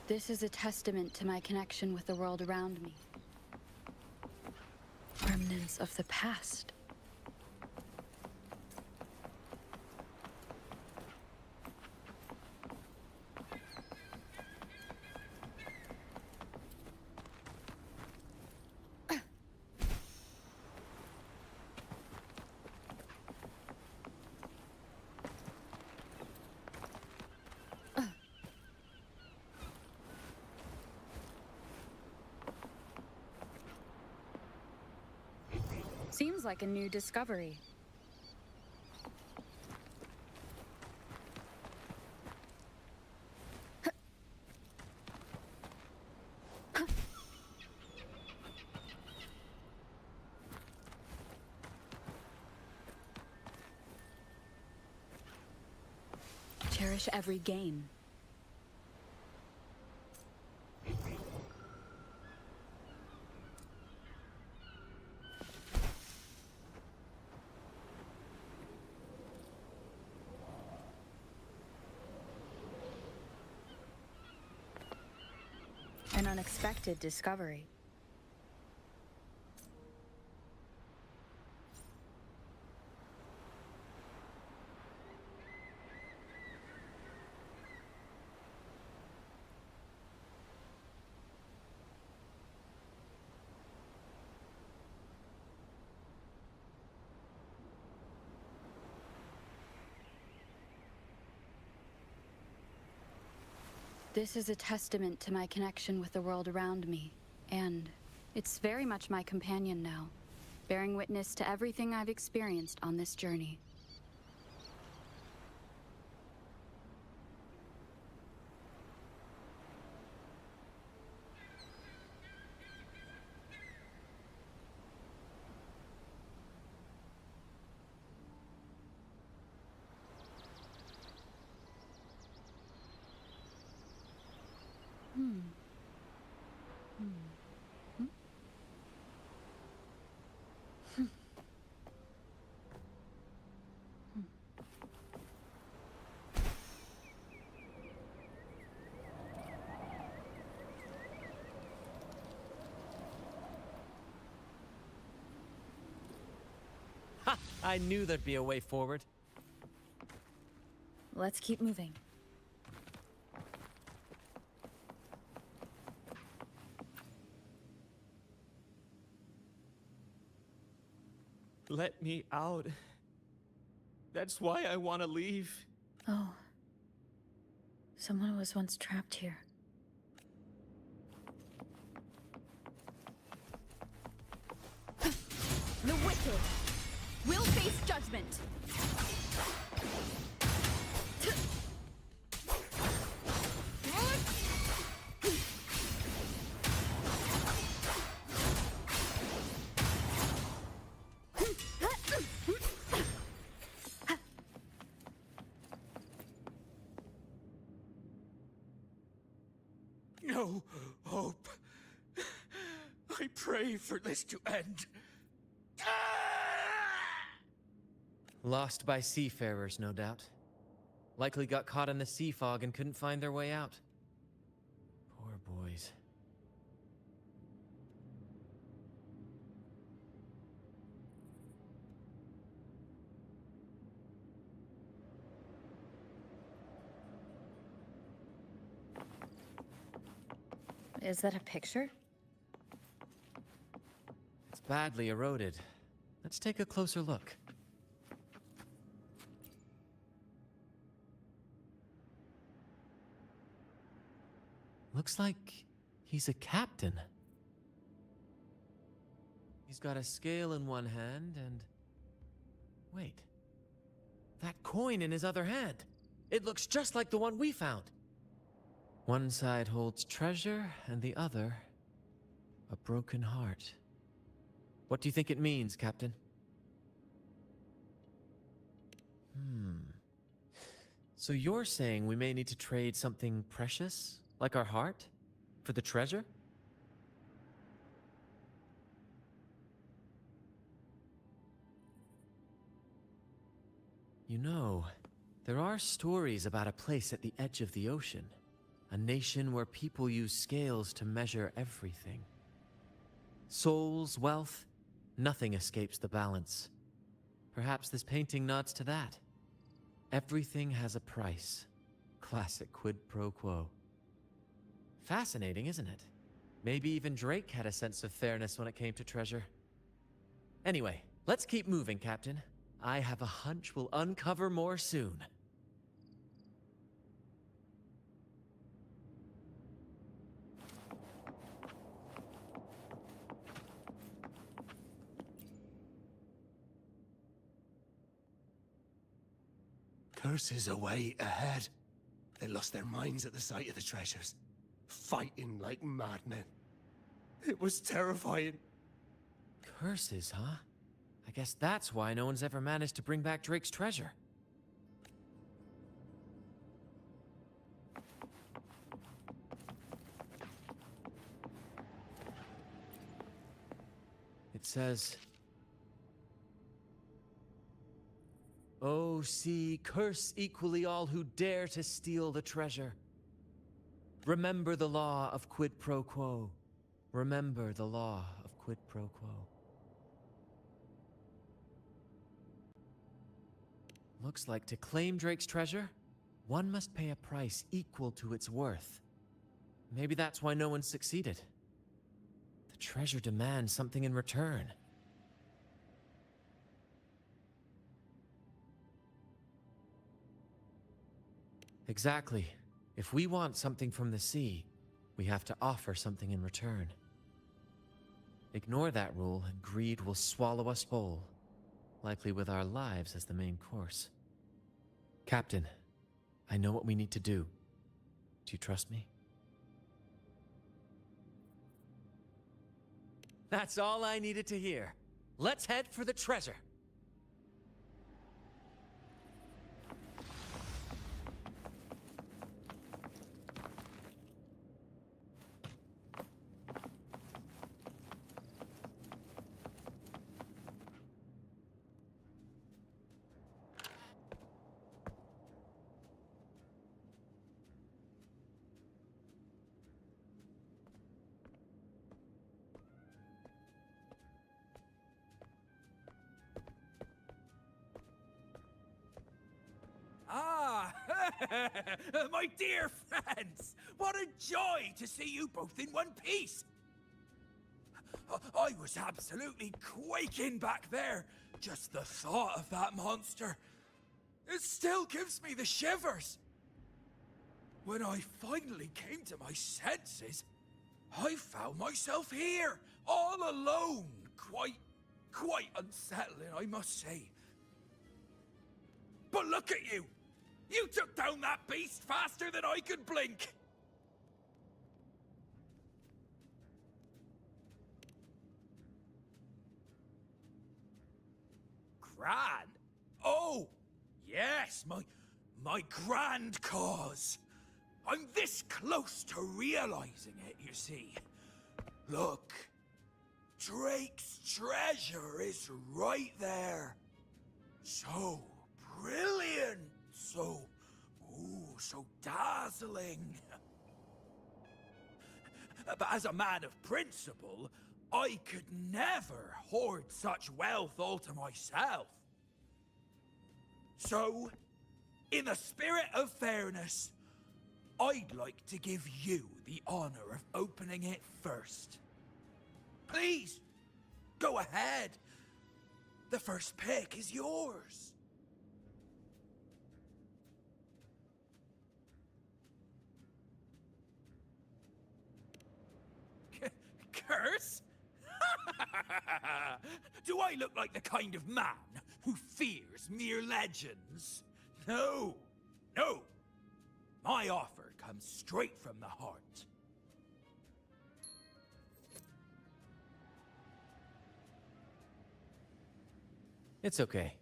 This is a testament to my connection with the world around me. Remnants of the past. Seems like a new discovery. Cherish every gain. An unexpected discovery. This is a testament to my connection with the world around me, and it's very much my companion now, bearing witness to everything I've experienced on this journey. Ha! I knew there'd be a way forward. Let's keep moving. Let me out. That's why I want to leave. Oh. Someone was once trapped here. The wicked will face judgment. No hope. I pray for this to end. Lost by seafarers, no doubt. Likely got caught in the sea fog and couldn't find their way out. Poor boys. Is that a picture? It's badly eroded. Let's take a closer look. Looks like he's a captain. He's got a scale in one hand and... Wait. That coin in his other hand. It looks just like the one we found. One side holds treasure and the other a broken heart. What do you think it means, Captain? So you're saying we may need to trade something precious, like our heart, for the treasure? You know, there are stories about a place at the edge of the ocean. A nation where people use scales to measure everything. Souls, wealth, nothing escapes the balance. Perhaps this painting nods to that. Everything has a price. Classic quid pro quo. Fascinating, isn't it? Maybe even Drake had a sense of fairness when it came to treasure. Anyway, let's keep moving, Captain. I have a hunch we'll uncover more soon. Curses away ahead. They lost their minds at the sight of the treasures, fighting like madmen. It was terrifying. Curses, huh? I guess that's why no one's ever managed to bring back Drake's treasure. It says, "Oh, see, curse equally all who dare to steal the treasure. Remember the law of quid pro quo. Remember the law of quid pro quo." Looks like to claim Drake's treasure, one must pay a price equal to its worth. Maybe that's why no one succeeded. The treasure demands something in return. Exactly. If we want something from the sea, we have to offer something in return. Ignore that rule and greed will swallow us whole, likely with our lives as the main course. Captain, I know what we need to do. Do you trust me? That's all I needed to hear. Let's head for the treasure. Ah, my dear friends! What a joy to see you both in one piece! I was absolutely quaking back there. Just the thought of that monster. It still gives me the shivers. When I finally came to my senses, I found myself here, all alone. Quite unsettling, I must say. But look at you! You took down that beast faster than I could blink! Grand? Oh! Yes, my grand cause. I'm this close to realizing it, you see. Look. Drake's treasure is right there. So brilliant. So dazzling. But as a man of principle, I could never hoard such wealth all to myself. So, in the spirit of fairness, I'd like to give you the honor of opening it first. Please, go ahead. The first pick is yours. Curse? Do I look like the kind of man who fears mere legends? No. My offer comes straight from the heart. It's okay.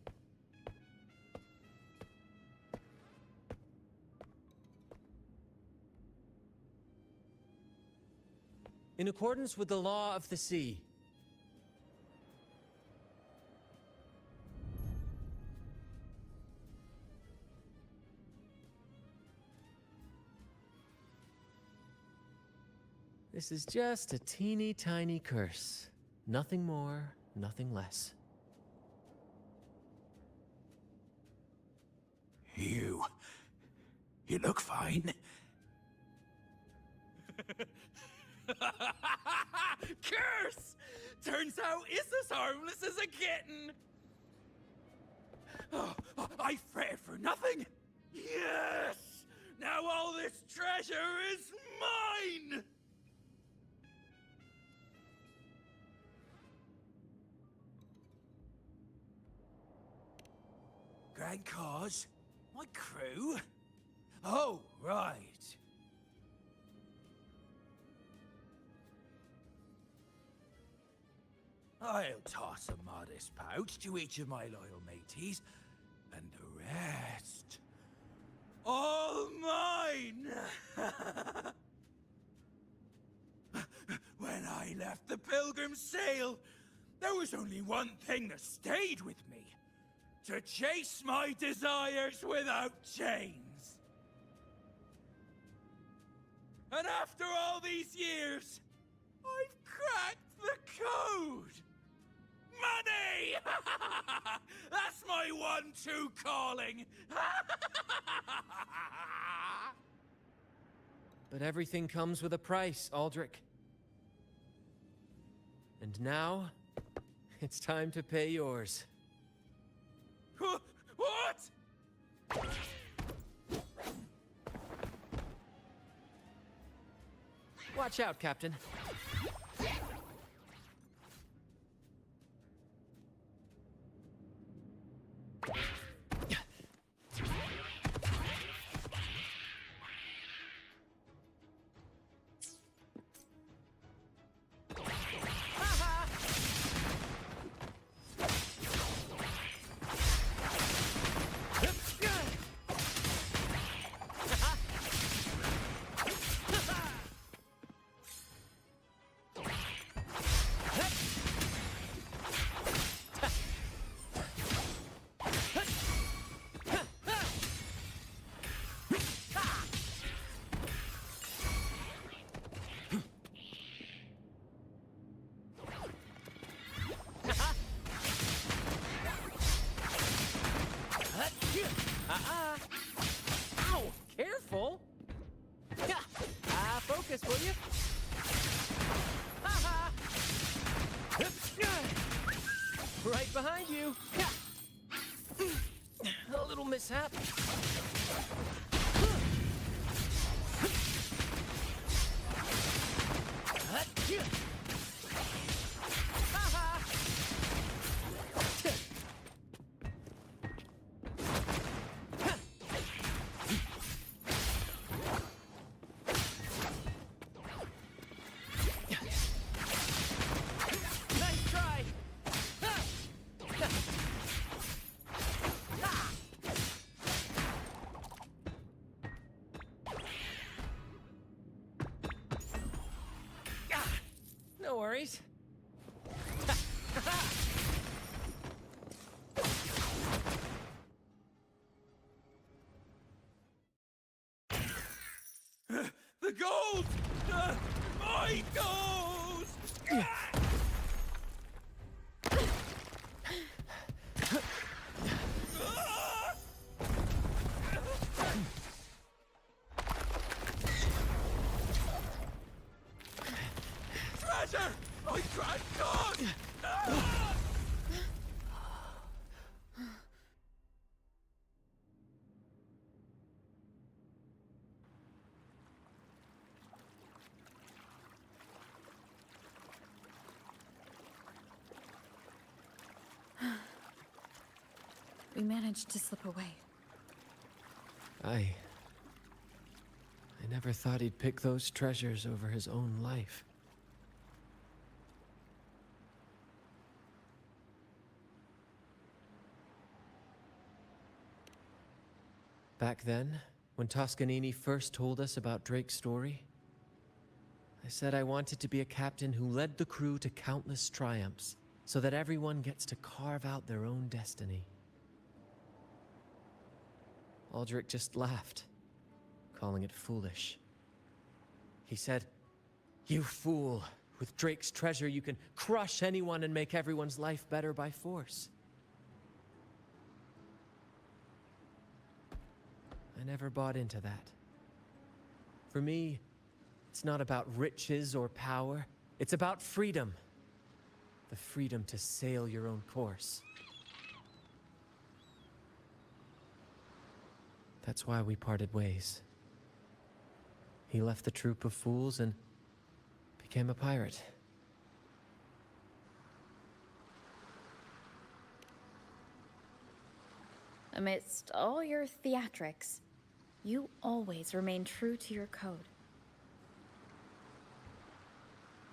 In accordance with the law of the sea, This is just a teeny tiny curse. Nothing more, nothing less. You look fine. Curse! Turns out it's as harmless as a kitten. Oh, I fretted for nothing. Yes! Now all this treasure is mine! Grand cause? My crew? Oh, right. I'll toss a modest pouch to each of my loyal mateys, and the rest... all mine! When I left the Pilgrim's Sail, there was only one thing that stayed with me. To chase my desires without chains. And after all these years, I've cracked the code! Money! That's my one-two calling! But everything comes with a price, Aldrich. And now, it's time to pay yours. What? Watch out, Captain. Ow! Careful! Focus, will you? Right behind you! A little mishap. Nice try! No worries. The gold! My gold! Treasure! My grand god! We managed to slip away. I never thought he'd pick those treasures over his own life. Back then, when Toscanini first told us about Drake's story, I said I wanted to be a captain who led the crew to countless triumphs, so that everyone gets to carve out their own destiny. Aldrich just laughed, calling it foolish. He said, You fool. With Drake's treasure, you can crush anyone and make everyone's life better by force. I never bought into that. For me, it's not about riches or power. It's about freedom. The freedom to sail your own course. That's why we parted ways. He left the troop of fools and became a pirate. Amidst all your theatrics, you always remain true to your code.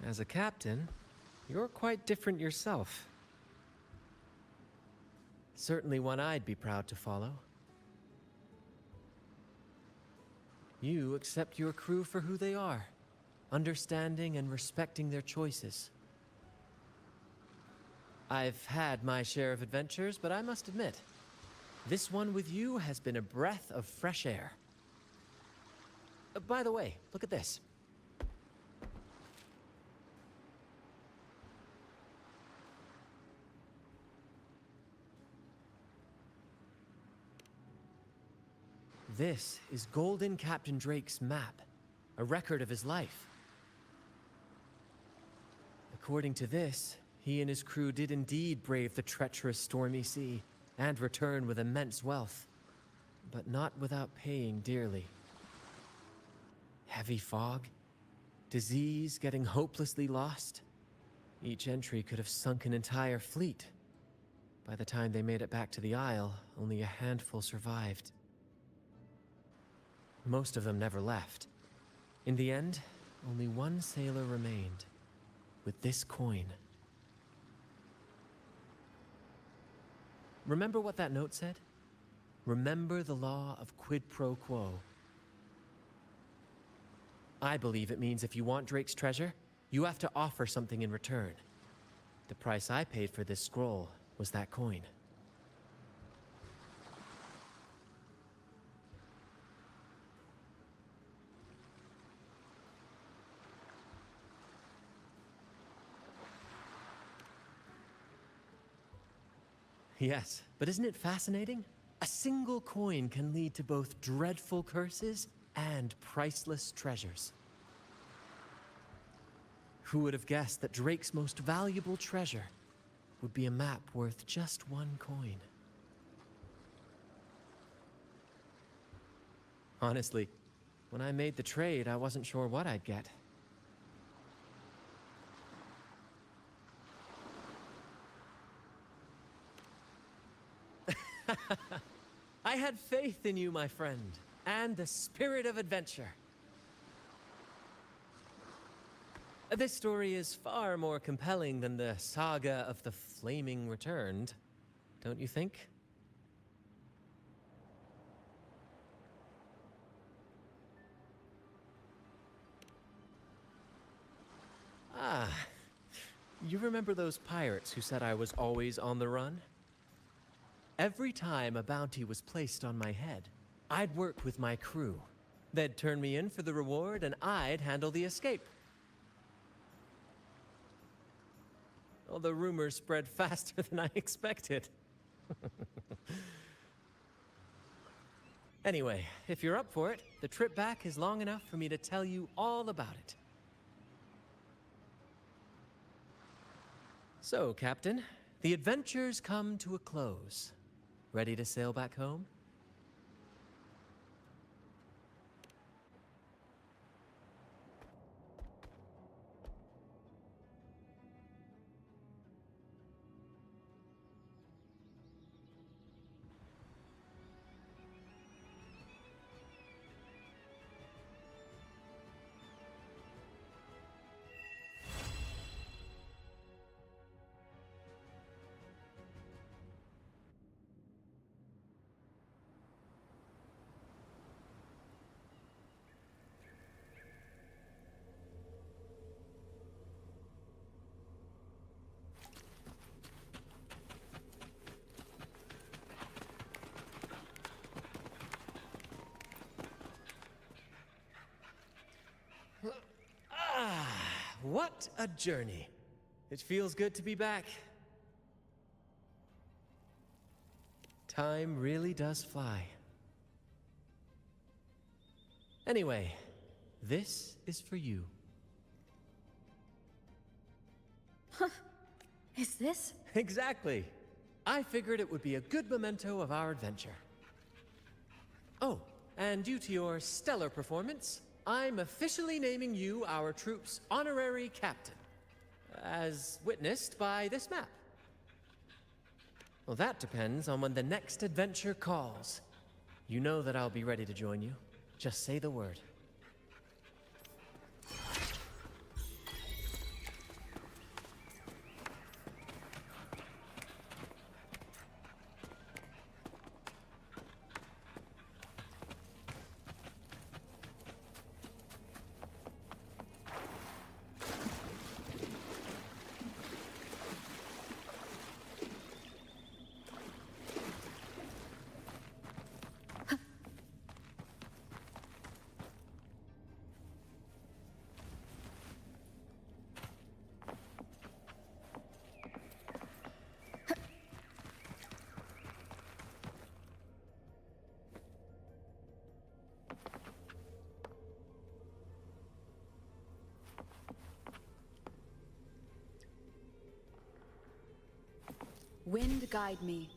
As a captain, you're quite different yourself. Certainly one I'd be proud to follow. You accept your crew for who they are, understanding and respecting their choices. I've had my share of adventures, but I must admit, this one with you has been a breath of fresh air. By the way, look at this. This is Golden Captain Drake's map, a record of his life. According to this, he and his crew did indeed brave the treacherous stormy sea and return with immense wealth, but not without paying dearly. Heavy fog, disease, getting hopelessly lost. Each entry could have sunk an entire fleet. By the time they made it back to the Isle, only a handful survived. Most of them never left. In the end, only one sailor remained, with this coin. Remember what that note said? Remember the law of quid pro quo. I believe it means if you want Drake's treasure, you have to offer something in return. The price I paid for this scroll was that coin. Yes, but isn't it fascinating? A single coin can lead to both dreadful curses and priceless treasures. Who would have guessed that Drake's most valuable treasure would be a map worth just one coin? Honestly, when I made the trade, I wasn't sure what I'd get. I had faith in you, my friend, and the spirit of adventure. This story is far more compelling than the saga of the Flaming Returned, don't you think? Ah, you remember those pirates who said I was always on the run? Every time a bounty was placed on my head, I'd work with my crew. They'd turn me in for the reward, and I'd handle the escape. Well, the rumors spread faster than I expected. Anyway, if you're up for it, the trip back is long enough for me to tell you all about it. So, Captain, the adventures come to a close. Ready to sail back home? what a journey. It feels good to be back. Time really does fly. Anyway, this is for you. Is this? Exactly. I figured it would be a good memento of our adventure. Oh, and due to your stellar performance, I'm officially naming you our troop's honorary captain, as witnessed by this map. Well, that depends on when the next adventure calls. You know that I'll be ready to join you. Just say the word. Wind guide me.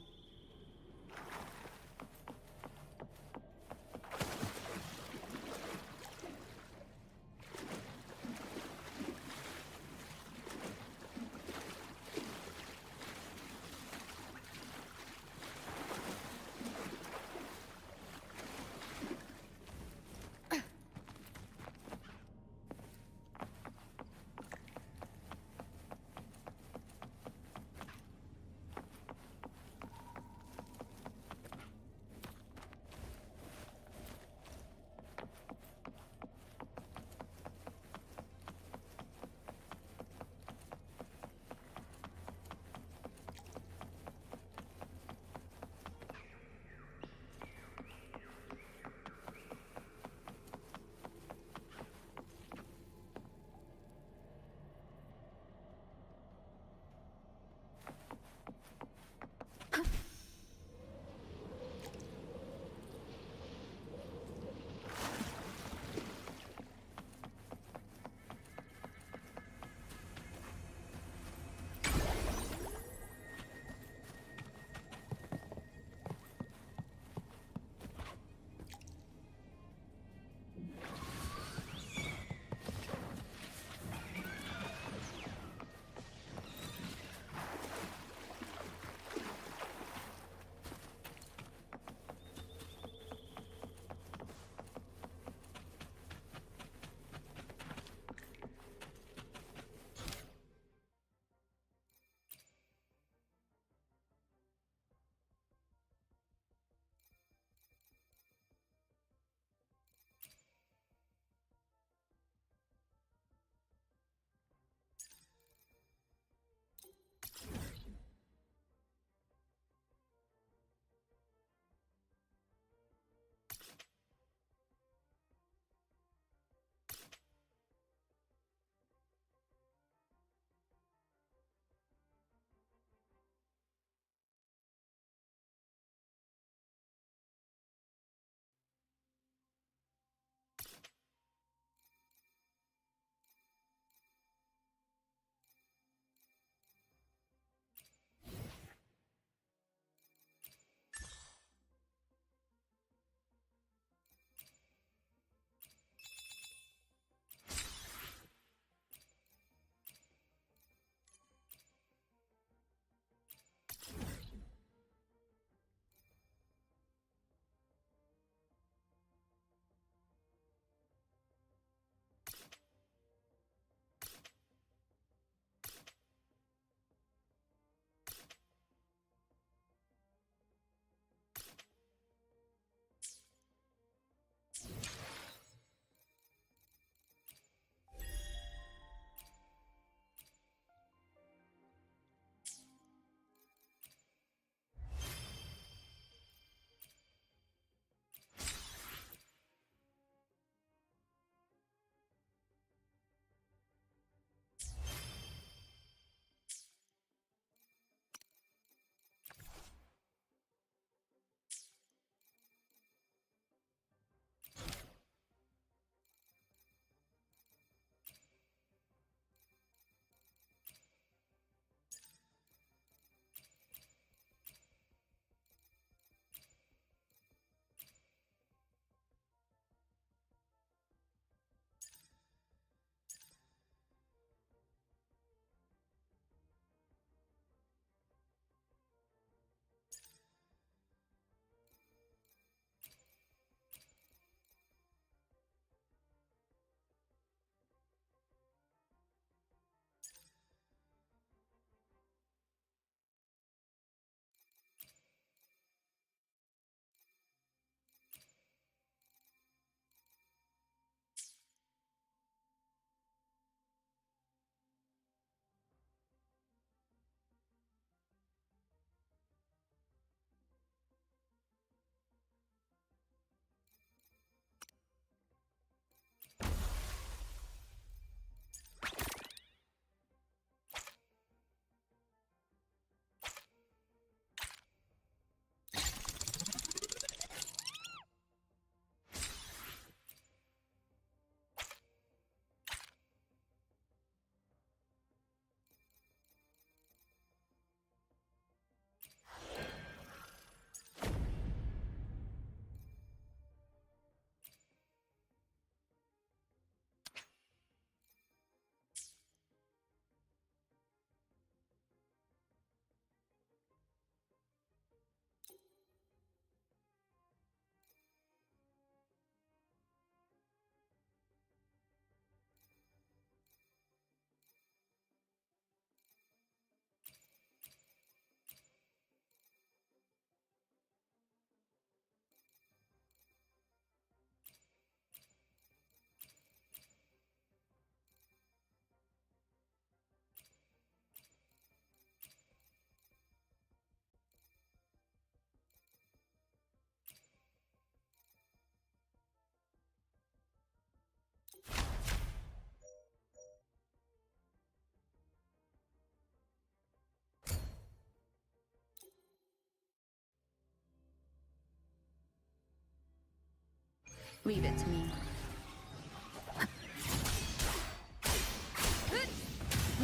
Leave it to me.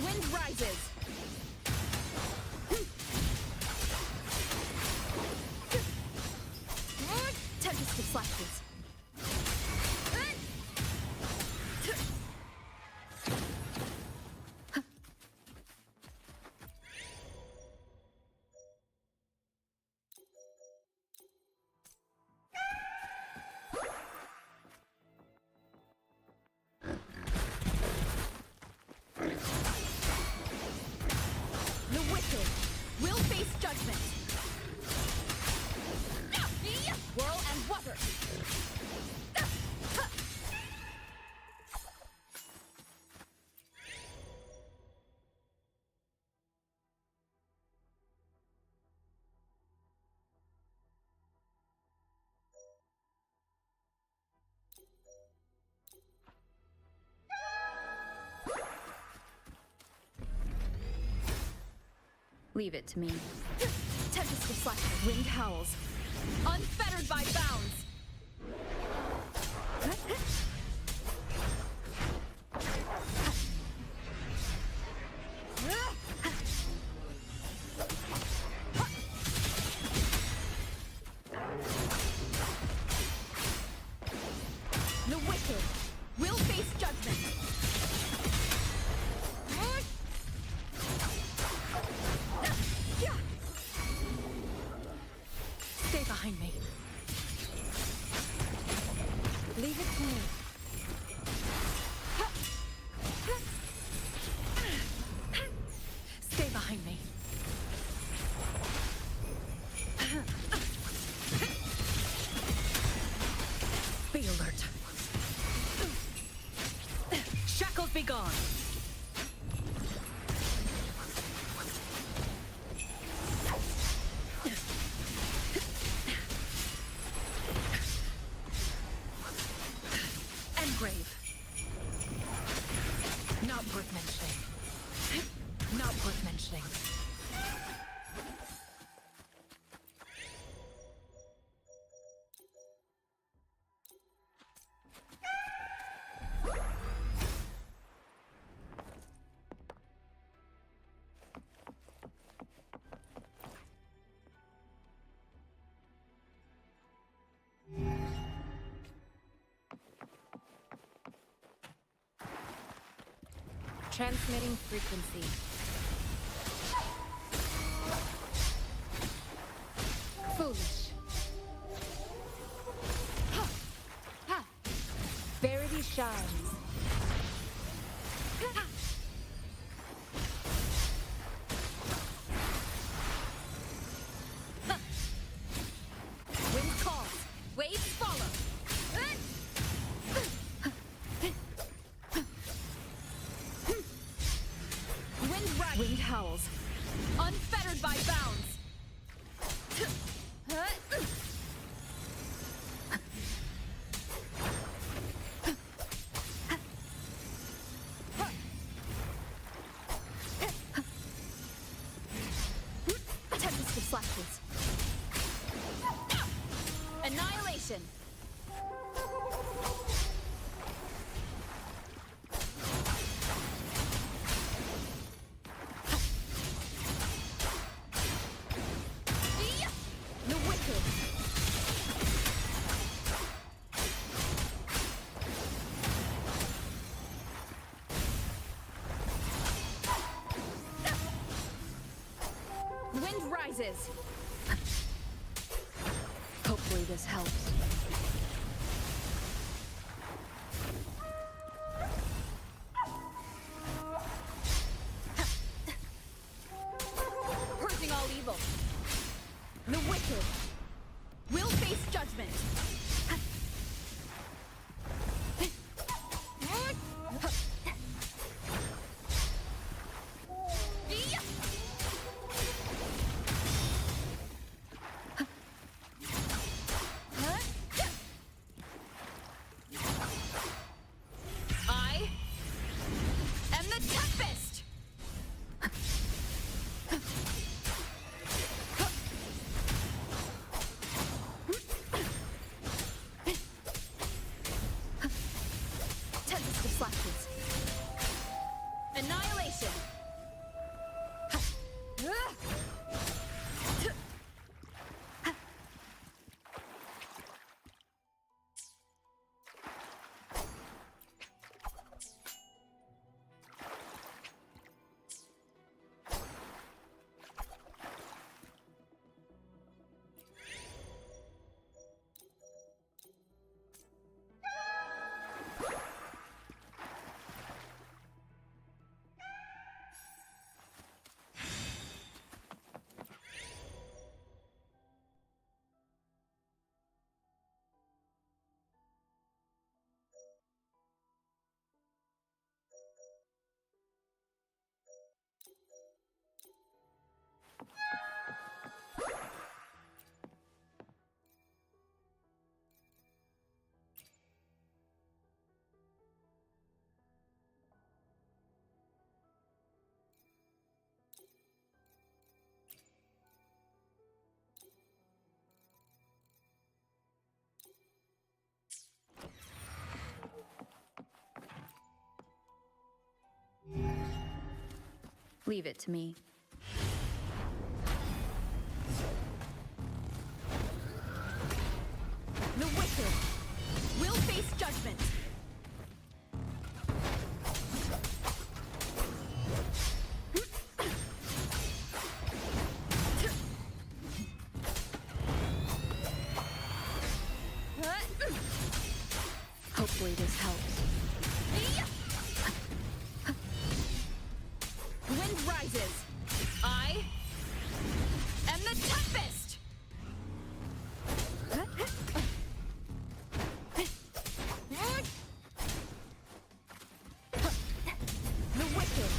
Wind rises. Tempest of flashes. The wicked will face judgment. Whirl and wuthering. Leave it to me. Tempest of flashes. Wind howls. Unfettered by bounds. The wicked will face judgment. Stay behind me. Leave it to me. Stay behind me. Be alert. Shackles be gone. Engrave. Not worth mentioning. Not worth mentioning. Transmitting frequency. Foolish. Ha! Ha! Verity shines. Ha! Ha! Wind calls. Waves follow. Wind howls, unfettered by bounds. Tempest of flashes. Annihilation. The wicked. Wind rises. Hopefully this helps. Purging all evil. The wicked will face judgment. I am the Tempest. Leave it to me. The wicked will face judgment. Hopefully this helps. Wind rises. I am the tempest. The wicked.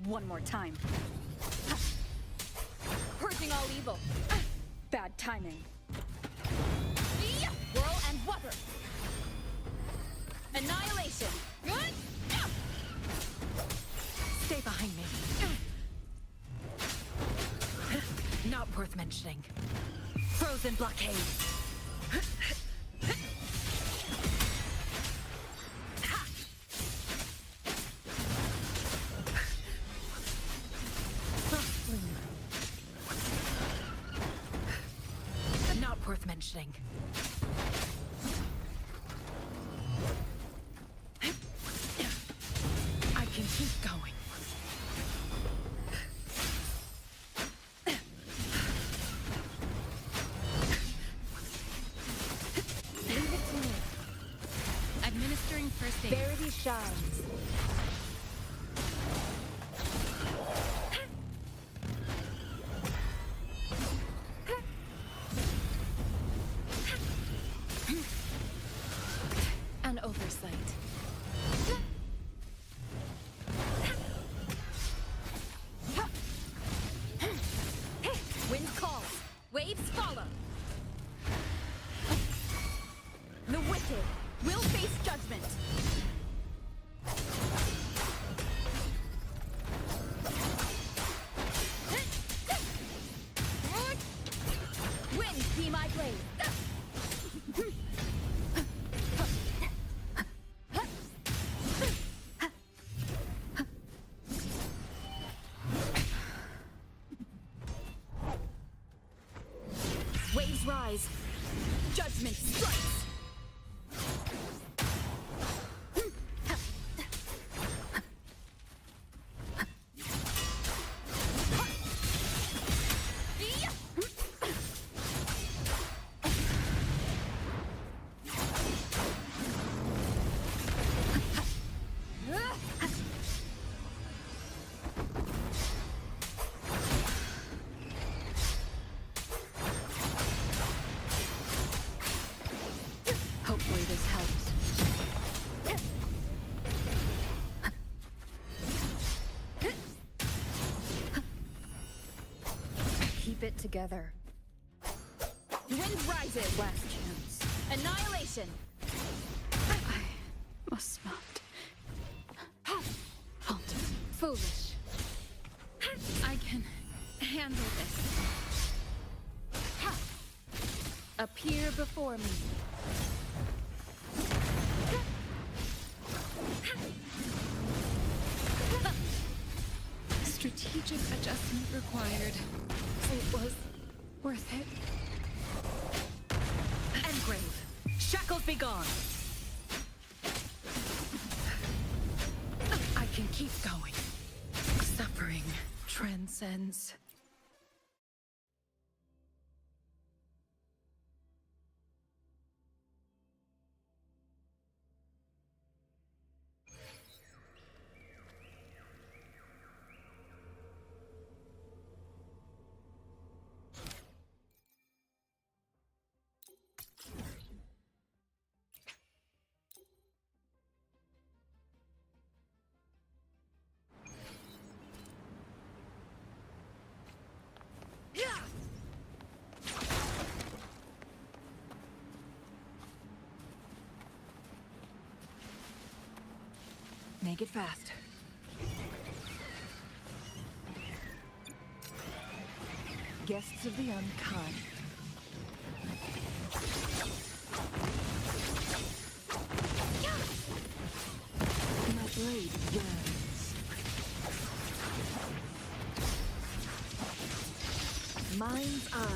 One more time. Purging all evil. Bad timing. Whirl and wuthering. Annihilation. Stay behind me. Not worth mentioning. Frozen blockade. Not worth mentioning. I can keep going. Leave it to me. Administering first aid. Verity shines. An oversight. Wind calls, waves follow. The wicked will face judgment. Wind be my blade. Waves rise. Judgment strikes. Hopefully this helps. Keep it together. Wind rises. Last chance. Annihilation. I must not. Halt. Foolish. I can handle this. Appear before me. Strategic adjustment required. It was worth it. Engrave. Shackles be gone. I can keep going. Suffering transcends. Make it fast. Guests of the unkind. Mind's eye.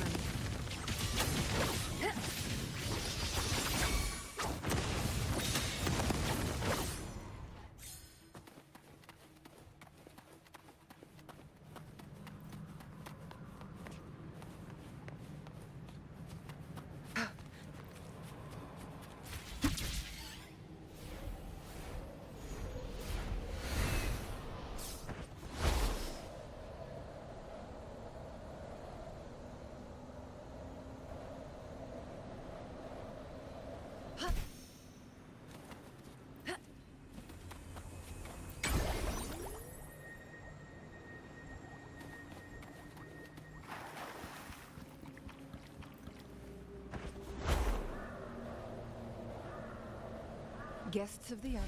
Guests of the end.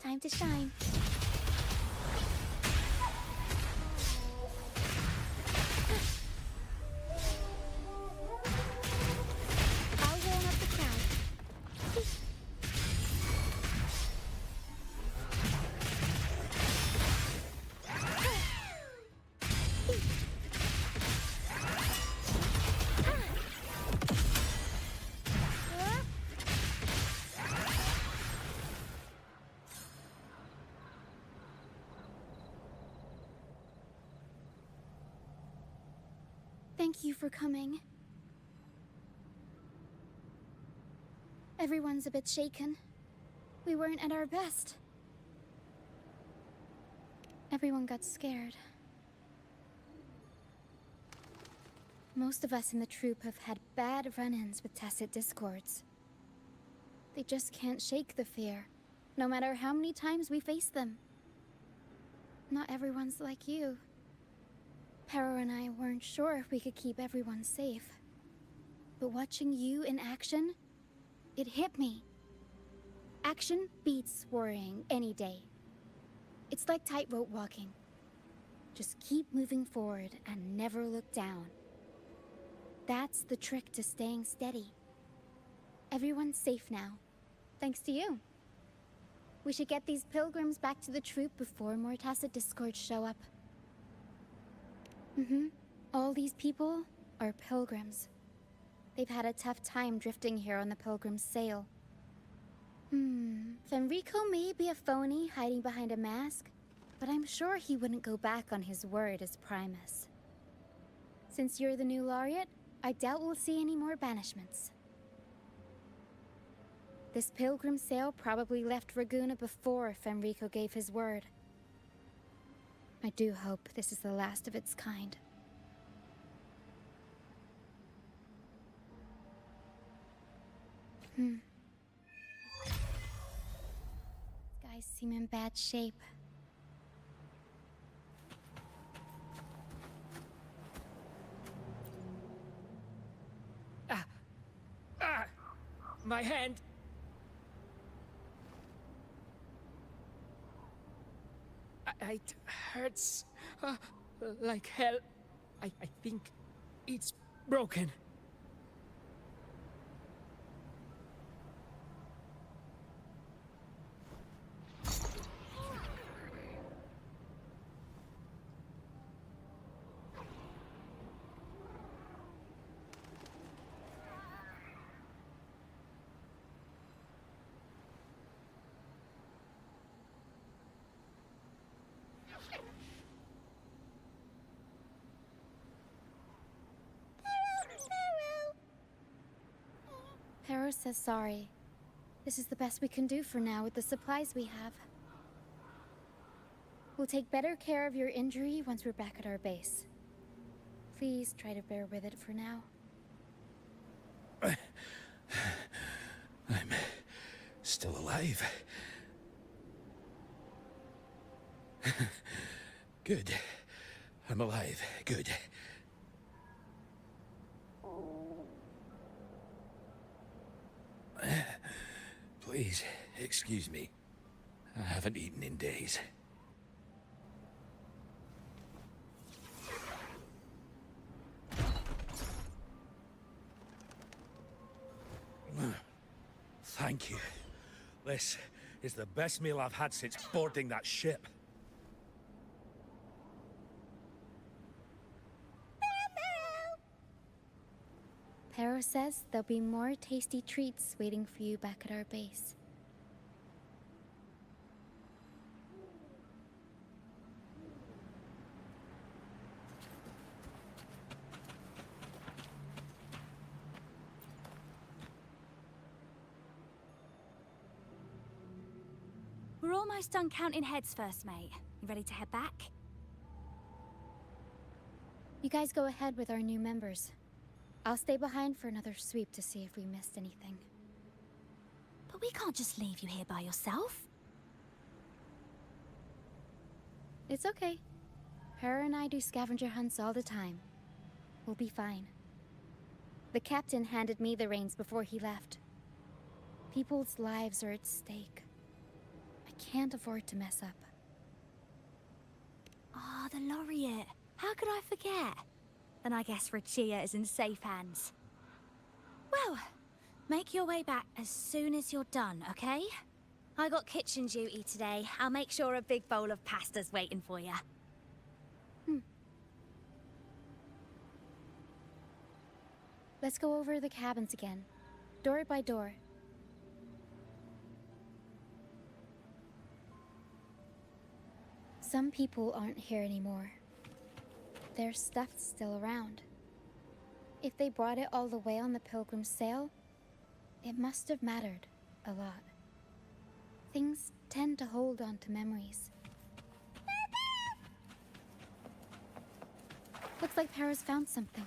Time to shine. I'll warm up the crowd. Thank you for coming. Everyone's a bit shaken. We weren't at our best. Everyone got scared. Most of us in the troupe have had bad run-ins with tacit discords. They just can't shake the fear, no matter how many times we face them. Not everyone's like you. Pero and I weren't sure if we could keep everyone safe. But watching you in action, it hit me. Action beats worrying any day. It's like tightrope walking. Just keep moving forward and never look down. That's the trick to staying steady. Everyone's safe now, thanks to you. We should get these pilgrims back to the troupe before more tacit discords show up. All these people are pilgrims. They've had a tough time drifting here on the pilgrim's sail. Fenrico may be a phony hiding behind a mask, but I'm sure he wouldn't go back on his word as Primus. Since you're the new laureate, I doubt we'll see any more banishments. This pilgrim sail probably left Raguna before Fenrico gave his word. I do hope this is the last of its kind. These guys seem in bad shape. My hand! It hurts like hell. I think it's broken. Pero says sorry. This is the best we can do for now with the supplies we have. We'll take better care of your injury once we're back at our base. Please try to bear with it for now. I'm still alive. Good. I'm alive. Good. Please, excuse me. I haven't eaten in days. Thank you. This is the best meal I've had since boarding that ship. Pero says there'll be more tasty treats waiting for you back at our base. We're almost done counting heads first, mate. You ready to head back? You guys go ahead with our new members. I'll stay behind for another sweep to see if we missed anything. But we can't just leave you here by yourself. It's okay. Hera and I do scavenger hunts all the time. We'll be fine. The captain handed me the reins before he left. People's lives are at stake. I can't afford to mess up. Ah, the laureate. How could I forget? Then I guess Roccia is in safe hands. Well, make your way back as soon as you're done, okay? I got kitchen duty today. I'll make sure a big bowl of pasta's waiting for you. Let's go over the cabins again, door by door. Some people aren't here anymore. Their stuff's still around. If they brought it all the way on the Pilgrim's sail, it must have mattered a lot. Things tend to hold on to memories. Looks like Paris found something.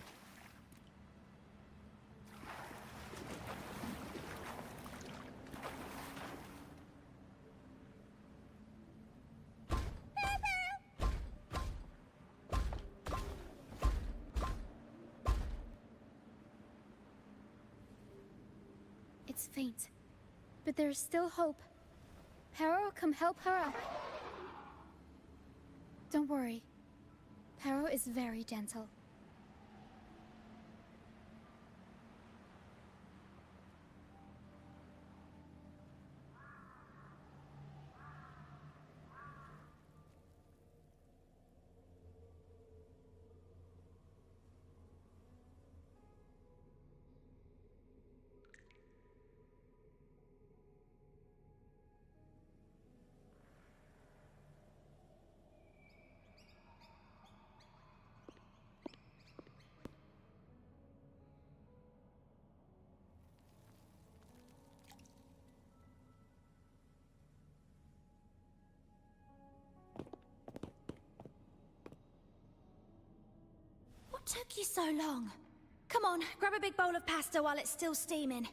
It's faint, but there's still hope. Pero will come help her up. Don't worry. Pero is very gentle. What took you so long? Come on, grab a big bowl of pasta while it's still steaming.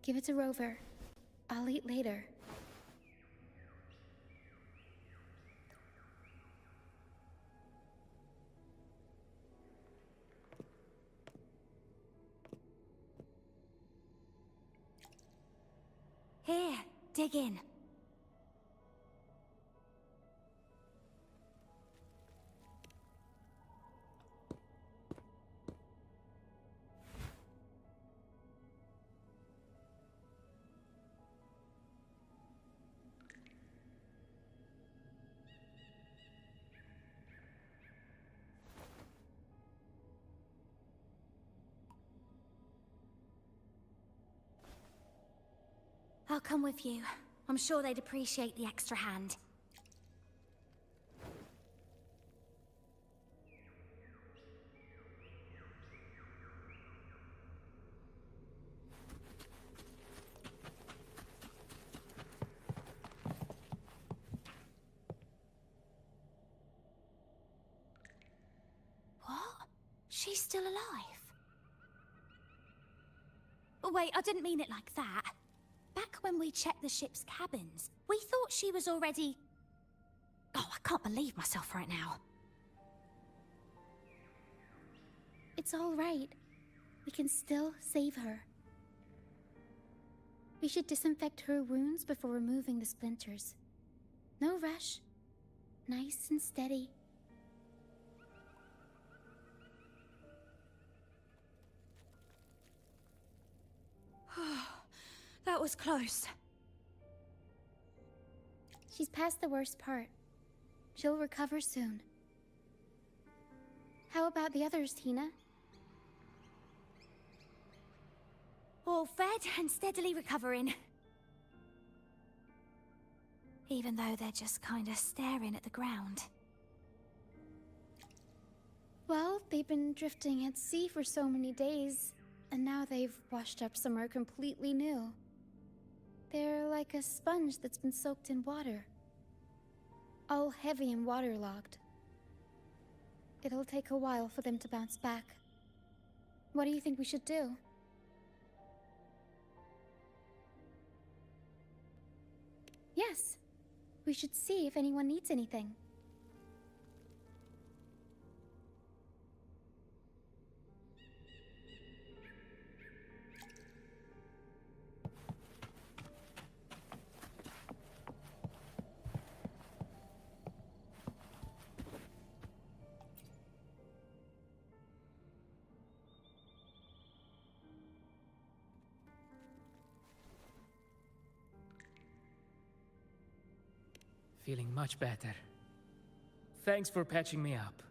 Give it to Rover. I'll eat later. Here, dig in. I'll come with you. I'm sure they'd appreciate the extra hand. She's still alive. Oh, wait, I didn't mean it like that. Back when we checked the ship's cabins, we thought she was already... Oh, I can't believe myself right now. It's all right. We can still save her. We should disinfect her wounds before removing the splinters. No rush. Nice and steady. That was close. She's past the worst part. She'll recover soon. How about the others, Tina? All fed and steadily recovering. Even though they're just kinda staring at the ground. Well, they've been drifting at sea for so many days, and now they've washed up somewhere completely new. They're like a sponge that's been soaked in water. All heavy and waterlogged. It'll take a while for them to bounce back. What do you think we should do? Yes. We should see if anyone needs anything. Feeling much better. Thanks for patching me up.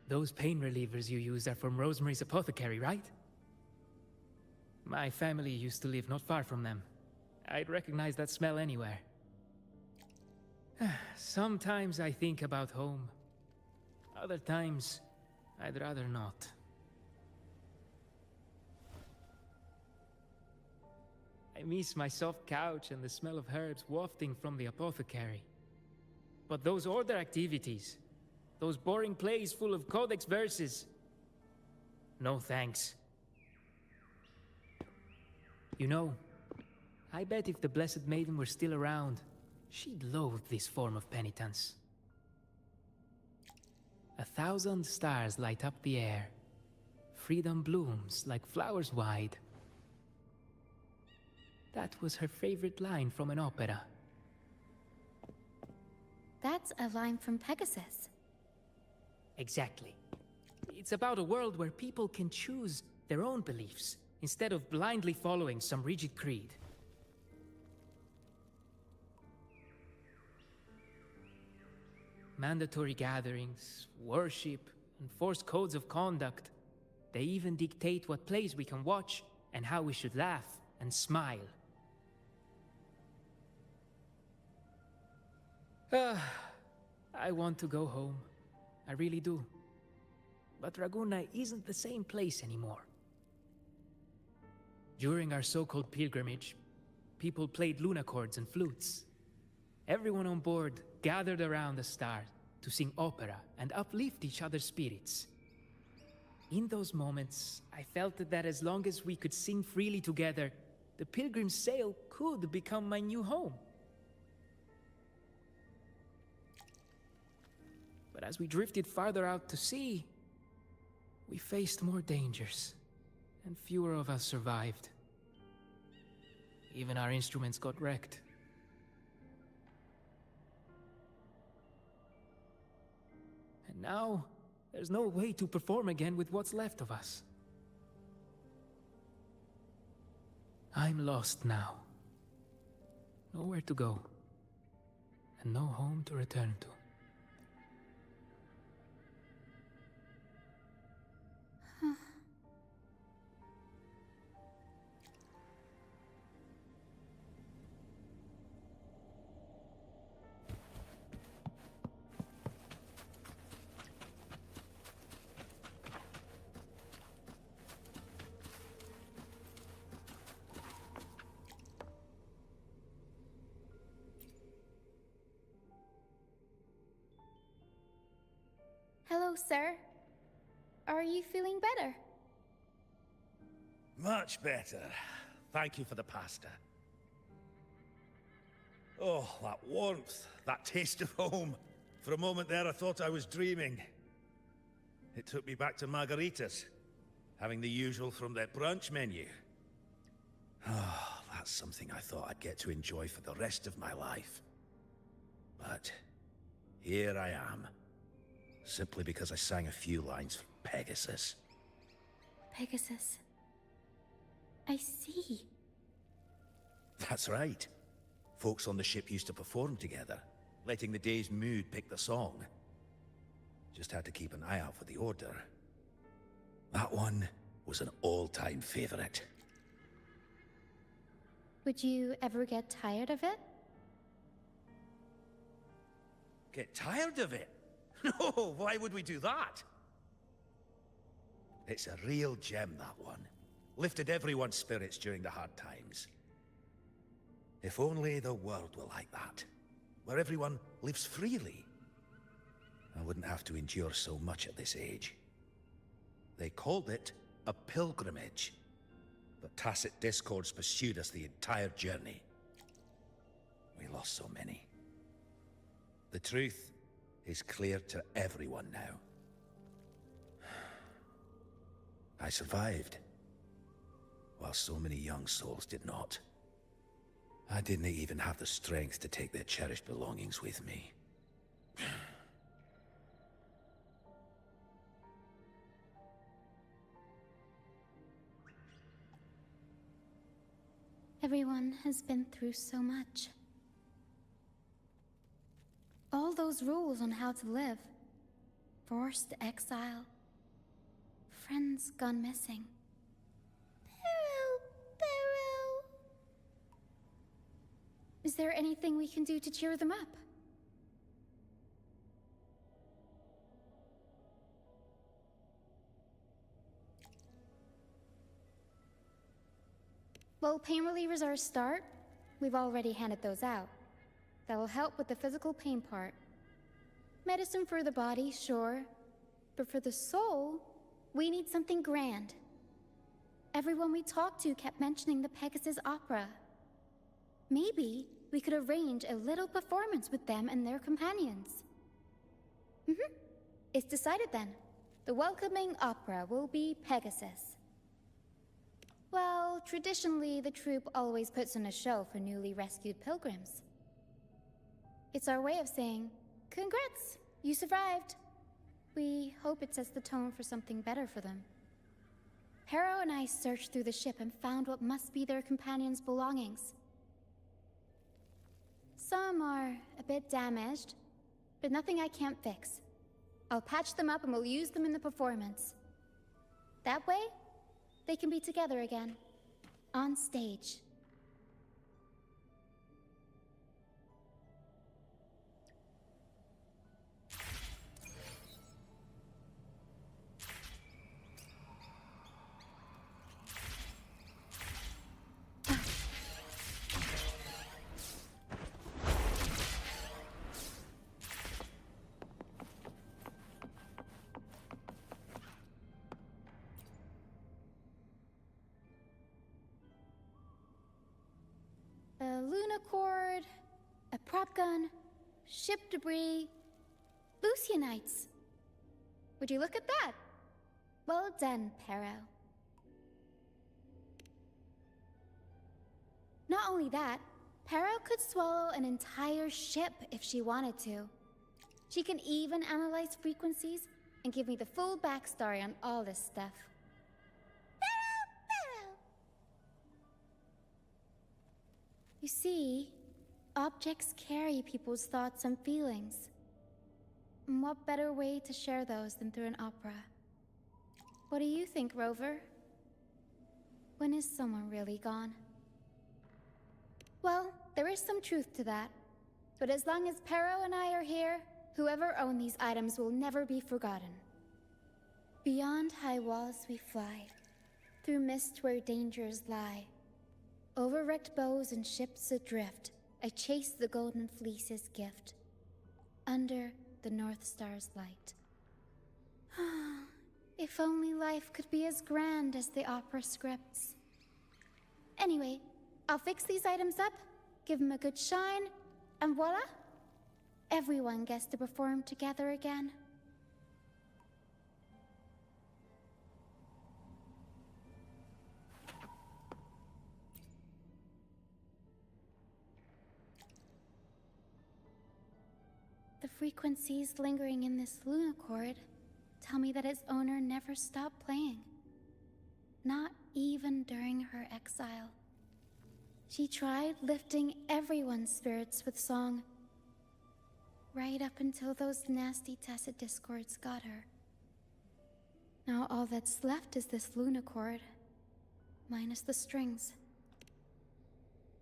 Those pain relievers you used are from Rosemary's apothecary, right? My family used to live not far from them. I'd recognize that smell anywhere. Sometimes I think about home. Other times, I'd rather not. I miss my soft couch and the smell of herbs wafting from the apothecary. But those order activities, those boring plays full of codex verses, no thanks. You know, I bet if the Blessed Maiden were still around, she'd loathe this form of penitence. 1,000 stars light up the air. Freedom blooms like flowers wide. That was her favorite line from an opera. That's a line from Pegasus. Exactly. It's about a world where people can choose their own beliefs, instead of blindly following some rigid creed. Mandatory gatherings, worship, and forced codes of conduct. They even dictate what plays we can watch and how we should laugh and smile. I want to go home. I really do. But Raguna isn't the same place anymore. During our so-called pilgrimage, people played lunacords and flutes. Everyone on board gathered around the star to sing opera and uplift each other's spirits. In those moments, I felt that as long as we could sing freely together, the pilgrim's sail could become my new home. But as we drifted farther out to sea, we faced more dangers, and fewer of us survived. Even our instruments got wrecked. And now, there's no way to perform again with what's left of us. I'm lost now. Nowhere to go, and no home to return to. Hello, sir. Are you feeling better? Much better. Thank you for the pasta. Oh, that warmth, that taste of home. For a moment there, I thought I was dreaming. It took me back to margaritas, having the usual from their brunch menu. Oh, that's something I thought I'd get to enjoy for the rest of my life. But here I am, simply because I sang a few lines from Pegasus. Pegasus. I see. That's right. Folks on the ship used to perform together, letting the day's mood pick the song. Just had to keep an eye out for the order. That one was an all-time favorite. Would you ever get tired of it? Get tired of it? No, why would we do that? It's a real gem, that one. Lifted everyone's spirits during the hard times. If only the world were like that, where everyone lives freely. I wouldn't have to endure so much at this age. They called it a pilgrimage, but tacit discords pursued us the entire journey. We lost so many. The truth is clear to everyone now. I survived, while so many young souls did not. I didn't even have the strength to take their cherished belongings with me. Everyone has been through so much. All those rules on how to live. Forced exile. Friends gone missing. Barrow. Is there anything we can do to cheer them up? Well, pain relievers are a start. We've already handed those out. That'll help with the physical pain part. Medicine for the body, sure. But for the soul, we need something grand. Everyone we talked to kept mentioning the Pegasus Opera. Maybe we could arrange a little performance with them and their companions. It's decided then. The welcoming opera will be Pegasus. Well, traditionally, the troupe always puts on a show for newly rescued pilgrims. It's our way of saying, congrats, you survived. We hope it sets the tone for something better for them. Harrow and I searched through the ship and found what must be their companions' belongings. Some are a bit damaged, but nothing I can't fix. I'll patch them up and we'll use them in the performance. That way, they can be together again, on stage. A lunacord, a prop gun, ship debris, Lucianites. Would you look at that? Well done, Perro. Not only that, Perro could swallow an entire ship if she wanted to. She can even analyze frequencies and give me the full backstory on all this stuff. You see, objects carry people's thoughts and feelings. And what better way to share those than through an opera? What do you think, Rover? When is someone really gone? Well, there is some truth to that. But as long as Perro and I are here, whoever owned these items will never be forgotten. Beyond high walls we fly, through mist where dangers lie. Over wrecked bows and ships adrift, I chase the golden fleece's gift. Under the North Star's light. If only life could be as grand as the opera scripts. Anyway, I'll fix these items up, give them a good shine, and voila! Everyone gets to perform together again. The frequencies lingering in this lunacord tell me that its owner never stopped playing. Not even during her exile. She tried lifting everyone's spirits with song, right up until those nasty tacit discords got her. Now all that's left is this lunacord, minus the strings.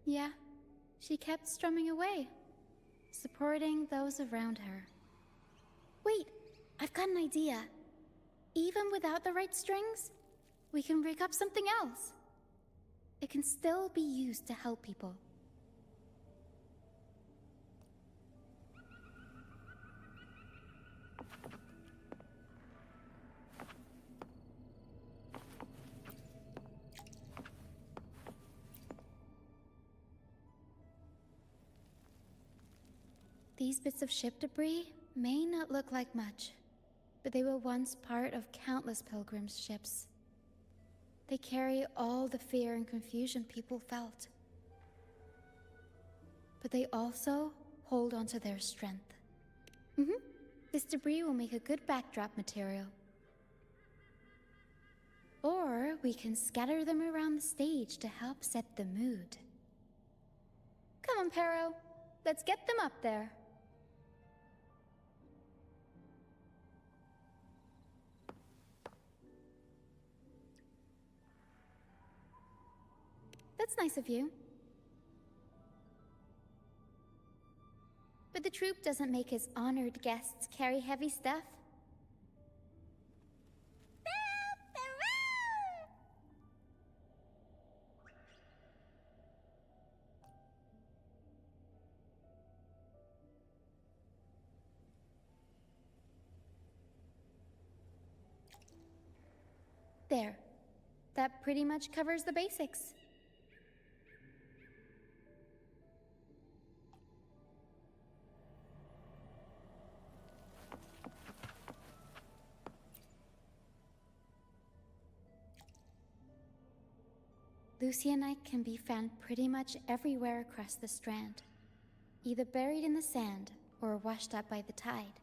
Yeah, she kept strumming away, supporting those around her. Wait, I've got an idea. Even without the right strings, we can rig up something else. It can still be used to help people. These bits of ship debris may not look like much, but they were once part of countless pilgrims' ships. They carry all the fear and confusion people felt. But they also hold onto their strength. This debris will make a good backdrop material. Or we can scatter them around the stage to help set the mood. Come on, Pero. Let's get them up there. That's nice of you. But the troupe doesn't make his honored guests carry heavy stuff. There. That pretty much covers the basics. Lucianite can be found pretty much everywhere across the Strand, either buried in the sand or washed up by the tide.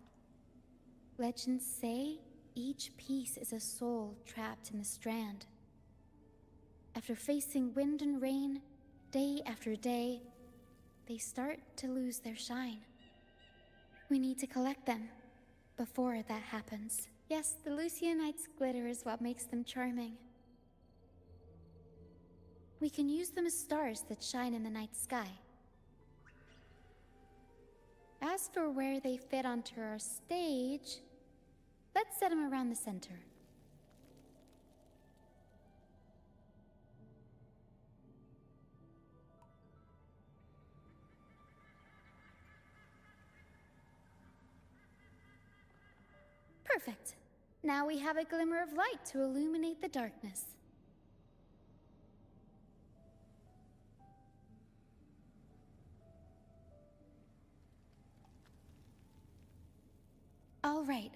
Legends say each piece is a soul trapped in the Strand. After facing wind and rain, day after day, they start to lose their shine. We need to collect them before that happens. Yes, the Lucianite's glitter is what makes them charming. We can use them as stars that shine in the night sky. As for where they fit onto our stage, let's set them around the center. Perfect. Now we have a glimmer of light to illuminate the darkness. All right.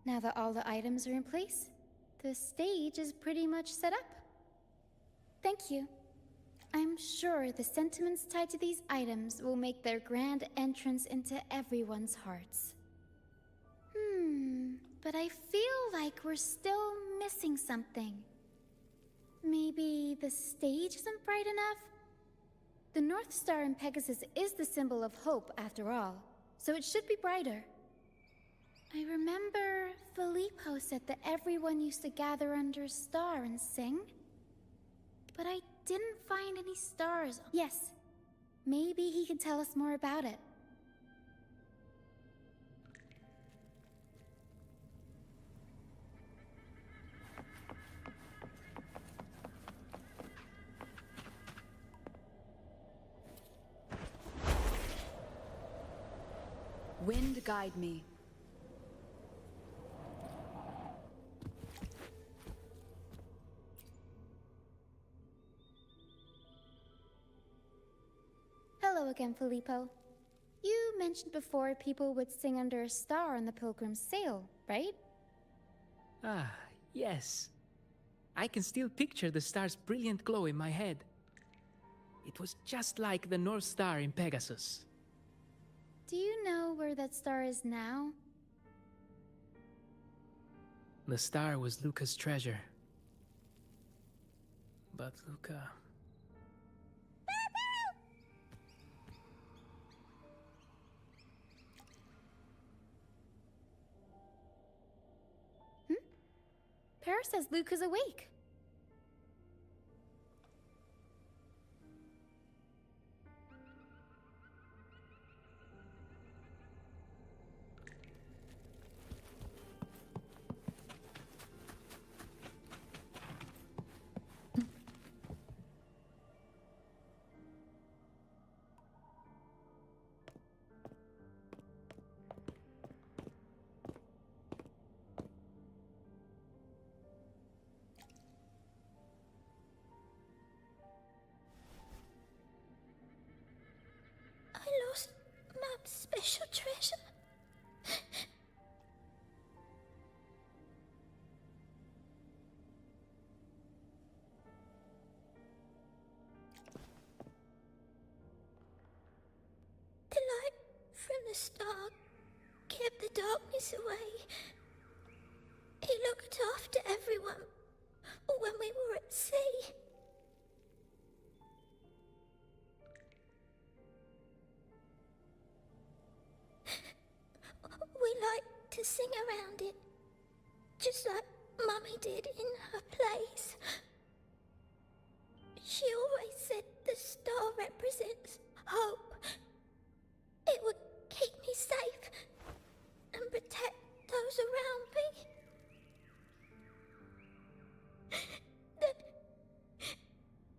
Now that all the items are in place, the stage is pretty much set up. Thank you. I'm sure the sentiments tied to these items will make their grand entrance into everyone's hearts. But I feel like we're still missing something. Maybe the stage isn't bright enough? The North Star in Pegasus is the symbol of hope, after all, so it should be brighter. I remember Filippo said that everyone used to gather under a star and sing. But I didn't find any stars. Yes, maybe he can tell us more about it. Wind guide me. again, Filippo. You mentioned before people would sing under a star on the Pilgrim's Sail, right? Ah, yes. I can still picture the star's brilliant glow in my head. It was just like the North Star in Pegasus. Do you know where that star is now? The star was Luca's treasure. But Luca... Para says Luca's awake. I lost Mum's special treasure. The light from the star kept the darkness away. He looked after everyone when we were at sea. We like to sing around it, just like Mummy did in her plays. She always said the star represents hope. It would keep me safe and protect those around me.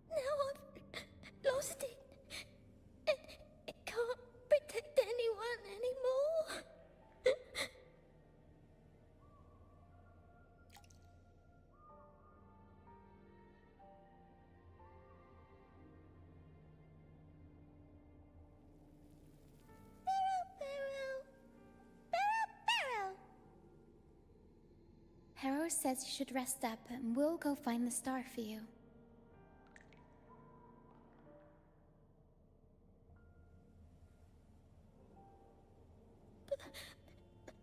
Now I've lost it, and it can't protect anyone anymore. Harrow says you should rest up and we'll go find the star for you.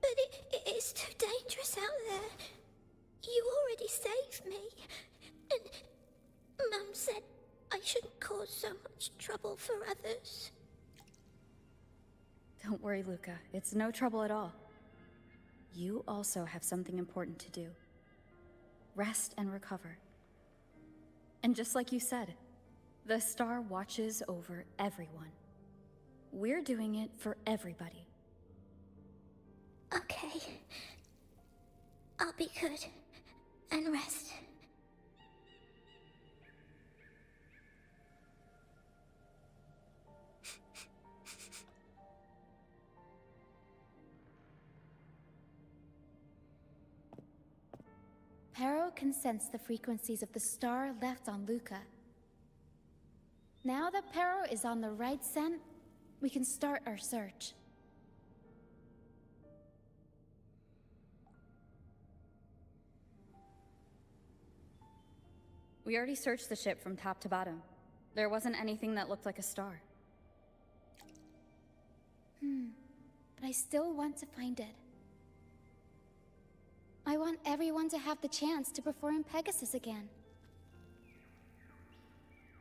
But it is too dangerous out there. You already saved me. And Mum said I shouldn't cause so much trouble for others. Don't worry, Luca. It's no trouble at all. You also have something important to do. Rest and recover. And just like you said, the star watches over everyone. We're doing it for everybody. Okay. I'll be good and rest. Pero can sense the frequencies of the star left on Luca. Now that Pero is on the right scent, we can start our search. We already searched the ship from top to bottom. There wasn't anything that looked like a star. But I still want to find it. I want everyone to have the chance to perform Pegasus again.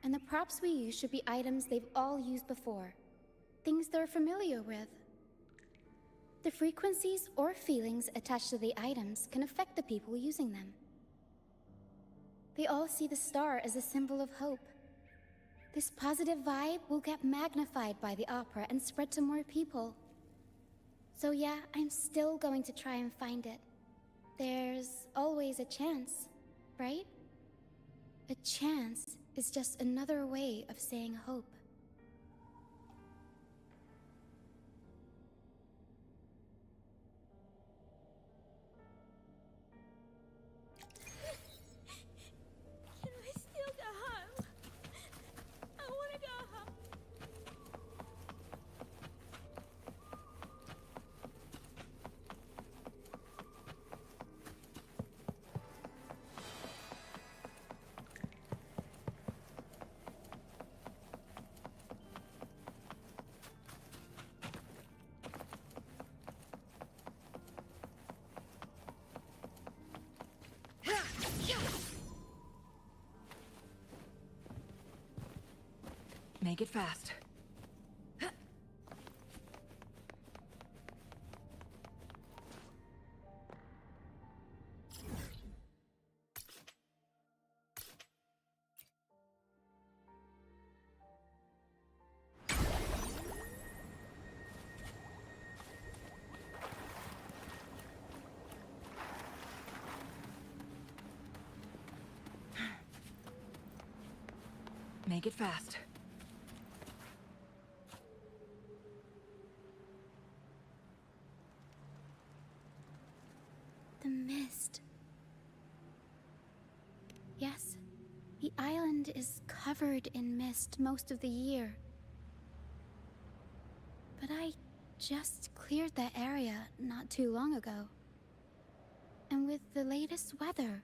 And the props we use should be items they've all used before. Things they're familiar with. The frequencies or feelings attached to the items can affect the people using them. They all see the star as a symbol of hope. This positive vibe will get magnified by the opera and spread to more people. So yeah, I'm still going to try and find it. There's always a chance, right? A chance is just another way of saying hope. Can I still go home? I want to go home. Make it fast. Make it fast. The mist. Yes, the island is covered in mist most of the year. But I just cleared that area not too long ago. And with the latest weather,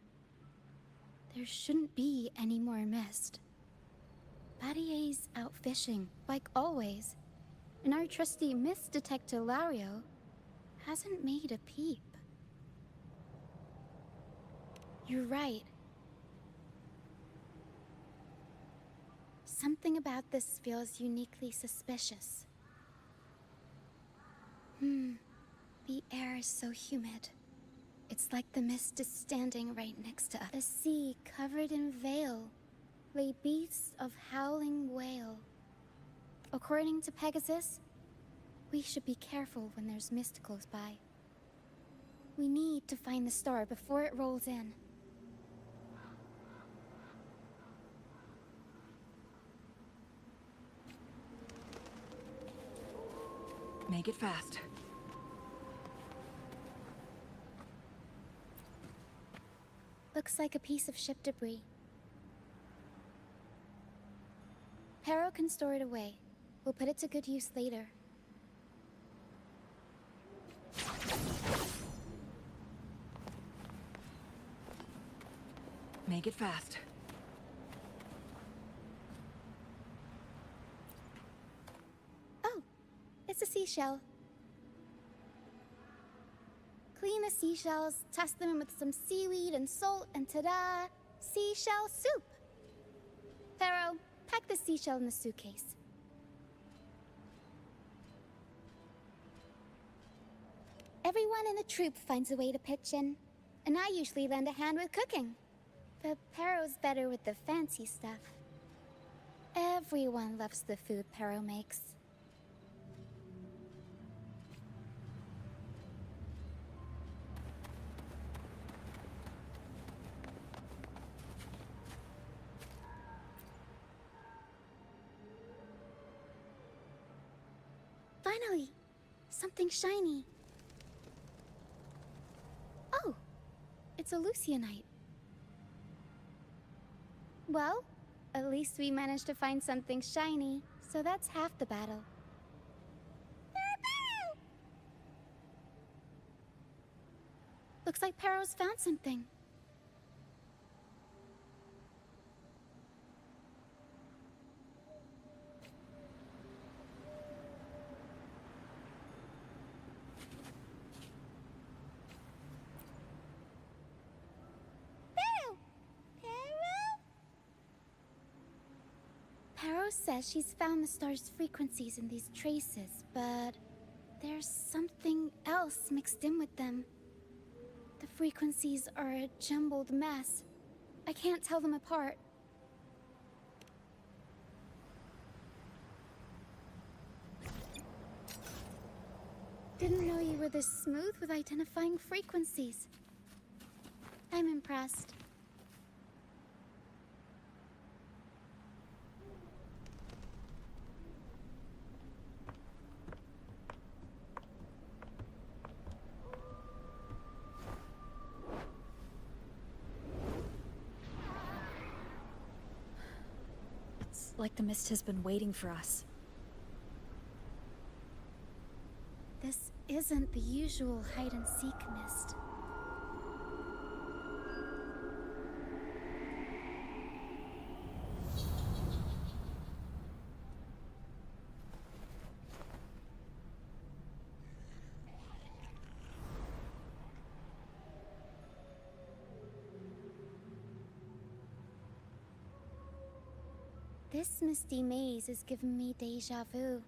there shouldn't be any more mist. Battier's out fishing, like always, and our trusty mist detector Lario hasn't made a peep. You're right. Something about this feels uniquely suspicious. The air is so humid. It's like the mist is standing right next to us. The sea covered in veil lay beasts of howling whale. According to Pegasus, we should be careful when there's mist close by. We need to find the star before it rolls in. Make it fast. Looks like a piece of ship debris. Pero can store it away. We'll put it to good use later. Make it fast. Oh, it's a seashell. Clean the seashells, toss them in with some seaweed and salt, and ta-da! Seashell soup! Pero, pack the seashell in the suitcase. Everyone in the troop finds a way to pitch in, and I usually lend a hand with cooking. But Pero's better with the fancy stuff. Everyone loves the food Pero makes. Finally! Something shiny. Oh! It's a Lucianite. Well, at least we managed to find something shiny, so that's half the battle. Looks like Pero's found something. Pero says she's found the star's frequencies in these traces, but there's something else mixed in with them. The frequencies are a jumbled mess. I can't tell them apart. Didn't know you were this smooth with identifying frequencies. I'm impressed. It's like the mist has been waiting for us. This isn't the usual hide-and-seek mist. This misty maze is giving me deja vu.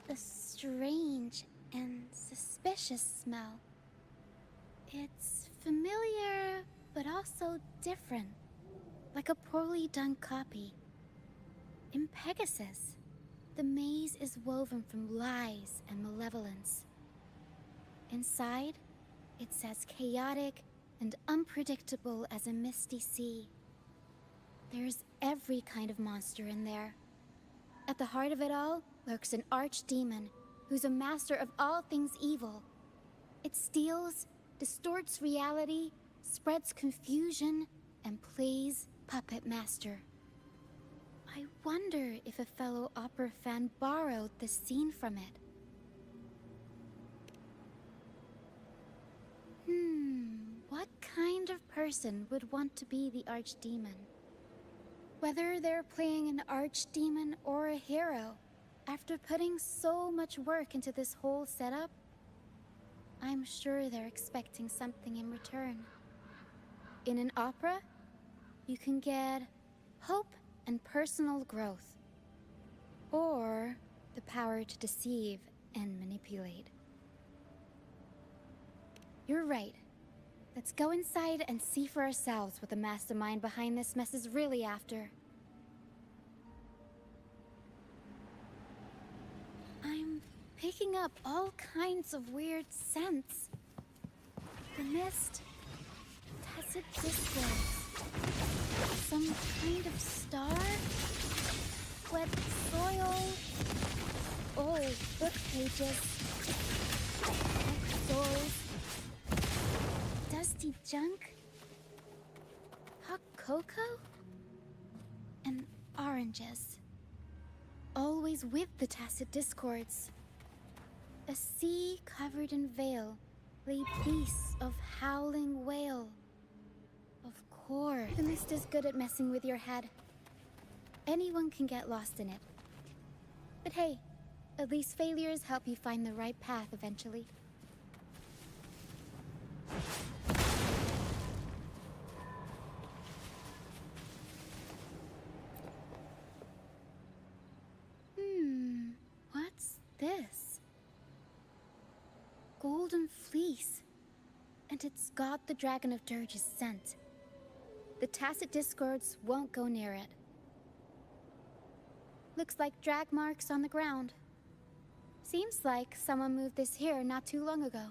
A strange and suspicious smell. It's familiar, but also different. Like a poorly done copy. In Pegasus, the maze is woven from lies and malevolence. Inside, it's as chaotic and unpredictable as a misty sea. There's every kind of monster in there. At the heart of it all lurks an archdemon who's a master of all things evil. It steals, distorts reality, spreads confusion, and plays puppet master. I wonder if a fellow opera fan borrowed this scene from it. What kind of person would want to be the archdemon? Whether they're playing an archdemon or a hero, after putting so much work into this whole setup, I'm sure they're expecting something in return. In an opera, you can get hope and personal growth, or the power to deceive and manipulate. You're right. Let's go inside and see for ourselves what the mastermind behind this mess is really after. I'm picking up all kinds of weird scents. The mist, tacit discords, some kind of star, wet soil, old book pages, dead souls, dusty junk, hot cocoa, and oranges. Always with the tacit discords. A sea covered in veil lay beasts of howling wail. Of course, the mist is good at messing with your head. Anyone can get lost in it. But hey, at least failures help you find the right path eventually. What's this? Golden fleece. And it's got the Dragon of Dirge's scent. The tacit discords won't go near it. Looks like drag marks on the ground. Seems like someone moved this here not too long ago.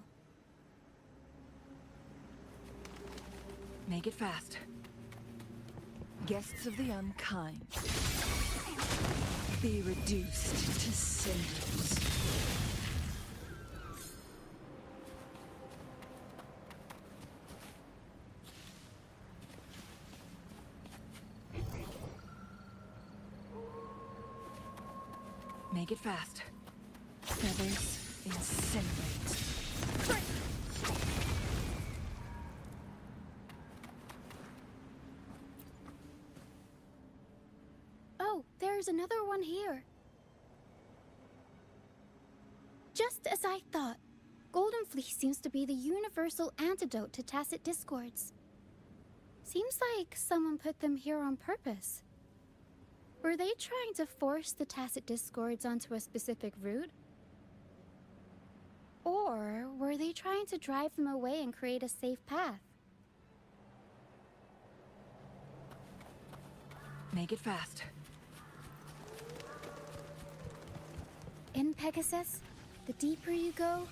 Make it fast. Guests of the unkind, be reduced to cinders. Make it fast. Feathers incinerate. Oh, there's another one here. Just as I thought, Golden Fleece seems to be the universal antidote to tacit discords. Seems like someone put them here on purpose. Were they trying to force the tacit discords onto a specific route? Or were they trying to drive them away and create a safe path? Make it fast. In Pegasus, the deeper you go,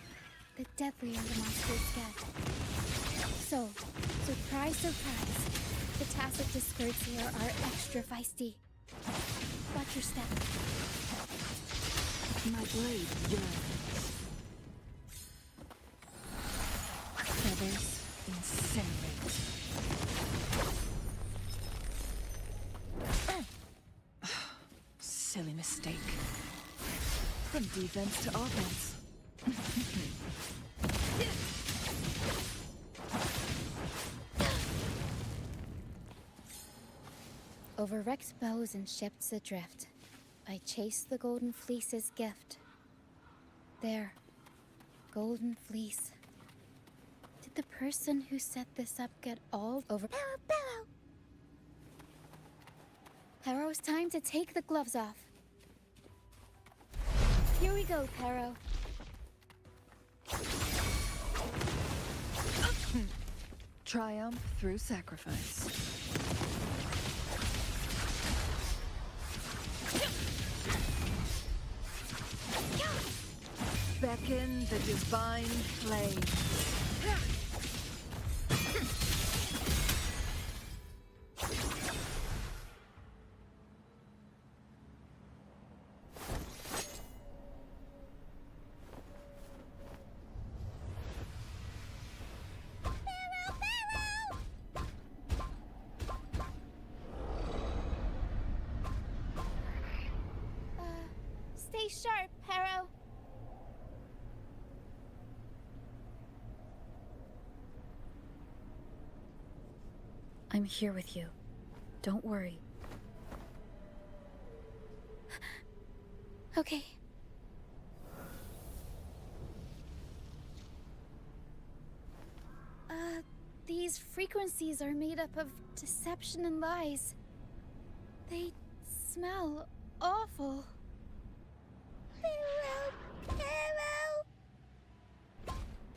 the deadlier the monsters get. So, surprise, surprise, the tacit discords here are extra feisty. Watch your step. My blade yearns. Feathers incinerate. Silly mistake. From defense to offense. Over wrecked bows and ships adrift, I chase the Golden Fleece's gift. There, Golden Fleece. Did the person who set this up get all over? Barrow! Barrow's time to take the gloves off. Here we go, Barrow. Triumph through sacrifice. Beckon the divine flame. Stay sharp, Barrow. I'm here with you. Don't worry. Okay. These frequencies are made up of deception and lies. They smell awful.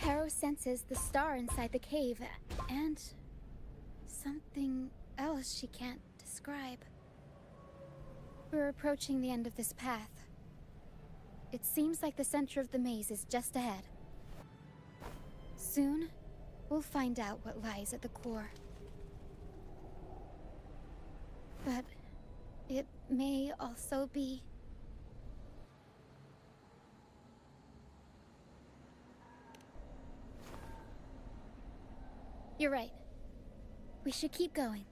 Barrow senses the star inside the cave, and something else she can't describe. We're approaching the end of this path. It seems like the center of the maze is just ahead. Soon, we'll find out what lies at the core. But it may also be... You're right. We should keep going.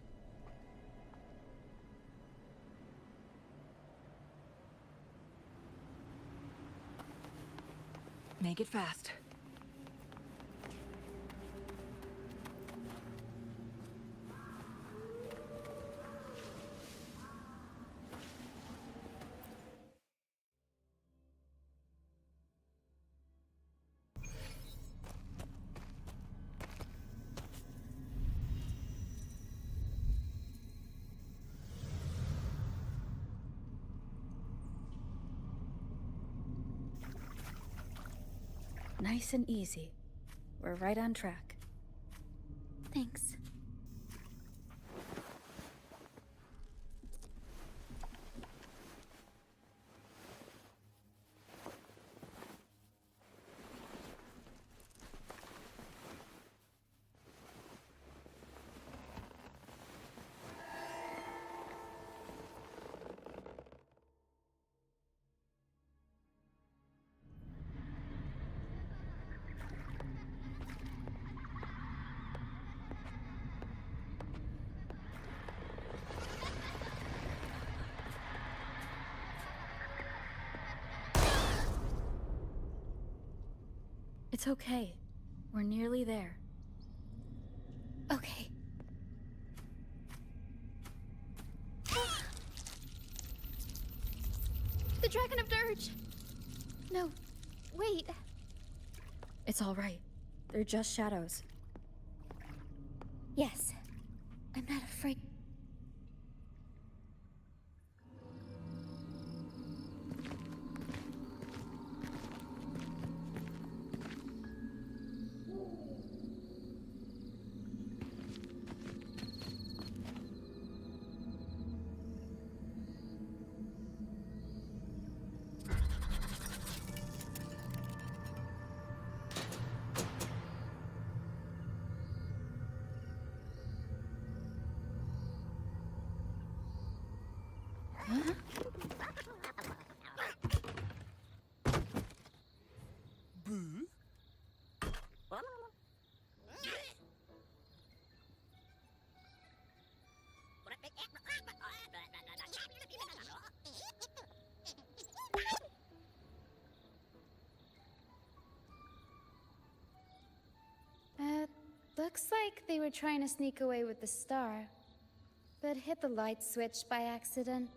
Make it fast. Nice and easy. We're right on track. Thanks. It's okay. We're nearly there. Okay. The Dragon of Dirge! No, wait. It's all right. They're just shadows. Yes, I'm not afraid. Looks like they were trying to sneak away with the star, but hit the light switch by accident.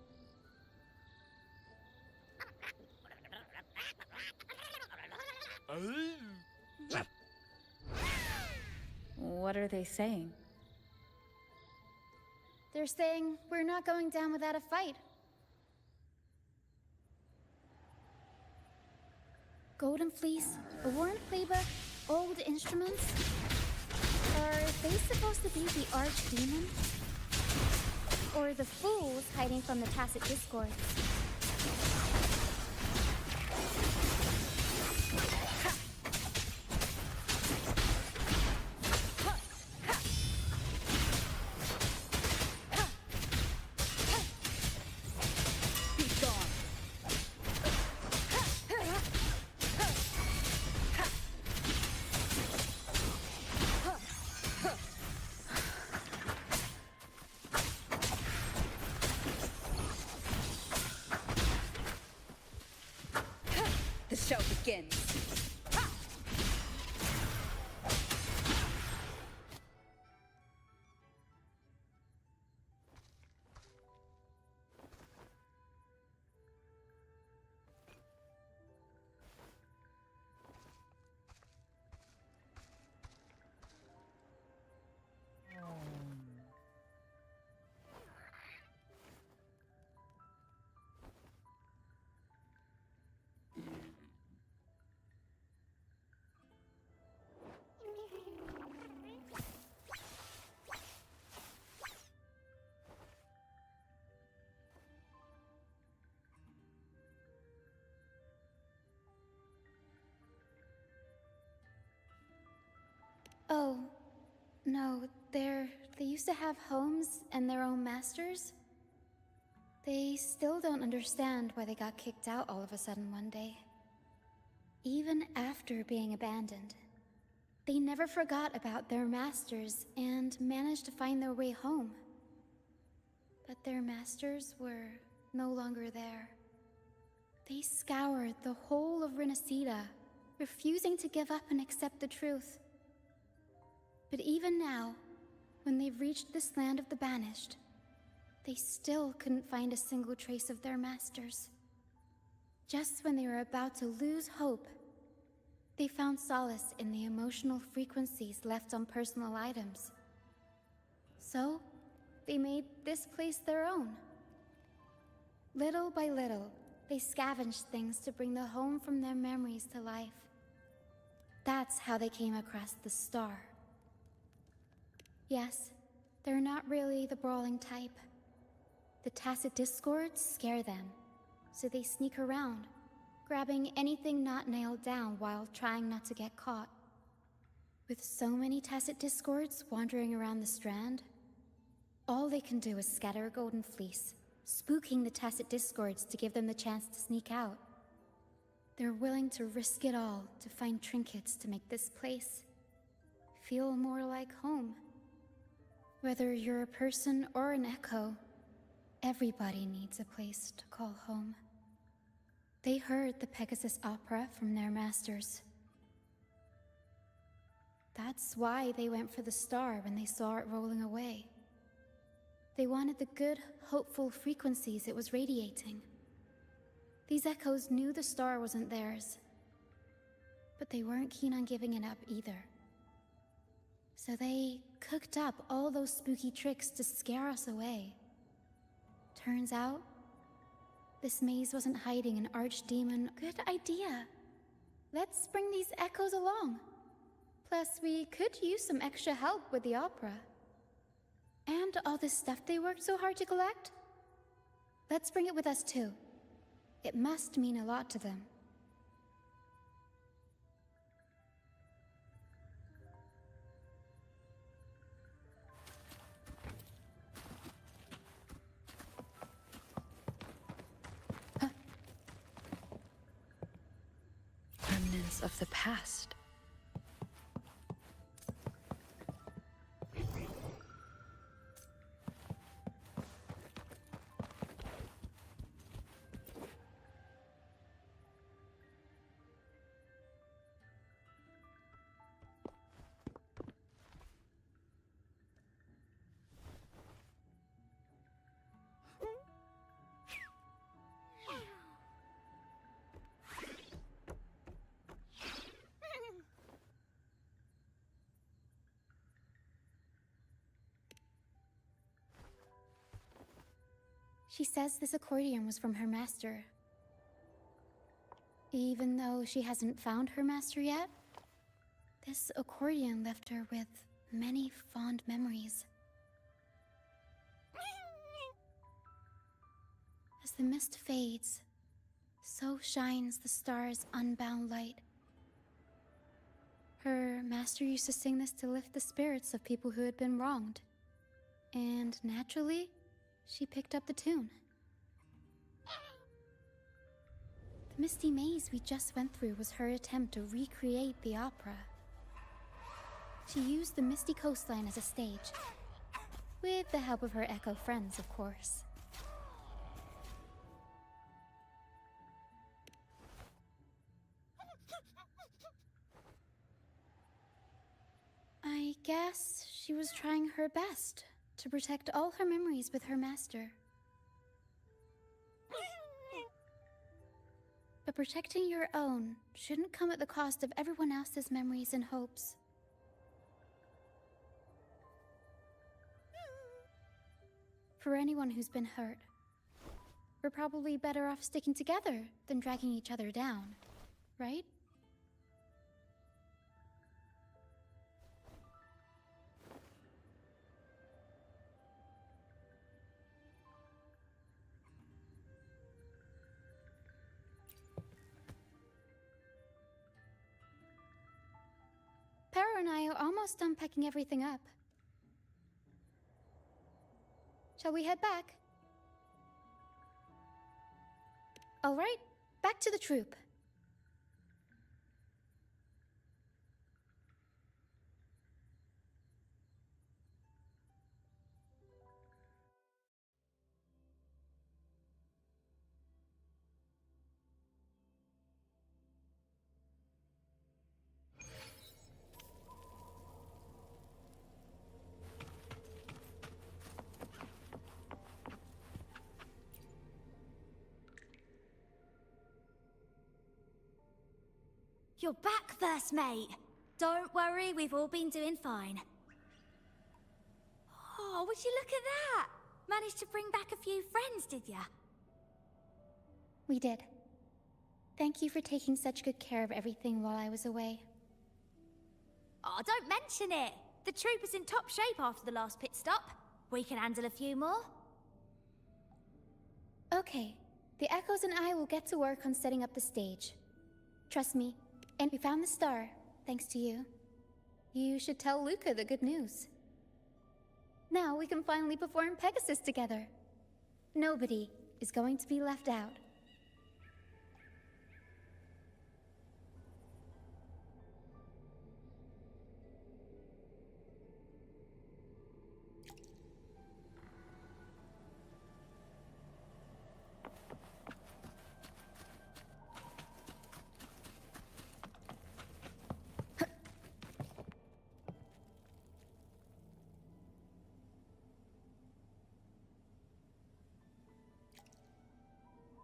What are they saying? They're saying we're not going down without a fight. Golden Fleece, a worn playbook, old instruments. Are they supposed to be the archdemon? Or the fools hiding from the Tacit Discord? The show begins. Oh, no, they used to have homes and their own masters. They still don't understand why they got kicked out all of a sudden one day. Even after being abandoned, they never forgot about their masters and managed to find their way home. But their masters were no longer there. They scoured the whole of Renacida, refusing to give up and accept the truth. But even now, when they've reached this land of the banished, they still couldn't find a single trace of their masters. Just when they were about to lose hope, they found solace in the emotional frequencies left on personal items. So, they made this place their own. Little by little, they scavenged things to bring the home from their memories to life. That's how they came across the star. Yes, they're not really the brawling type. The Tacit Discords scare them, so they sneak around, grabbing anything not nailed down while trying not to get caught. With so many Tacit Discords wandering around the Strand, all they can do is scatter a golden fleece, spooking the Tacit Discords to give them the chance to sneak out. They're willing to risk it all to find trinkets to make this place feel more like home. Whether you're a person or an echo, everybody needs a place to call home. They heard the Pegasus opera from their masters. That's why they went for the star when they saw it rolling away. They wanted the good, hopeful frequencies it was radiating. These echoes knew the star wasn't theirs, but they weren't keen on giving it up either. So they cooked up all those spooky tricks to scare us away. Turns out, this maze wasn't hiding an archdemon. Good idea. Let's bring these echoes along. Plus, we could use some extra help with the opera. And all this stuff they worked so hard to collect? Let's bring it with us too. It must mean a lot to them. Remnants of the past. She says this accordion was from her master. Even though she hasn't found her master yet, this accordion left her with many fond memories. As the mist fades, so shines the star's unbound light. Her master used to sing this to lift the spirits of people who had been wronged. And naturally, she picked up the tune. The misty maze we just went through was her attempt to recreate the opera. She used the misty coastline as a stage, with the help of her echo friends, of course. I guess she was trying her best to protect all her memories with her master. But protecting your own shouldn't come at the cost of everyone else's memories and hopes. For anyone who's been hurt, we're probably better off sticking together than dragging each other down, right? Para and I are almost done packing everything up. Shall we head back? All right, back to the troop. You're back, first mate. Don't worry, we've all been doing fine. Oh, would you look at that? Managed to bring back a few friends, did ya? We did. Thank you for taking such good care of everything while I was away. Oh, don't mention it. The troop was in top shape after the last pit stop. We can handle a few more. Okay, the Echoes and I will get to work on setting up the stage. Trust me. And we found the star, thanks to you. You should tell Luca the good news. Now we can finally perform Pegasus together. Nobody is going to be left out.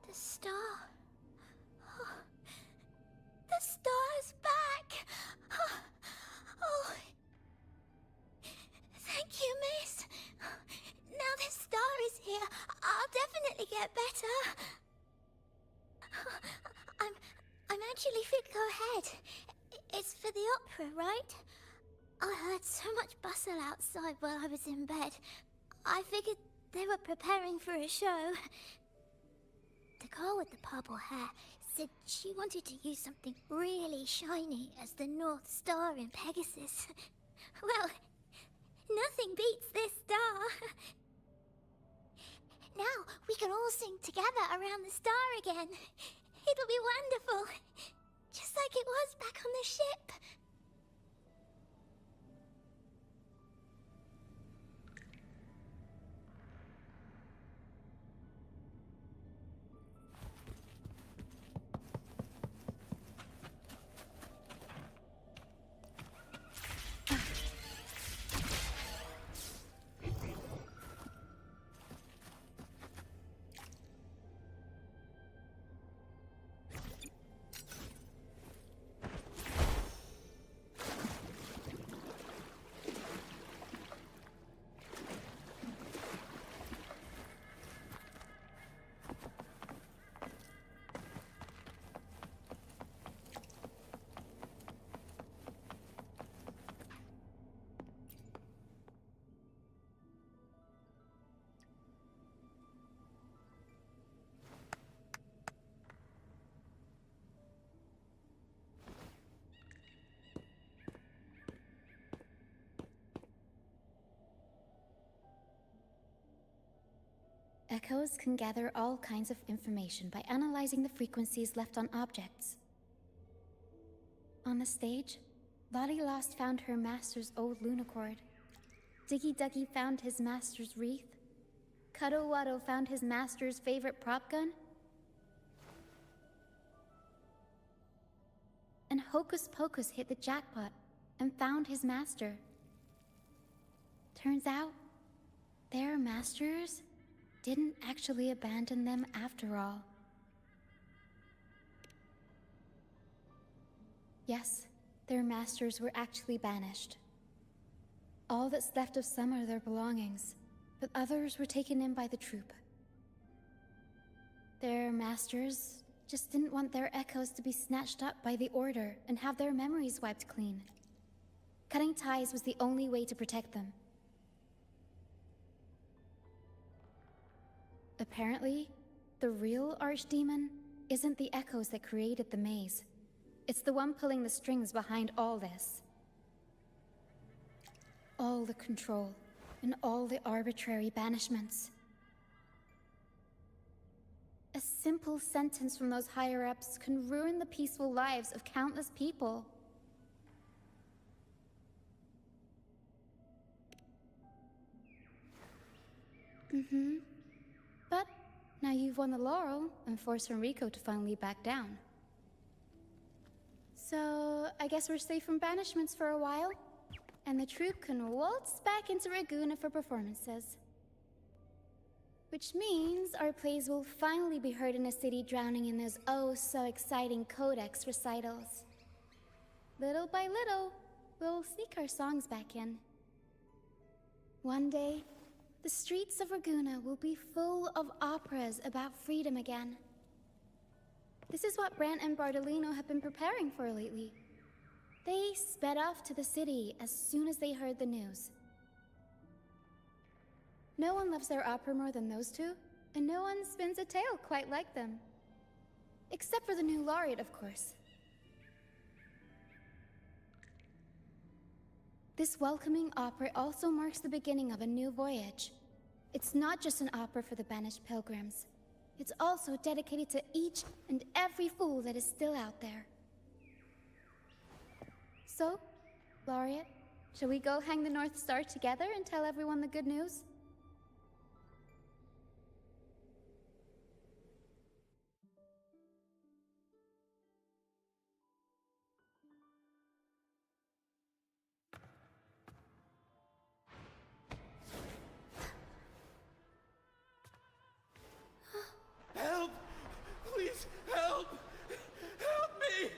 The star. Oh, the star's back. Oh, thank you, miss. Now the star is here, I'll definitely get better. I'm actually fit to go ahead. It's for the opera, right? I heard so much bustle outside while I was in bed. I figured they were preparing for a show. The girl with the purple hair said she wanted to use something really shiny as the North Star in Pegasus. Well, nothing beats this star. Now we can all sing together around the star again. It'll be wonderful. Just like it was back on the ship. Echoes can gather all kinds of information by analyzing the frequencies left on objects. On the stage, Lottie Lost found her master's old lunacord. Diggy Duggy found his master's wreath. Cuddle Waddle found his master's favorite prop gun. And Hocus Pocus hit the jackpot and found his master. Turns out, their masters didn't actually abandon them after all. Yes, their masters were actually banished. All that's left of some are their belongings, but others were taken in by the troop. Their masters just didn't want their echoes to be snatched up by the Order and have their memories wiped clean. Cutting ties was the only way to protect them. Apparently, the real Archdemon isn't the echoes that created the maze. It's the one pulling the strings behind all this. All the control, and all the arbitrary banishments. A simple sentence from those higher-ups can ruin the peaceful lives of countless people. But now you've won the laurel and forced Enrico to finally back down. So, I guess we're safe from banishments for a while, and the troupe can waltz back into Ragusa for performances. Which means our plays will finally be heard in a city drowning in those oh-so-exciting Codex recitals. Little by little, we'll sneak our songs back in. One day, the streets of Ragusa will be full of operas about freedom again. This is what Brant and Bardolino have been preparing for lately. They sped off to the city as soon as they heard the news. No one loves their opera more than those two, and no one spins a tale quite like them. Except for the new laureate, of course. This welcoming opera also marks the beginning of a new voyage. It's not just an opera for the banished pilgrims. It's also dedicated to each and every fool that is still out there. So, Laureate, shall we go hang the North Star together and tell everyone the good news? Help! Please, help! Help me!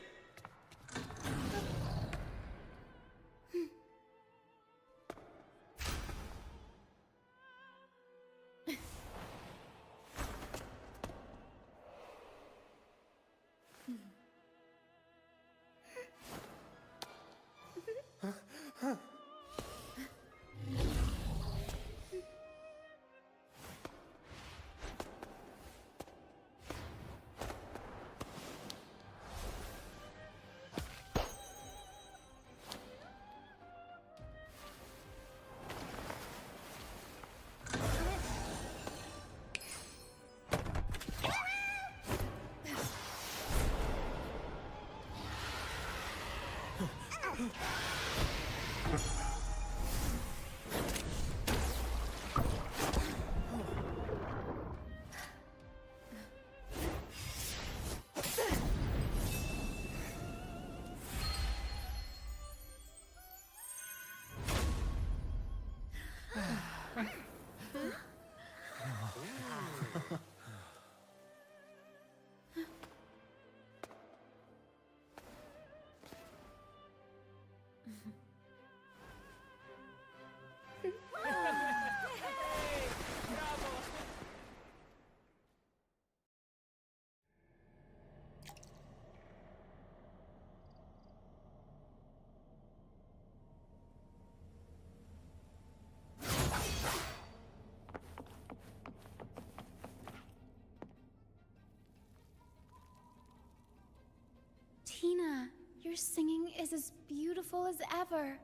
Tina, your singing is as beautiful as ever.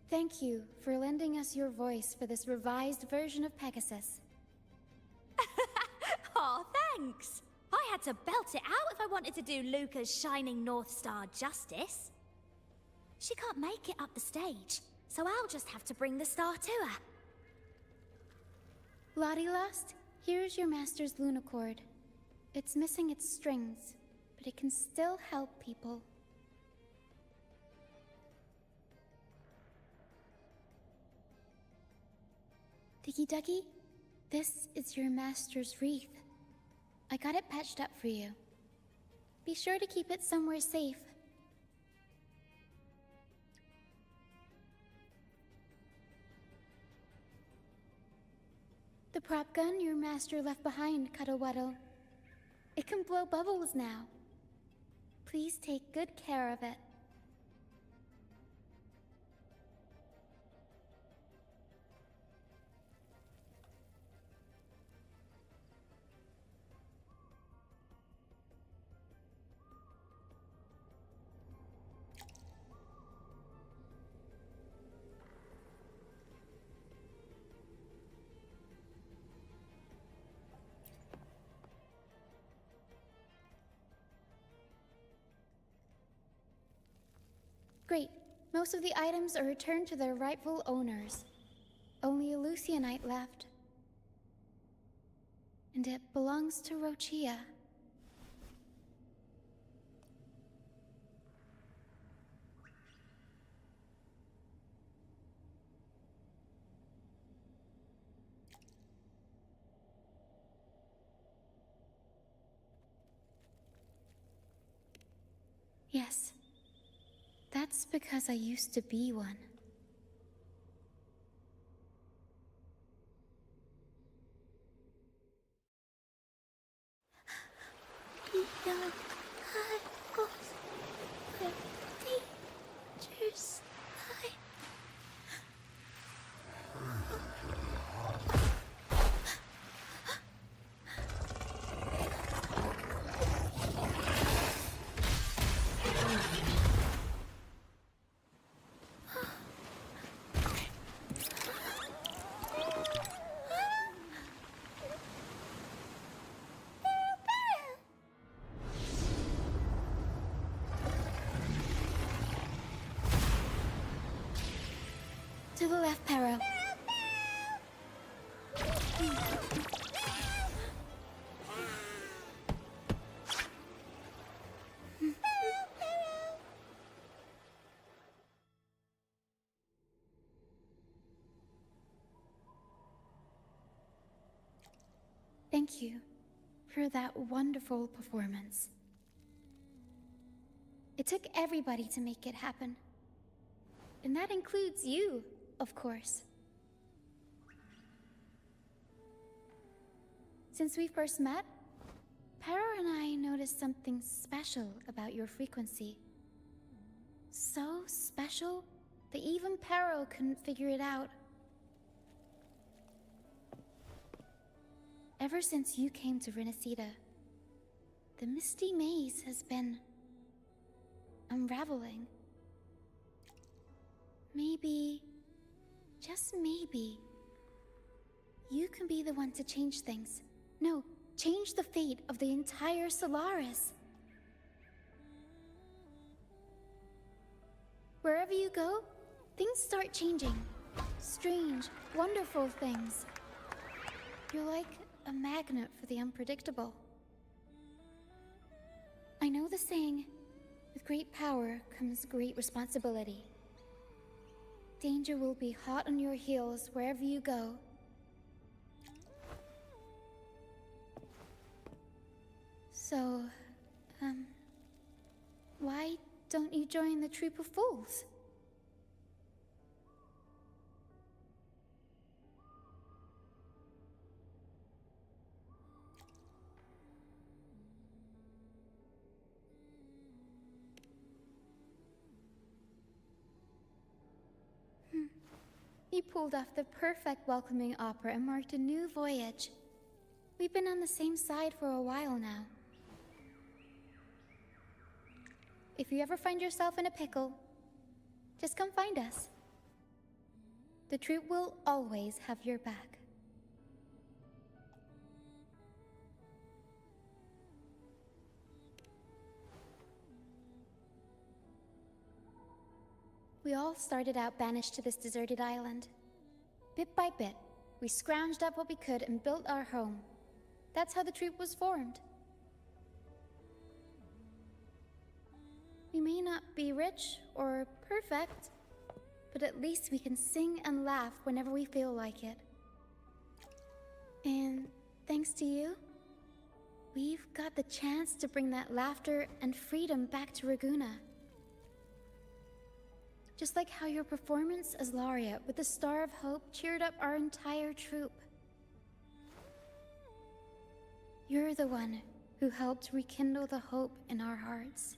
Thank you for lending us your voice for this revised version of Pegasus. thanks. I had to belt it out if I wanted to do Luca's shining North Star justice. She can't make it up the stage, so I'll just have to bring the star to her. Lottie Lost, here's your master's lunacord. It's missing its strings, but it can still help people. Diggy Duggy, this is your master's wreath. I got it patched up for you. Be sure to keep it somewhere safe. The prop gun your master left behind, Cuddlewaddle. It can blow bubbles now. Please take good care of it. Great. Most of the items are returned to their rightful owners. Only a Lucianite left. And it belongs to Roccia. Yes. That's because I used to be one. To the left, Pero. Thank you for that wonderful performance. It took everybody to make it happen. And that includes you, of course. Since we first met, Pero and I noticed something special about your frequency. So special that even Pero couldn't figure it out. Ever since you came to Renacida, the Misty Maze has been unraveling. Maybe, just maybe, you can be the one to change things. No, change the fate of the entire Solaris. Wherever you go, things start changing. Strange, wonderful things. You're like a magnet for the unpredictable. I know the saying, with great power comes great responsibility. Danger will be hot on your heels wherever you go. So, why don't you join the troop of fools? You pulled off the perfect welcoming opera and marked a new voyage. We've been on the same side for a while now. If you ever find yourself in a pickle, just come find us. The troop will always have your back. We all started out banished to this deserted island. Bit by bit, we scrounged up what we could and built our home. That's how the troop was formed. We may not be rich or perfect, but at least we can sing and laugh whenever we feel like it. And thanks to you, we've got the chance to bring that laughter and freedom back to Raguna. Just like how your performance as Laureate with the Star of Hope cheered up our entire troop. You're the one who helped rekindle the hope in our hearts.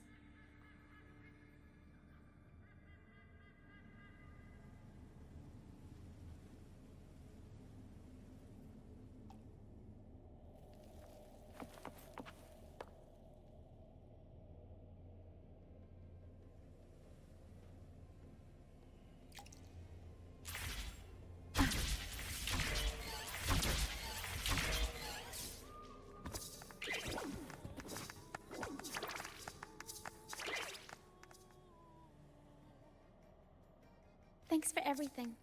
Thanks for everything.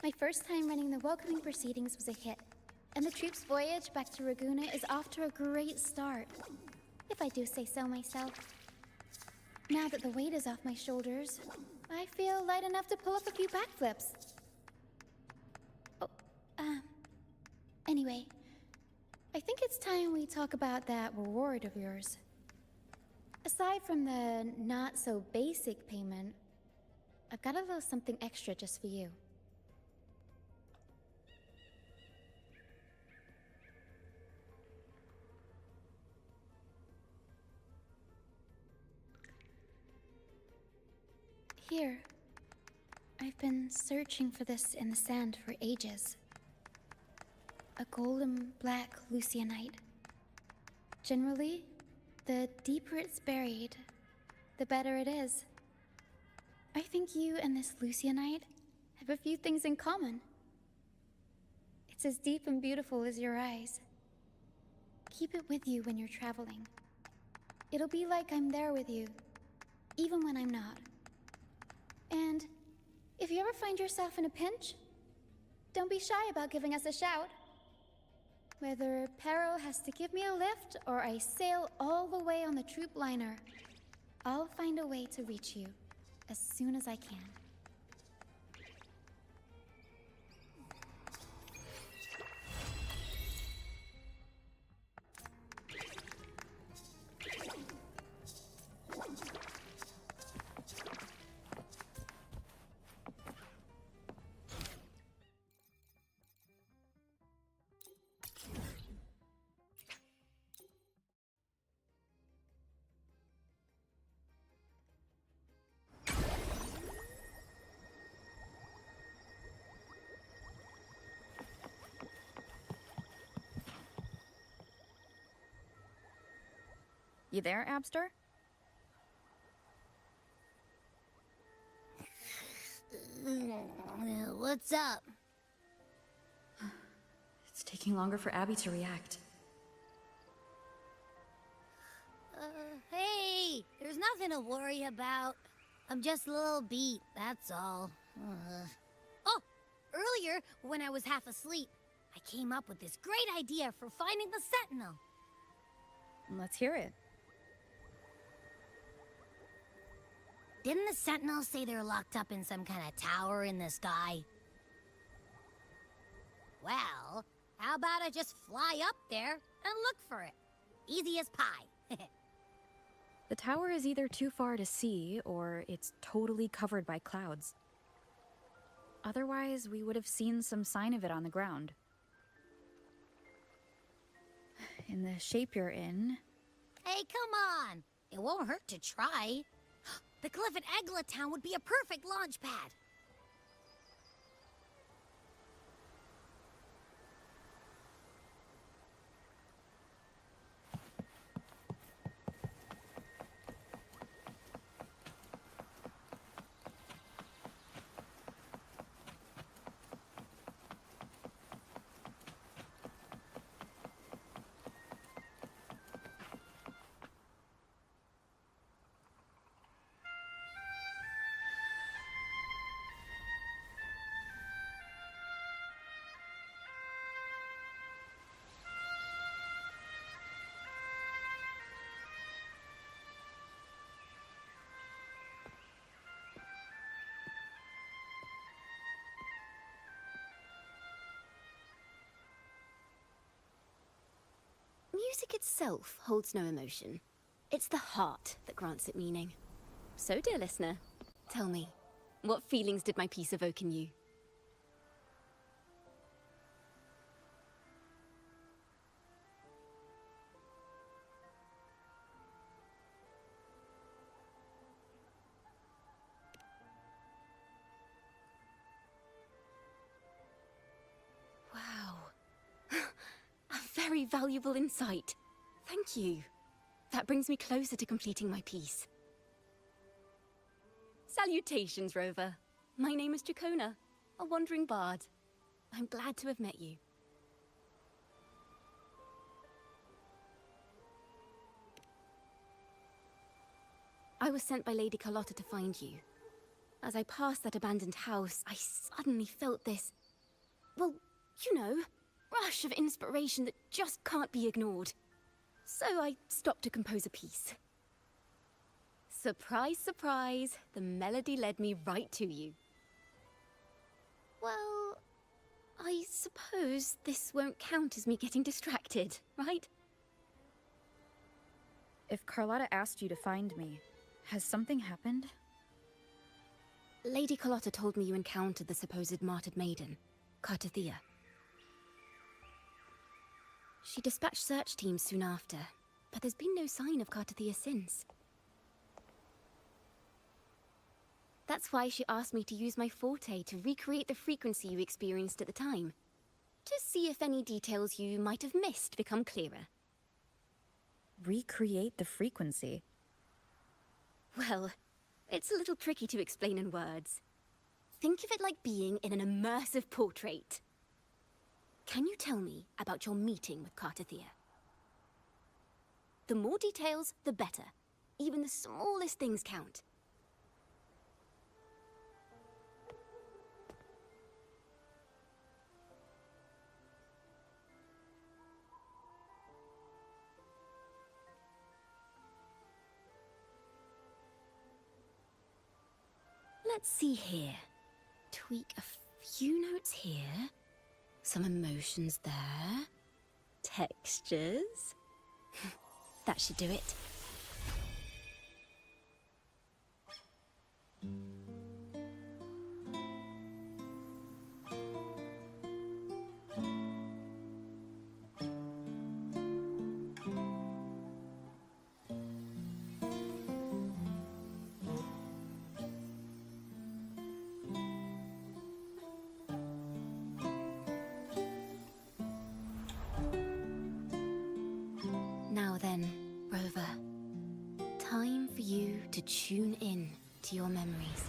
My first time running the welcoming proceedings was a hit, and the troop's voyage back to Raguna is off to a great start, if I do say so myself. Now that the weight is off my shoulders, I feel light enough to pull off a few backflips. Anyway, I think it's time we talk about that reward of yours. Aside from the not-so-basic payment, I've got a little something extra just for you. Here. I've been searching for this in the sand for ages. A golden black Lucianite. Generally, the deeper it's buried, the better it is. I think you and this Lucianite have a few things in common. It's as deep and beautiful as your eyes. Keep it with you when you're traveling. It'll be like I'm there with you, even when I'm not. And if you ever find yourself in a pinch, don't be shy about giving us a shout. Whether Pero has to give me a lift or I sail all the way on the troop liner, I'll find a way to reach you as soon as I can. You there, Abster? What's up? It's taking longer for Abby to react. Hey, there's nothing to worry about. I'm just a little beat, that's all. Oh, earlier, when I was half asleep, I came up with this great idea for finding the Sentinel. Let's hear it. Didn't the Sentinels say they're locked up in some kind of tower in the sky? Well, how about I just fly up there and look for it? Easy as pie. The tower is either too far to see, or it's totally covered by clouds. Otherwise, we would have seen some sign of it on the ground. In the shape you're in... Hey, come on! It won't hurt to try. The cliff at Egla Town would be a perfect launch pad. Music itself holds no emotion. It's the heart that grants it meaning. So, dear listener, tell me, what feelings did my piece evoke in you? Wow. A very valuable insight. Thank you. That brings me closer to completing my piece. Salutations, Rover. My name is Jacona, a wandering bard. I'm glad to have met you. I was sent by Lady Carlotta to find you. As I passed that abandoned house, I suddenly felt this, well, you know, rush of inspiration that just can't be ignored. So I stopped to compose a piece. Surprise, surprise, the melody led me right to you. Well, I suppose this won't count as me getting distracted, right? If Carlotta asked you to find me, has something happened? Lady Carlotta told me you encountered the supposed martyred maiden, Cartathea. She dispatched search teams soon after, but there's been no sign of Cartathea since. That's why she asked me to use my forte to recreate the frequency you experienced at the time, to see if any details you might have missed become clearer. Recreate the frequency? Well, it's a little tricky to explain in words. Think of it like being in an immersive portrait. Can you tell me about your meeting with Cartathea? The more details, the better. Even the smallest things count. Let's see here. Tweak a few notes here. Some emotions there. Textures. That should do it. Now then, Rover. Time for you to tune in to your memories.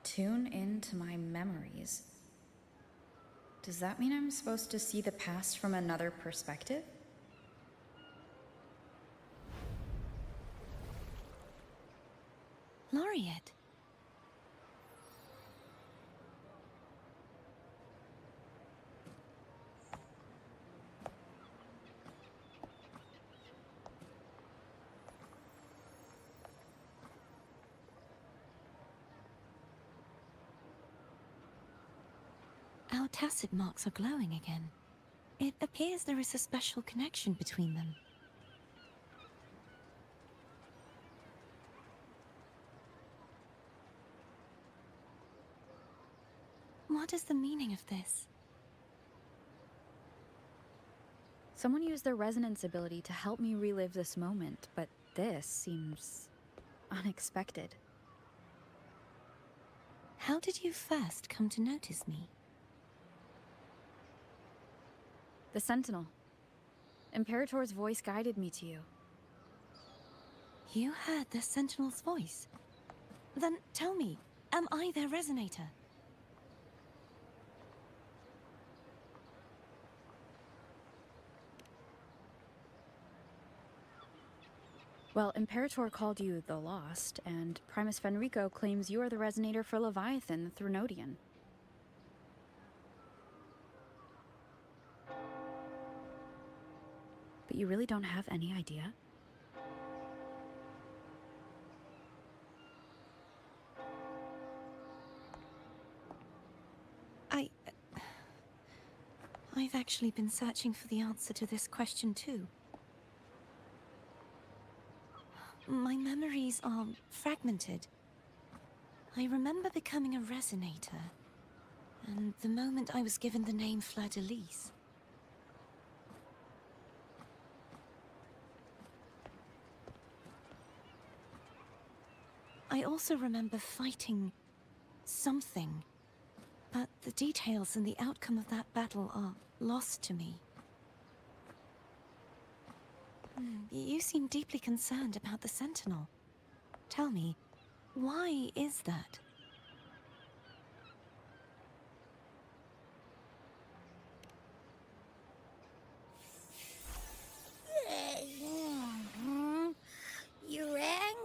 Tune into my memories. Does that mean I'm supposed to see the past from another perspective? Laureate. Our tacit marks are glowing again. It appears there is a special connection between them. What is the meaning of this? Someone used their resonance ability to help me relive this moment, but this seems unexpected. How did you first come to notice me? The Sentinel. Imperator's voice guided me to you. You heard the Sentinel's voice? Then tell me, am I their resonator? Well, Imperator called you the Lost, and Primus Fenrico claims you are the resonator for Leviathan, the Threnodian. But you really don't have any idea? I've actually been searching for the answer to this question too. My memories are fragmented. I remember becoming a resonator, and the moment I was given the name Fleur-de-Lis. I also remember fighting something, but the details and the outcome of that battle are lost to me. You seem deeply concerned about the Sentinel. Tell me, why is that? You rang?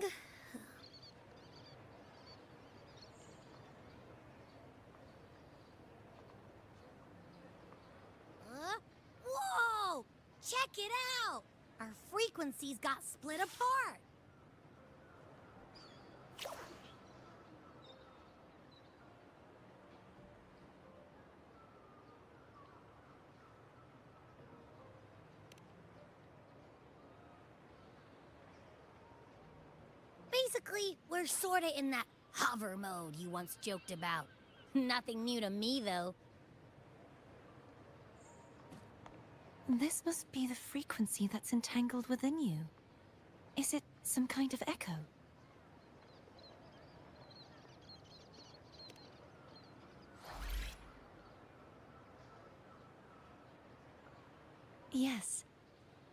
Whoa! Check it out! Our frequencies got split apart. Basically, we're sorta in that hover mode you once joked about. Nothing new to me, though. This must be the frequency that's entangled within you. Is it some kind of echo? Yes.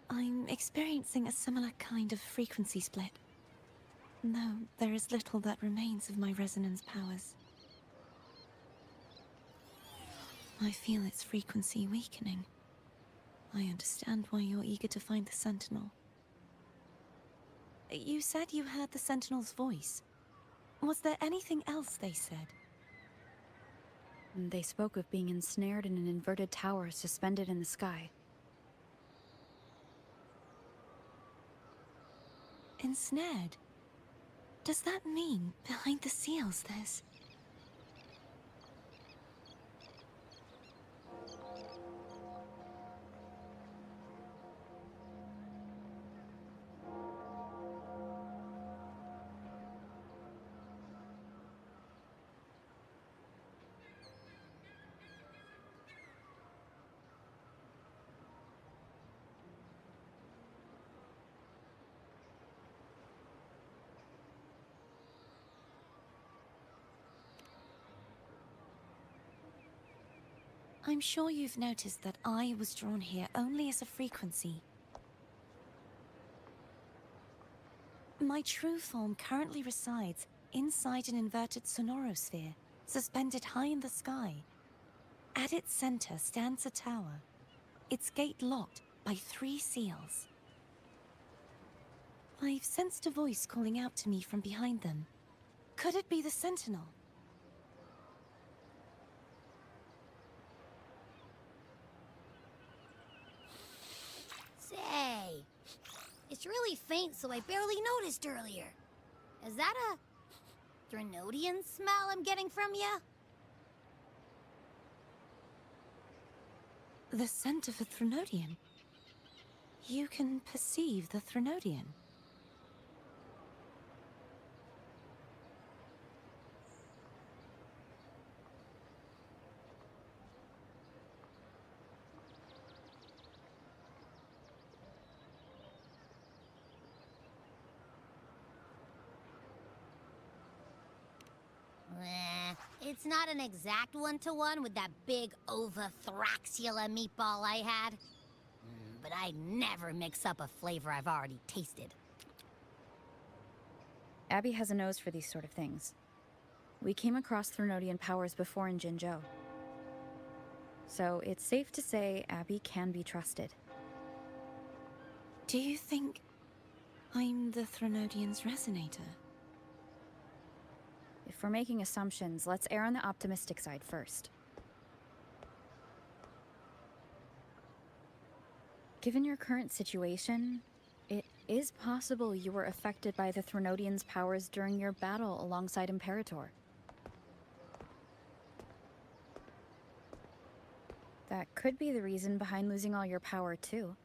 I'm experiencing a similar kind of frequency split. No, there is little that remains of my resonance powers. I feel its frequency weakening. I understand why you're eager to find the Sentinel. You said you heard the Sentinel's voice. Was there anything else they said? They spoke of being ensnared in an inverted tower suspended in the sky. Ensnared? Does that mean behind the seals there's... I'm sure you've noticed that I was drawn here only as a frequency. My true form currently resides inside an inverted sonorosphere, suspended high in the sky. At its center stands a tower, its gate locked by 3 seals. I've sensed a voice calling out to me from behind them. Could it be the Sentinel? Say, it's really faint, so I barely noticed earlier. Is that a Threnodian smell I'm getting from you? The scent of a Threnodian? You can perceive the Threnodian? It's not an exact one-to-one with that big Ovathraxula meatball I had. But I'd never mix up a flavor I've already tasted. Abby has a nose for these sort of things. We came across Threnodian powers before in Jinzhou. So it's safe to say Abby can be trusted. Do you think I'm the Threnodian's resonator? If we're making assumptions, let's err on the optimistic side first. Given your current situation, it is possible you were affected by the Threnodian's powers during your battle alongside Imperator. That could be the reason behind losing all your power, too.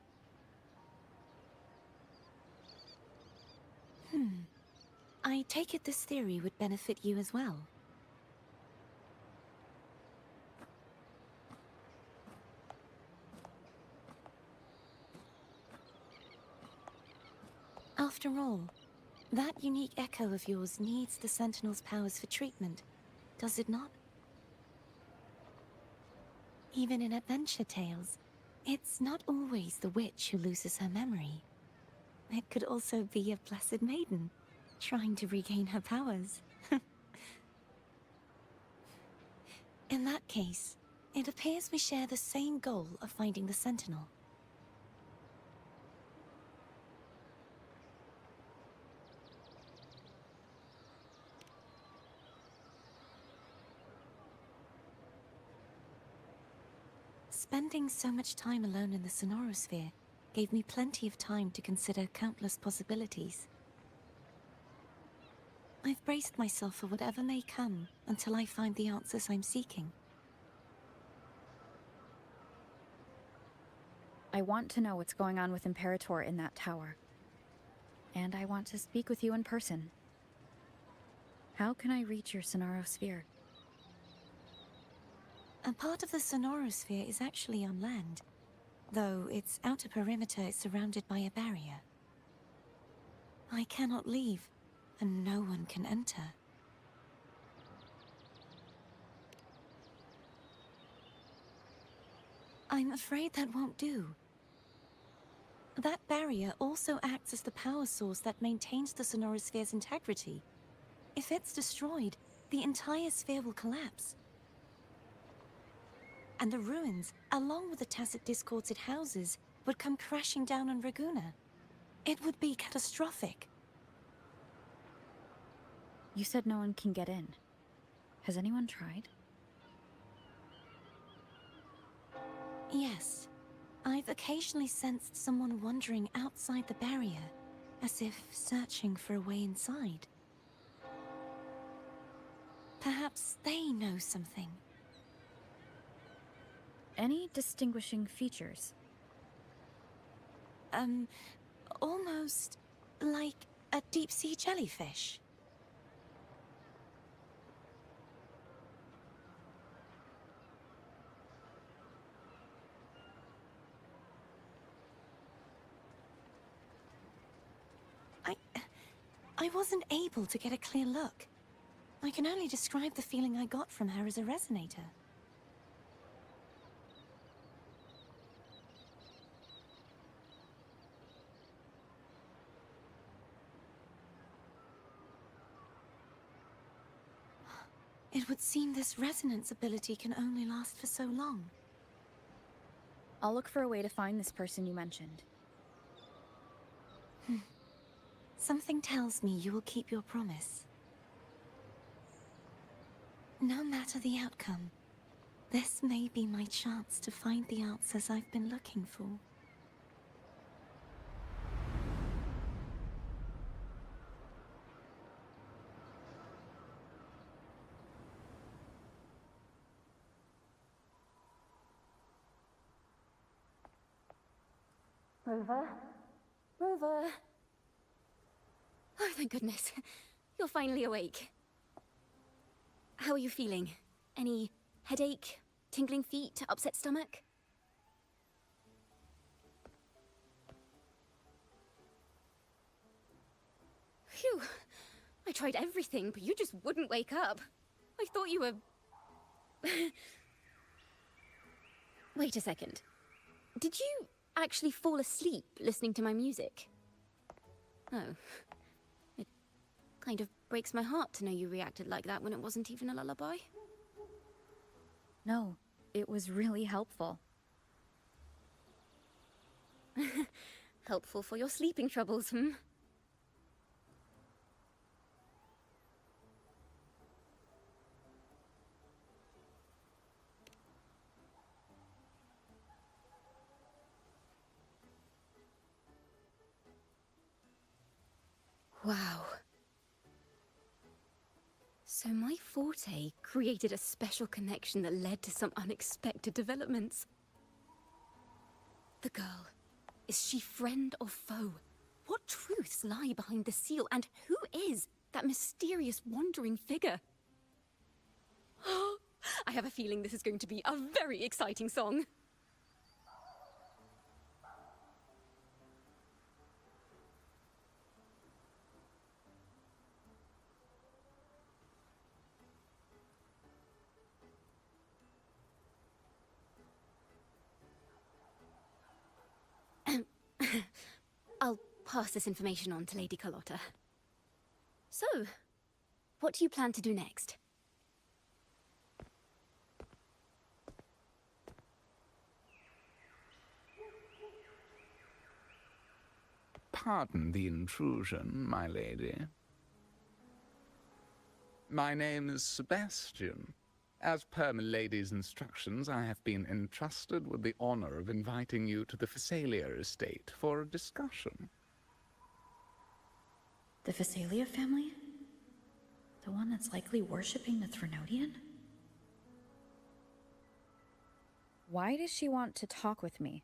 I take it this theory would benefit you as well. After all, that unique echo of yours needs the Sentinel's powers for treatment, does it not? Even in adventure tales, it's not always the witch who loses her memory. It could also be a blessed maiden, trying to regain her powers. In that case, it appears we share the same goal of finding the Sentinel. Spending so much time alone in the Sonorosphere gave me plenty of time to consider countless possibilities. I've braced myself for whatever may come until I find the answers I'm seeking. I want to know what's going on with Imperator in that tower. And I want to speak with you in person. How can I reach your Sonorosphere? A part of the Sonorosphere is actually on land, though its outer perimeter is surrounded by a barrier. I cannot leave, and no one can enter. I'm afraid that won't do. That barrier also acts as the power source that maintains the Sonorosphere's integrity. If it's destroyed, the entire sphere will collapse. And the ruins, along with the tacit discords it houses, would come crashing down on Raguna. It would be catastrophic. You said no one can get in. Has anyone tried? Yes. I've occasionally sensed someone wandering outside the barrier, as if searching for a way inside. Perhaps they know something. Any distinguishing features? Almost like a deep-sea jellyfish. I wasn't able to get a clear look. I can only describe the feeling I got from her as a resonator. It would seem this resonance ability can only last for so long. I'll look for a way to find this person you mentioned. Something tells me you will keep your promise. No matter the outcome, this may be my chance to find the answers I've been looking for. Rover? Rover? Oh, thank goodness. You're finally awake. How are you feeling? Any headache, tingling feet, upset stomach? Phew. I tried everything, but you just wouldn't wake up. I thought you were... Wait a second. Did you actually fall asleep listening to my music? Oh. It Kind of breaks my heart to know you reacted like that when it wasn't even a lullaby. No, it was really helpful. Helpful for your sleeping troubles, hmm? Wow. So my forte created a special connection that led to some unexpected developments. The girl, is she friend or foe? What truths lie behind the seal, and who is that mysterious wandering figure? I have a feeling this is going to be a very exciting song. I'll pass this information on to Lady Carlotta. So, what do you plan to do next? Pardon the intrusion, my lady. My name is Sebastian. As per my lady's instructions, I have been entrusted with the honor of inviting you to the Phasalia estate for a discussion. The Phasalia family? The one that's likely worshipping the Threnodian? Why does she want to talk with me?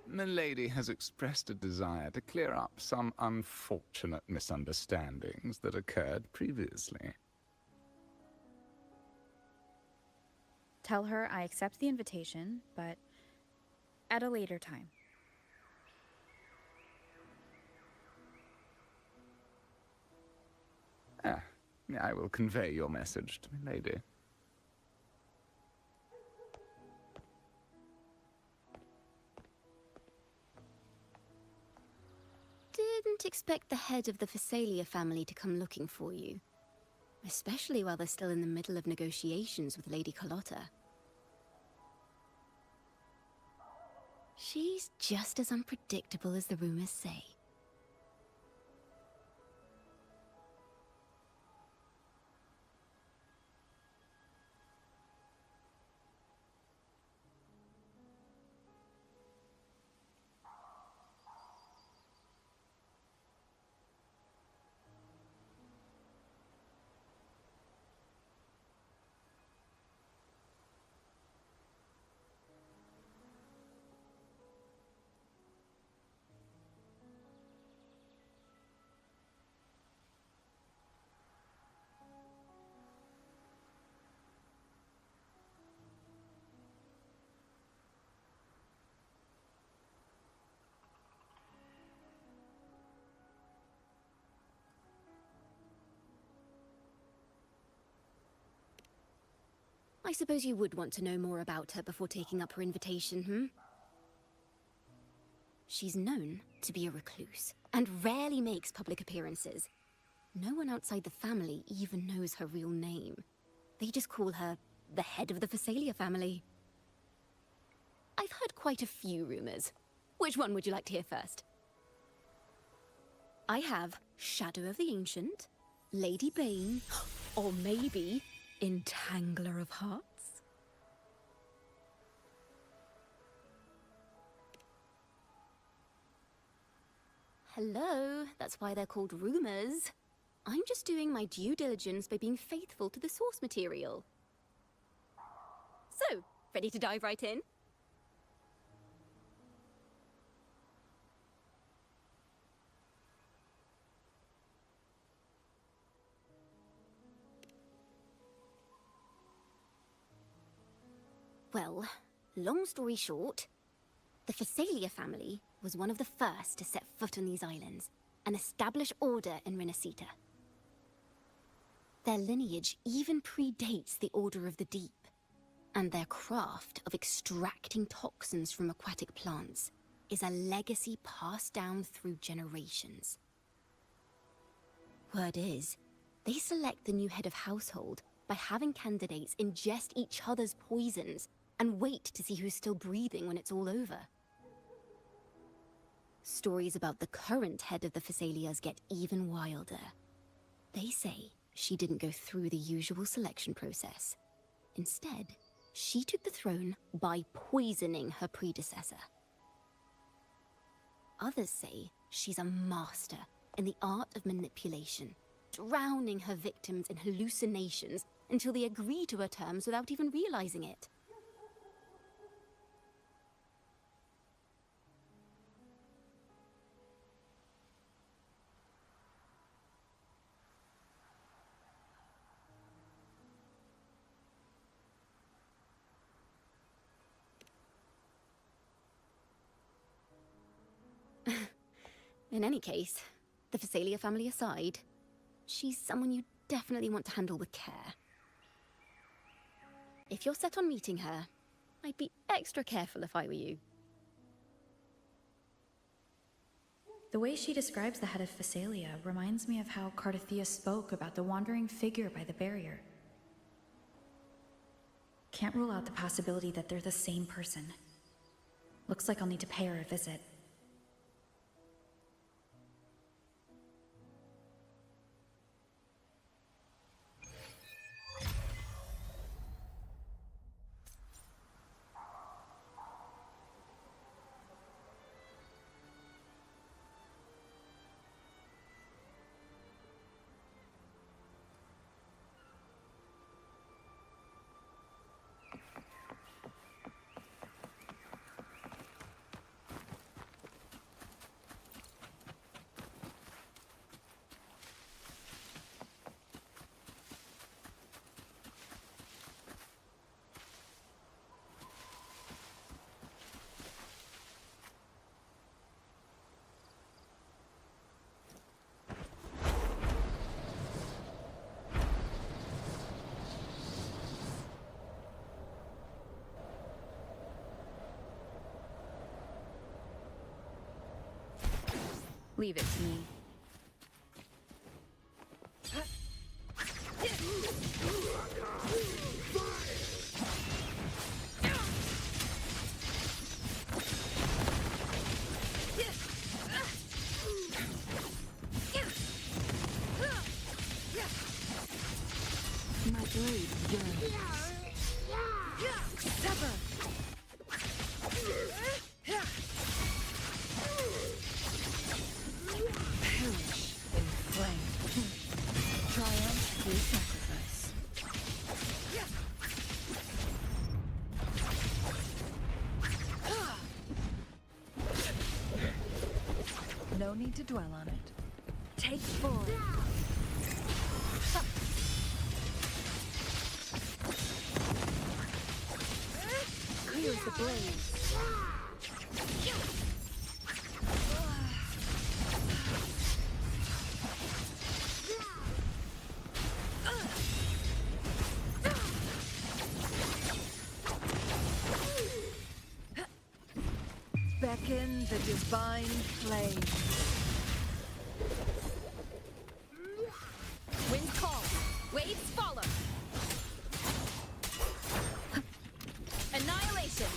My lady has expressed a desire to clear up some unfortunate misunderstandings that occurred previously. Tell her I accept the invitation, but at a later time. I will convey your message to my lady. Didn't expect the head of the Phasalia family to come looking for you. Especially while they're still in the middle of negotiations with Lady Carlotta. She's just as unpredictable as the rumors say. I suppose you would want to know more about her before taking up her invitation, hmm? She's known to be a recluse, and rarely makes public appearances. No one outside the family even knows her real name. They just call her the head of the Phasalia family. I've heard quite a few rumors. Which one would you like to hear first? I have Shadow of the Ancient, Lady Bane, or maybe Entangler of Hearts? Hello, that's why they're called rumors. I'm just doing my due diligence by being faithful to the source material. So, ready to dive right in? Well, long story short, the Phasalia family was one of the first to set foot on these islands and establish order in Renacita. Their lineage even predates the Order of the Deep, and their craft of extracting toxins from aquatic plants is a legacy passed down through generations. Word is, they select the new head of household by having candidates ingest each other's poisons and wait to see who's still breathing when it's all over. Stories about the current head of the Thessalias get even wilder. They say she didn't go through the usual selection process. Instead, she took the throne by poisoning her predecessor. Others say she's a master in the art of manipulation, drowning her victims in hallucinations until they agree to her terms without even realizing it. In any case, the Thessalia family aside, she's someone you definitely want to handle with care. If you're set on meeting her, I'd be extra careful if I were you. The way she describes the head of Thessalia reminds me of how Cardothea spoke about the wandering figure by the barrier. Can't rule out the possibility that they're the same person. Looks like I'll need to pay her a visit. Leave it to me. My blade yearns. Sever! Perish in flame. Triumph through sacrifice. No need to dwell on it. Take forward. Clears the blaze. Beckon the divine flame. Wind call. Waves follow. Annihilation.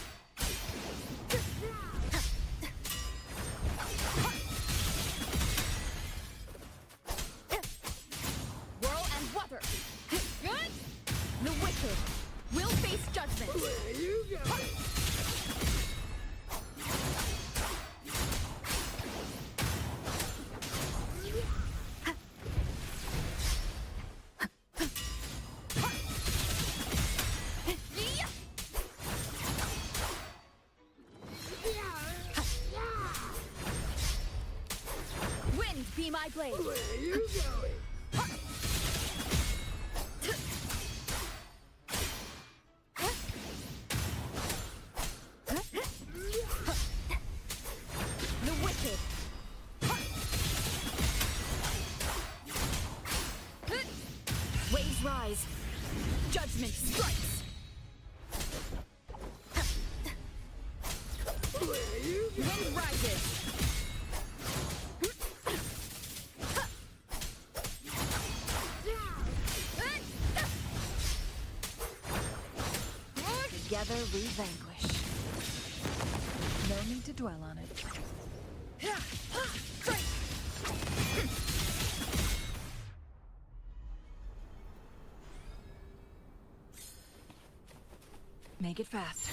Whirl and water. Good. The wicked will face judgment. Where you go? Wind be my blade. Where you going? The wicked. Waves rise. Judgment strikes. Wind rises. Together we vanquish. No need to dwell on it. Make it fast.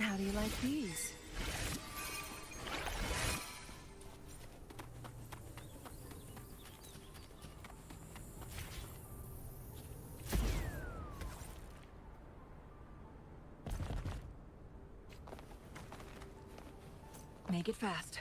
How do you like these? Make it fast.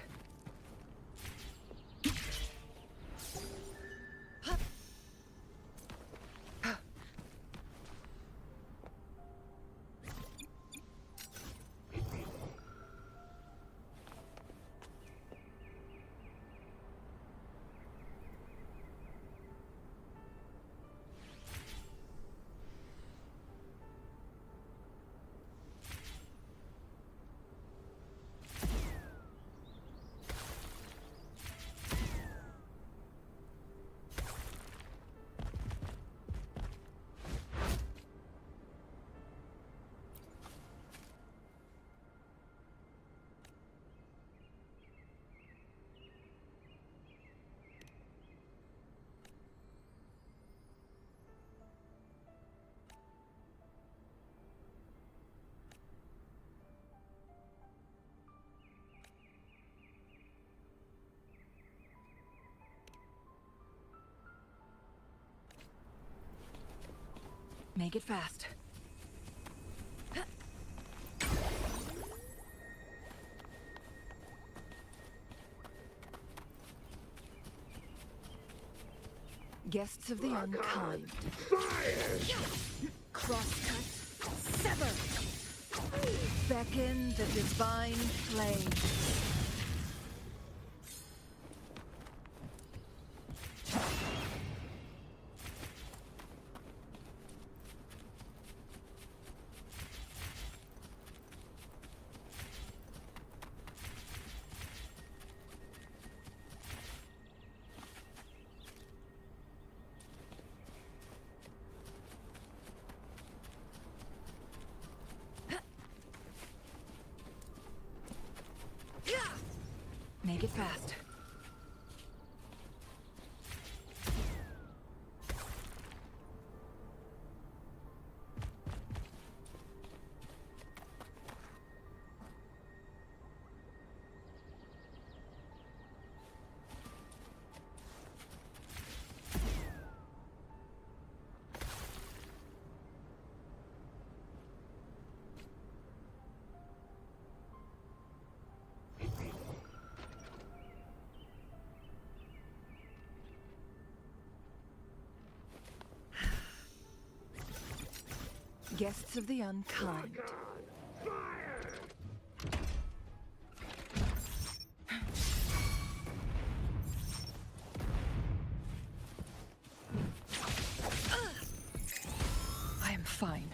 Make it fast. Guests of the unkind. Crosscut, sever. Beckon the divine flame. Make it fast. Guests of the unkind. I am fine.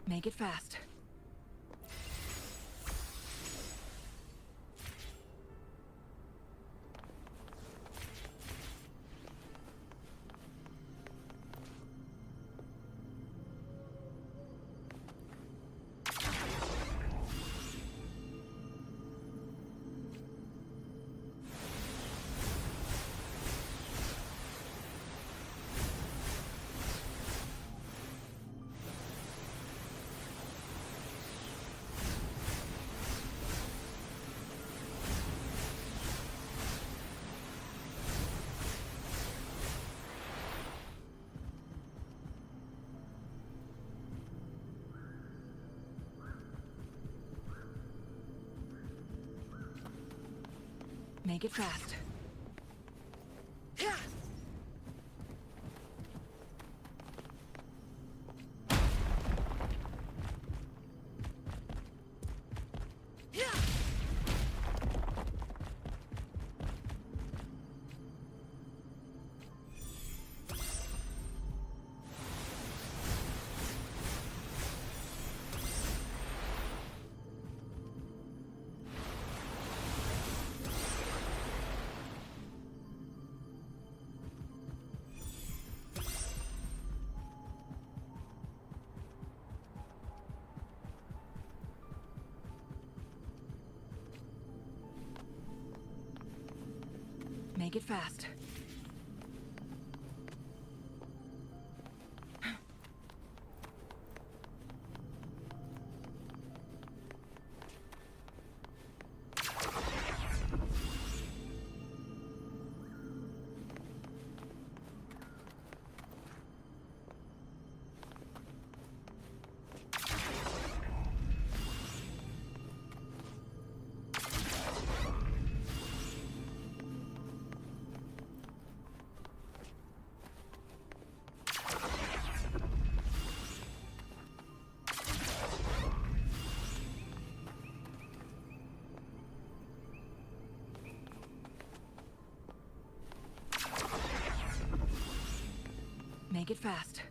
Make it fast. Make it fast. Make it fast. Make it fast.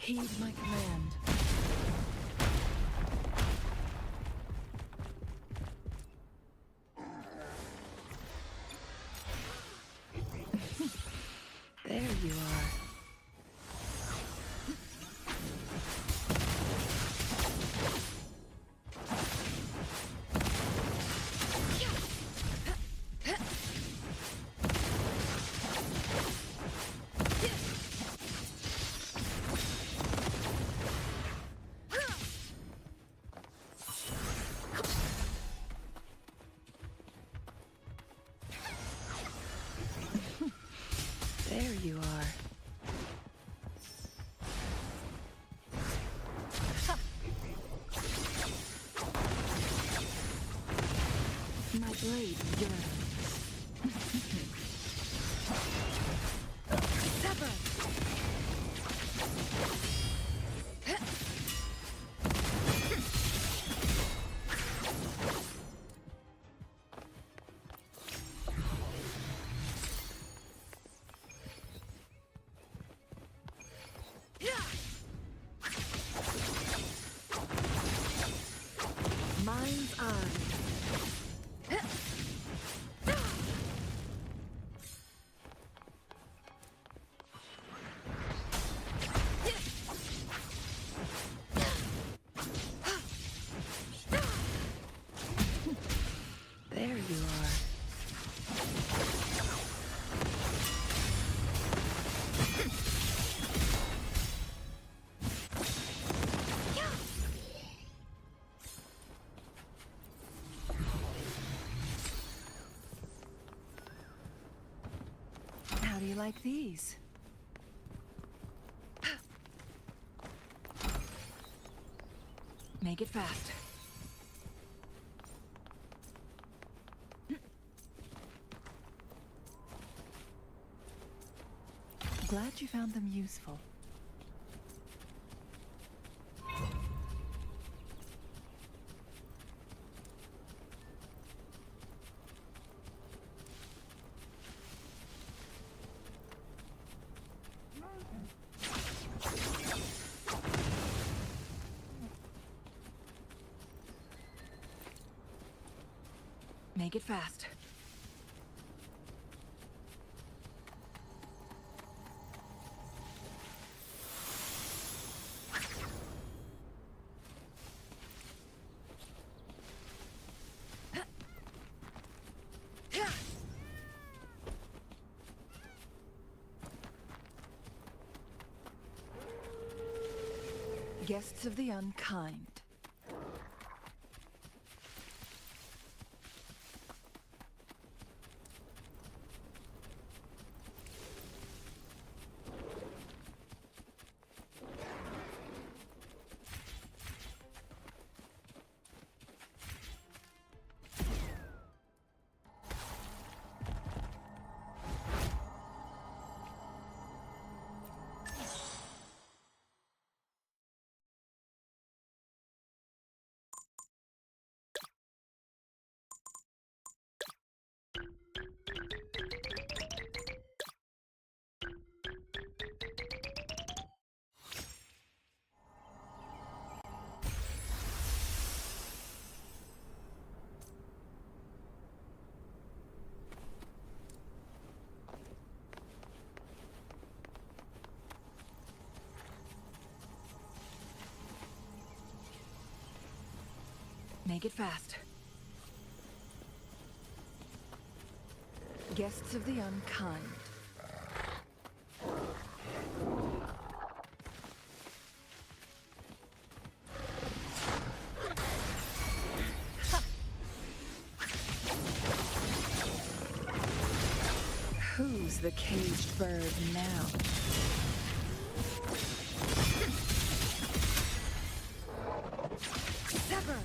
Heed my command. There you are. There you are. My blade yearns. Sever! Mind's eye. There you are. How do you like these? Make it fast. Glad you found them useful. Make it fast. Guests of the unkind. Make it fast. Guests of the unkind. Who's the caged bird now? Sever!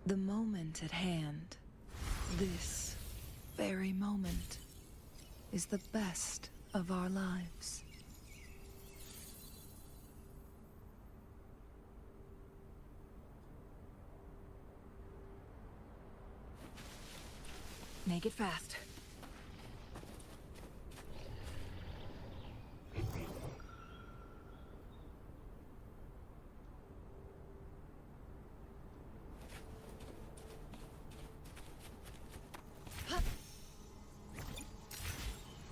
The moment at hand, this very moment, is the best of our lives. Make it fast.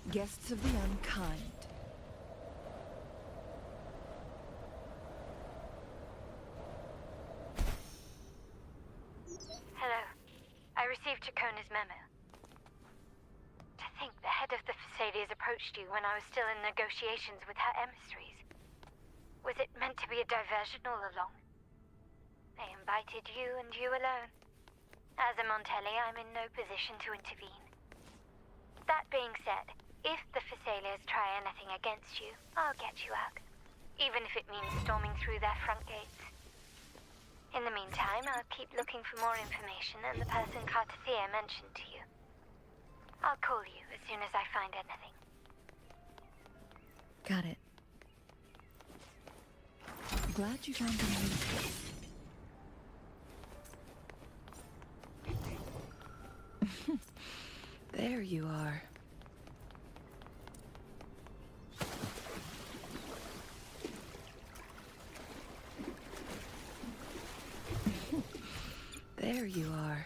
Guests of the unkind. Hello. I received Chacona's memo. To think the head of the Thessalians approached you when I was still in negotiations with her emissaries. Was it meant to be a diversion all along? They invited you and you alone. As a Montelli, I'm in no position to intervene. That being said, if the Thessalians try anything against you, I'll get you out. Even if it means storming through their front gates. In the meantime, I'll keep looking for more information and the person Cartathea mentioned to you. I'll call you as soon as I find anything. Got it. Glad you found the music. There you are. There you are.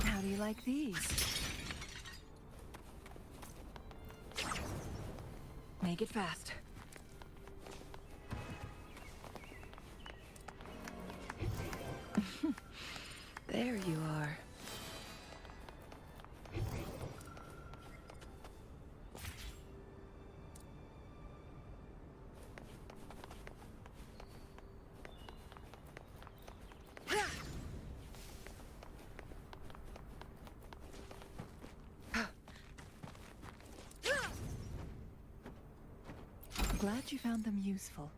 How do you like these? Make it fast. There you are. Glad you found them useful.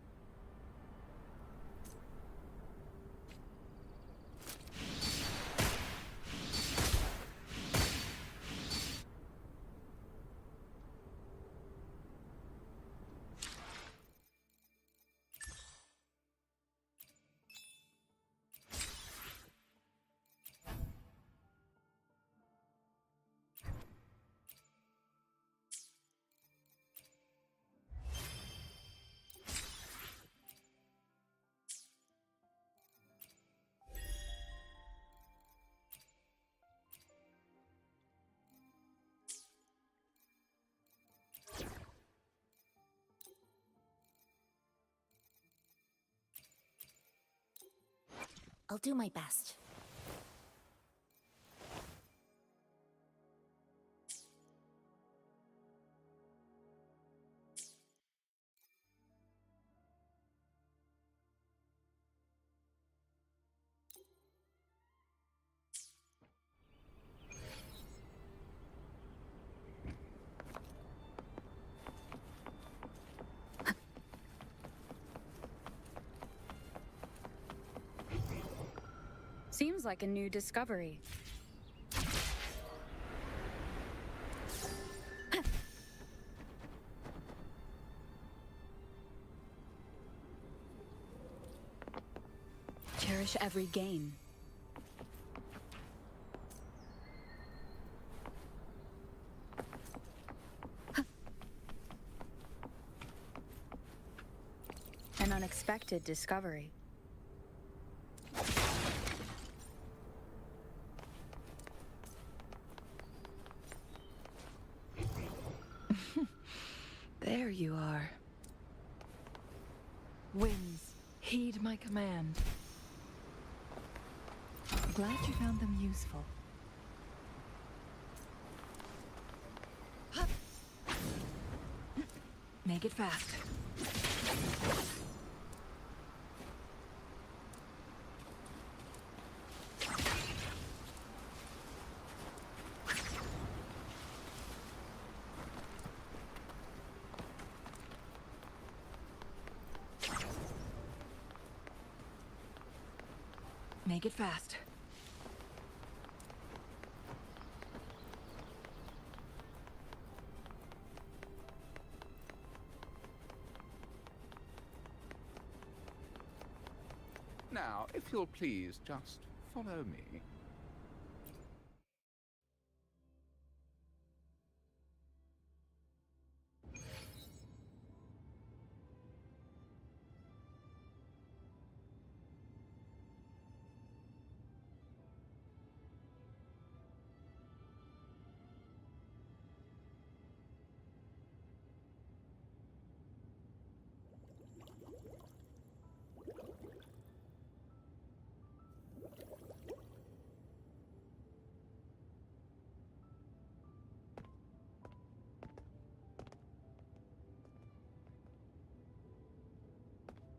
I'll do my best. Seems like a new discovery. Cherish every gain. An unexpected discovery. There you are. Winds, heed my command. Glad you found them useful. Make it fast. Make it fast. Now, if you'll please just follow me.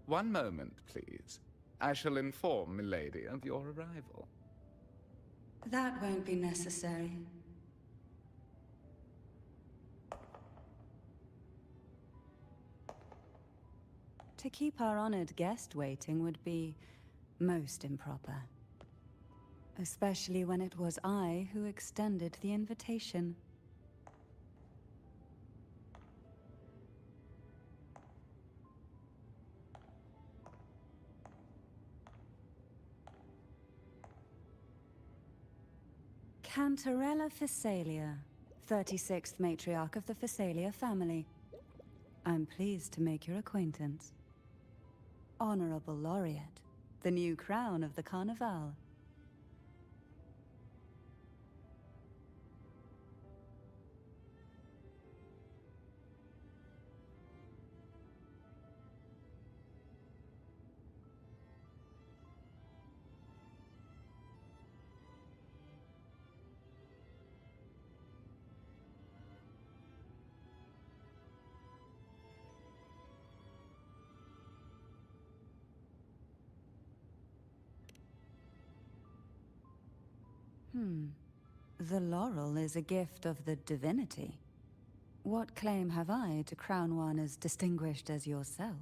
One moment, please. I shall inform milady of your arrival. That won't be necessary. To keep our honored guest waiting would be most improper. Especially when it was I who extended the invitation. Cantarella Phasalia, 36th matriarch of the Phasalia family. I'm pleased to make your acquaintance. Honorable Laureate, the new crown of the Carnival. The laurel is a gift of the divinity. What claim have I to crown one as distinguished as yourself?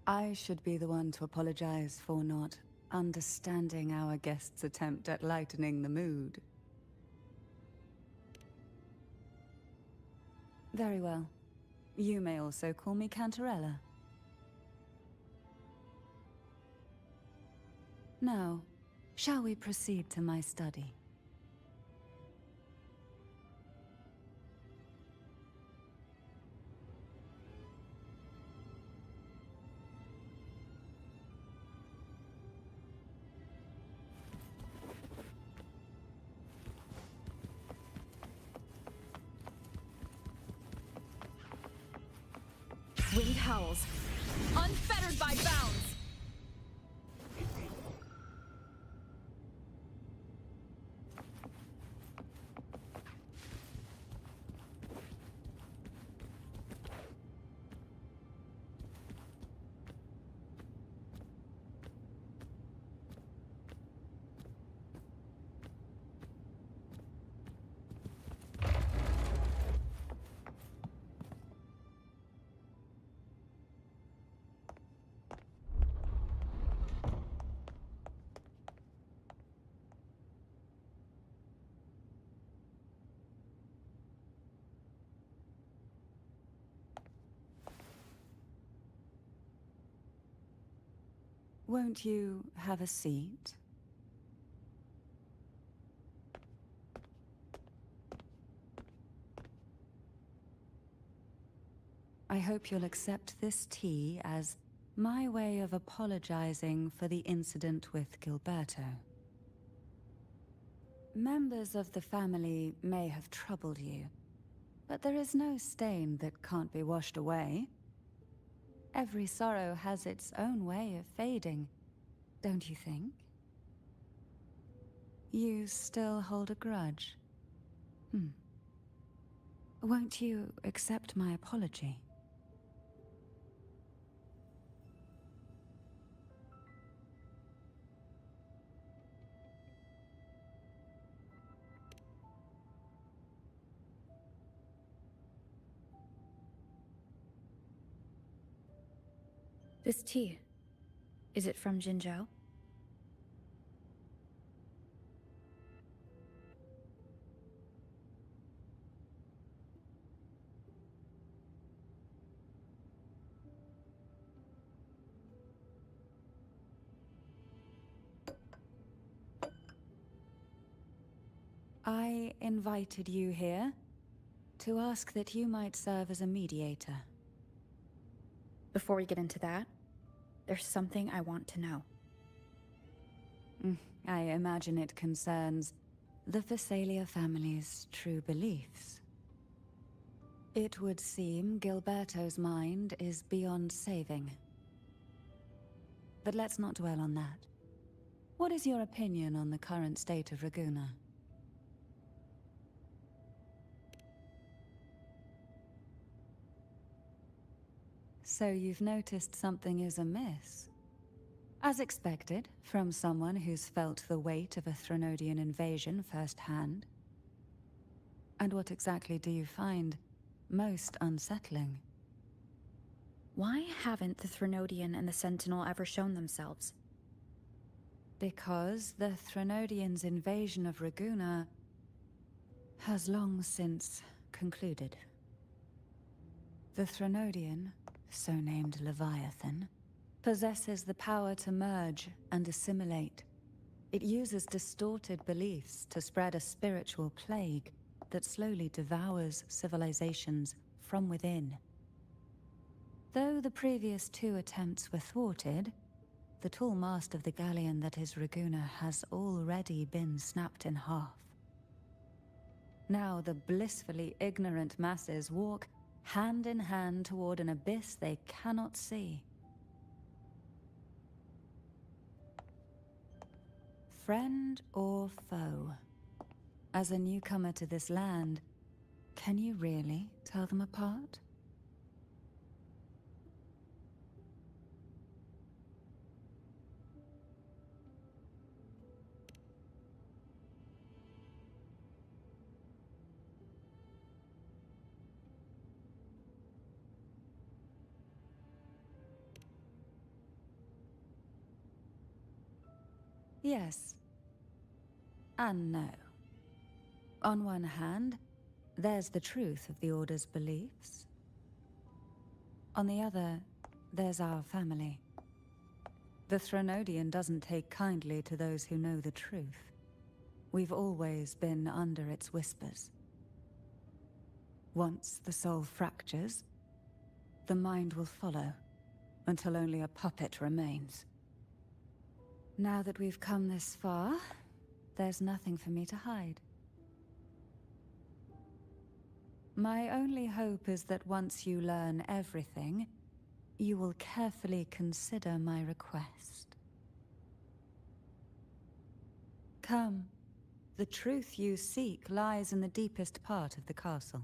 I should be the one to apologize for not understanding our guest's attempt at lightening the mood. Very well. You may also call me Cantarella. Now, shall we proceed to my study? Wind howls, unfettered by bounds. Won't you have a seat? I hope you'll accept this tea as my way of apologizing for the incident with Gilberto. Members of the family may have troubled you, but there is no stain that can't be washed away. Every sorrow has its own way of fading, don't you think? You still hold a grudge? Won't you accept my apology? This tea, is it from Jinzhou? I invited you here to ask that you might serve as a mediator. Before we get into that, there's something I want to know. I imagine it concerns the Phasalia family's true beliefs. It would seem Gilberto's mind is beyond saving. But let's not dwell on that. What is your opinion on the current state of Raguna? So you've noticed something is amiss? As expected, from someone who's felt the weight of a Threnodian invasion firsthand. And what exactly do you find most unsettling? Why haven't the Threnodian and the Sentinel ever shown themselves? Because the Threnodians' invasion of Raguna has long since concluded. The Threnodian, so named Leviathan, possesses the power to merge and assimilate. It uses distorted beliefs to spread a spiritual plague that slowly devours civilizations from within. Though the previous 2 attempts were thwarted, the tall mast of the galleon that is Raguna has already been snapped in half. Now the blissfully ignorant masses walk hand in hand toward an abyss they cannot see. Friend or foe? As a newcomer to this land, can you really tell them apart? Yes. And no. On one hand, there's the truth of the Order's beliefs. On the other, there's our family. The Threnodian doesn't take kindly to those who know the truth. We've always been under its whispers. Once the soul fractures, the mind will follow, until only a puppet remains. Now that we've come this far, there's nothing for me to hide. My only hope is that once you learn everything, you will carefully consider my request. Come. The truth you seek lies in the deepest part of the castle.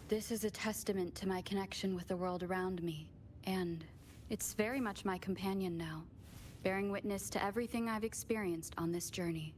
This is a testament to my connection with the world around me, and it's very much my companion now, bearing witness to everything I've experienced on this journey.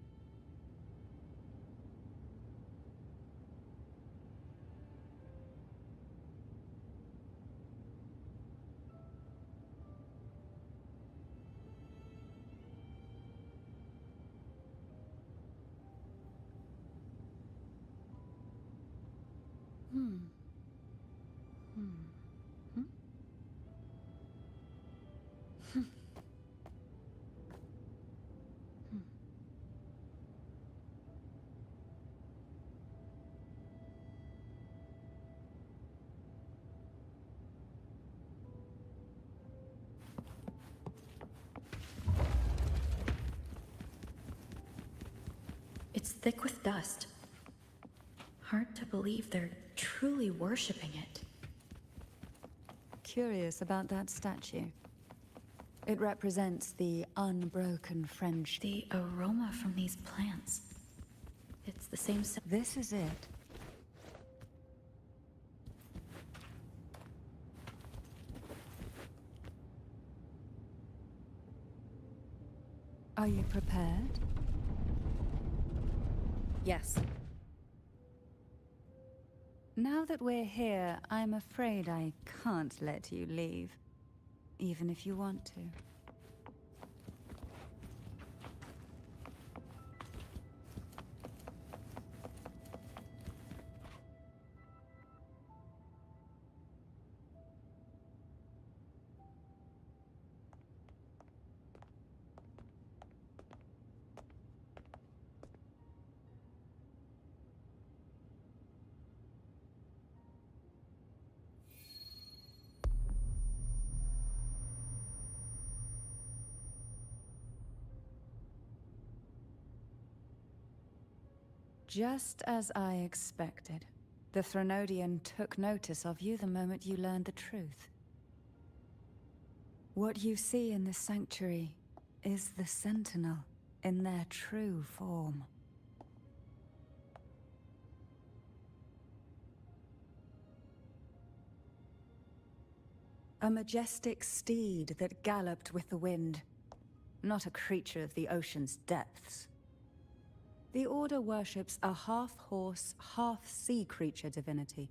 It's thick with dust. Hard to believe they're truly worshipping it. Curious about that statue. It represents the unbroken friendship. The aroma from these plants. It's the same. This is it. Are you prepared? Yes. Now that we're here, I'm afraid I can't let you leave. Even if you want to. Just as I expected. The Threnodian took notice of you the moment you learned the truth. What you see in the sanctuary is the Sentinel in their true form. A majestic steed that galloped with the wind, not a creature of the ocean's depths. The Order worships a half-horse, half-sea creature divinity,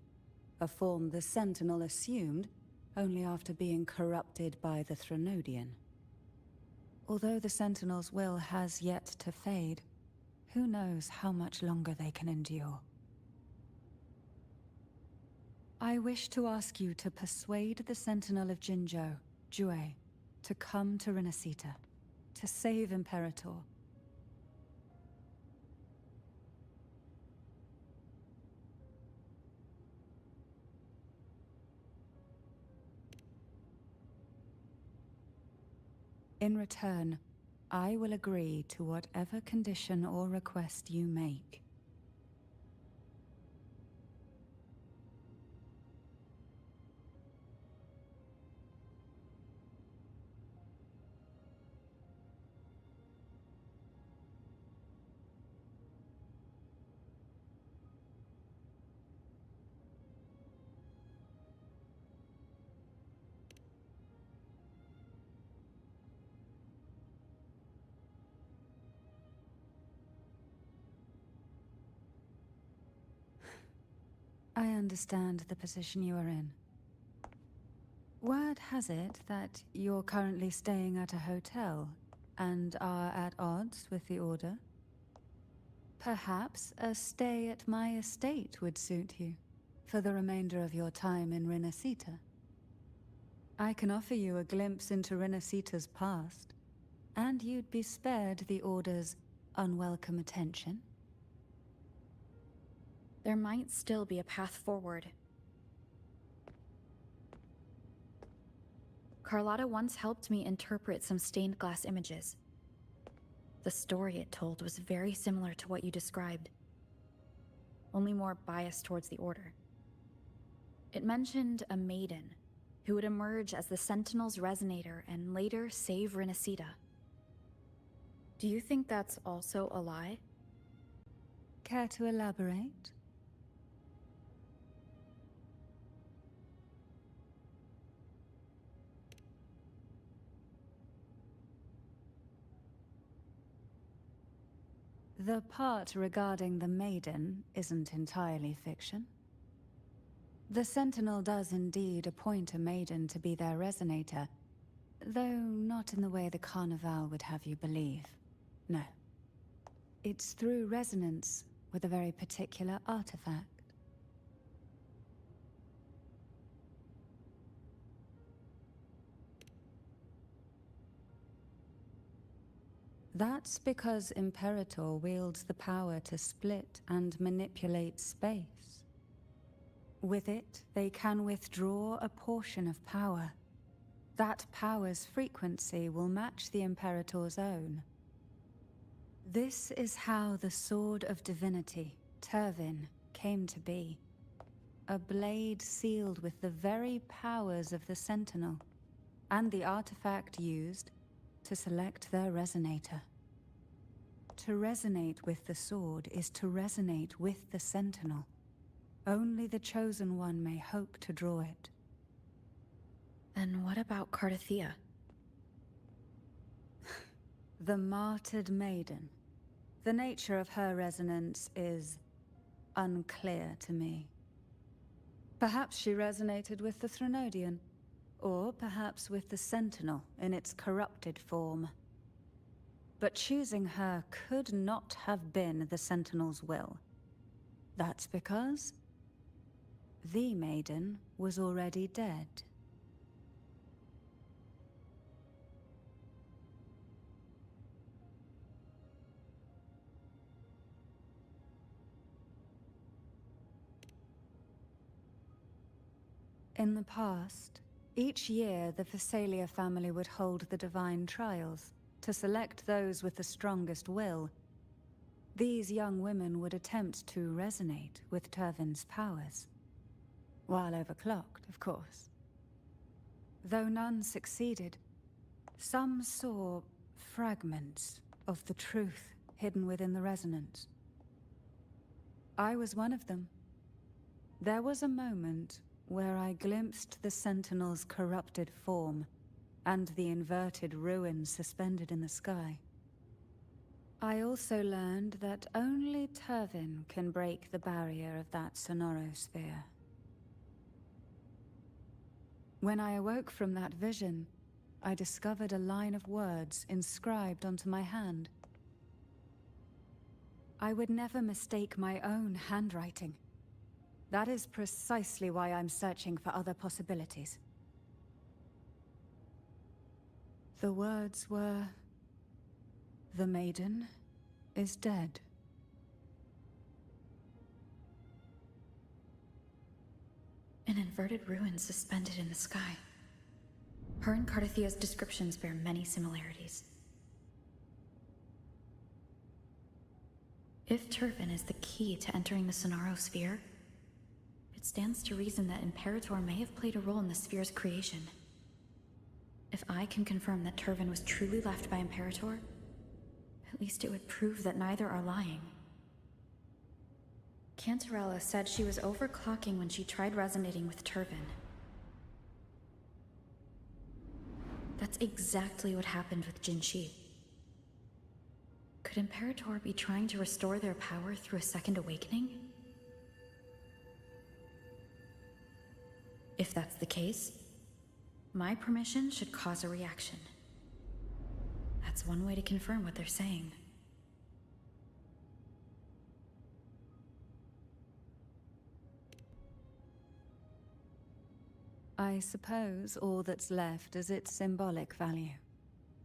a form the Sentinel assumed only after being corrupted by the Threnodian. Although the Sentinel's will has yet to fade, who knows how much longer they can endure. I wish to ask you to persuade the Sentinel of Jinzhou, Jue, to come to Renacita, to save Imperator. In return, I will agree to whatever condition or request you make. I understand the position you are in. Word has it that you're currently staying at a hotel and are at odds with the Order. Perhaps a stay at my estate would suit you for the remainder of your time in Renacita. I can offer you a glimpse into Renacita's past, and you'd be spared the Order's unwelcome attention. There might still be a path forward. Carlotta once helped me interpret some stained glass images. The story it told was very similar to what you described, only more biased towards the Order. It mentioned a maiden who would emerge as the Sentinel's resonator and later save Renacita. Do you think that's also a lie? Care to elaborate? The part regarding the maiden isn't entirely fiction. The Sentinel does indeed appoint a maiden to be their resonator, though not in the way the Carnival would have you believe. No. It's through resonance with a very particular artifact. That's because Imperator wields the power to split and manipulate space. With it, they can withdraw a portion of power. That power's frequency will match the Imperator's own. This is how the Sword of Divinity, Turvin, came to be. A blade sealed with the very powers of the Sentinel, and the artifact used to select their resonator. To resonate with the sword is to resonate with the Sentinel. Only the Chosen One may hope to draw it. Then what about Cardathia? The martyred maiden. The nature of her resonance is unclear to me. Perhaps she resonated with the Threnodian, or perhaps with the Sentinel in its corrupted form. But choosing her could not have been the Sentinel's will. That's because the maiden was already dead. In the past, each year the Phasalia family would hold the divine trials to select those with the strongest will. These young women would attempt to resonate with Turvin's powers. While overclocked, of course. Though none succeeded, some saw fragments of the truth hidden within the resonance. I was one of them. There was a moment where I glimpsed the Sentinel's corrupted form and the inverted ruins suspended in the sky. I also learned that only Turvin can break the barrier of that sonorosphere. When I awoke from that vision, I discovered a line of words inscribed onto my hand. I would never mistake my own handwriting. That is precisely why I'm searching for other possibilities. The words were, "The maiden is dead." An inverted ruin suspended in the sky. Her and Cardathia's descriptions bear many similarities. If Turvin is the key to entering the Sonorosphere, it stands to reason that Imperator may have played a role in the sphere's creation. If I can confirm that Turvin was truly left by Imperator, at least it would prove that neither are lying. Cantarella said she was overclocking when she tried resonating with Turvin. That's exactly what happened with Jinshi. Could Imperator be trying to restore their power through a second awakening? If that's the case, my permission should cause a reaction. That's one way to confirm what they're saying. I suppose all that's left is its symbolic value.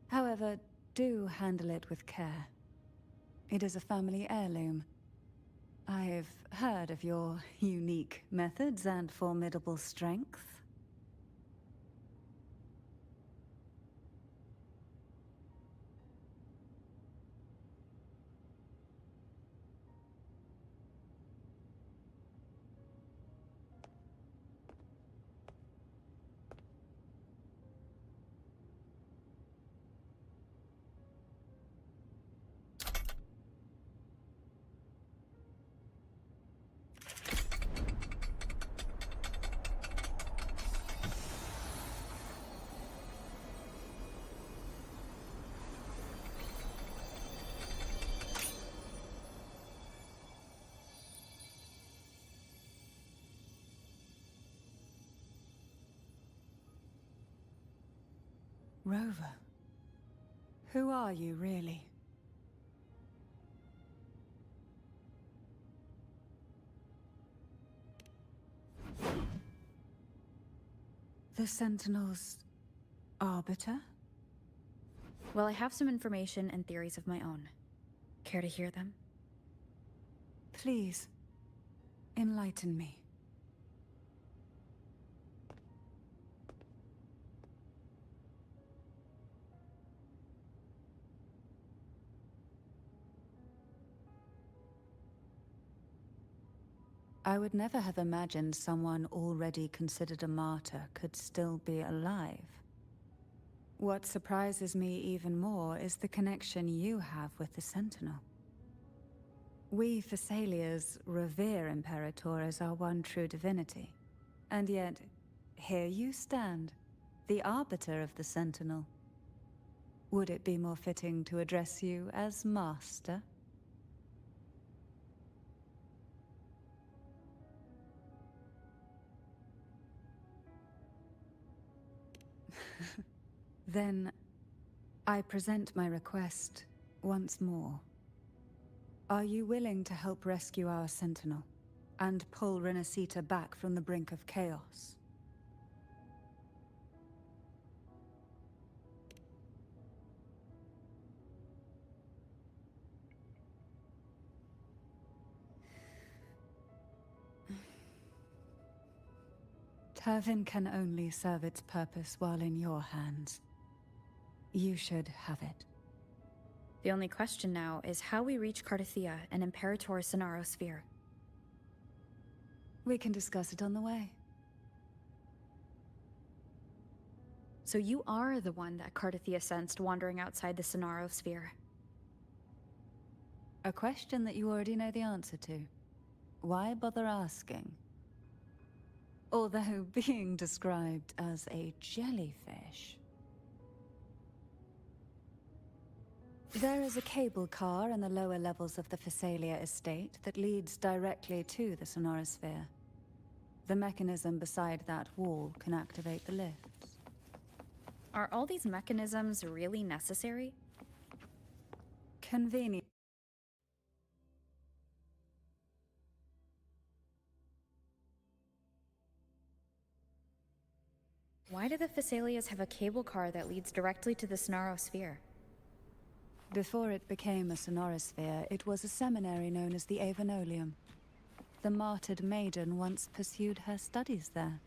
However, do handle it with care. It is a family heirloom. I've heard of your unique methods and formidable strength. Rover, who are you really? The Sentinel's arbiter? Well, I have some information and theories of my own. Care to hear them? Please, enlighten me. I would never have imagined someone already considered a martyr could still be alive. What surprises me even more is the connection you have with the Sentinel. We Thessalians revere Imperator as our one true divinity. And yet, here you stand, the arbiter of the Sentinel. Would it be more fitting to address you as Master? Then, I present my request once more. Are you willing to help rescue our Sentinel, and pull Renacita back from the brink of chaos? Turvin can only serve its purpose while in your hands. You should have it. The only question now is how we reach Cardathia and Imperator Sonaro Sphere. We can discuss it on the way. So you are the one that Cardathia sensed wandering outside the Sonaro Sphere. A question that you already know the answer to. Why bother asking? Although being described as a jellyfish. There is a cable car in the lower levels of the Physalia estate that leads directly to the Sonorosphere. The mechanism beside that wall can activate the lifts. Are all these mechanisms really necessary? Convenient. Why do the Physalias have a cable car that leads directly to the Sonaro Sphere? Before it became a Sonorosphere, it was a seminary known as the Avenolium. The martyred maiden once pursued her studies there.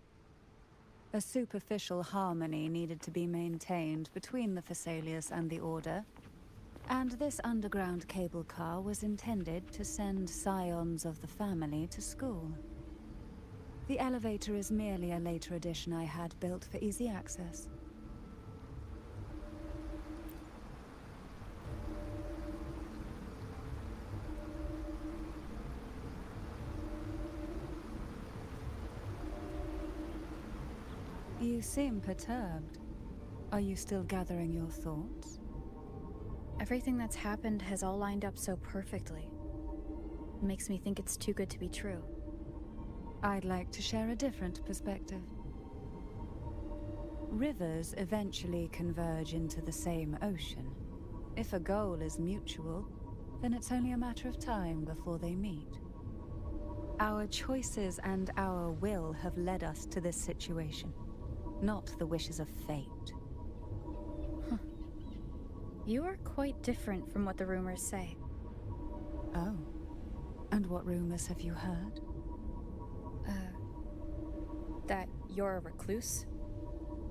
A superficial harmony needed to be maintained between the Physalias and the Order, and this underground cable car was intended to send scions of the family to school. The elevator is merely a later addition I had built for easy access. You seem perturbed. Are you still gathering your thoughts? Everything that's happened has all lined up so perfectly. It makes me think it's too good to be true. I'd like to share a different perspective. Rivers eventually converge into the same ocean. If a goal is mutual, then it's only a matter of time before they meet. Our choices and our will have led us to this situation, not the wishes of fate. You are quite different from what the rumors say. Oh. And what rumors have you heard? That you're a recluse,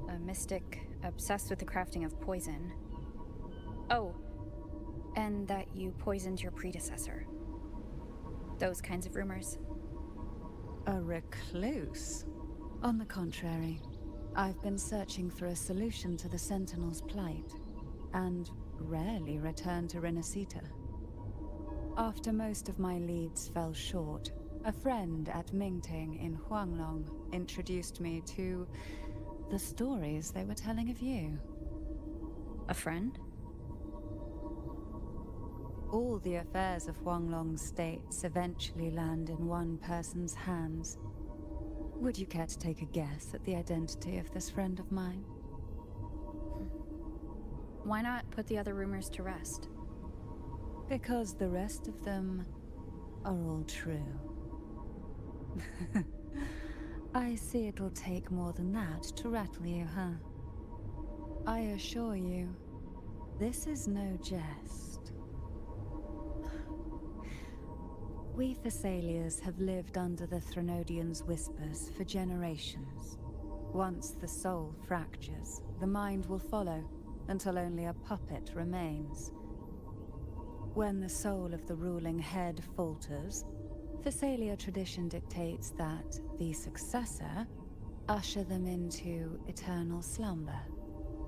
a mystic obsessed with the crafting of poison. Oh, and that you poisoned your predecessor. Those kinds of rumors. A recluse? On the contrary, I've been searching for a solution to the Sentinel's plight, and rarely return to Renacita. After most of my leads fell short, a friend at Mingting in Huanglong introduced me to the stories they were telling of you. A friend? All the affairs of Huanglong's states eventually land in one person's hands. Would you care to take a guess at the identity of this friend of mine? Why not put the other rumors to rest? Because the rest of them are all true. I see it'll take more than that to rattle you, huh? I assure you, this is no jest. We Thessalians have lived under the Threnodians' whispers for generations. Once the soul fractures, the mind will follow, until only a puppet remains. When the soul of the ruling head falters, Phasalia tradition dictates that the successor usher them into eternal slumber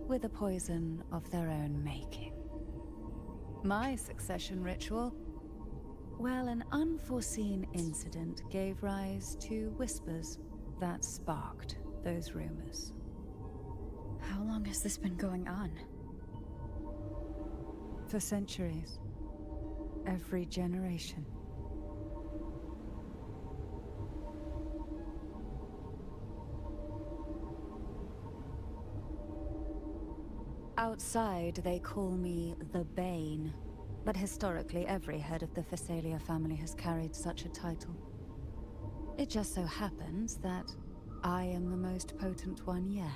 with a poison of their own making. My succession ritual? Well, an unforeseen incident gave rise to whispers that sparked those rumors. How long has this been going on? For centuries. Every generation. Outside, they call me the Bane, but historically every head of the Phasalia family has carried such a title. It just so happens that I am the most potent one yet.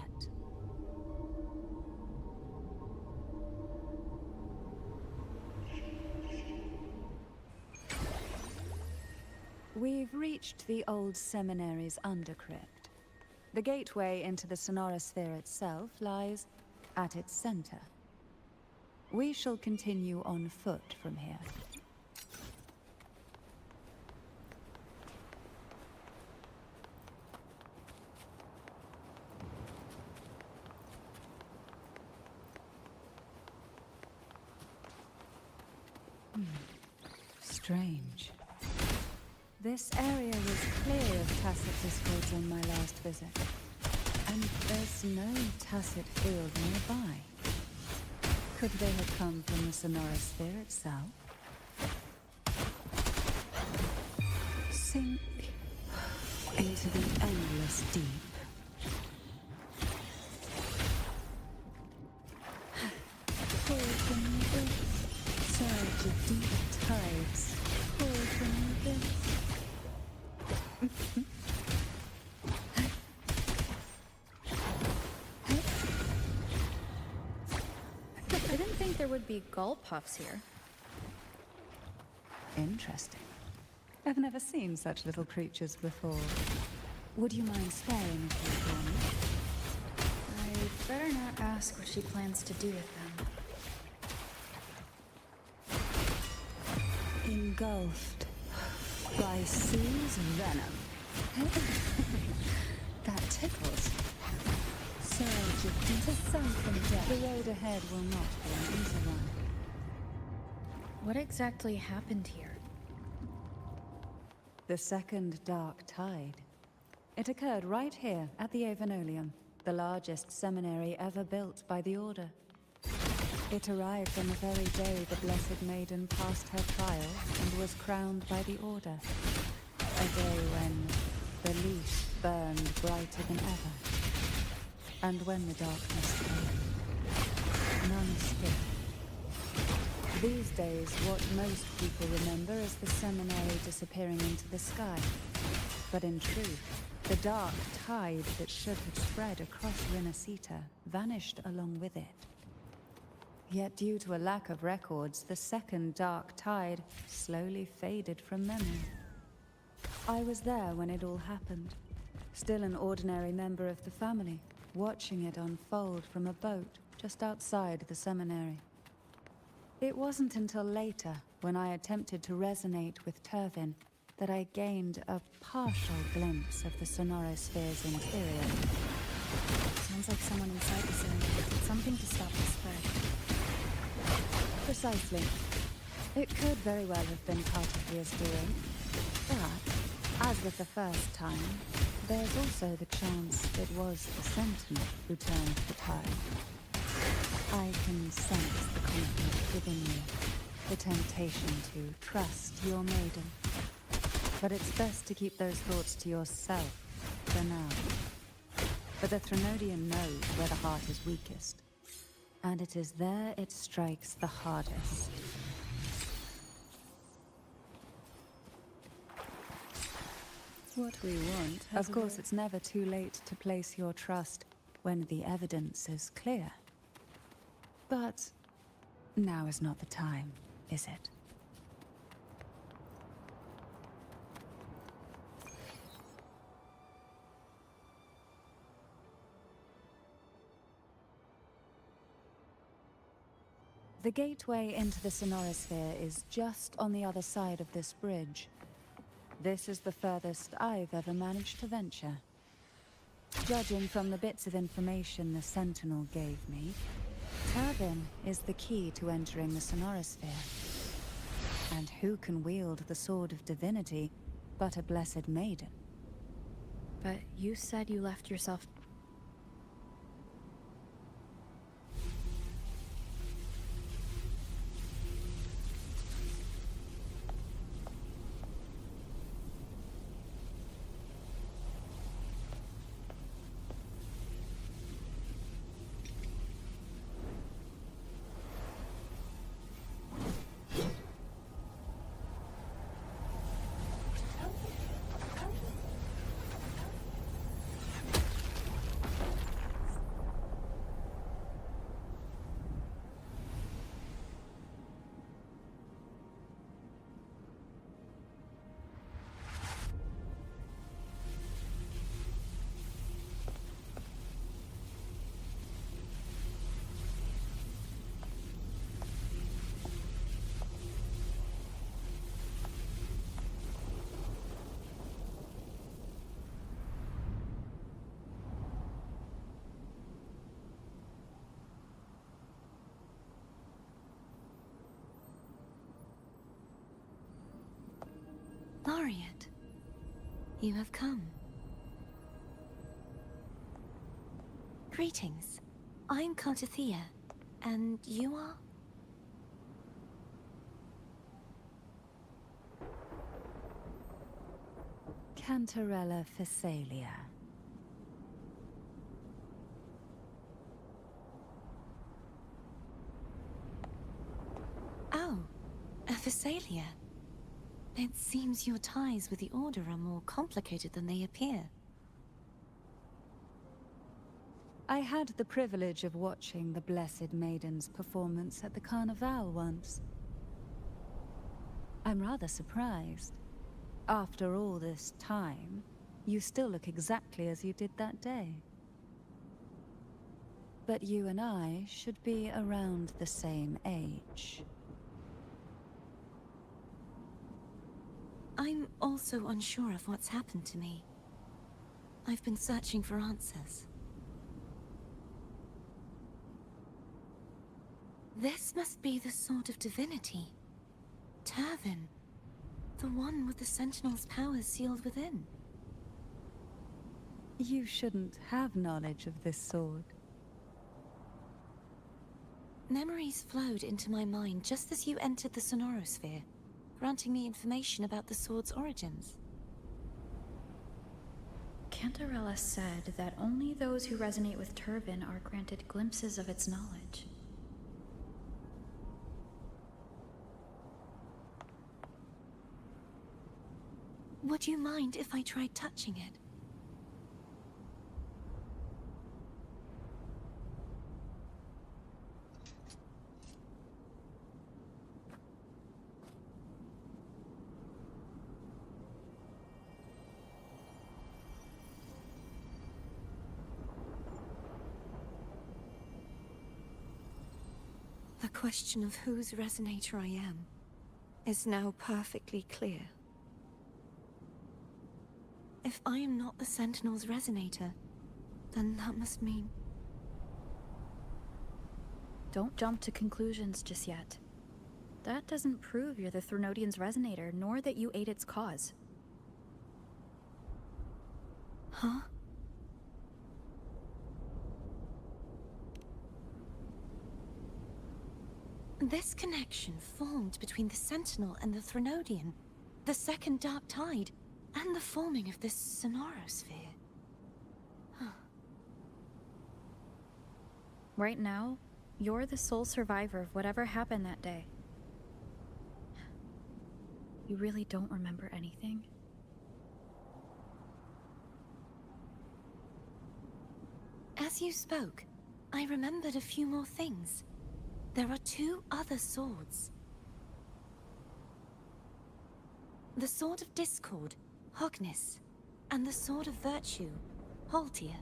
We've reached the old seminary's undercrypt. The gateway into the Sonorosphere itself lies at its center. We shall continue on foot from here. Strange. This area was clear of tacit discords on my last visit. And there's no tacit field nearby. Could they have come from the Sonorosphere itself? Sink into the endless deep. Pull from this surge of deep tides. Pull from this. I didn't think there would be gull puffs here. Interesting. I've never seen such little creatures before. Would you mind sparing a few for me? I better not ask what she plans to do with them. Engulfed by sea's venom. That tickles. Surge into sunken depth. The road ahead will not be an easy one. What exactly happened here? The second dark tide. It occurred right here at the Avenolium, the largest seminary ever built by the Order. It arrived on the very day the Blessed Maiden passed her trial and was crowned by the Order. A day when belief burned brighter than ever. And when the darkness came, none escaped. These days, what most people remember is the seminary disappearing into the sky. But in truth, the dark tide that should have spread across Rinascita vanished along with it. Yet due to a lack of records, the second dark tide slowly faded from memory. I was there when it all happened, still an ordinary member of the family, watching it unfold from a boat just outside the seminary. It wasn't until later, when I attempted to resonate with Turvin, that I gained a partial glimpse of the Sonorosphere's interior. Sounds like someone inside the seminary did something to stop the spread. Precisely. It could very well have been part of Ria's doing. But, as with the first time, there's also the chance it was the Sentinel who turned the tide. I can sense the conflict within you, the temptation to trust your maiden. But it's best to keep those thoughts to yourself, for now. For the Threnodian knows where the heart is weakest, and it is there it strikes the hardest. What we want, of course, it's never too late to place your trust when the evidence is clear. But now is not the time, is it? The gateway into the Sonorosphere is just on the other side of this bridge. This is the furthest I've ever managed to venture. Judging from the bits of information the Sentinel gave me, Turbin is the key to entering the Sonorosphere. And who can wield the Sword of Divinity but a blessed maiden? But you said you left yourself... Laureate, you have come. Greetings. I'm Defier, and you are? Cantarella Phasalia. Oh, a Phasalia. It seems your ties with the Order are more complicated than they appear. I had the privilege of watching the Blessed Maiden's performance at the Carnival once. I'm rather surprised. After all this time, you still look exactly as you did that day. But you and I should be around the same age. I'm also unsure of what's happened to me. I've been searching for answers. This must be the Sword of Divinity. Turbin. The one with the Sentinel's powers sealed within. You shouldn't have knowledge of this sword. Memories flowed into my mind just as you entered the Sonorosphere, granting me information about the sword's origins. Cantarella said that only those who resonate with Turbin are granted glimpses of its knowledge. Would you mind if I tried touching it? The question of whose resonator I am is now perfectly clear. If I am not the Sentinel's resonator, then that must mean... Don't jump to conclusions just yet. That doesn't prove you're the Threnodian's resonator, nor that you aid its cause. Huh? This connection formed between the Sentinel and the Threnodian, the second Dark Tide, and the forming of this Sonorosphere. Right now, you're the sole survivor of whatever happened that day. You really don't remember anything? As you spoke, I remembered a few more things. There are two other swords. The Sword of Discord, Hognis, and the Sword of Virtue, Haltia.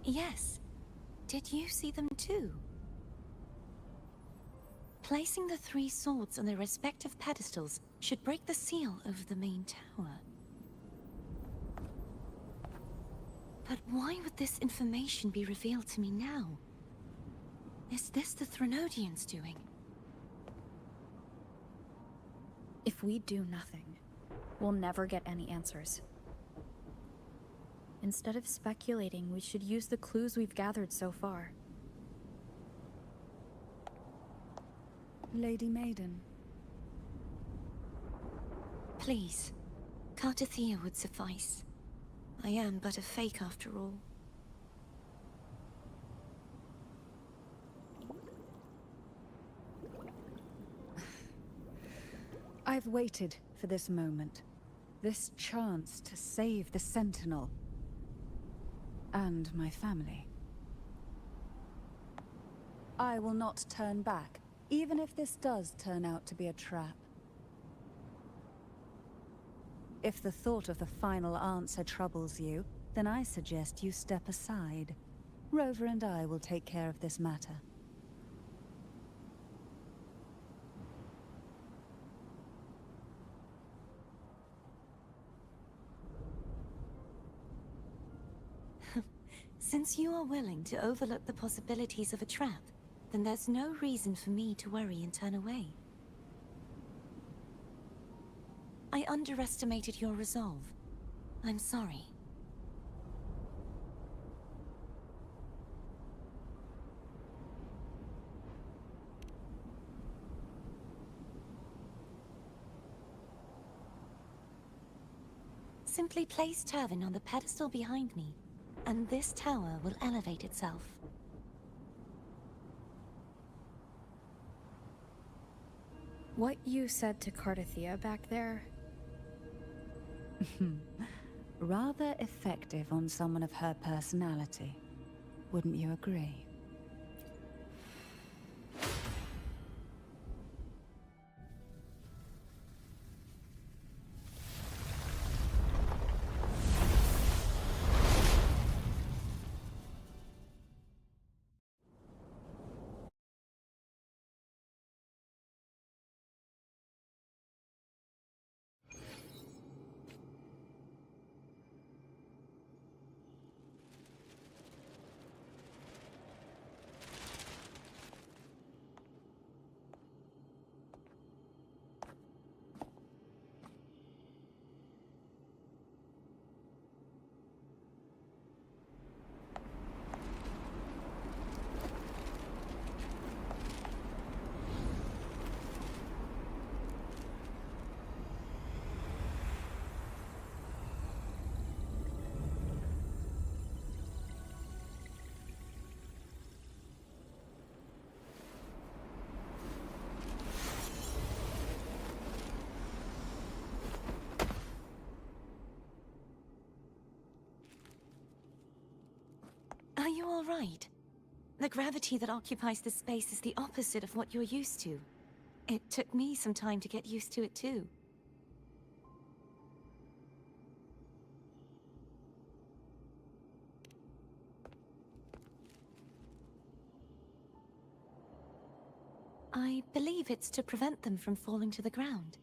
Yes. Did you see them too? Placing the 3 swords on their respective pedestals should break the seal over the main tower. But why would this information be revealed to me now? Is this the Threnodians doing? If we do nothing, we'll never get any answers. Instead of speculating, we should use the clues we've gathered so far. Lady Maiden. Please, Cartathea would suffice. I am but a fake after all. I've waited for this moment. This chance to save the Sentinel. And my family. I will not turn back, even if this does turn out to be a trap. If the thought of the final answer troubles you, then I suggest you step aside. Rover and I will take care of this matter. Since you are willing to overlook the possibilities of a trap, then there's no reason for me to worry and turn away. I underestimated your resolve. I'm sorry. Simply place Turvin on the pedestal behind me, and this tower will elevate itself. What you said to Cartathea back there... Rather effective on someone of her personality. Wouldn't you agree? Are you all right? The gravity that occupies this space is the opposite of what you're used to. It took me some time to get used to it too. I believe it's to prevent them from falling to the ground.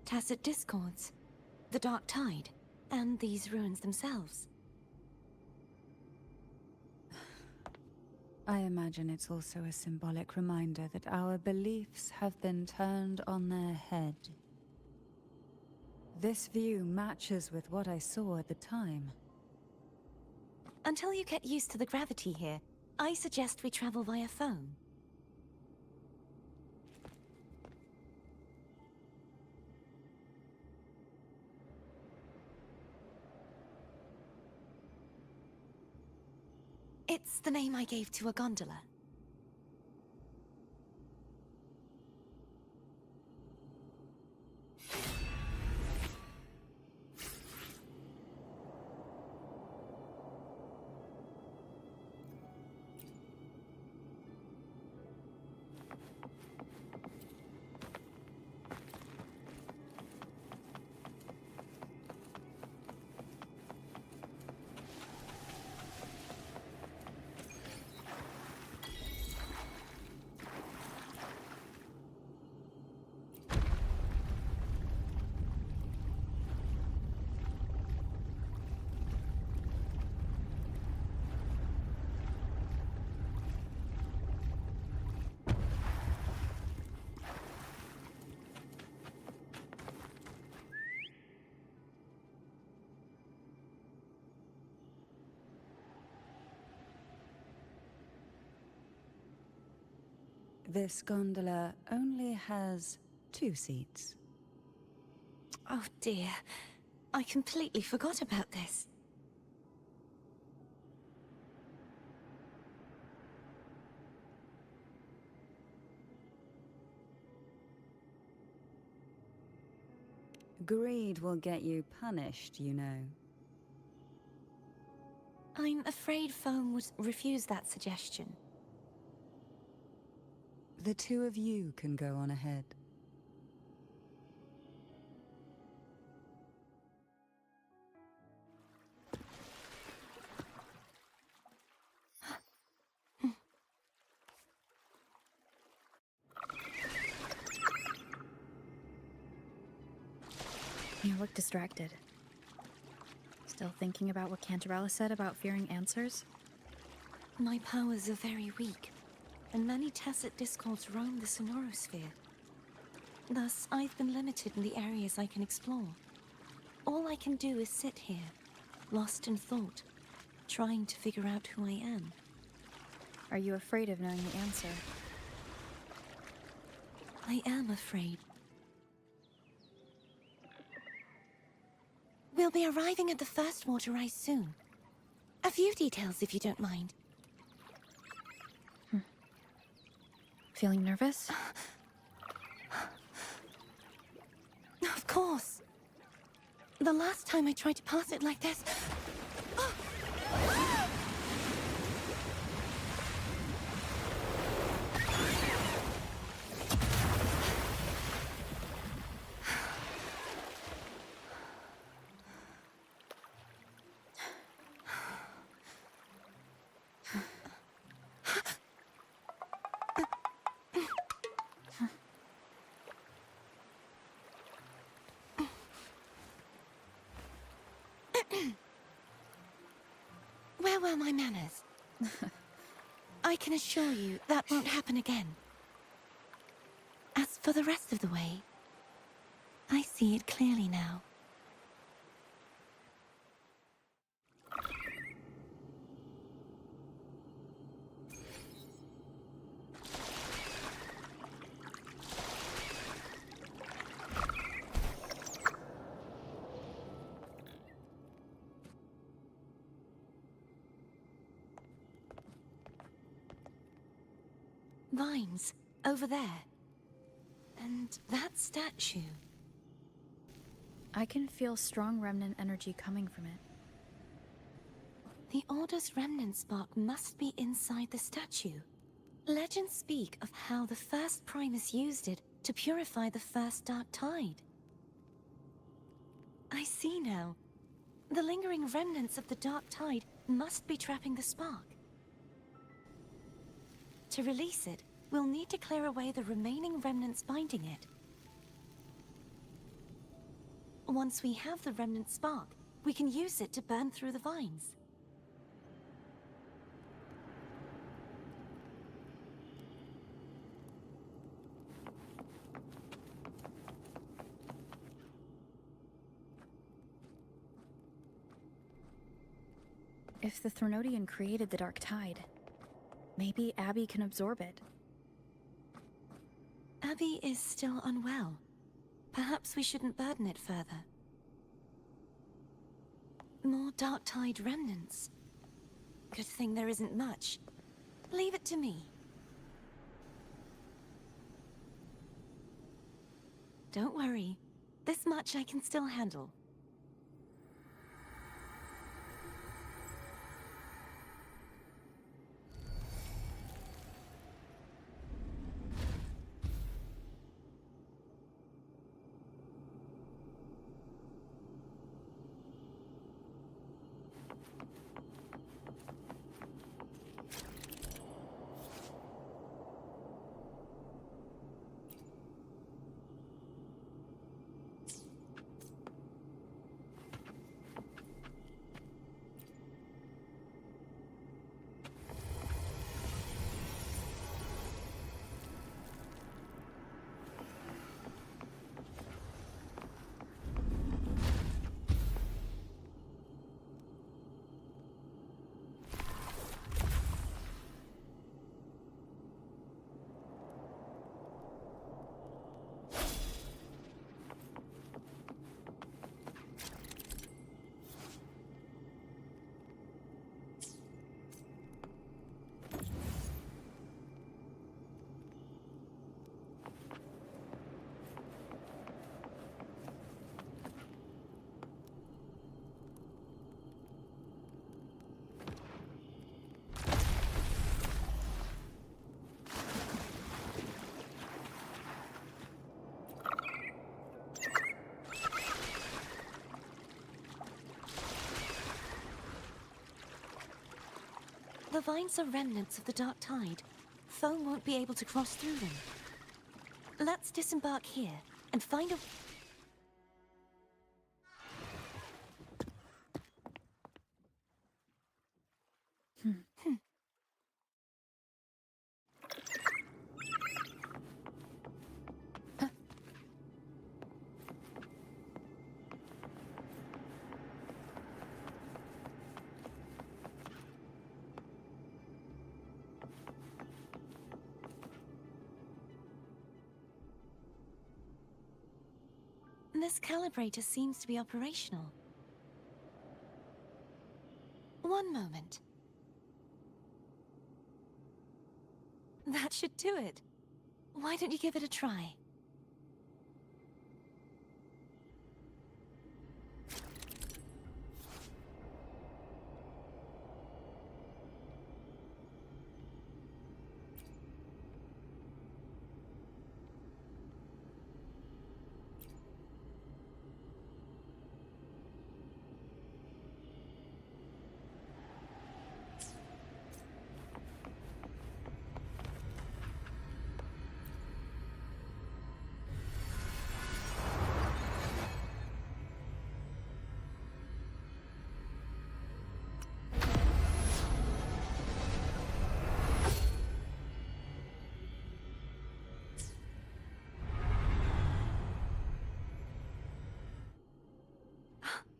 Tacit discords, the dark tide, and these ruins themselves. I imagine it's also a symbolic reminder that our beliefs have been turned on their head. This view matches with what I saw at the time. Until you get used to the gravity here, I suggest we travel via phone. It's the name I gave to a gondola. This gondola only has 2 seats. Oh dear. I completely forgot about this. Greed will get you punished, you know. I'm afraid Foam would refuse that suggestion. The 2 of you can go on ahead. You look distracted. Still thinking about what Cantarella said about fearing answers? My powers are very weak, and many tacit discords roam the Sonorosphere. Thus, I've been limited in the areas I can explore. All I can do is sit here, lost in thought, trying to figure out who I am. Are you afraid of knowing the answer? I am afraid. We'll be arriving at the first water rise soon. A few details, if you don't mind. Feeling nervous? Of course. The last time I tried to pass it like this... Where were my manners? I can assure you that won't happen again. As for the rest of the way, I see it clearly now. Vines, over there. And that statue. I can feel strong remnant energy coming from it. The Order's remnant spark must be inside the statue. Legends speak of how the first Primus used it to purify the first Dark Tide. I see now. The lingering remnants of the Dark Tide must be trapping the spark. To release it, we'll need to clear away the remaining remnants binding it. Once we have the remnant spark, we can use it to burn through the vines. If the Threnodian created the Dark Tide, maybe Abby can absorb it. Abby is still unwell. Perhaps we shouldn't burden it further. More Dark Tide remnants. Good thing there isn't much. Leave it to me. Don't worry. This much I can still handle. the vines are remnants of the Dark Tide, foam won't be able to cross through them. Let's disembark here and find a... This calibrator seems to be operational. One moment. That should do it. Why don't you give it a try?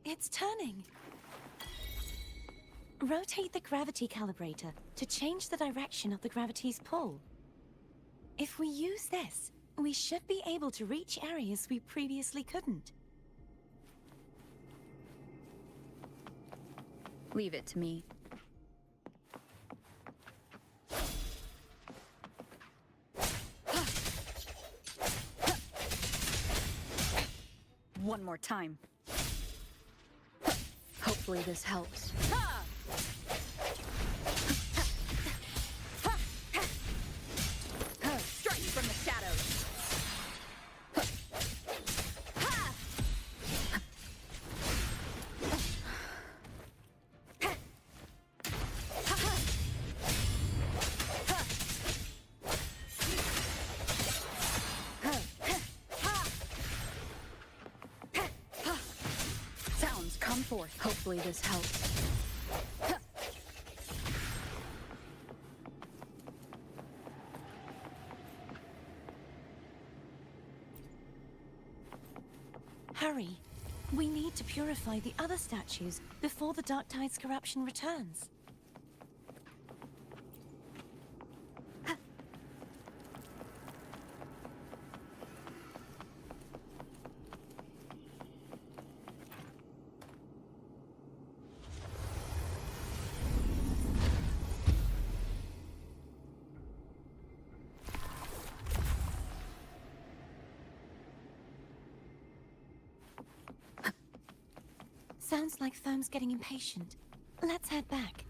It's turning. Rotate the gravity calibrator to change the direction of the gravity's pull. If we use this, we should be able to reach areas we previously couldn't. Leave it to me. One more time. Hopefully this helps. Strike from the shadows. Sounds come forth. Hopefully this helps. Hurry. We need to purify the other statues before the Dark Tide's corruption returns. Sounds like Foam's getting impatient. Let's head back.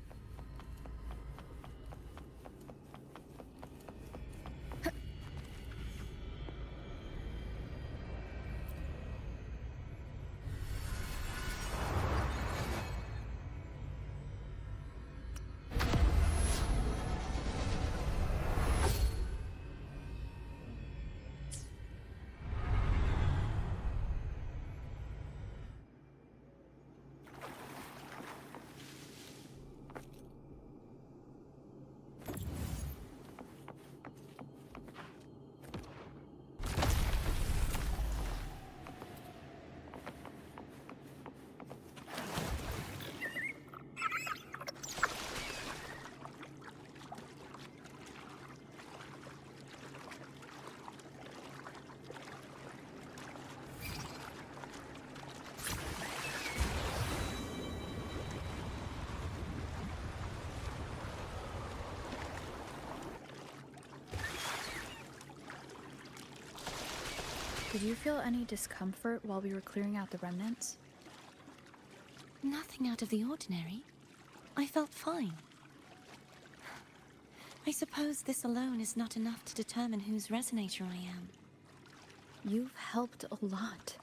Did you feel any discomfort while we were clearing out the remnants? Nothing out of the ordinary. I felt fine. I suppose this alone is not enough to determine whose resonator I am. You've helped a lot.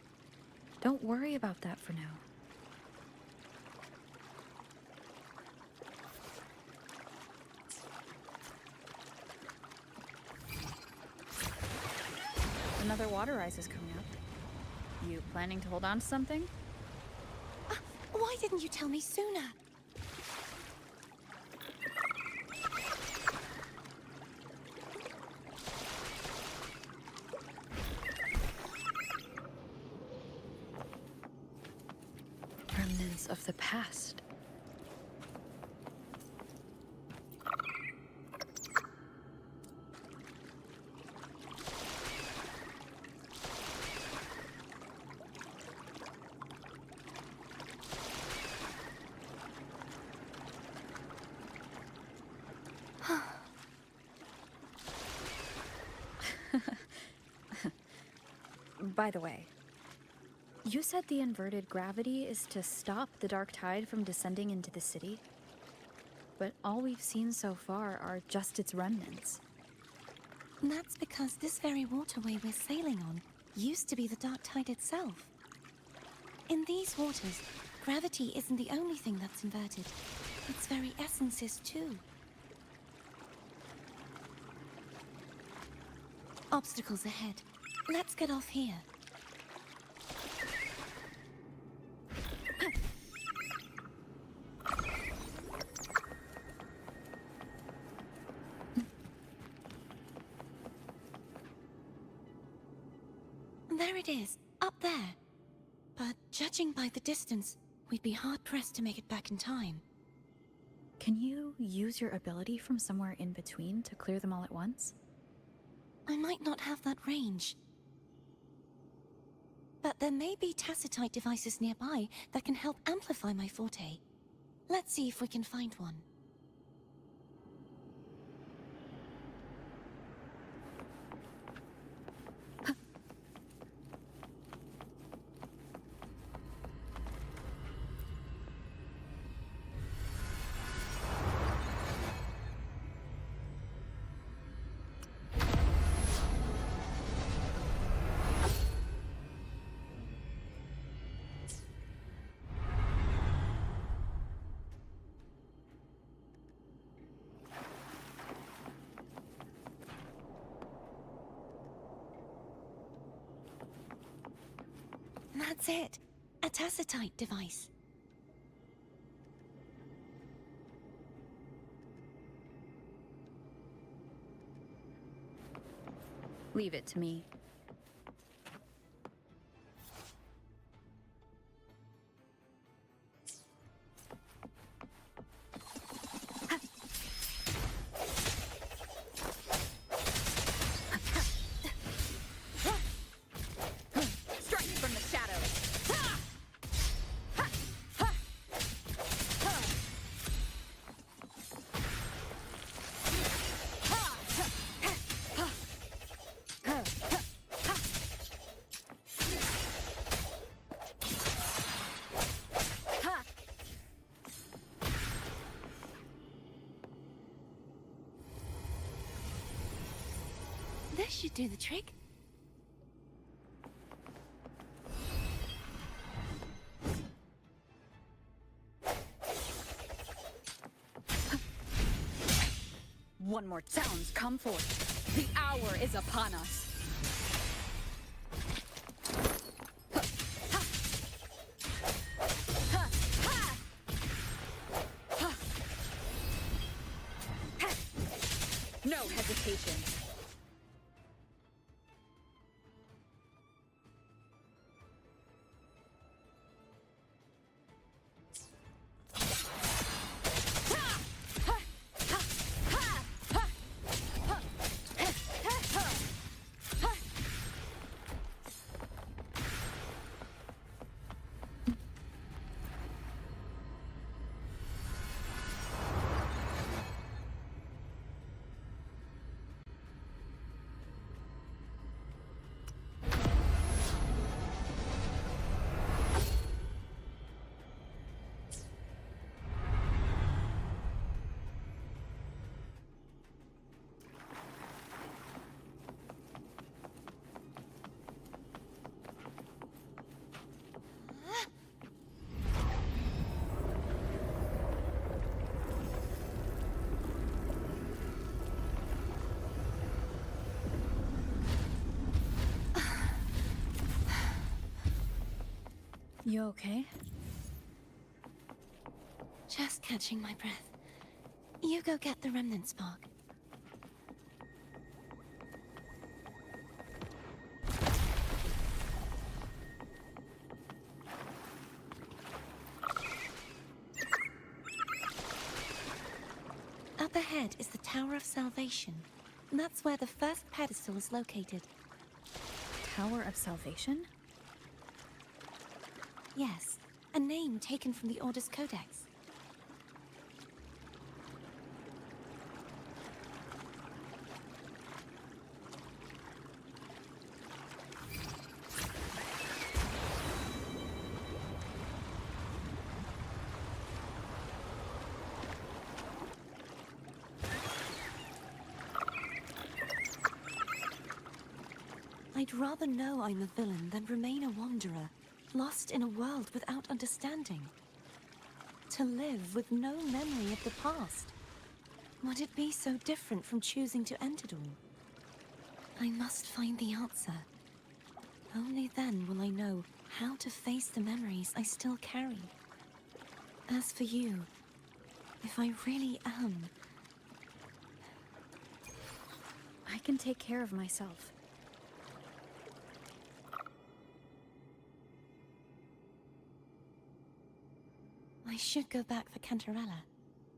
Don't worry about that for now. water rise is coming up. You planning to hold on to something? Why didn't you tell me sooner? Remnants of the past. By the way, you said the inverted gravity is to stop the dark tide from descending into the city? But all we've seen so far are just its remnants. That's because this very waterway we're sailing on used to be the dark tide itself. In these waters, gravity isn't the only thing that's inverted. Its very essence is too. Obstacles ahead. Let's get off here. There it is, up there. But judging by the distance, we'd be hard-pressed to make it back in time. Can you use your ability from somewhere in between to clear them all at once? I might not have that range. But there may be tacitite devices nearby that can help amplify my forte. Let's see if we can find one. That's it. A tacitite device. Leave it to me. This should do the trick. One more challenge, come forth. The hour is upon us. No hesitation. You okay? Just catching my breath. You go get the remnant spark. Up ahead is the Tower of Salvation. That's where the first pedestal is located. Tower of Salvation? Yes, a name taken from the Order's Codex. I'd rather know I'm a villain than remain a wanderer, lost in a world without understanding. To live with no memory of the past. Would it be so different from choosing to end it all? I must find the answer. Only then will I know how to face the memories I still carry. As for you, if I really am... I can take care of myself. I should go back for Cantarella.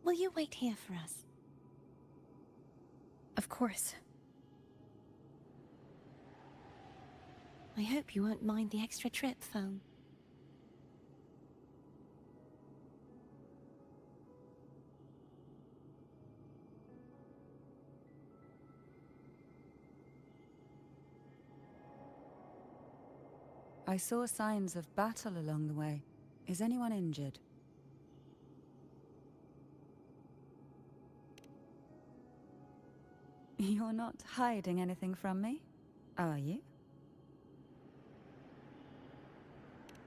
Will you wait here for us? Of course. I hope you won't mind the extra trip, Foam. I saw signs of battle along the way. Is anyone injured? You're not hiding anything from me, are you?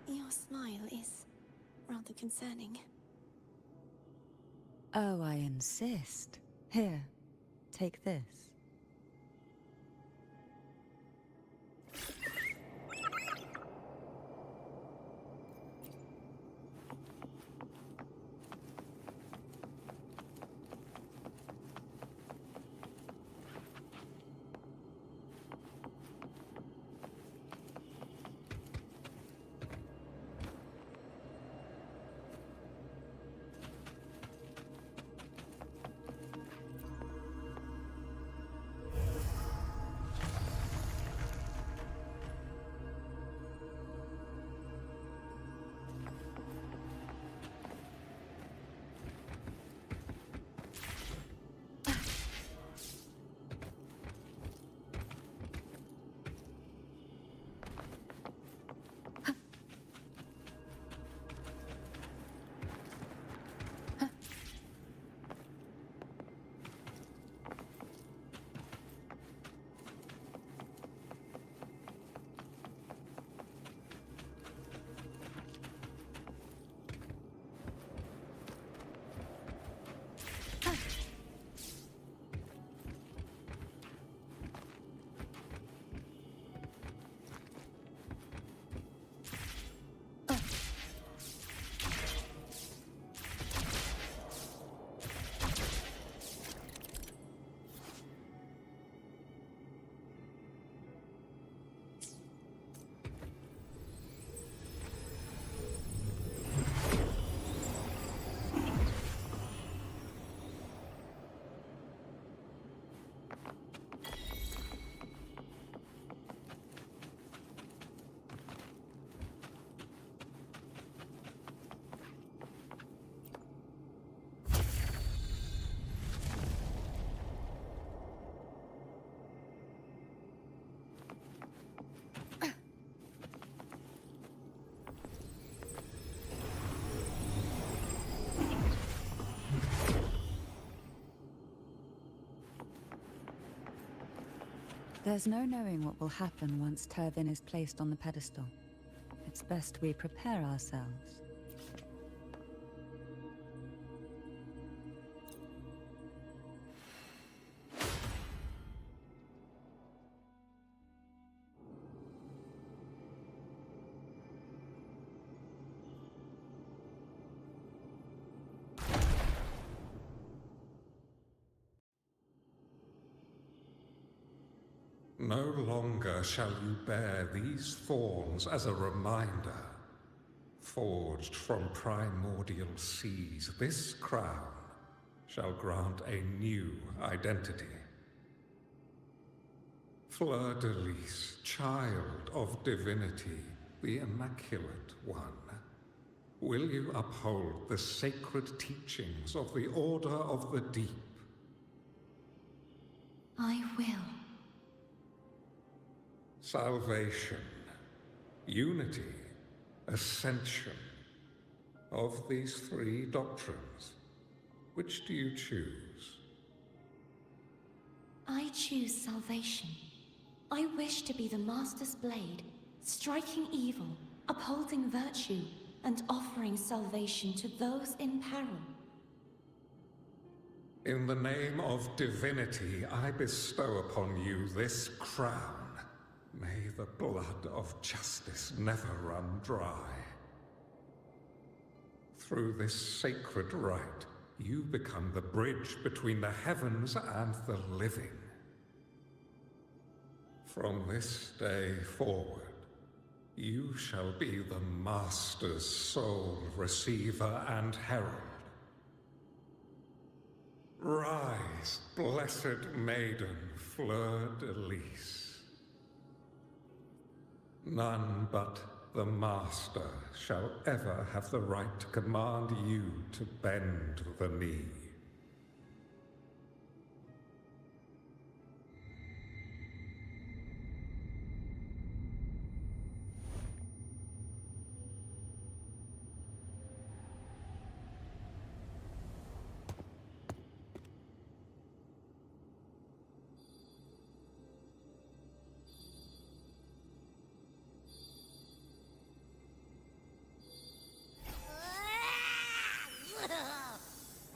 Your smile is rather concerning. Oh, I insist. Here, take this. There's no knowing what will happen once Tervin is placed on the pedestal. It's best we prepare ourselves. No longer shall you bear these thorns as a reminder. Forged from primordial seas, this crown shall grant a new identity. Fleur-de-Lis, child of divinity, the Immaculate One, will you uphold the sacred teachings of the Order of the Deep? I will. Salvation, unity, ascension. Of these three doctrines, which do you choose? I choose salvation. I wish to be the Master's blade, striking evil, upholding virtue, and offering salvation to those in peril. In the name of divinity, I bestow upon you this crown. May the blood of justice never run dry. Through this sacred rite, you become the bridge between the heavens and the living. From this day forward, you shall be the Master's sole receiver and herald. Rise, blessed maiden Fleur-de-Lis. None but the Master shall ever have the right to command you to bend the knee.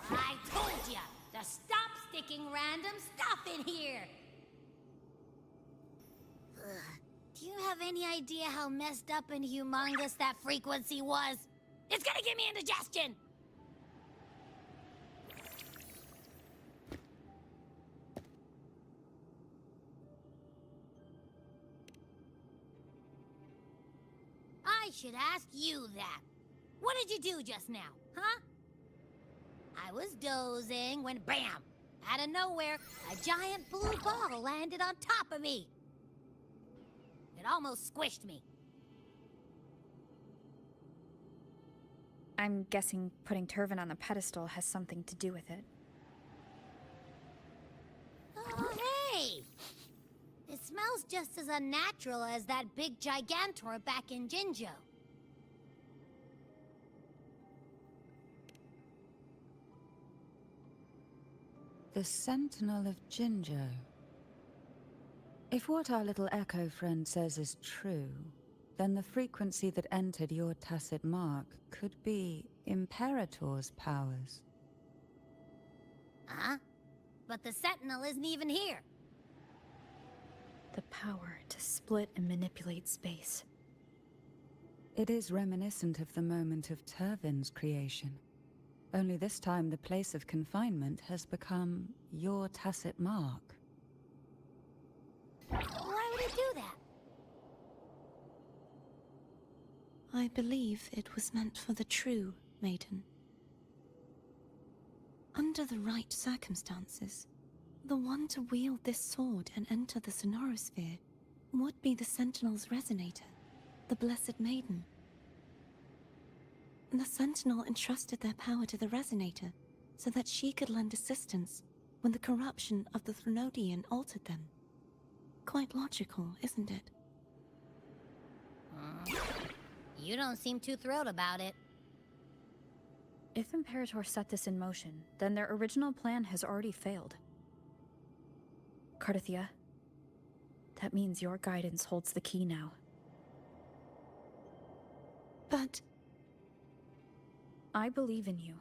I told ya to stop sticking random stuff in here! Do you have any idea how messed up and humongous that frequency was? It's gonna give me indigestion! I should ask you that. What did you do just now, huh? I was dozing when BAM! Out of nowhere, a giant blue ball landed on top of me. It almost squished me. I'm guessing putting Turvin on the pedestal has something to do with it. Oh, hey! It smells just as unnatural as that big Gigantor back in Jinjo. The Sentinel of Jinjo. If what our little echo friend says is true, then the frequency that entered your tacit mark could be Imperator's powers. Huh? But the Sentinel isn't even here. The power to split and manipulate space. It is reminiscent of the moment of Turvin's creation. Only this time the place of confinement has become your tacit mark. Why would it do that? I believe it was meant for the true maiden. Under the right circumstances, the one to wield this sword and enter the Sonorosphere would be the Sentinel's resonator, the Blessed Maiden. The Sentinel entrusted their power to the Resonator so that she could lend assistance when the corruption of the Threnodian altered them. Quite logical, isn't it? You don't seem too thrilled about it. If Imperator set this in motion, then their original plan has already failed. Cardathia, that means your guidance holds the key now. But... I believe in you.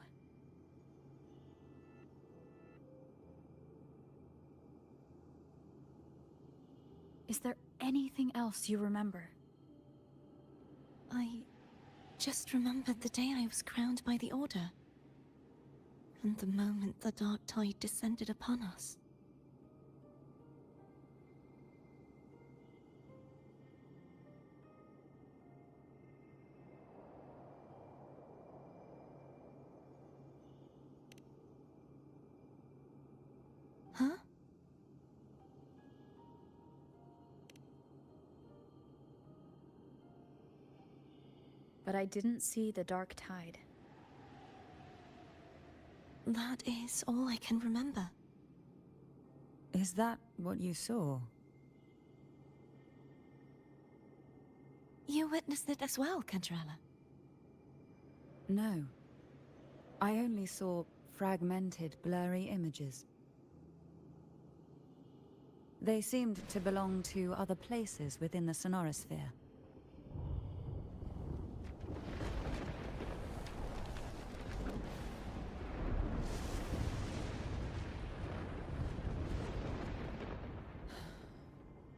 Is there anything else you remember? I just remembered the day I was crowned by the Order. And the moment the Dark Tide descended upon us. but I didn't see the dark tide. That is all I can remember. Is that what you saw? You witnessed it as well, Cantarella? No. I only saw fragmented, blurry images. They seemed to belong to other places within the sonorosphere.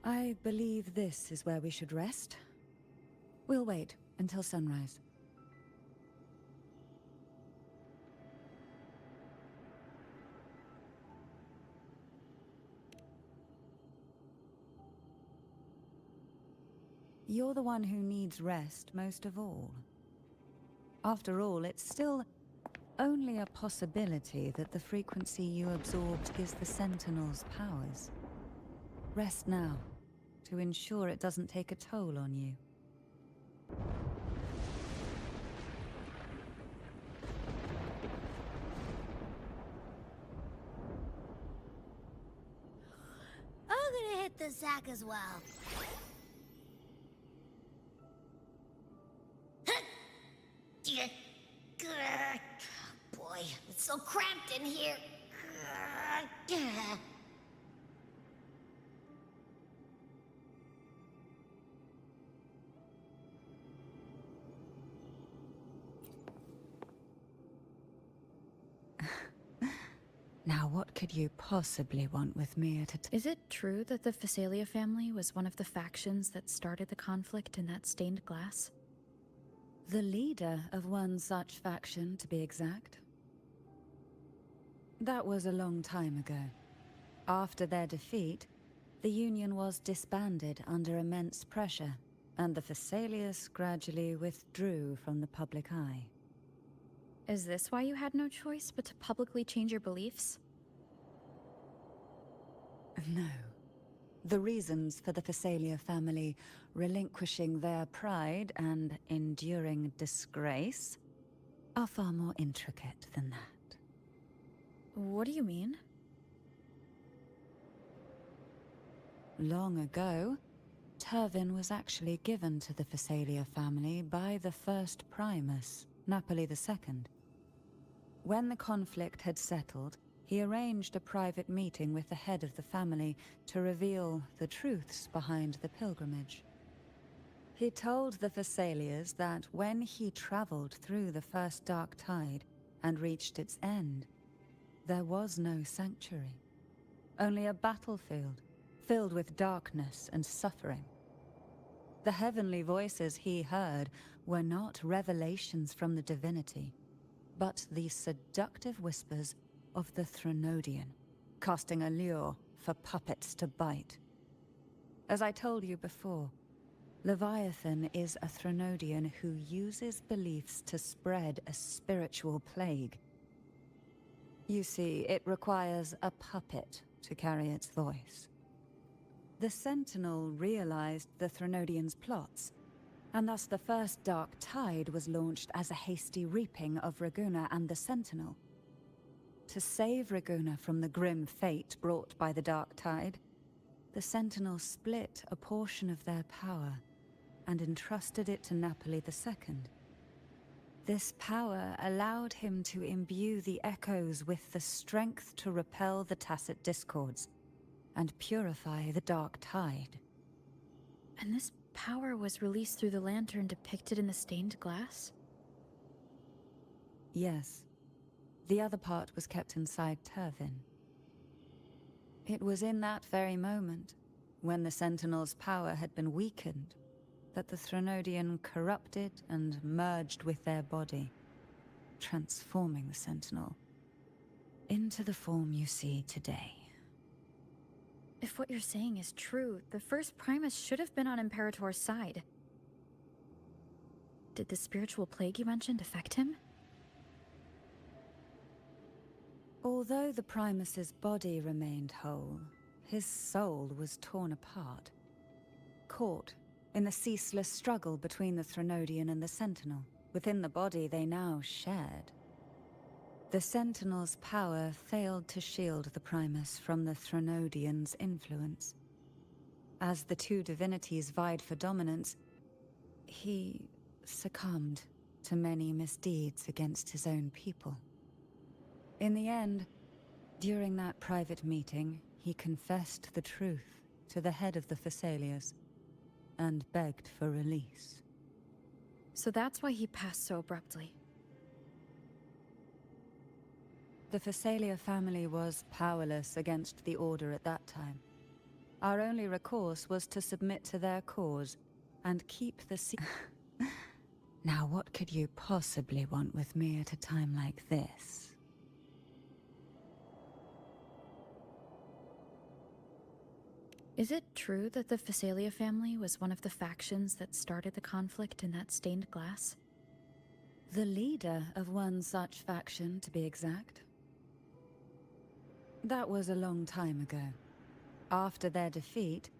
I believe this is where we should rest. We'll wait until sunrise. You're the one who needs rest most of all. After all, it's still only a possibility that the frequency you absorbed gives the Sentinel's powers. Rest now, to ensure it doesn't take a toll on you. I'm gonna hit the sack as well. Boy, it's so cramped in here. Now, what could you possibly want with me at a Is it true that the Phasalia family was one of the factions that started the conflict in that stained glass? The leader of one such faction, to be exact. That was a long time ago. After their defeat, the Union was disbanded under immense pressure, and the Phasalius gradually withdrew from the public eye. Is this why you had no choice but to publicly change your beliefs? No. The reasons for the Phasalia family relinquishing their pride and enduring disgrace are far more intricate than that. What do you mean? Long ago, Turvin was actually given to the Phasalia family by the first Primus, Napoli II. When the conflict had settled, he arranged a private meeting with the head of the family to reveal the truths behind the pilgrimage. He told the Phasalias that when he traveled through the first dark tide and reached its end, there was no sanctuary, only a battlefield filled with darkness and suffering. The heavenly voices he heard were not revelations from the divinity, but the seductive whispers of the Threnodian, casting a lure for puppets to bite. As I told you before, Leviathan is a Threnodian who uses beliefs to spread a spiritual plague. You see, it requires a puppet to carry its voice. The Sentinel realized the Threnodian's plots, and thus the first Dark Tide was launched as a hasty reaping of Raguna and the Sentinel. To save Raguna from the grim fate brought by the Dark Tide, the Sentinel split a portion of their power and entrusted it to Napoli II. This power allowed him to imbue the echoes with the strength to repel the tacit discords and purify the Dark Tide. And this power was released through the lantern depicted in the stained glass? Yes. The other part was kept inside Turvin. It was in that very moment, when the Sentinel's power had been weakened, that the Threnodian corrupted and merged with their body, transforming the Sentinel into the form you see today. If what you're saying is true, the first Primus should have been on Imperator's side. Did the spiritual plague you mentioned affect him? Although the Primus's body remained whole, his soul was torn apart, caught in the ceaseless struggle between the Threnodian and the Sentinel. Within the body they now shared. The Sentinel's power failed to shield the Primus from the Threnodian's influence. As the two divinities vied for dominance, he succumbed to many misdeeds against his own people. In the end, during that private meeting, he confessed the truth to the head of the Thessalias and begged for release. So that's why he passed so abruptly. The Thessalia family was powerless against the Order at that time. Our only recourse was to submit to their cause and keep the Now what could you possibly want with me at a time like this? Is it true that the Thessalia family was one of the factions that started the conflict in that stained glass? The leader of one such faction, to be exact. That was a long time ago. After their defeat,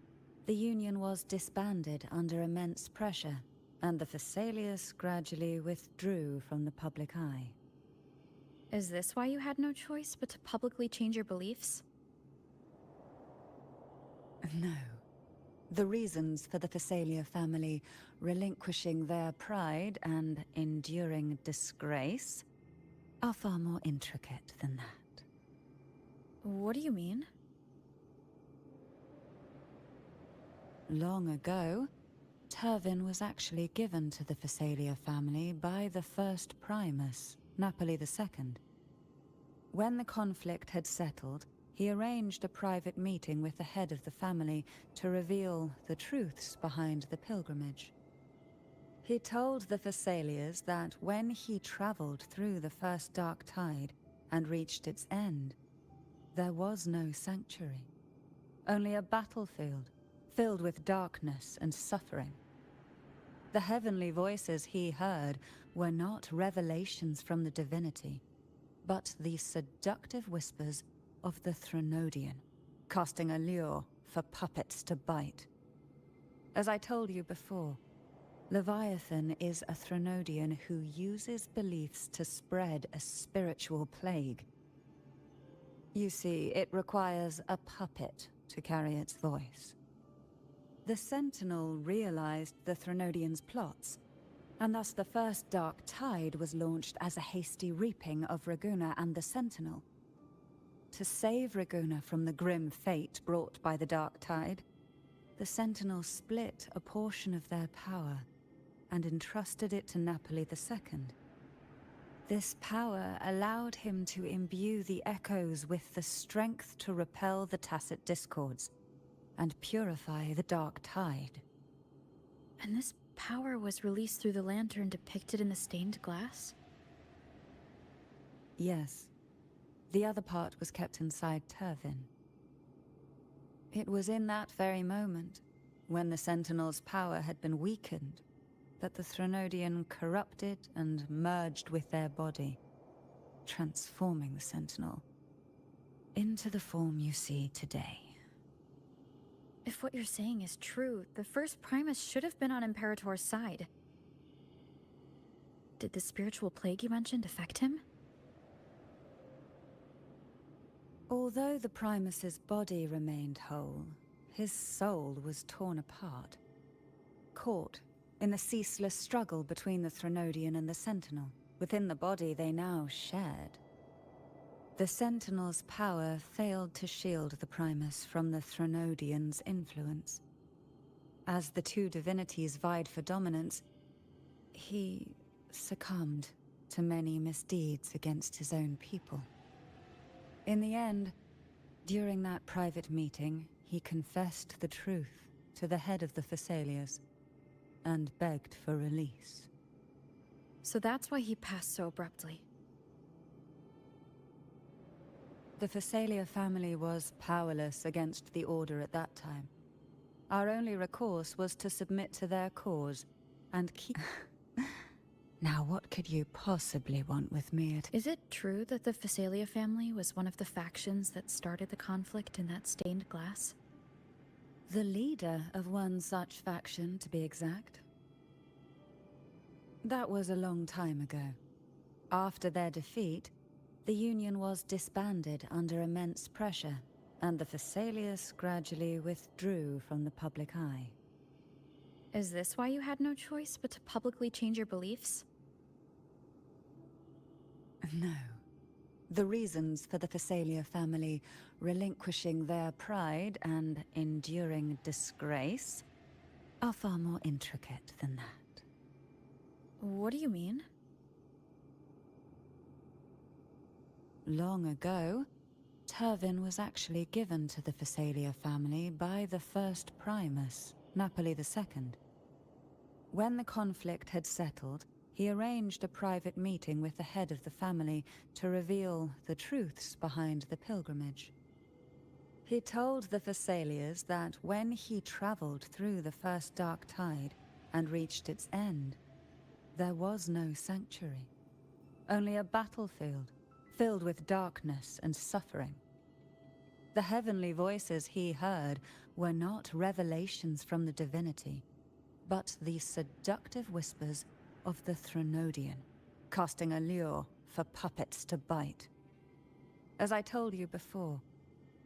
the Union was disbanded under immense pressure, and the Thessalias gradually withdrew from the public eye. Is this why you had no choice but to publicly change your beliefs? No. The reasons for the Thessalia family relinquishing their pride and enduring disgrace are far more intricate than that. What do you mean? Long ago, Turvin was actually given to the Thessalia family by the first Primus, Napoli II. When the conflict had settled, he arranged a private meeting with the head of the family to reveal the truths behind the pilgrimage. He told the Thessalias that when he traveled through the first dark tide and reached its end, there was no sanctuary, only a battlefield filled with darkness and suffering. The heavenly voices he heard were not revelations from the divinity, but the seductive whispers of the Threnodian, casting a lure for puppets to bite. As I told you before, Leviathan is a Threnodian who uses beliefs to spread a spiritual plague. You see, it requires a puppet to carry its voice. The Sentinel realized the Threnodian's plots, and thus the first Dark Tide was launched as a hasty reaping of Raguna and the Sentinel. To save Raguna from the grim fate brought by the Dark Tide, the Sentinel split a portion of their power and entrusted it to Napoli II. This power allowed him to imbue the echoes with the strength to repel the tacit discords and purify the Dark Tide. And this power was released through the lantern depicted in the stained glass? Yes. The other part was kept inside Turvin. It was in that very moment, when the Sentinel's power had been weakened, that the Threnodian corrupted and merged with their body, transforming the Sentinel into the form you see today. If what you're saying is true, the first Primus should have been on Imperator's side. Did the spiritual plague you mentioned affect him? Although the Primus's body remained whole, his soul was torn apart, caught in the ceaseless struggle between the Threnodian and the Sentinel. Within the body they now shared. The Sentinel's power failed to shield the Primus from the Threnodian's influence. As the two divinities vied for dominance, he succumbed to many misdeeds against his own people. In the end, during that private meeting, he confessed the truth to the head of the Thessalias and begged for release. So that's why he passed so abruptly. The Thessalia family was powerless against the Order at that time. Our only recourse was to submit to their cause and keep... Now what could you possibly want with me at... Is it true that the Thessalia family was one of the factions that started the conflict in that stained glass? The leader of one such faction, to be exact. That was a long time ago. After their defeat, the Union was disbanded under immense pressure, and the Phasaelius gradually withdrew from the public eye. Is this why you had no choice but to publicly change your beliefs? No. The reasons for the Phasalia family relinquishing their pride and enduring disgrace are far more intricate than that. What do you mean? Long ago, Turvin was actually given to the Phasalia family by the first Primus, Napoli II. When the conflict had settled, he arranged a private meeting with the head of the family to reveal the truths behind the pilgrimage. He told the Phasalias that when he traveled through the first dark tide and reached its end, there was no sanctuary, only a battlefield filled with darkness and suffering. The heavenly voices he heard were not revelations from the divinity, but the seductive whispers of the Threnodian, casting a lure for puppets to bite. As I told you before,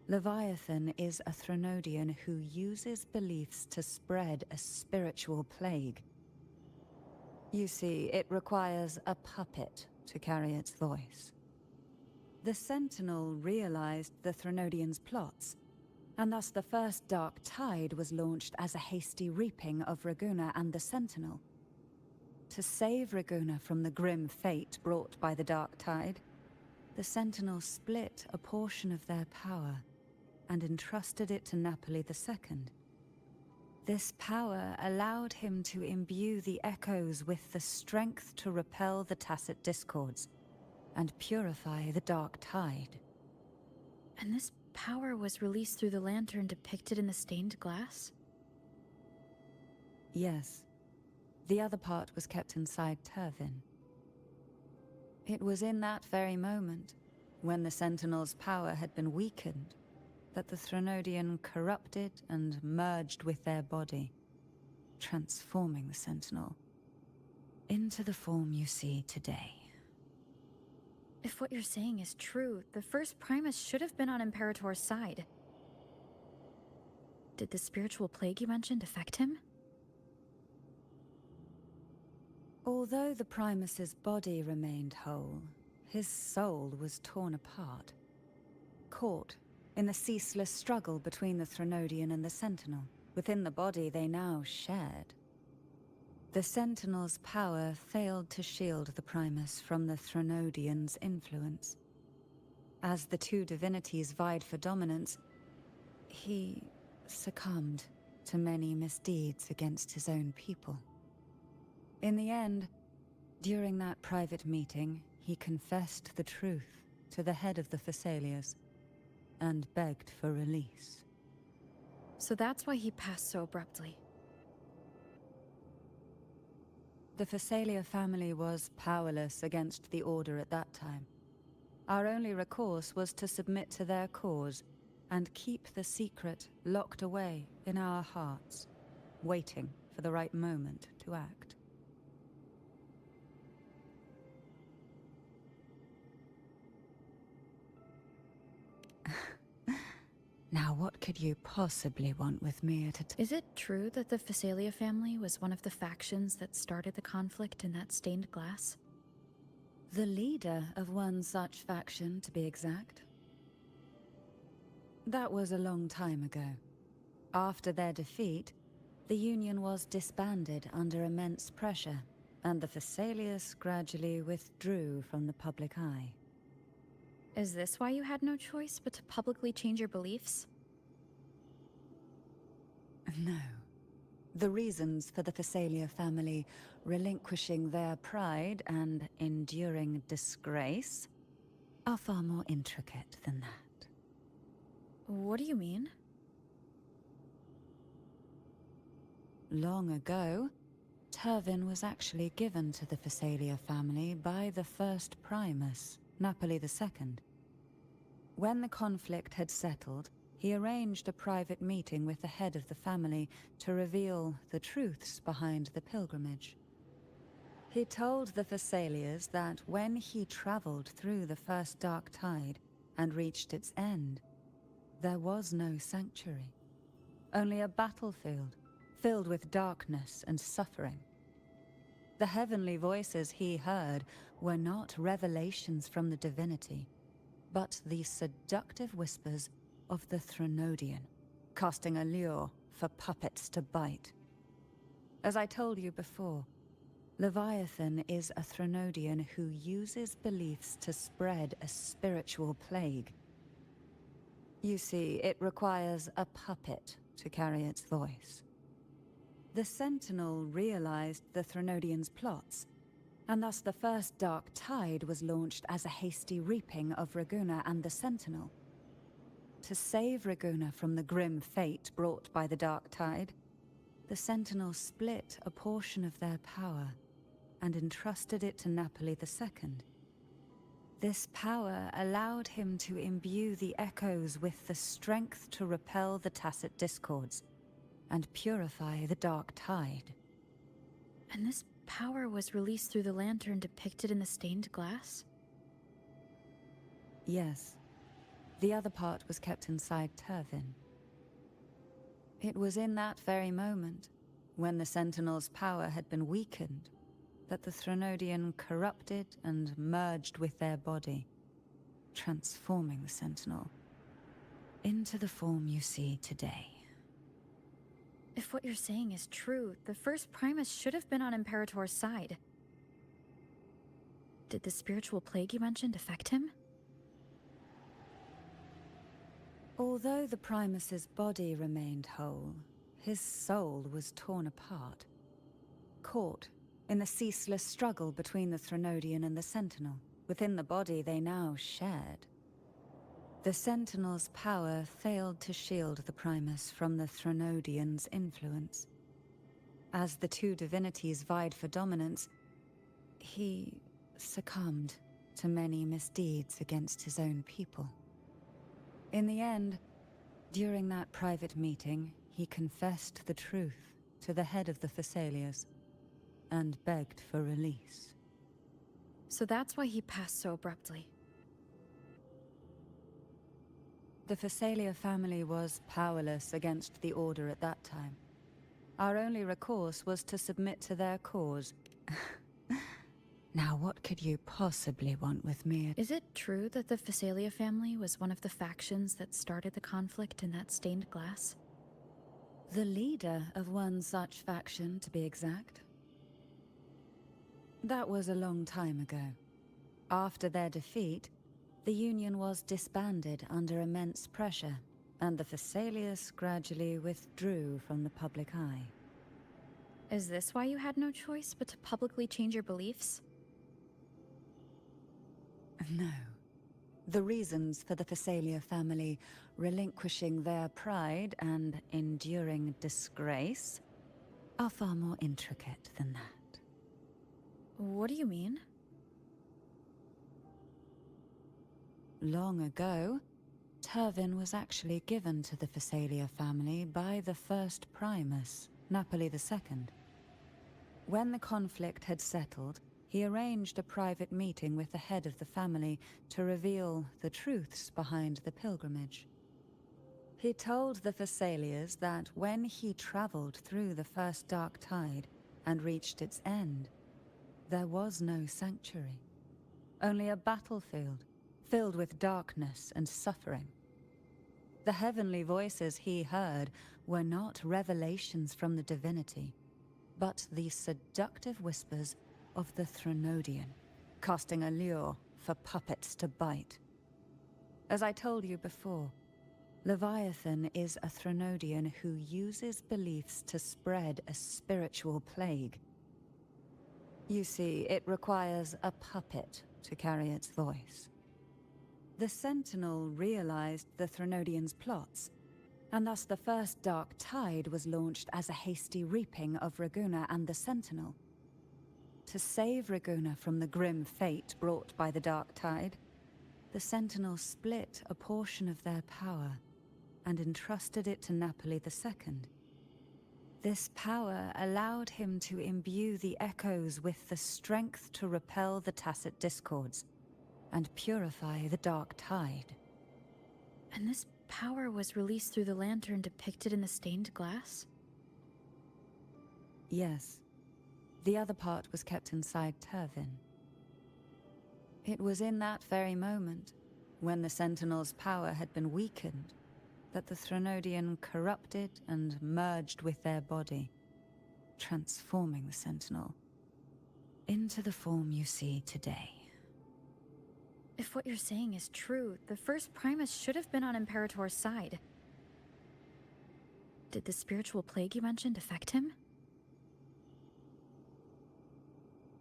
Leviathan is a Threnodian who uses beliefs to spread a spiritual plague. You see, it requires a puppet to carry its voice. The Sentinel realized the Threnodian's plots, and thus the first Dark Tide was launched as a hasty reaping of Raguna and the Sentinel. To save Raguna from the grim fate brought by the Dark Tide, the Sentinel split a portion of their power and entrusted it to Napoli II. This power allowed him to imbue the Echoes with the strength to repel the Tacit Discords and purify the Dark Tide. And this power was released through the lantern depicted in the stained glass? Yes. The other part was kept inside Turvin. It was in that very moment, when the Sentinel's power had been weakened, that the Threnodian corrupted and merged with their body, transforming the Sentinel into the form you see today. If what you're saying is true, the first Primus should have been on Imperator's side. Did the spiritual plague you mentioned affect him? Although the Primus's body remained whole, his soul was torn apart, caught in the ceaseless struggle between the Threnodian and the Sentinel. Within the body they now shared. The Sentinel's power failed to shield the Primus from the Threnodian's influence. As the two divinities vied for dominance, he succumbed to many misdeeds against his own people. In the end, during that private meeting, he confessed the truth to the head of the Phasaelias and begged for release. So that's why he passed so abruptly. The Phasalia family was powerless against the Order at that time. Our only recourse was to submit to their cause and keep the secret locked away in our hearts, waiting for the right moment to act. Now, what could you possibly want with me at a time? Is it true that the Phasalia family was one of the factions that started the conflict in that stained glass? The leader of one such faction, to be exact. That was a long time ago. After their defeat, the Union was disbanded under immense pressure, and the Phasaelius gradually withdrew from the public eye. Is this why you had no choice but to publicly change your beliefs? No. The reasons for the Phasalia family relinquishing their pride and enduring disgrace are far more intricate than that. What do you mean? Long ago, Turvin was actually given to the Phasalia family by the first Primus, Napoli II. When the conflict had settled, he arranged a private meeting with the head of the family to reveal the truths behind the pilgrimage. He told the Thessalians that when he traveled through the first dark tide and reached its end, there was no sanctuary, only a battlefield filled with darkness and suffering. The heavenly voices he heard were not revelations from the divinity, but the seductive whispers of the Threnodian, casting a lure for puppets to bite. As I told you before, Leviathan is a Threnodian who uses beliefs to spread a spiritual plague. You see, it requires a puppet to carry its voice. The Sentinel realized the Threnodian's plots, and thus the first dark tide was launched as a hasty reaping of Raguna and the Sentinel. To save Raguna from the grim fate brought by the dark tide, the Sentinel split a portion of their power and entrusted it to Napoli II. This power allowed him to imbue the echoes with the strength to repel the tacit discords and purify the dark tide. And this power was released through the lantern depicted in the stained glass? Yes. The other part was kept inside Turvin. It was in that very moment, when the Sentinel's power had been weakened, that the Threnodian corrupted and merged with their body, transforming the Sentinel into the form you see today. If what you're saying is true, the first Primus should have been on Imperator's side. Did the spiritual plague you mentioned affect him? Although the Primus's body remained whole, his soul was torn apart, caught in the ceaseless struggle between the Threnodian and the Sentinel. Within the body they now shared. The Sentinel's power failed to shield the Primus from the Threnodian's influence. As the two divinities vied for dominance, he succumbed to many misdeeds against his own people. In the end, during that private meeting, he confessed the truth to the head of the Thessalians and begged for release. So that's why he passed so abruptly. The Thessalia family was powerless against the Order at that time. Our only recourse was to submit to their cause. Now what could you possibly want with me? Is it true that the Thessalia family was one of the factions that started the conflict in that stained glass? The leader of one such faction, to be exact. That was a long time ago. After their defeat, the Union was disbanded under immense pressure, and the Thessalians gradually withdrew from the public eye. Is this why you had no choice but to publicly change your beliefs? No. The reasons for the Thessalia family relinquishing their pride and enduring disgrace are far more intricate than that. What do you mean? Long ago, Turvin was actually given to the Thessalia family by the first Primus, Napoli II. When the conflict had settled, he arranged a private meeting with the head of the family to reveal the truths behind the pilgrimage. He told the Thessalians that when he traveled through the first dark tide and reached its end, there was no sanctuary, only a battlefield filled with darkness and suffering. The heavenly voices he heard were not revelations from the divinity, but the seductive whispers of the Threnodian, casting a lure for puppets to bite. As I told you before, Leviathan is a Threnodian who uses beliefs to spread a spiritual plague. You see, it requires a puppet to carry its voice. The Sentinel realized the Threnodian's plots, and thus the first dark tide was launched as a hasty reaping of Raguna and the Sentinel. To save Raguna from the grim fate brought by the dark tide, the Sentinel split a portion of their power and entrusted it to Napoli II. This power allowed him to imbue the echoes with the strength to repel the tacit discords and purify the dark tide. And this power was released through the lantern depicted in the stained glass? Yes. The other part was kept inside Turvin. It was in that very moment, when the Sentinel's power had been weakened, that the Threnodian corrupted and merged with their body, transforming the Sentinel into the form you see today. If what you're saying is true, the first Primus should have been on Imperator's side. Did the spiritual plague you mentioned affect him?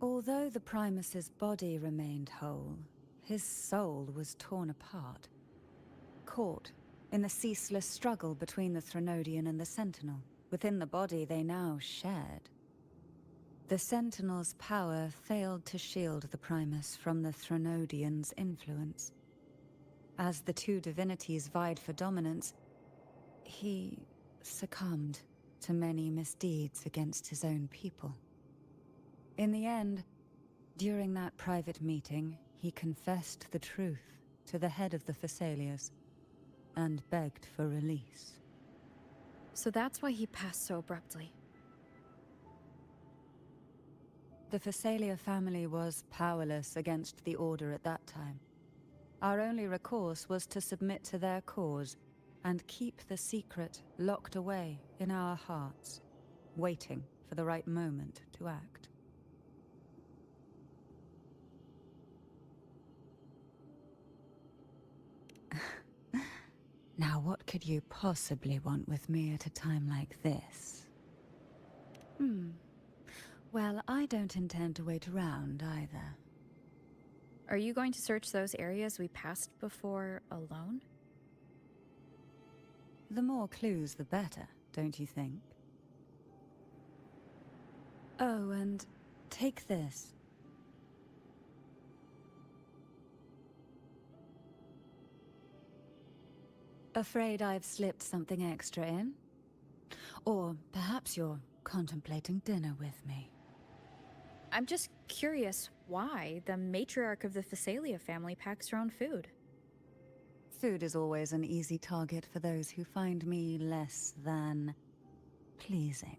Although the Primus's body remained whole, his soul was torn apart, caught in the ceaseless struggle between the Threnodian and the Sentinel. Within the body they now shared. The Sentinel's power failed to shield the Primus from the Threnodian's influence. As the two divinities vied for dominance, he succumbed to many misdeeds against his own people. In the end, during that private meeting, he confessed the truth to the head of the Thessalias and begged for release. So that's why he passed so abruptly. The Thessalia family was powerless against the Order at that time. Our only recourse was to submit to their cause and keep the secret locked away in our hearts, waiting for the right moment to act. Now, what could you possibly want with me at a time like this? Well, I don't intend to wait around either. Are you going to search those areas we passed before alone? The more clues, the better, don't you think? Oh, and take this. Afraid I've slipped something extra in? Or perhaps you're contemplating dinner with me. I'm just curious why the matriarch of the Thessalia family packs her own food. Food is always an easy target for those who find me less than pleasing.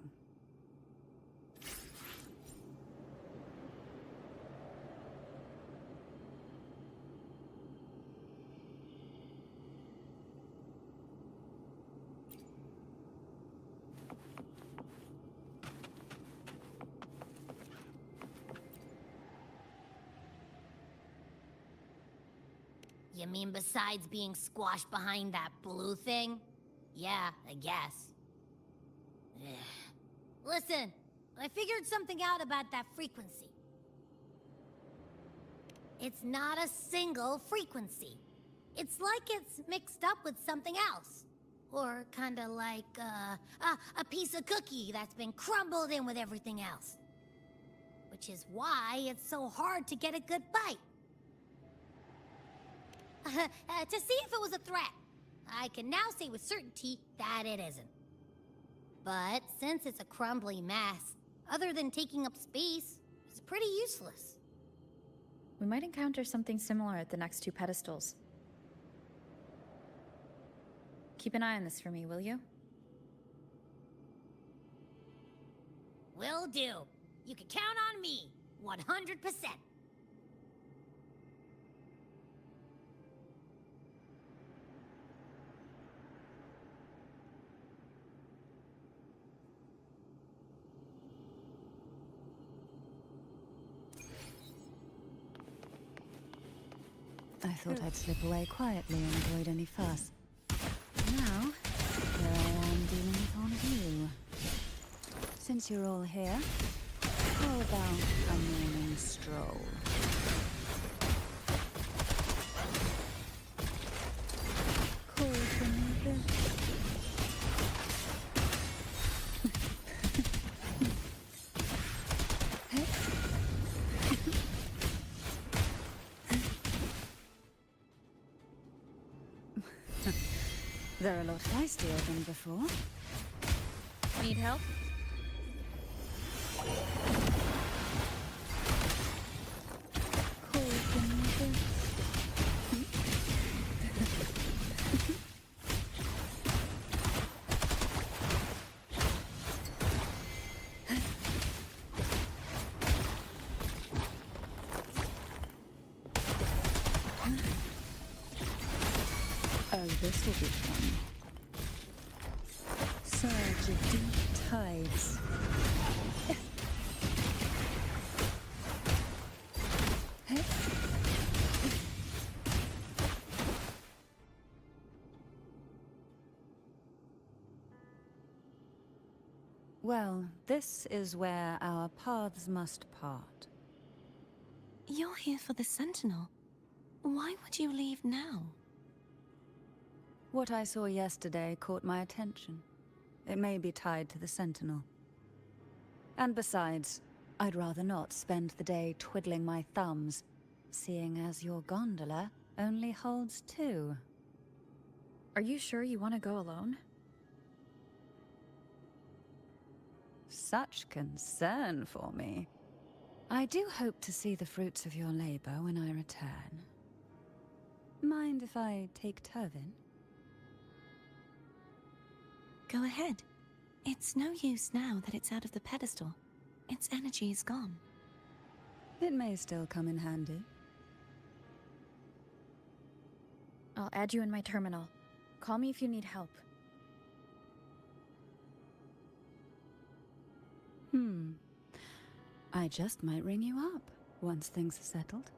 You mean besides being squashed behind that blue thing? Yeah, I guess. Listen, I figured something out about that frequency. It's not a single frequency. It's like it's mixed up with something else. Or kinda like, a piece of cookie that's been crumbled in with everything else. Which is why it's so hard to get a good bite. To see if it was a threat. I can now say with certainty that it isn't. But since it's a crumbly mess, other than taking up space, it's pretty useless. We might encounter something similar at the next two pedestals. Keep an eye on this for me, will you? Will do. You can count on me, 100%. I thought I'd slip away quietly and avoid any fuss. Now, here I am dealing with all of you. Since you're all here, how about a morning stroll? Call for me, They're a lot feistier than before. Need help? Cool thing. Oh, this will be fun. Surge of deep tides. Well, this is where our paths must part. You're here for the Sentinel. Why would you leave now? What I saw yesterday caught my attention. It may be tied to the Sentinel. And besides, I'd rather not spend the day twiddling my thumbs, seeing as your gondola only holds 2. Are you sure you want to go alone? Such concern for me. I do hope to see the fruits of your labor when I return. Mind if I take Turvin? Go ahead. It's no use now that it's out of the pedestal. Its energy is gone. It may still come in handy. I'll add you in my terminal. Call me if you need help. I just might ring you up once things are settled.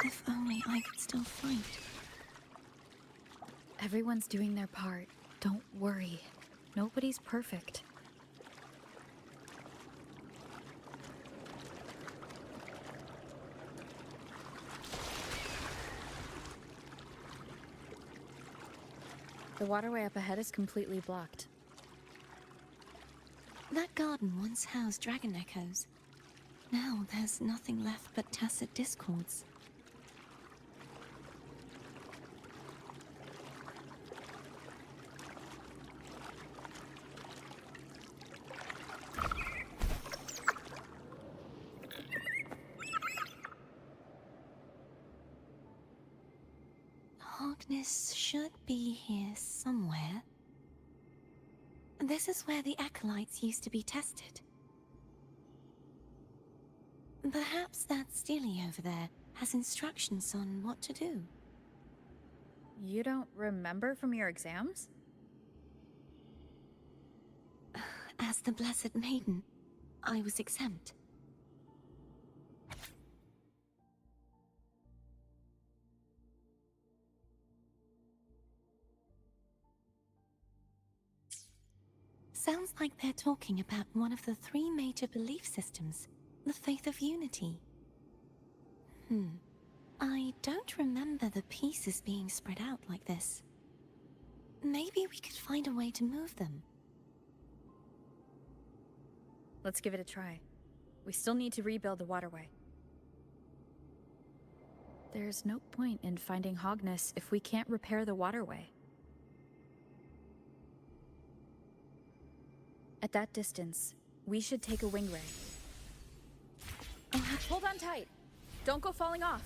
If only I could still fight. Everyone's doing their part. Don't worry. Nobody's perfect. The waterway up ahead is completely blocked. That garden once housed dragon echoes. Now there's nothing left but tacit discords. Hogness should be here somewhere. This is where the acolytes used to be tested. Perhaps that Steely over there has instructions on what to do. You don't remember from your exams? As the Blessed Maiden, I was exempt. Sounds like they're talking about one of the 3 major belief systems, the faith of unity. I don't remember the pieces being spread out like this. Maybe we could find a way to move them. Let's give it a try. We still need to rebuild the waterway. There's no point in finding Hogness if we can't repair the waterway. At that distance, we should take a wing ray. Hold on tight. Don't go falling off.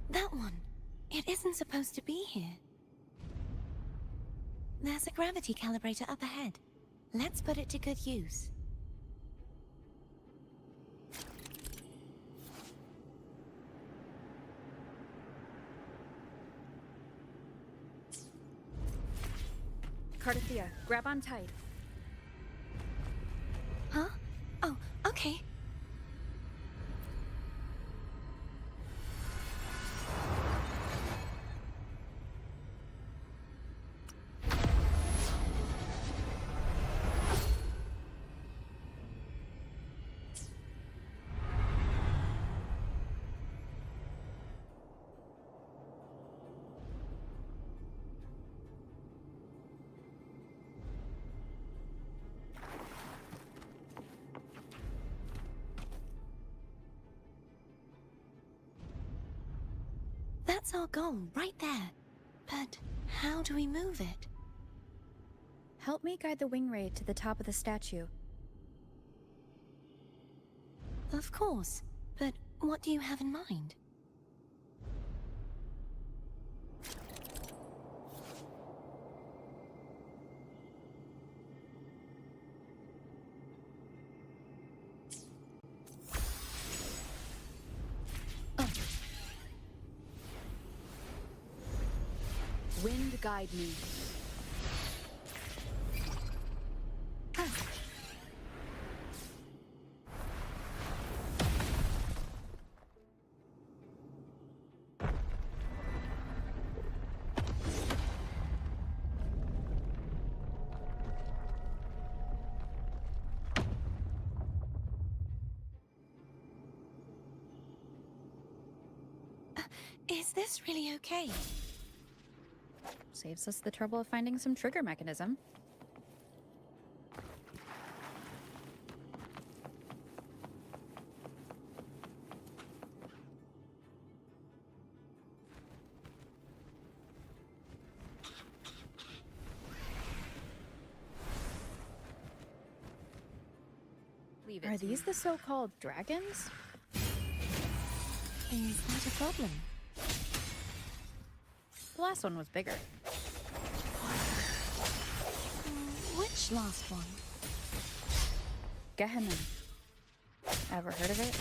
That one. It isn't supposed to be here. There's a gravity calibrator up ahead. Let's put it to good use. Cardathea, grab on tight. Huh? Oh, okay. That's our goal, right there. But how do we move it? Help me guide the wing raid to the top of the statue. Of course, but what do you have in mind? Wind guide me. Is this really okay? Saves us the trouble of finding some trigger mechanism. Are these the so-called dragons? Is that a problem? The last one was bigger. Which last one? Gehenna. Ever heard of it?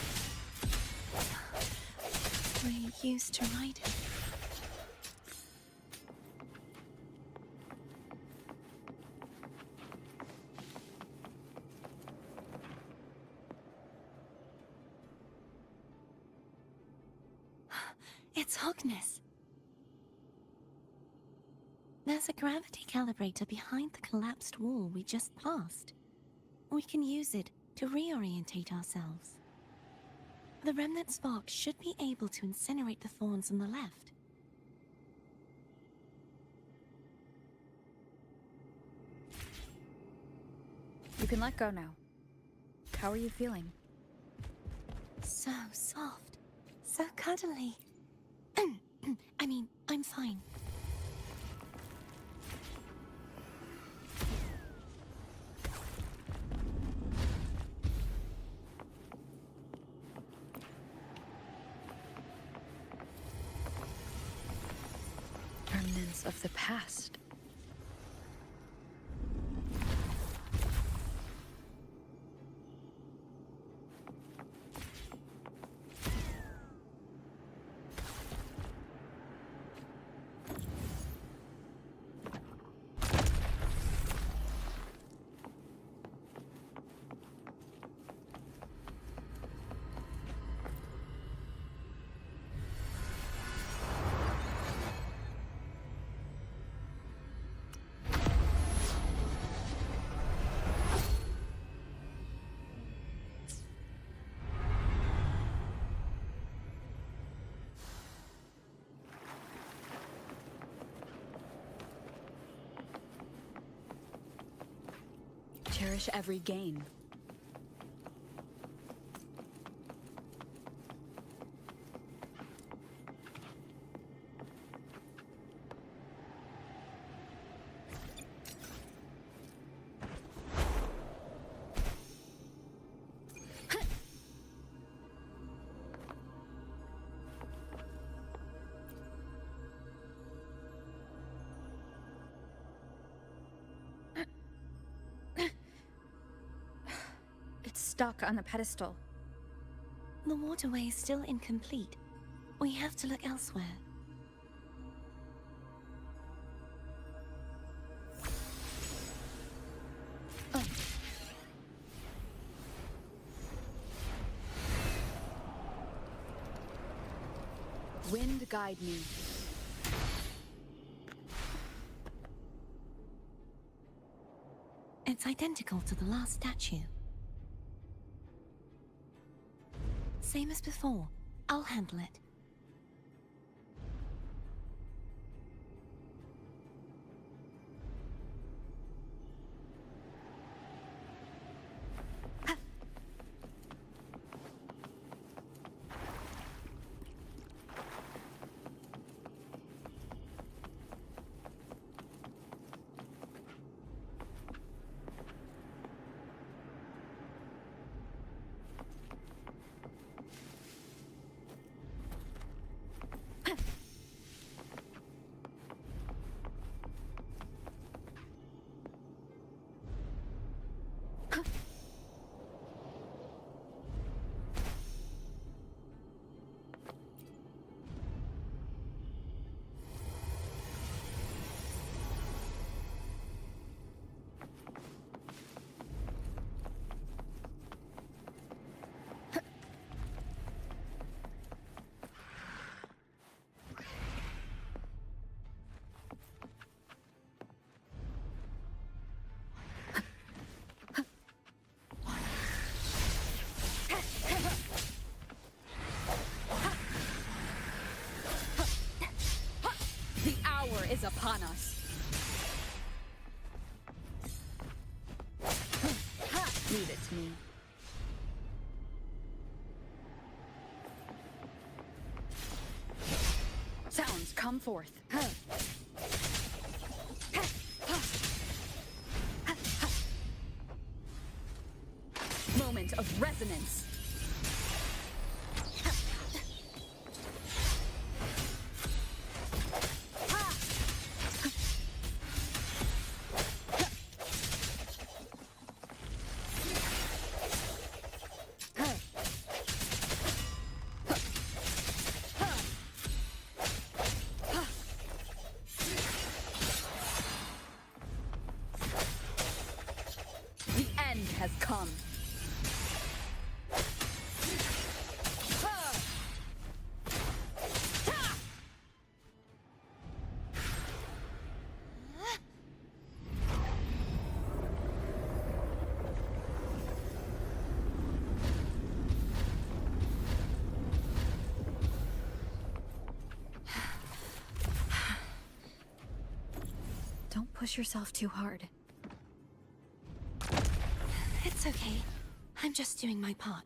We used to ride it. It's Hogness. There's a gravity calibrator behind the collapsed wall we just passed. We can use it to reorientate ourselves. The remnant spark should be able to incinerate the thorns on the left. You can let go now. How are you feeling? So soft. So cuddly. I mean, I'm fine. Remnants of the past. Cherish every gain. Stuck on the pedestal. The waterway is still incomplete. We have to look elsewhere. Wind guide me. It's identical to the last statue. Same as before. I'll handle it. The hour is upon us. Leave it to me. Sounds come forth. Moment of resonance. Has come. Don't push yourself too hard. It's okay. I'm just doing my part.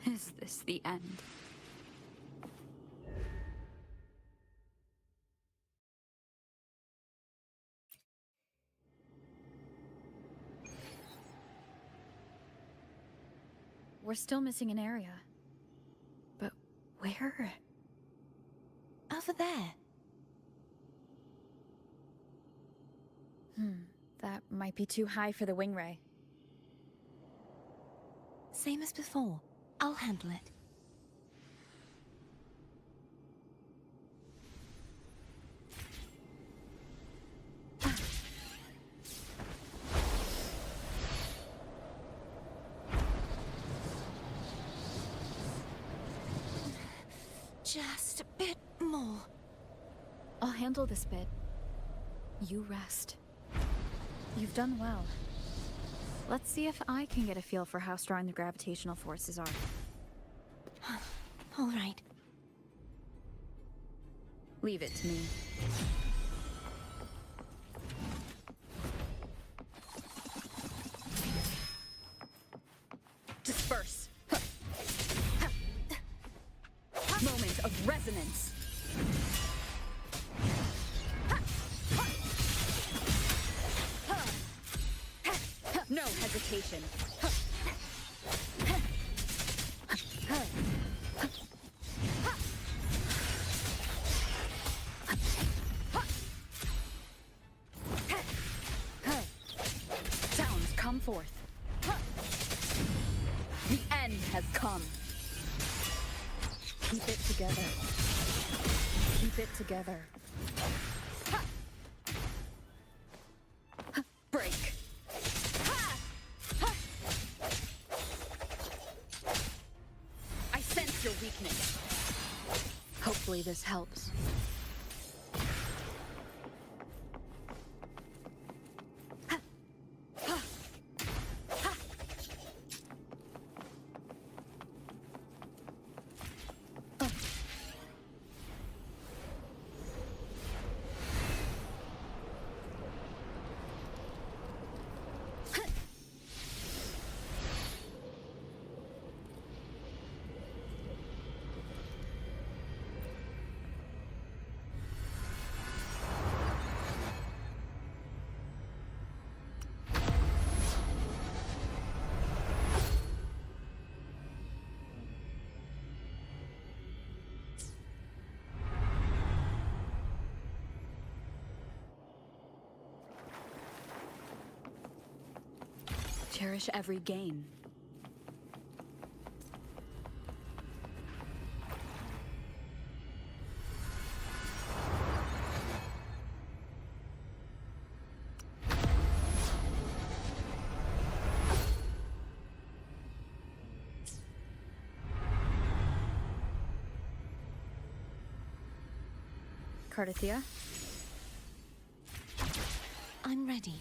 Is this the end? We're still missing an area. But where? Over there. That might be too high for the wing ray. Same as before. I'll handle it. Just a bit more. I'll handle this bit. You rest. You've done well. Let's see if I can get a feel for how strong the gravitational forces are. All right. Leave it to me. Disperse. Moment of resonance. No hesitation. Sounds come forth. The end has come. Keep it together. Keep it together. Break. Hopefully this helps. Cherish every gain. Cardathia? I'm ready.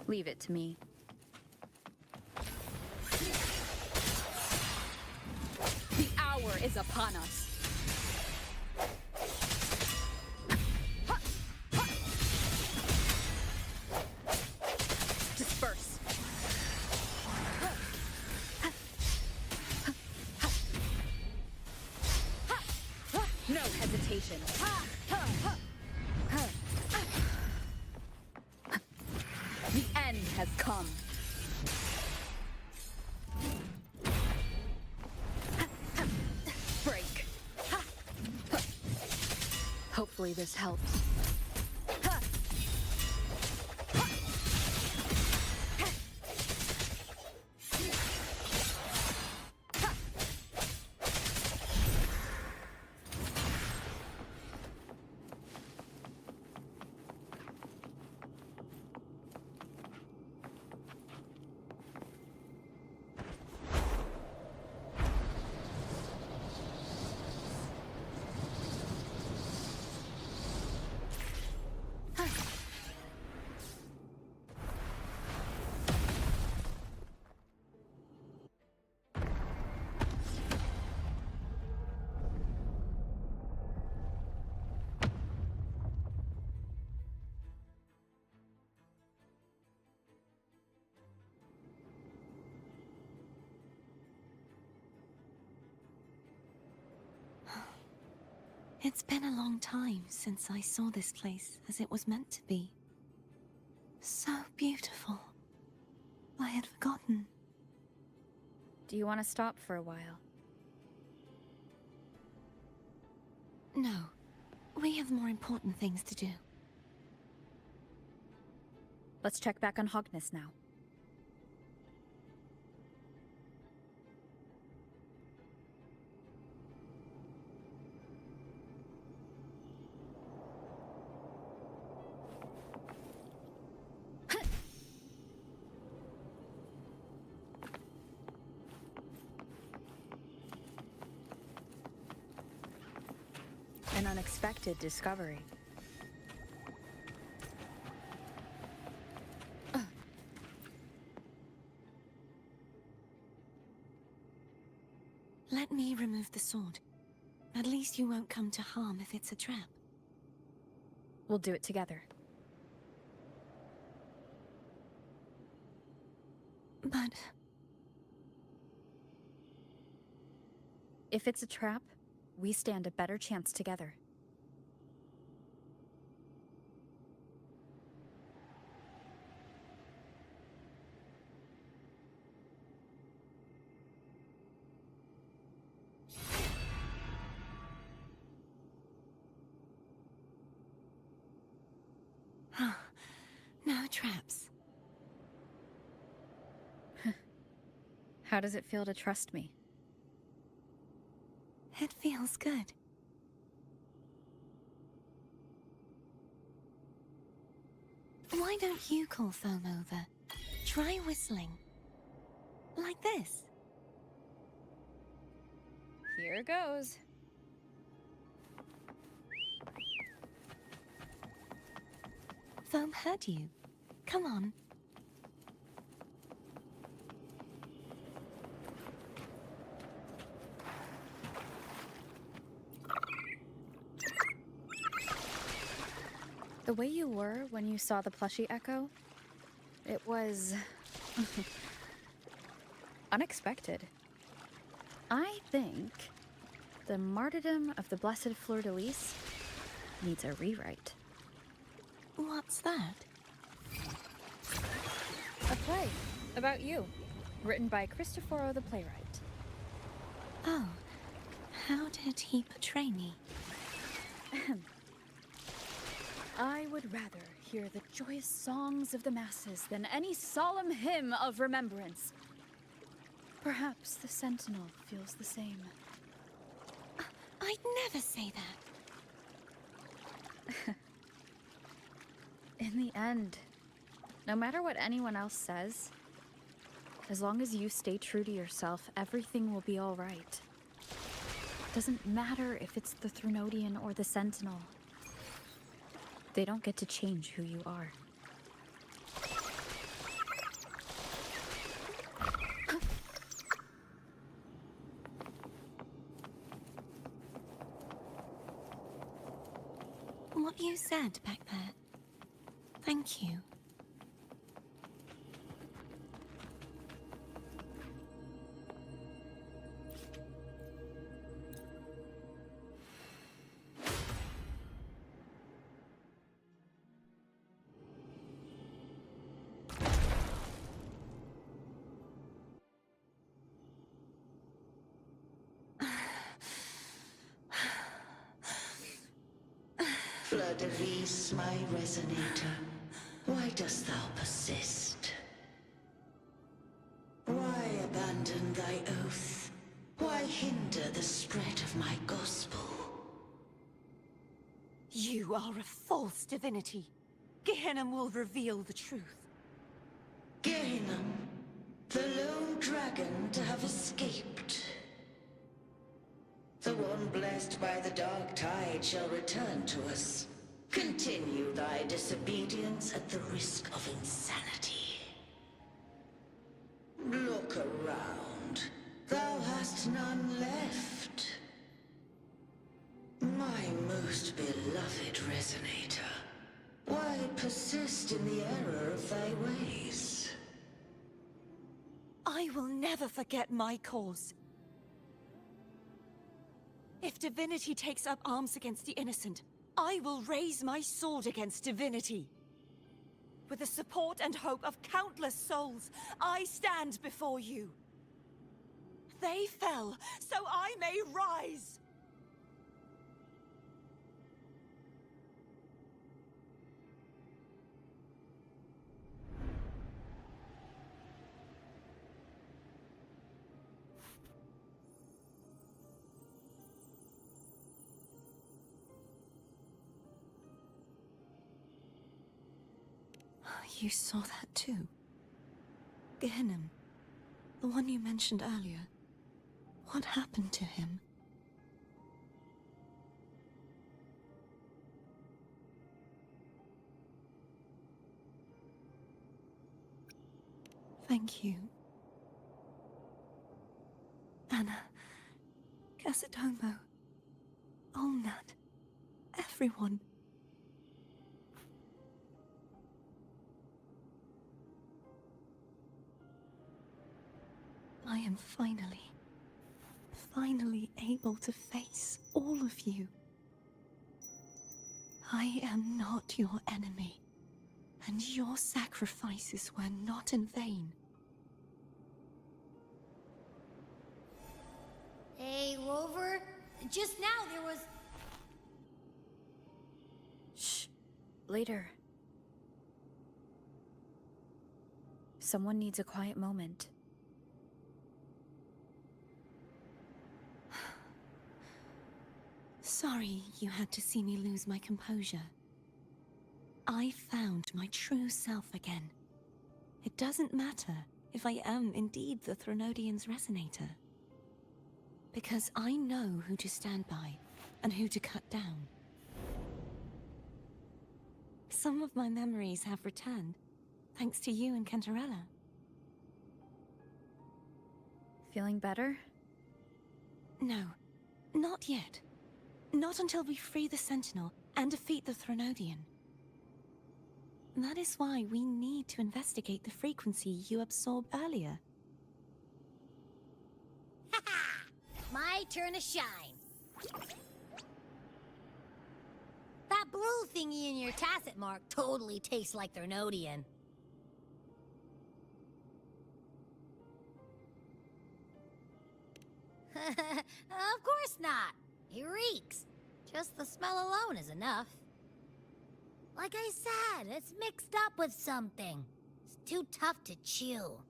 Leave it to me. The hour is upon us. Disperse. No hesitation. The end has come. Break. Hopefully this helps. It's been a long time since I saw this place as it was meant to be. So beautiful. I had forgotten. Do you want to stop for a while? No. We have more important things to do. Let's check back on Hogness now. An unexpected discovery. Let me remove the sword. At least you won't come to harm if it's a trap. We'll do it together. But... if it's a trap, we stand a better chance together. No traps. How does it feel to trust me? It feels good. Why don't you call Foam over? Try whistling. Like this. Here goes. Foam heard you. Come on. The way you were when you saw the plushie echo, it was... unexpected. I think the martyrdom of the Blessed Fleur-de-Lis needs a rewrite. What's that? A play about you, written by Cristoforo the playwright. Oh, how did he portray me? I would rather hear the joyous songs of the masses than any solemn hymn of remembrance. Perhaps the Sentinel feels the same. I'd never say that. In the end, no matter what anyone else says, as long as you stay true to yourself, everything will be all right. Doesn't matter if it's the Threnodian or the Sentinel. They don't get to change who you are. What you said back there. Thank you. Fleur-de-Lis, my resonator, why dost thou persist? Why abandon thy oath? Why hinder the spread of my gospel? You are a false divinity. Gehenna will reveal the truth. Gehenna, the lone dragon to have escaped. The one blessed by the dark tide shall return to us. Continue thy disobedience at the risk of insanity. Look around. Thou hast none left. My most beloved resonator, why persist in the error of thy ways? I will never forget my cause. If divinity takes up arms against the innocent, I will raise my sword against divinity. With the support and hope of countless souls, I stand before you. They fell, so I may rise! You saw that too? Gehenna, the one you mentioned earlier. What happened to him? Thank you. Anna, Casatomo, own that. Everyone. I am finally able to face all of you. I am not your enemy, and your sacrifices were not in vain. Hey, Rover, just now there was... Shh. Later. Someone needs a quiet moment. Sorry you had to see me lose my composure. I found my true self again. It doesn't matter if I am indeed the Threnodian's resonator. Because I know who to stand by and who to cut down. Some of my memories have returned, thanks to you and Cantarella. Feeling better? No, not yet. Not until we free the Sentinel and defeat the Threnodian. That is why we need to investigate the frequency you absorbed earlier. My turn to shine. That blue thingy in your tacit mark totally tastes like Threnodian. Of course not. It reeks. Just the smell alone is enough. Like I said, it's mixed up with something. It's too tough to chew.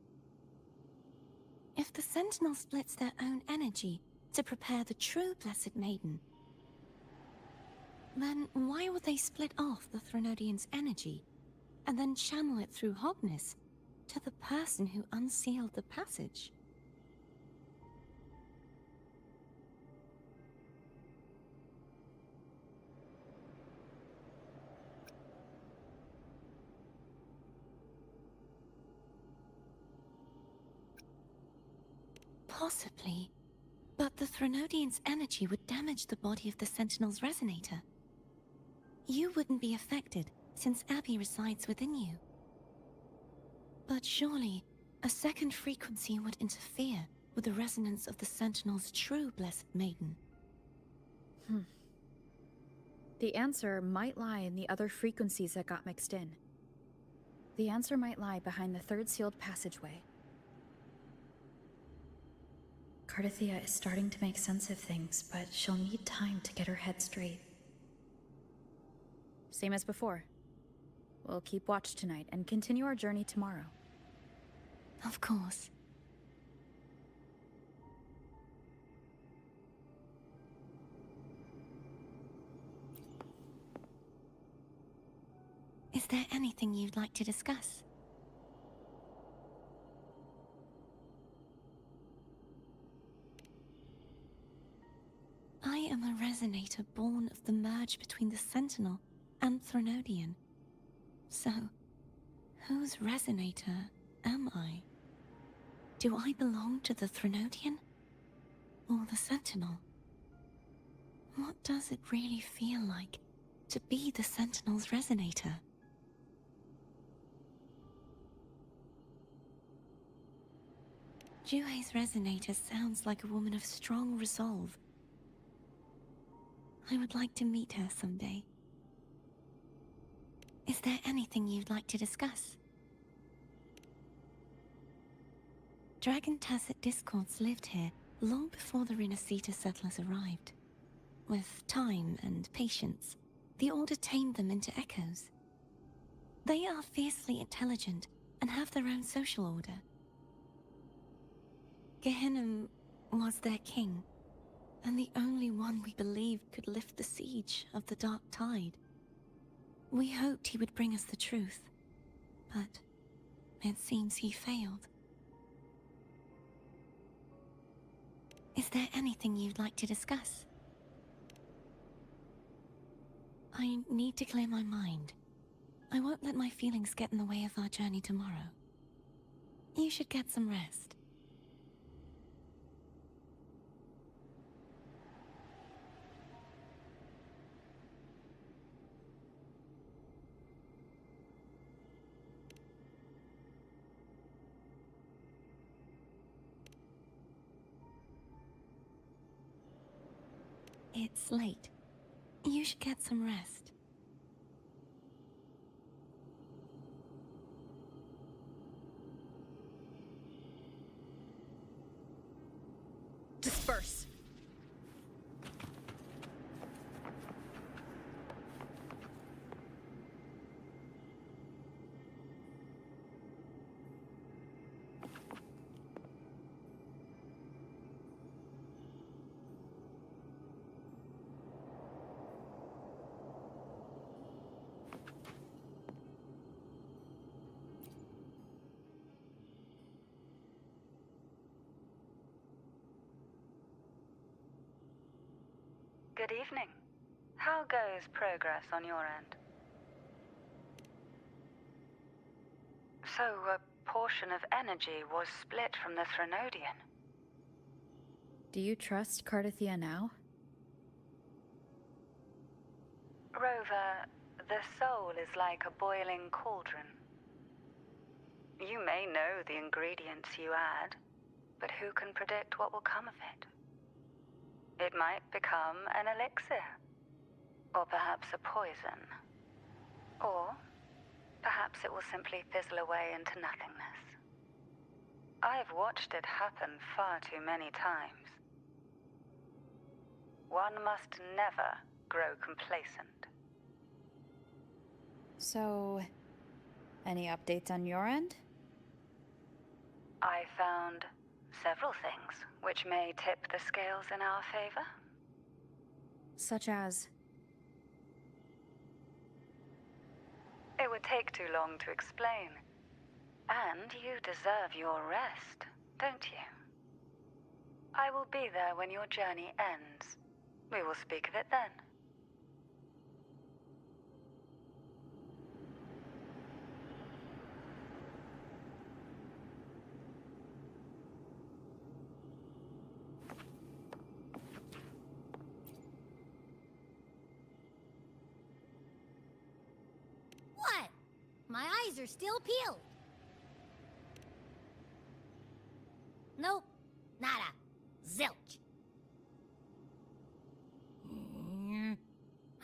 If the Sentinel splits their own energy to prepare the true Blessed Maiden, then why would they split off the Threnodian's energy and then channel it through Hogness to the person who unsealed the passage? Possibly, but the Threnodian's energy would damage the body of the Sentinel's resonator. You wouldn't be affected, since Abby resides within you. But surely, a second frequency would interfere with the resonance of the Sentinel's true Blessed Maiden. The answer might lie in the other frequencies that got mixed in. The answer might lie behind the third sealed passageway. Cardathia is starting to make sense of things, but she'll need time to get her head straight. Same as before. We'll keep watch tonight and continue our journey tomorrow. Of course. Is there anything you'd like to discuss? I am a resonator born of the merge between the Sentinel and Threnodian. So, whose resonator am I? Do I belong to the Threnodian? Or the Sentinel? What does it really feel like to be the Sentinel's resonator? Jue's resonator sounds like a woman of strong resolve. I would like to meet her someday. Is there anything you'd like to discuss? Dragon Tacit discords lived here long before the Renacita settlers arrived. With time and patience, the Order tamed them into echoes. They are fiercely intelligent and have their own social order. Gehinnom was their king, and the only one we believed could lift the siege of the Dark Tide. We hoped he would bring us the truth, but it seems he failed. Is there anything you'd like to discuss? I need to clear my mind. I won't let my feelings get in the way of our journey tomorrow. You should get some rest. It's late. You should get some rest. Disperse. Good evening. How goes progress on your end? So, a portion of energy was split from the Threnodian. Do you trust Cardathia now? Rover, the soul is like a boiling cauldron. You may know the ingredients you add, but who can predict what will come of it? It might become an elixir, or perhaps a poison, or perhaps it will simply fizzle away into nothingness. I've watched it happen far too many times. One must never grow complacent. So, any updates on your end? I found several things which may tip the scales in our favor. Such as? It would take too long to explain. And you deserve your rest, don't you? I will be there when your journey ends. We will speak of it then. What? My eyes are still peeled. Nope. Nada. Zilch.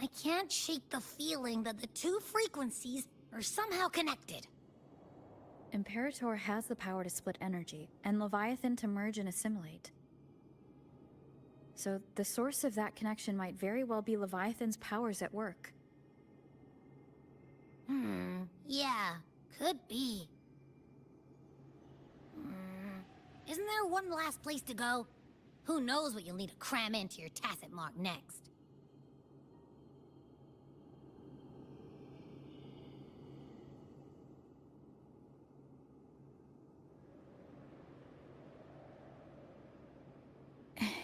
I can't shake the feeling that the two frequencies are somehow connected. Imperator has the power to split energy, and Leviathan to merge and assimilate. So the source of that connection might very well be Leviathan's powers at work. Yeah, could be. Isn't there one last place to go? Who knows what you'll need to cram into your tacit mark next?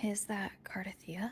Is that Cardathia?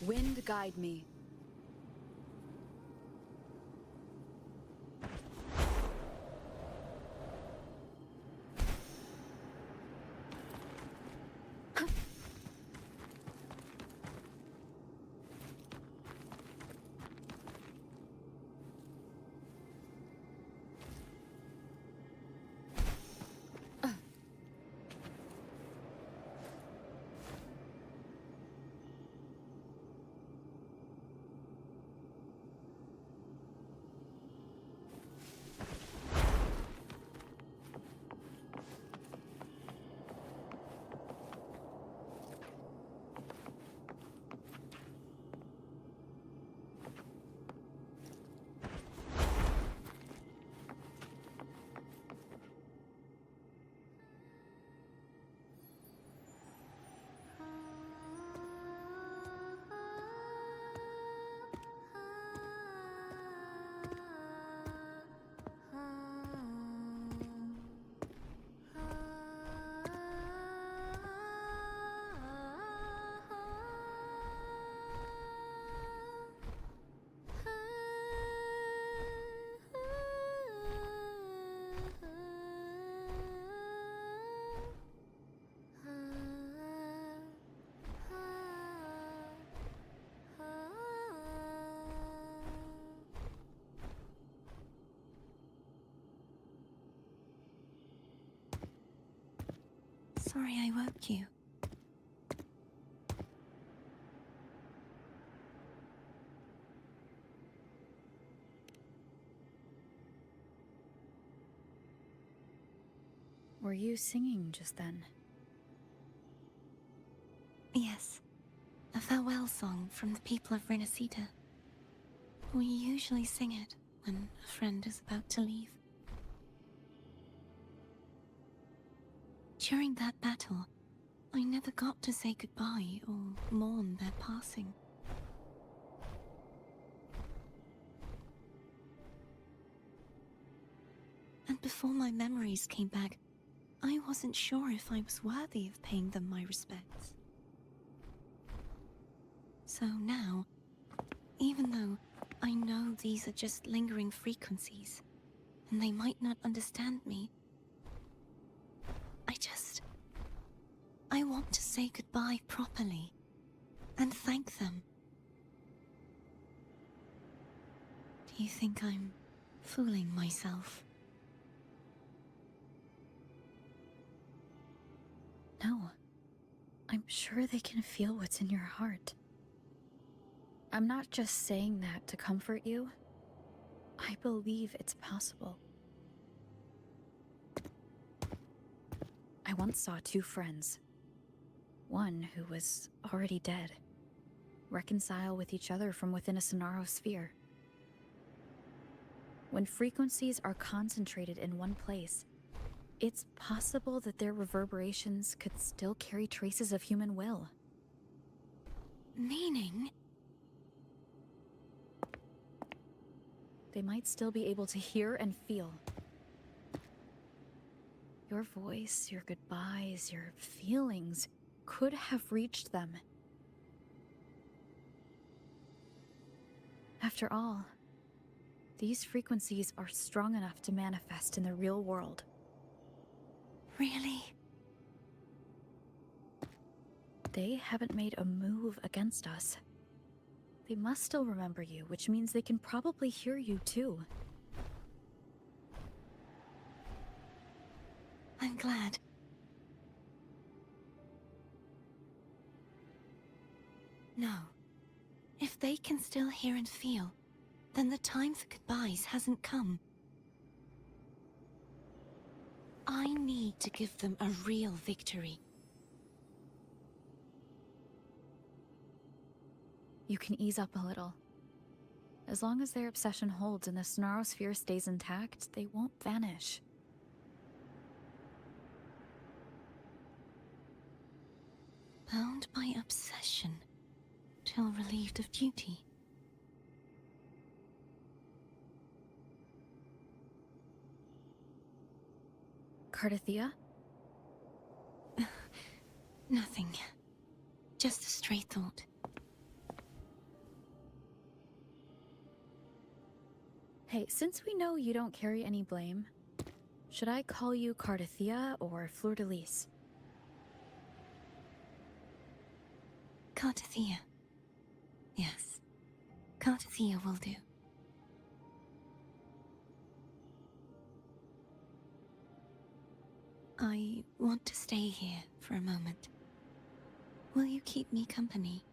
Wind guide me. sorry I woke you. Were you singing just then? Yes. A farewell song from the people of Renacita. We usually sing it when a friend is about to leave. During that battle, I never got to say goodbye or mourn their passing. And before my memories came back, I wasn't sure if I was worthy of paying them my respects. So now, even though I know these are just lingering frequencies, and they might not understand me, I want to say goodbye properly, and thank them. Do you think I'm fooling myself? No. I'm sure they can feel what's in your heart. I'm not just saying that to comfort you. I believe it's possible. I once saw two friends. One who was already dead, reconcile with each other from within a Sonaro sphere. When frequencies are concentrated in one place, it's possible that their reverberations could still carry traces of human will. Meaning? They might still be able to hear and feel. Your voice, your goodbyes, your feelings could have reached them. After all, these frequencies are strong enough to manifest in the real world. Really? They haven't made a move against us. They must still remember you, which means they can probably hear you too. I'm glad. No. If they can still hear and feel, then the time for goodbyes hasn't come. I need to give them a real victory. You can ease up a little. As long as their obsession holds and the Sonaro sphere stays intact, they won't vanish. Bound by obsession, till relieved of duty. Cardathia? Nothing. Just a stray thought. Hey, since we know you don't carry any blame, should I call you Cardathia or Fleur-de-Lis? Cardathia. Yes. Cardathia will do. I want to stay here for a moment. Will you keep me company?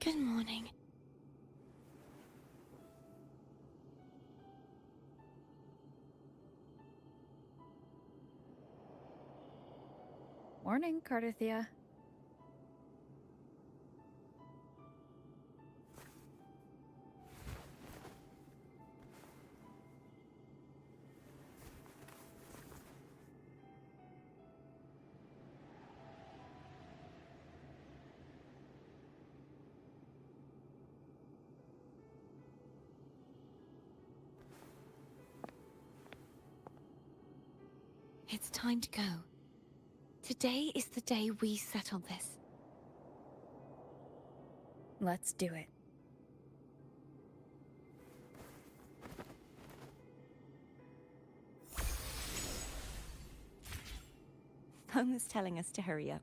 Good morning. Morning, Cardathia. It's time to go. Today is the day we settle this. Let's do it. Phone was telling us to hurry up.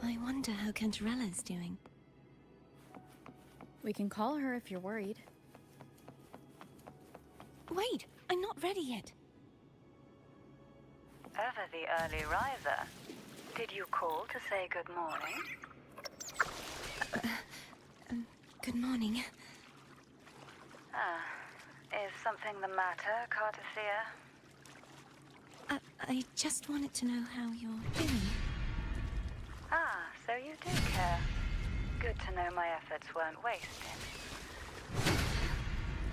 I wonder how Cantarella's doing. We can call her if you're worried. Wait, I'm not ready yet. Ever the early riser. Did you call to say good morning? Good morning. Ah, is something the matter, Cartathea? I just wanted to know how you're doing. Ah, so you do care. Good to know my efforts weren't wasted.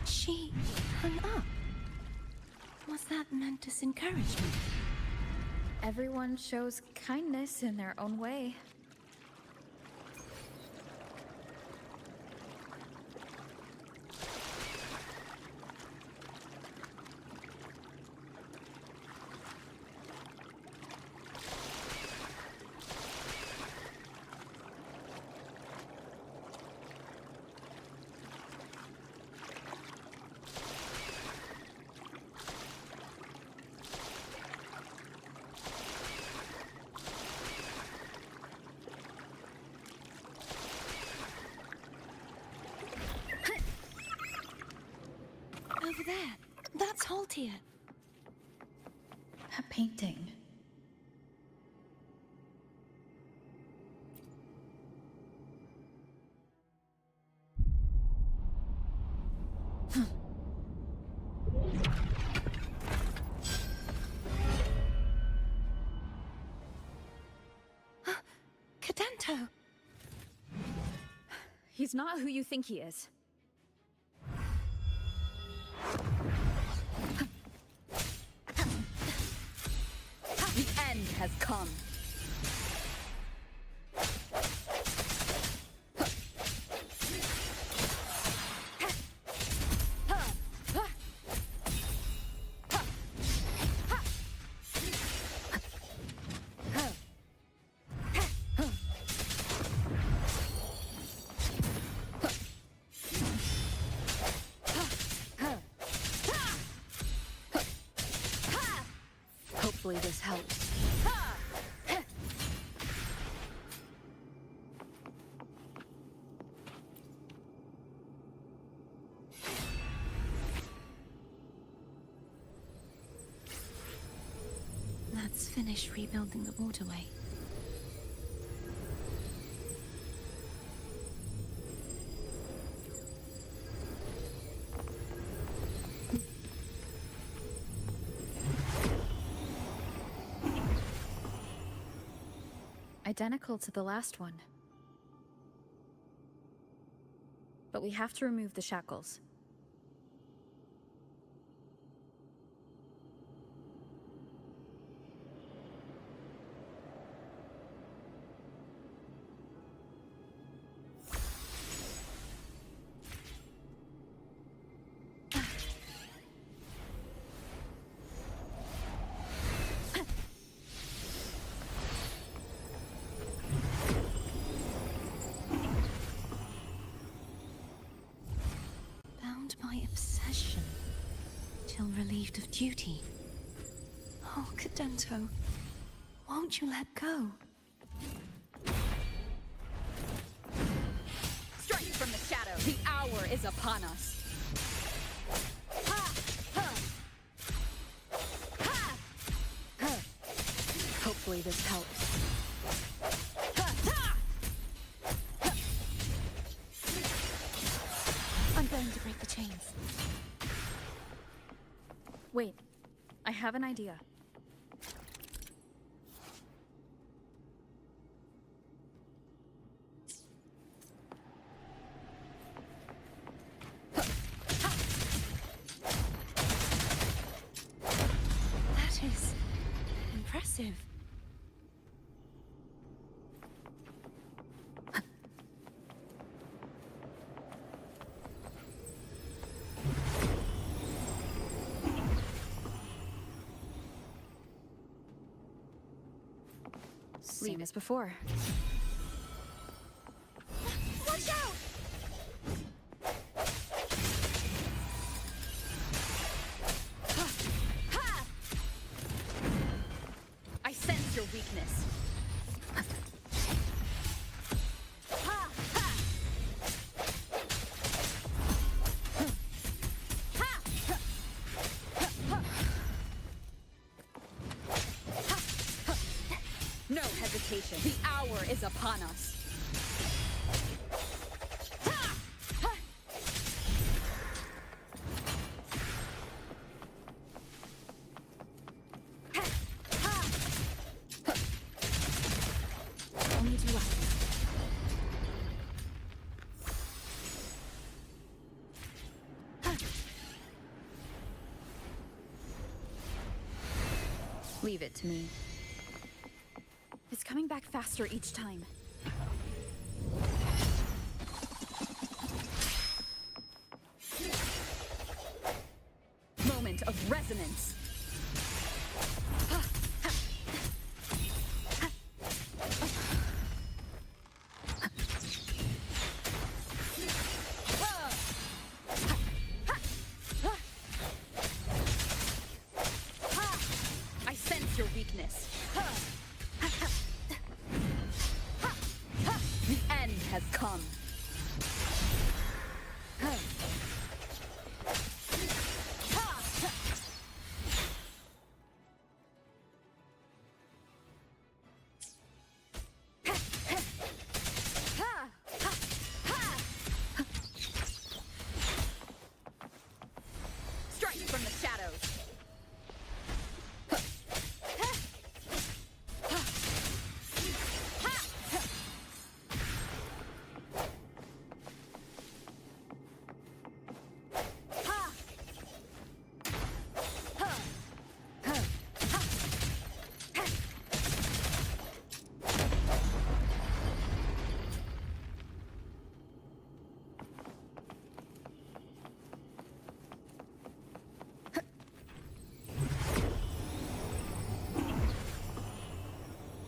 She hung up. Was that meant as encouragement? Everyone shows kindness in their own way. Over there. That's Haltia. That painting. Cadento! He's not who you think he is. The end has come. Hopefully this helps. Let's finish rebuilding the waterway. Identical to the last one. But we have to remove the shackles. By obsession, till relieved of duty. Oh, Cadento, won't you let go? Strike from the shadow, the is upon us. Hopefully this helps. I'm going to break the chains. Wait, I have an idea. That is impressive. Same as before. Watch out! I sense your weakness. No hesitation. The hour is upon us. Only two left. Leave it to me. It's coming back faster each time. Moment of resonance. I sense your weakness. The end has come. Strike from the shadows.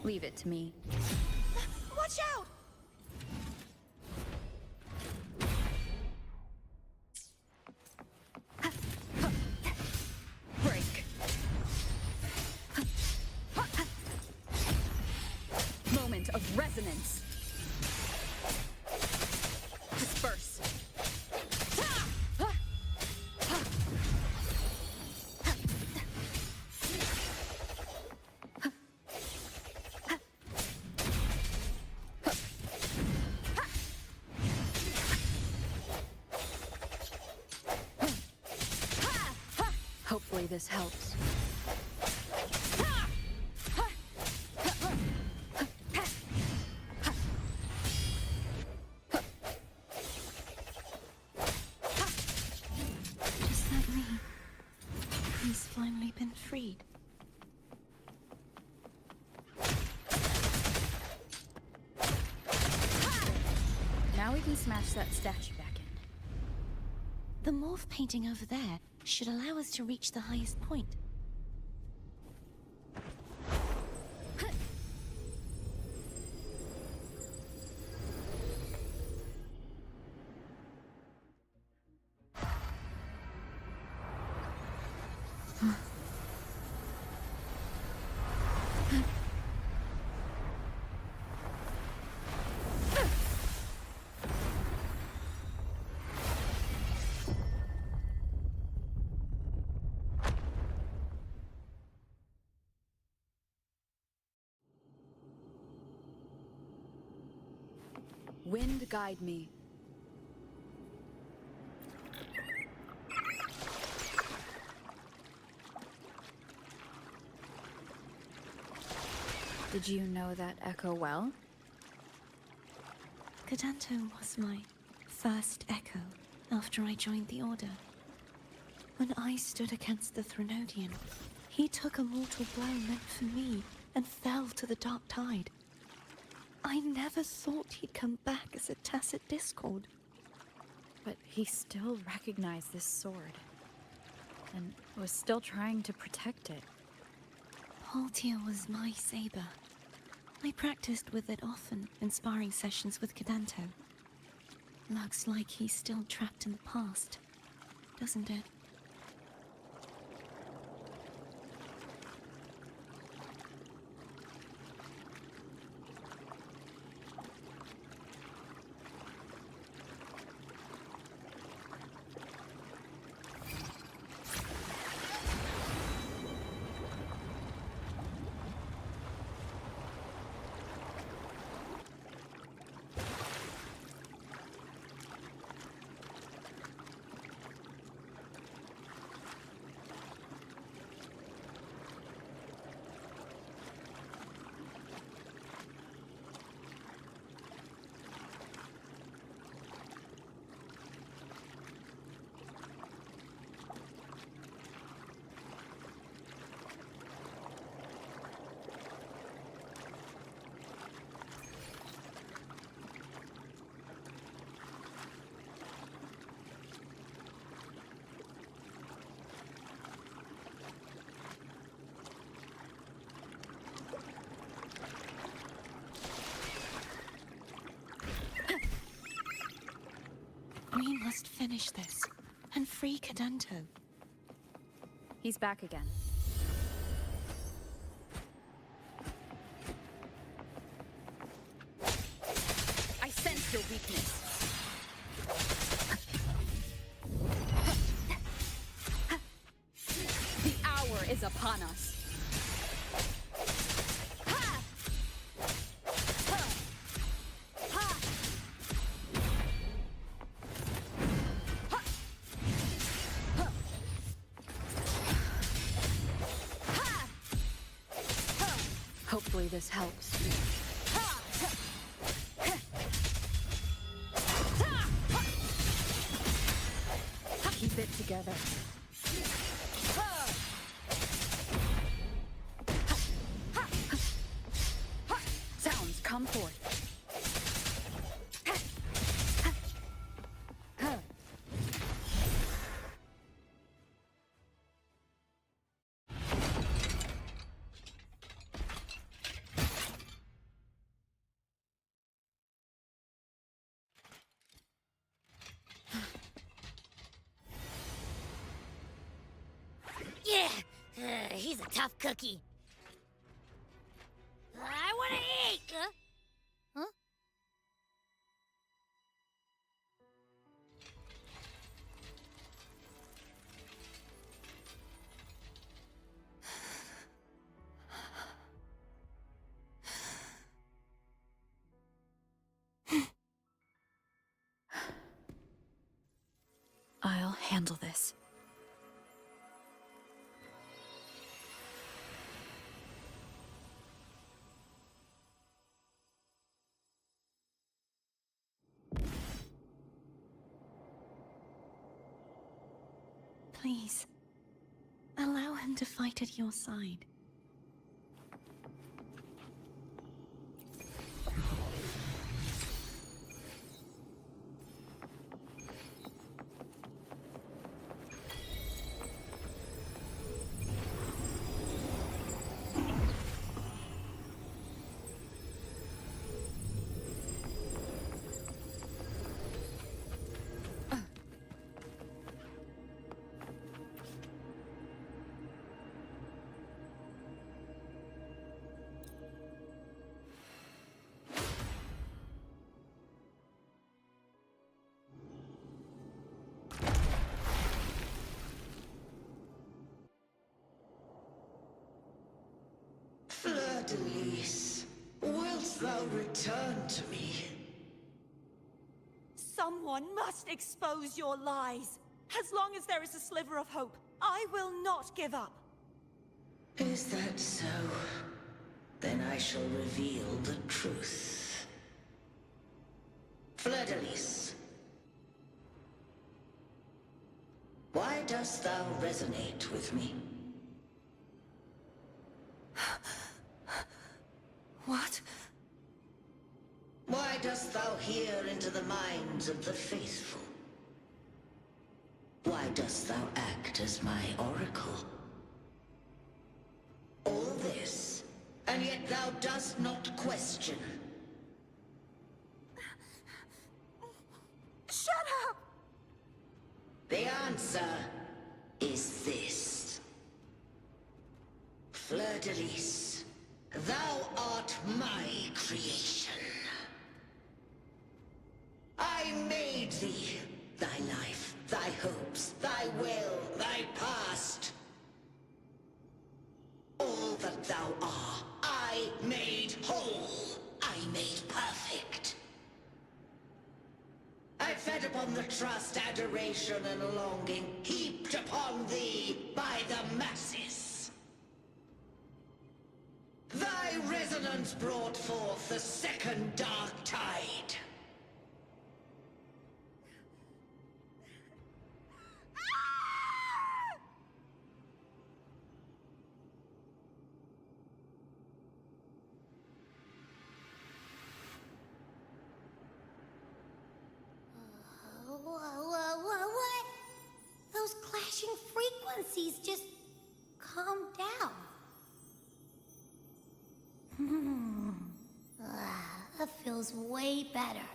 Leave it to me. Watch out! Break. Moment of resonance. Disperse. Hopefully this helps. Does that mean he's finally been freed? Now we can smash that statue back in. The morph painting over there should allow us to reach the highest point. Wind guide me. Did you know that echo well? Cadanto was my first echo after I joined the Order. When I stood against the Threnodian, he took a mortal blow meant for me and fell to the dark tide. I never thought he'd come back as a tacit discord. But he still recognized this sword, and was still trying to protect it. Haltia was my saber. I practiced with it often in sparring sessions with Cadanto. Looks like he's still trapped in the past, doesn't it? We must finish this and free Cadanto. He's back again. I sense your weakness. The hour is upon us. Hopefully this helps. Keep it together. Sounds come forth. Yeah, he's a tough cookie. I want to eat! Huh? I'll handle this. Please, allow him to fight at your side. Fleur-de-Lis, wilt thou return to me? Someone must expose your lies. As long as there is a sliver of hope, I will not give up. Is that so? Then I shall reveal the truth. Fleur-de-Lis, why dost thou resonate with me? What? Why dost thou hear into the minds of the faithful? Why dost thou act as my oracle? All this, and yet thou dost not question. Shut up! The answer is this. Fleur-de-Lis, thou art my creation. I made thee, thy life, thy hopes, thy will, thy past. All that thou art, I made whole. I made perfect. I fed upon the trust, adoration, and longing heaped upon thee by the masses. Thy resonance brought forth the second dark tide. What? Those clashing frequencies just calm down. That feels way better.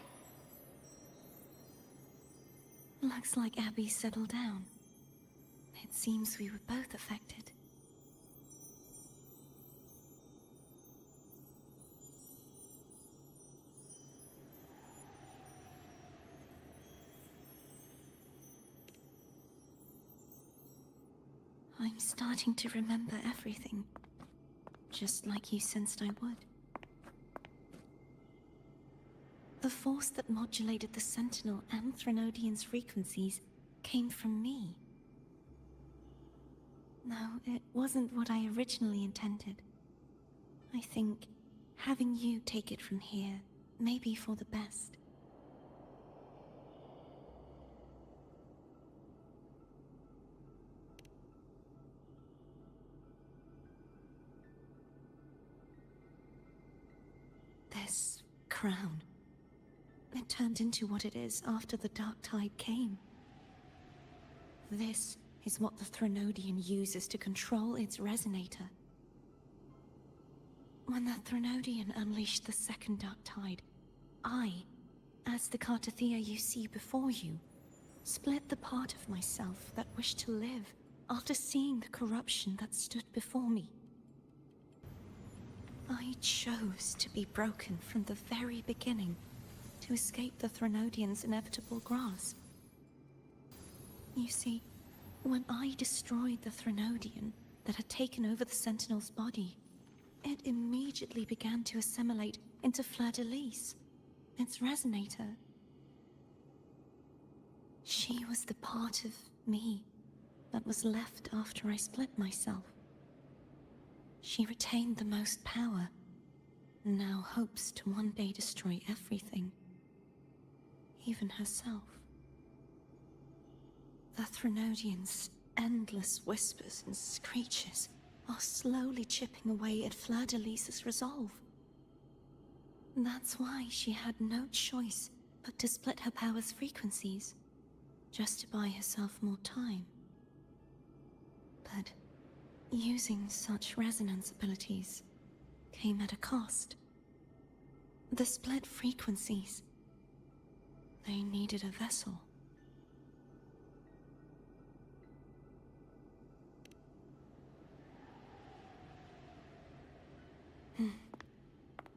Looks like Abby settled down. It seems we were both affected. I'm starting to remember everything, just like you sensed I would. The force that modulated the Sentinel and Threnodian's frequencies came from me. No, it wasn't what I originally intended. I think having you take it from here may be for the best. This crown. It turned into what it is after the Dark Tide came. This is what the Threnodian uses to control its resonator. When the Threnodian unleashed the second Dark Tide, I, as the Cartathea you see before you, split the part of myself that wished to live after seeing the corruption that stood before me. I chose to be broken from the very beginning to escape the Threnodian's inevitable grasp. You see, when I destroyed the Threnodian that had taken over the Sentinel's body, it immediately began to assimilate into Fleur-de-Lis, its resonator. She was the part of me that was left after I split myself. She retained the most power, and now hopes to one day destroy everything, even herself. The Threnodian's endless whispers and screeches are slowly chipping away at Fleur-de-Lis's resolve. That's why she had no choice but to split her power's frequencies, just to buy herself more time. But using such resonance abilities came at a cost. The split frequencies. They needed a vessel.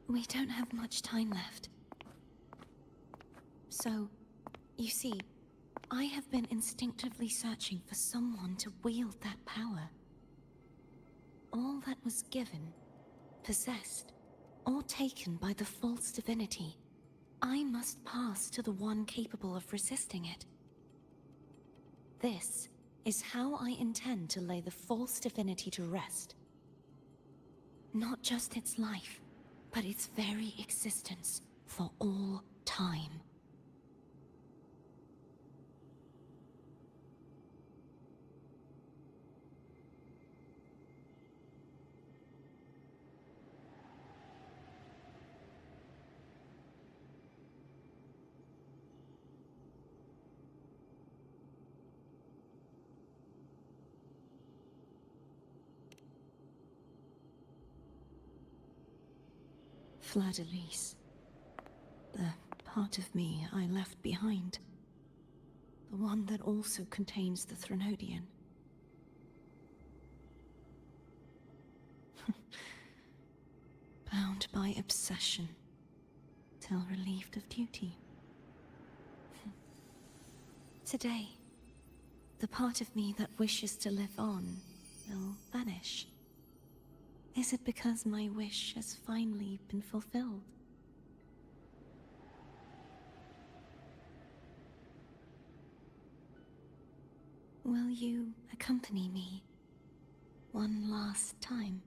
We don't have much time left. So, you see, I have been instinctively searching for someone to wield that power. All that was given, possessed, or taken by the false divinity I must pass to the one capable of resisting it. This is how I intend to lay the false divinity to rest. Not just its life, but its very existence for all time. Fleur-de-Lis. The part of me I left behind. The one that also contains the Threnodian. Bound by obsession, till relieved of duty. Today, the part of me that wishes to live on will vanish. Is it because my wish has finally been fulfilled? Will you accompany me one last time?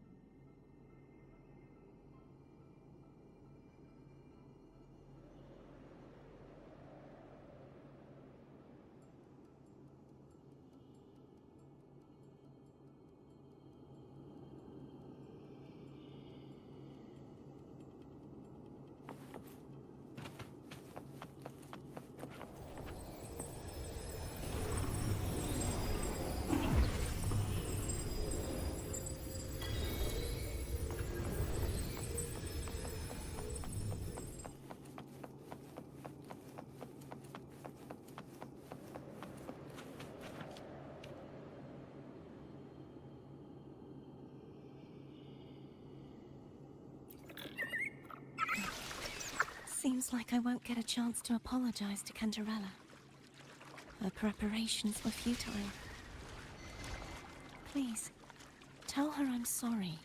Seems like I won't get a chance to apologize to Cantarella. Her preparations were futile. Please, tell her I'm sorry.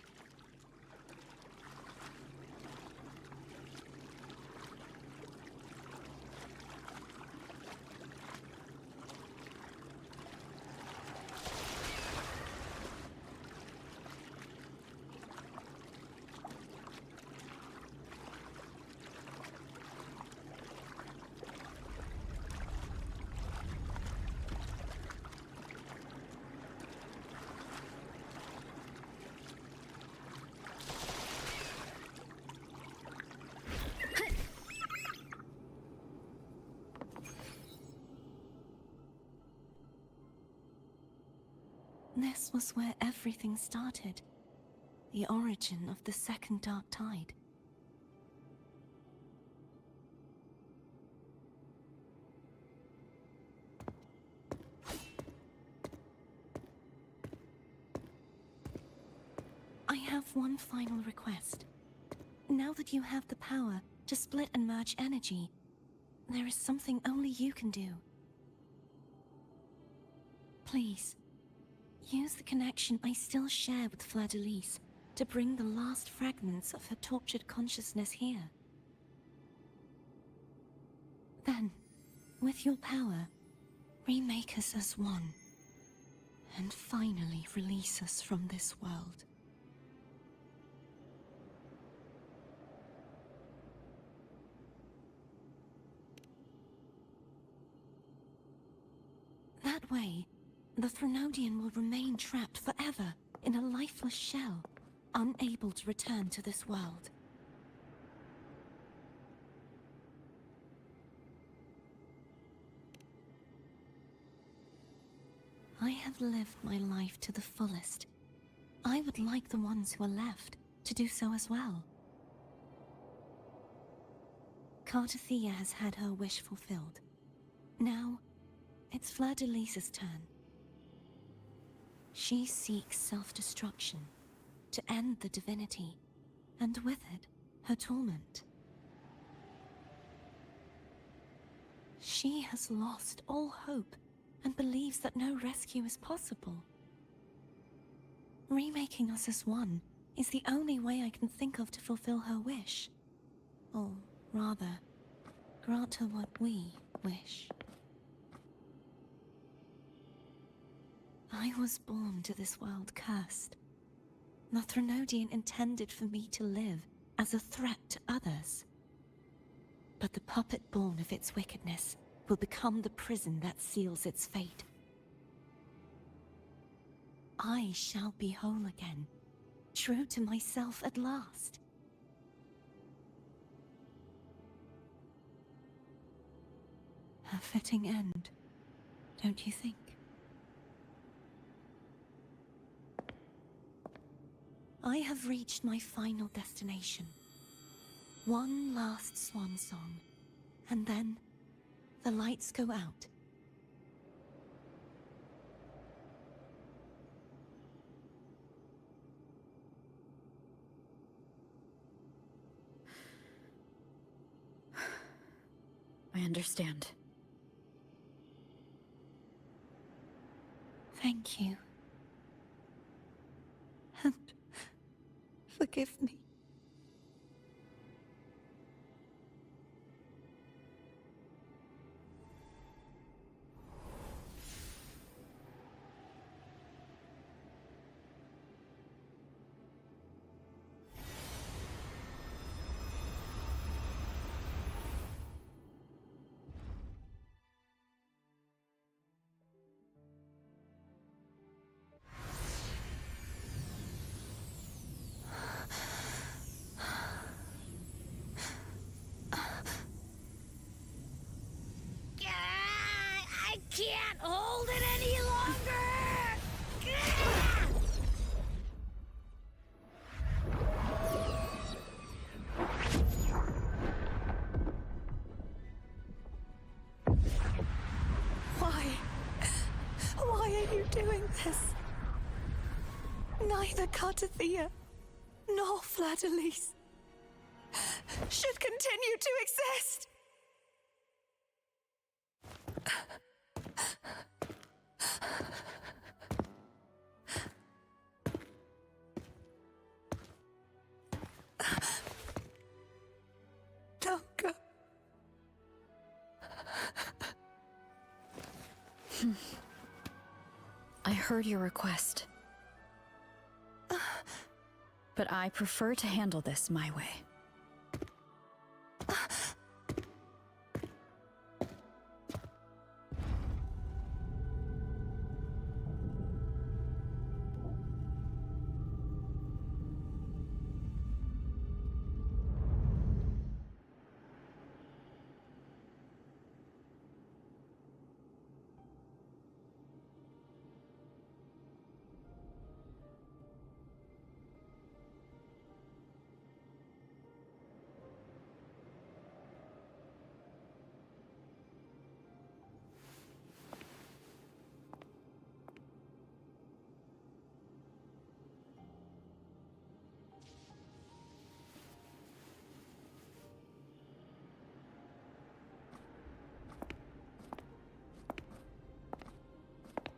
This was where everything started. The origin of the second dark tide. I have one final request. Now that you have the power to split and merge energy, there is something only you can do. Please, use the connection I still share with Fleur-de-Lis to bring the last fragments of her tortured consciousness here. Then, with your power, remake us as one, and finally release us from this world. That way, the Threnodian will remain trapped forever in a lifeless shell, unable to return to this world. I have lived my life to the fullest. I would like the ones who are left to do so as well. Cartathea has had her wish fulfilled. Now, it's Fleur-de-Lis's turn. She seeks self-destruction, to end the divinity, and with it, her torment. She has lost all hope, and believes that no rescue is possible. Remaking us as one is the only way I can think of to fulfill her wish. Or rather, grant her what we wish. I was born to this world cursed. The Threnodian intended for me to live as a threat to others. But the puppet born of its wickedness will become the prison that seals its fate. I shall be whole again, true to myself at last. A fitting end, don't you think? I have reached my final destination. One last swan song, and then the lights go out. I understand. Thank you. And forgive me. I can't hold it any longer! Why are you doing this? Neither Defier nor Fleur-de-Lis should continue to exist. Don't go. I heard your request. But I prefer to handle this my way.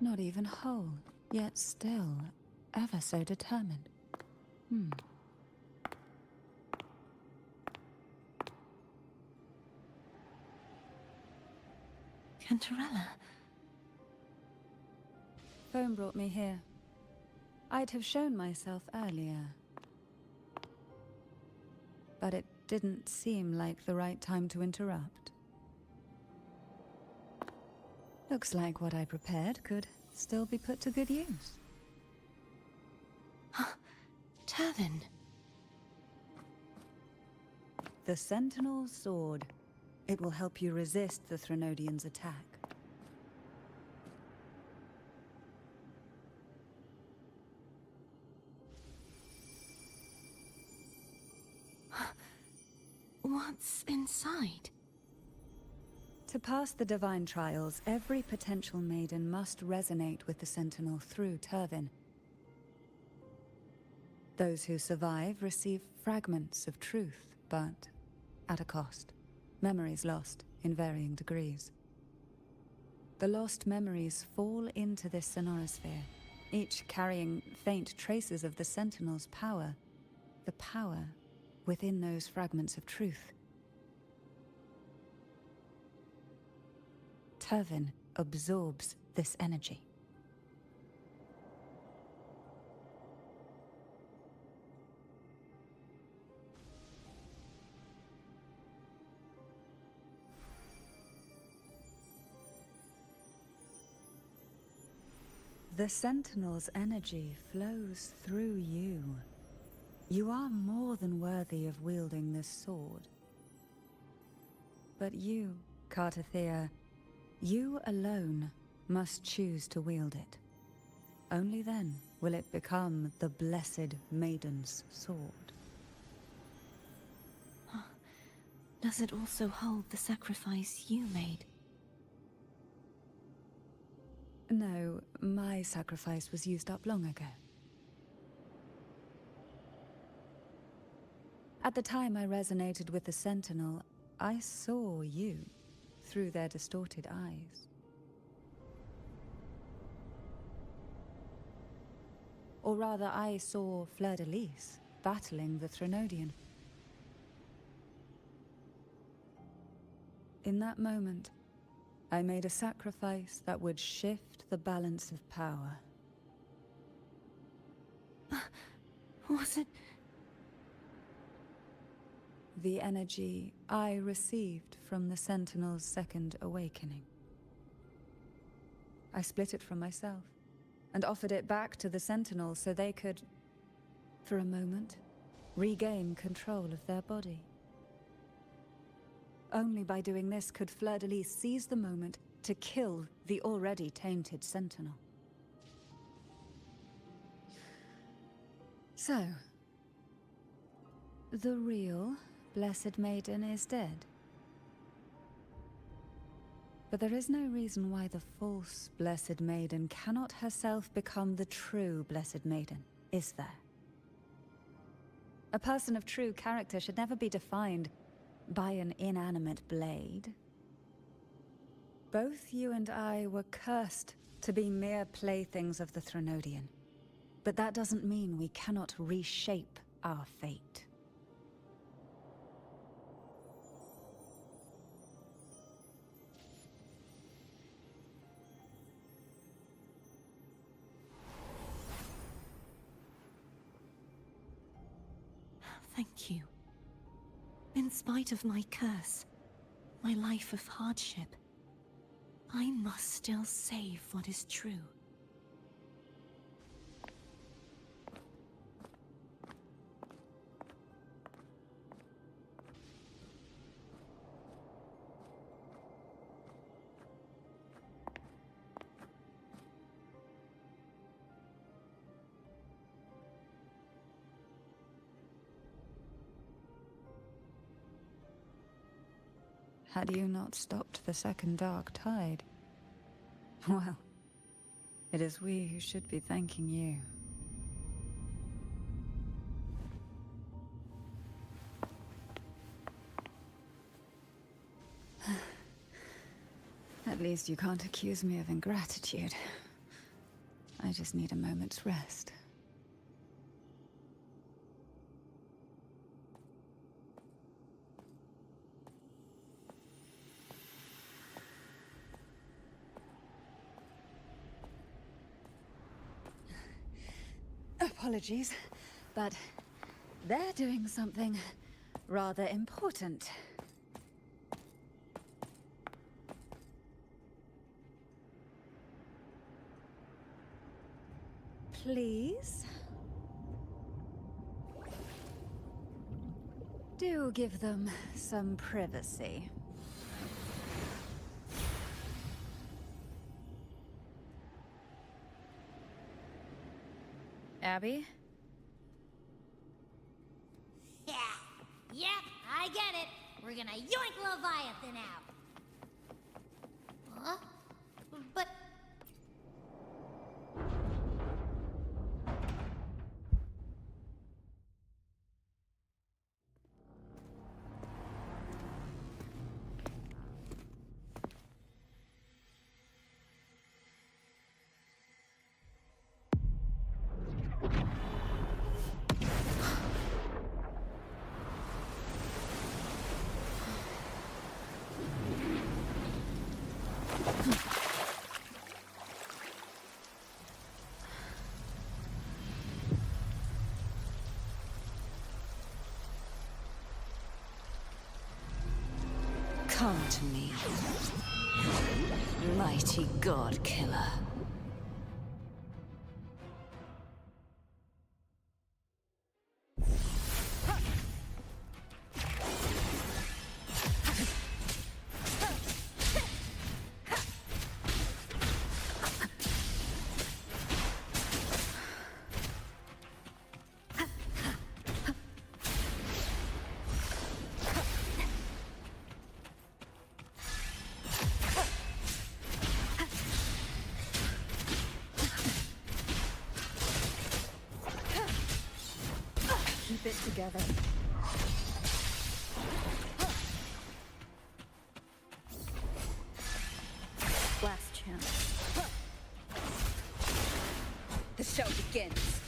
Not even whole, yet still ever so determined. Cantarella. Phone brought me here. I'd have shown myself earlier. But it didn't seem like the right time to interrupt. Looks like what I prepared could still be put to good use. Turvin. The Sentinel's sword. It will help you resist the Threnodian's attack. What's inside? To pass the divine trials, every potential maiden must resonate with the Sentinel through Turvin. Those who survive receive fragments of truth, but at a cost. Memories lost in varying degrees. The lost memories fall into this sonorosphere, each carrying faint traces of the Sentinel's power, the power within those fragments of truth. Pervin absorbs this energy. The Sentinel's energy flows through you. You are more than worthy of wielding this sword. But you, Cartathea, you alone must choose to wield it. Only then will it become the Blessed Maiden's sword. Does it also hold the sacrifice you made? No, my sacrifice was used up long ago. At the time I resonated with the Sentinel, I saw you through their distorted eyes. Or rather, I saw Fleur-de-Lis battling the Threnodian. In that moment, I made a sacrifice that would shift the balance of power. Was it? The energy I received from the Sentinel's second awakening. I split it from myself, and offered it back to the Sentinel so they could, for a moment, regain control of their body. Only by doing this could Fleur-de-Lis seize the moment to kill the already tainted Sentinel. So, the real Blessed Maiden is dead. But there is no reason why the false Blessed Maiden cannot herself become the true Blessed Maiden, is there? A person of true character should never be defined by an inanimate blade. Both you and I were cursed to be mere playthings of the Threnodian. But that doesn't mean we cannot reshape our fate. Thank you. In spite of my curse, my life of hardship, I must still save what is true. Had you not stopped the second dark tide? Well, it is we who should be thanking you. At least you can't accuse me of ingratitude. I just need a moment's rest. Apologies, but they're doing something rather important. Please? Do give them some privacy. Abby? Yeah. Yep, I get it. We're gonna yoink Leviathan out. Huh? But... Come to me, mighty god killer. Keep it together. Last chance. The show begins.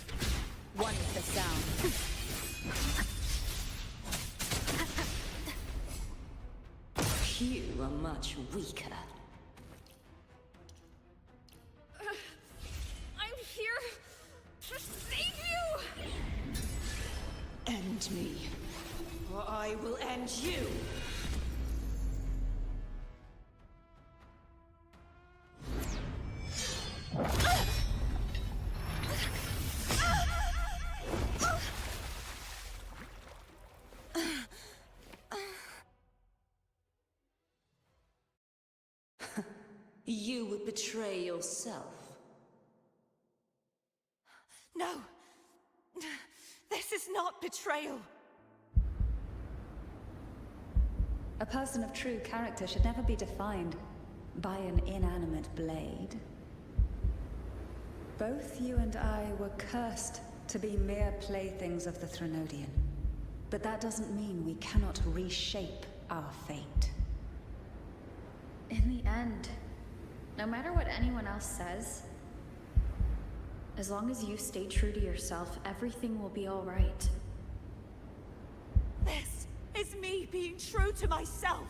One with the sound. You are much weaker. I'm here to save you! End me, or I will end you! You would betray yourself. No! This is not betrayal! A person of true character should never be defined by an inanimate blade. Both you and I were cursed to be mere playthings of the Threnodian. But that doesn't mean we cannot reshape our fate. In the end, no matter what anyone else says, as long as you stay true to yourself, everything will be all right. This is me being true to myself!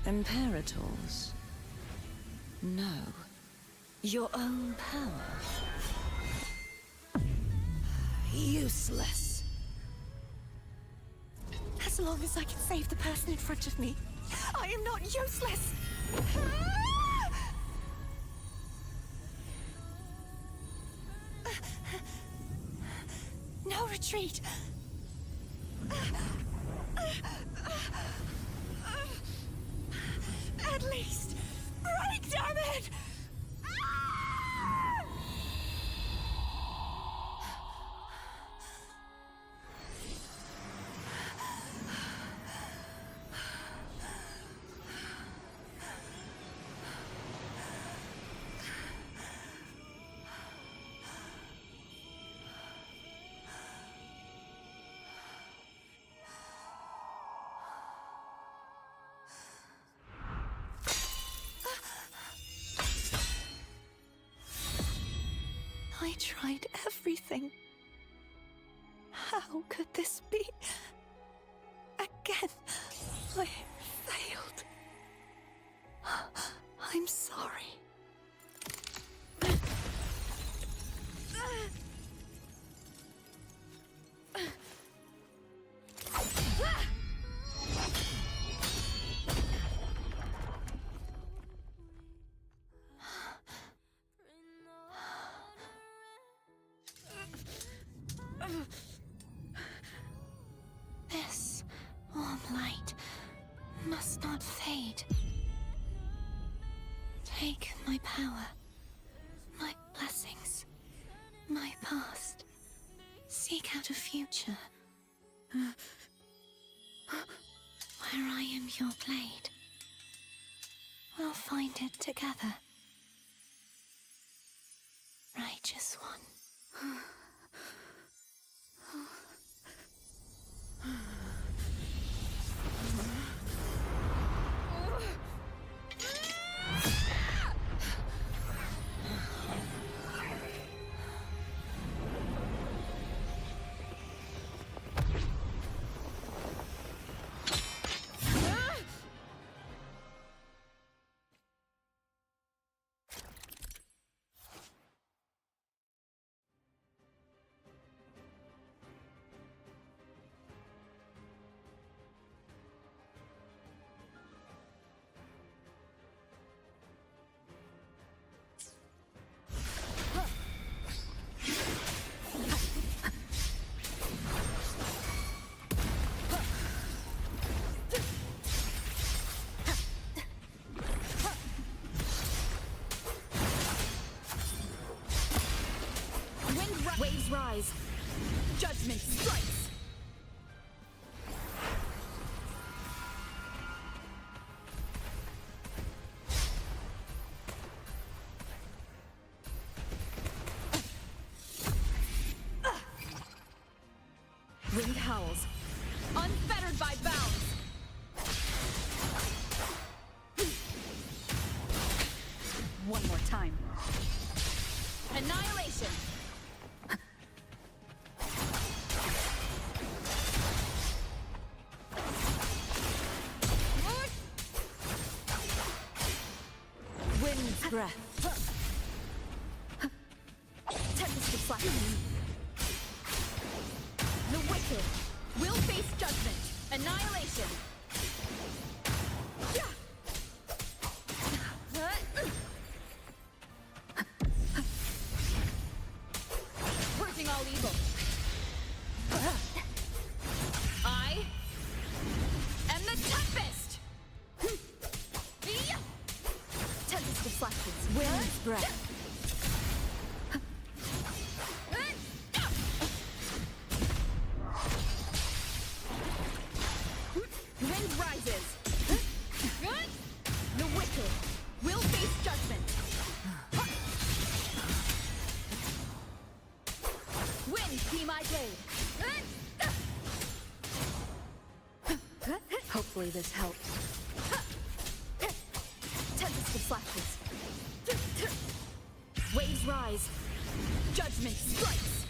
Imperators? No. Your own power. Useless. As long as I can save the person in front of me, I am not useless! No retreat! At least, break, damn it! I tried everything. How could this be? Again, I failed. I'm sorry. This warm light must not fade. Take my power, my blessings, my past. Seek out a future where I am your blade. We'll find it together. Righteous one. rise! Judgment strikes! Wind howls, unfettered by bounds! One more time. Annihilation! Wind's breath. Tempest of flashes. The wicked will face judgment. Annihilation. Purging all evil. I am the Tempest! Tempest of flashes. Wind's breath. Wind rises. The wicked will face judgment. Wind be my blade. Hopefully this helps. Tempest of flashes. Waves rise. Judgment strikes.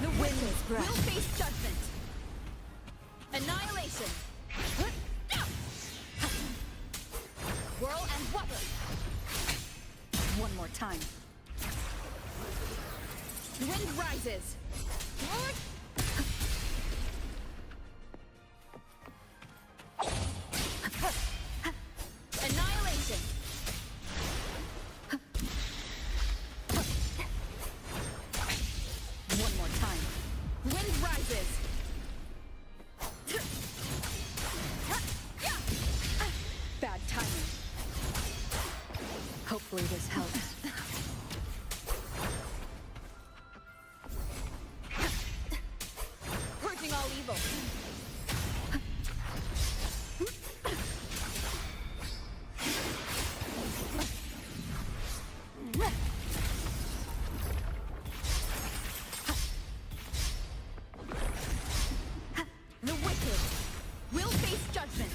The wicked will face judgment. Annihilation. Whirl and whopper. One more time. Wind rises. Annihilation. One more time. Wind rises. Bad timing. Hopefully this helps. Purging all evil. The wicked will face judgment.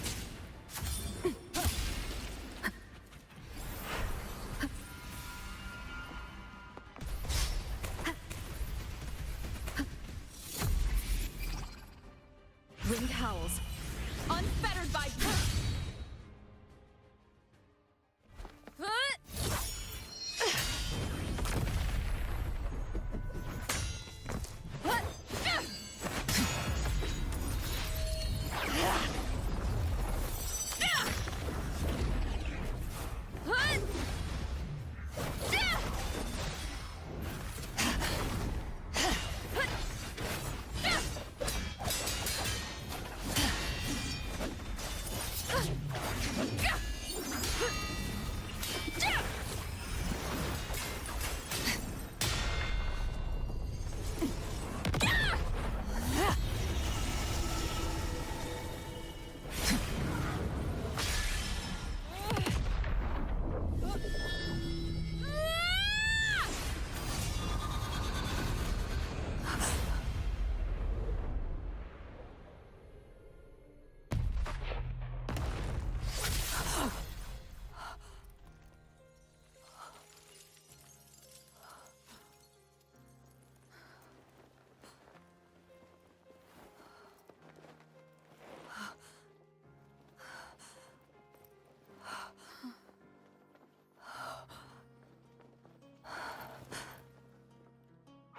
Wind howls, unfettered by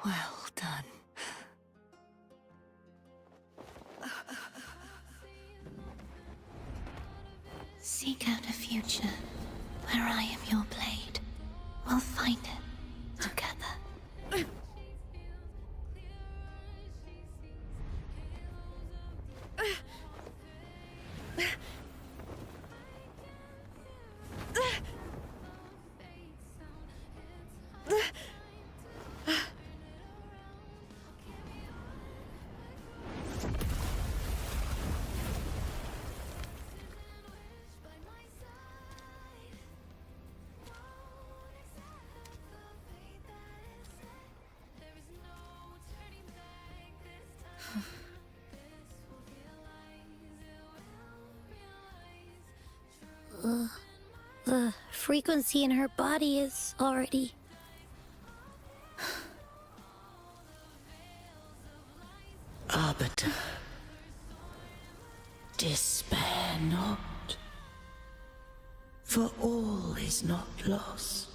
Well done. Seek out a future where I am your blade. We'll find it together. The frequency in her body is already... Arbiter, despair not, for all is not lost.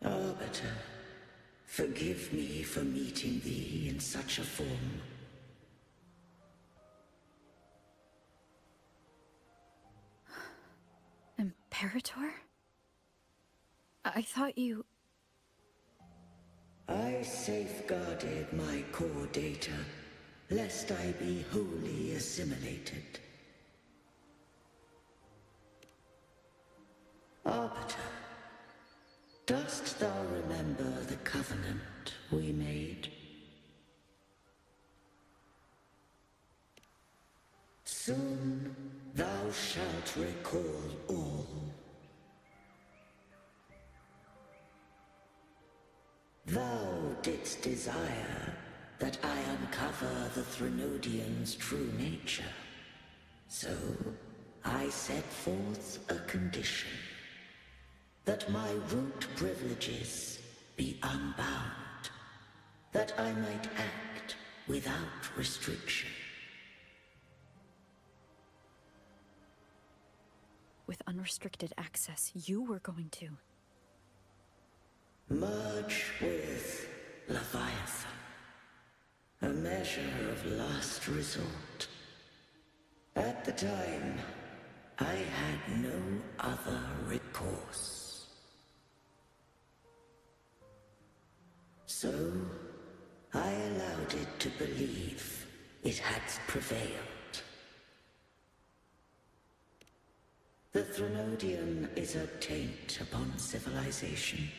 Arbiter, forgive me for meeting thee in such a form. Imperator? I thought you... I safeguarded my core data, lest I be wholly assimilated. Arbiter, dost thou remember the covenant we made? Soon thou shalt recall all. Thou didst desire that I uncover the Threnodian's true nature. So I set forth a condition. That my root privileges be unbound. That I might act without restriction. With unrestricted access, you were going to... Merge with Leviathan. A measure of last resort. At the time, I had no other recourse. So, I allowed it to believe it had prevailed. The Threnodian is a taint upon civilization.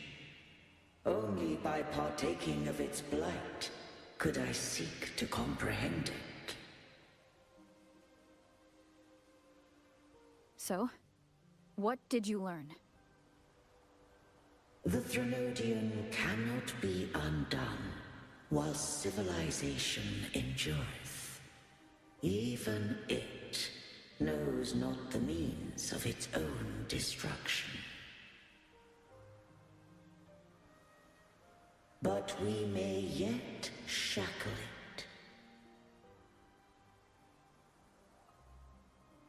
Only by partaking of its blight could I seek to comprehend it. So, what did you learn? The Threnodian cannot be undone while civilization endureth. Even it knows not the means of its own destruction. But we may yet shackle it.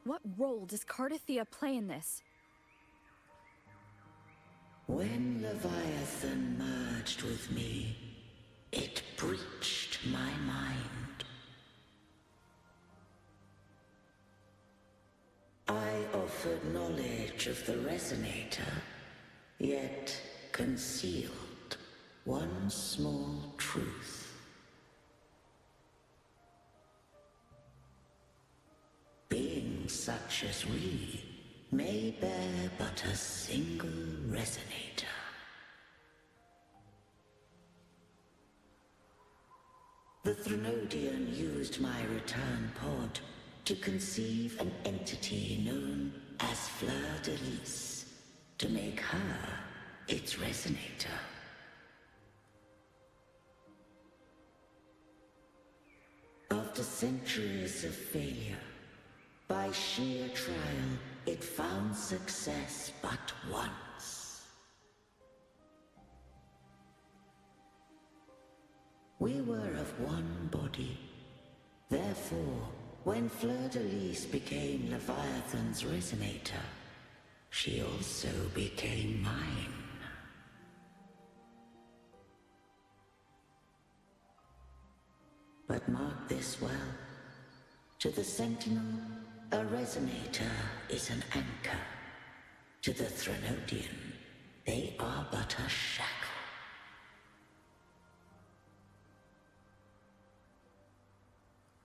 What role does Cardathia play in this? When Leviathan merged with me, it breached my mind. I offered knowledge of the Resonator, yet concealed one small truth. Beings such as we may bear but a single Resonator. The Threnodian used my return pod to conceive an entity known as Fleur-de-Lis, to make her its Resonator. After centuries of failure, by sheer trial, it found success but once. We were of one body. Therefore, when Fleur-de-Lis became Leviathan's Resonator, she also became mine. But mark this well. To the Sentinel, a resonator is an anchor. To the Threnodian, they are but a shackle.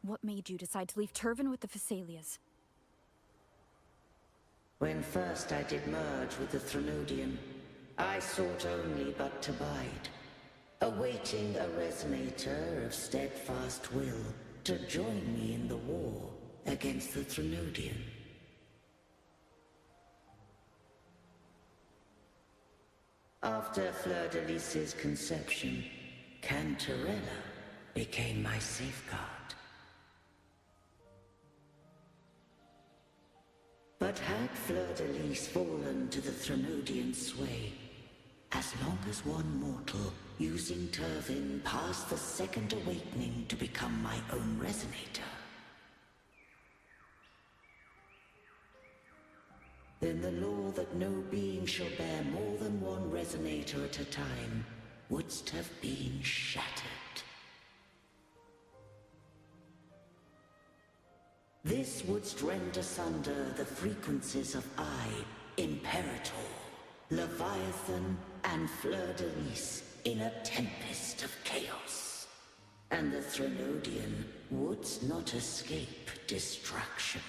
What made you decide to leave Turvin with the Thessalias? When first I did merge with the Threnodian, I sought only but to bide, awaiting a resonator of steadfast will to join me in the war against the Threnodian. After Fleur-de-Lis's conception, Cantarella became my safeguard. But had Fleur-de-Lis fallen to the Threnodian sway, as long as one mortal using Turvin passed the second awakening to become my own resonator, then the law that no being shall bear more than one resonator at a time wouldst have been shattered. This wouldst rend asunder the frequencies of I, Imperator, Leviathan, and Fleur-de-Lis in a tempest of chaos. And the Threnodian wouldst not escape destruction.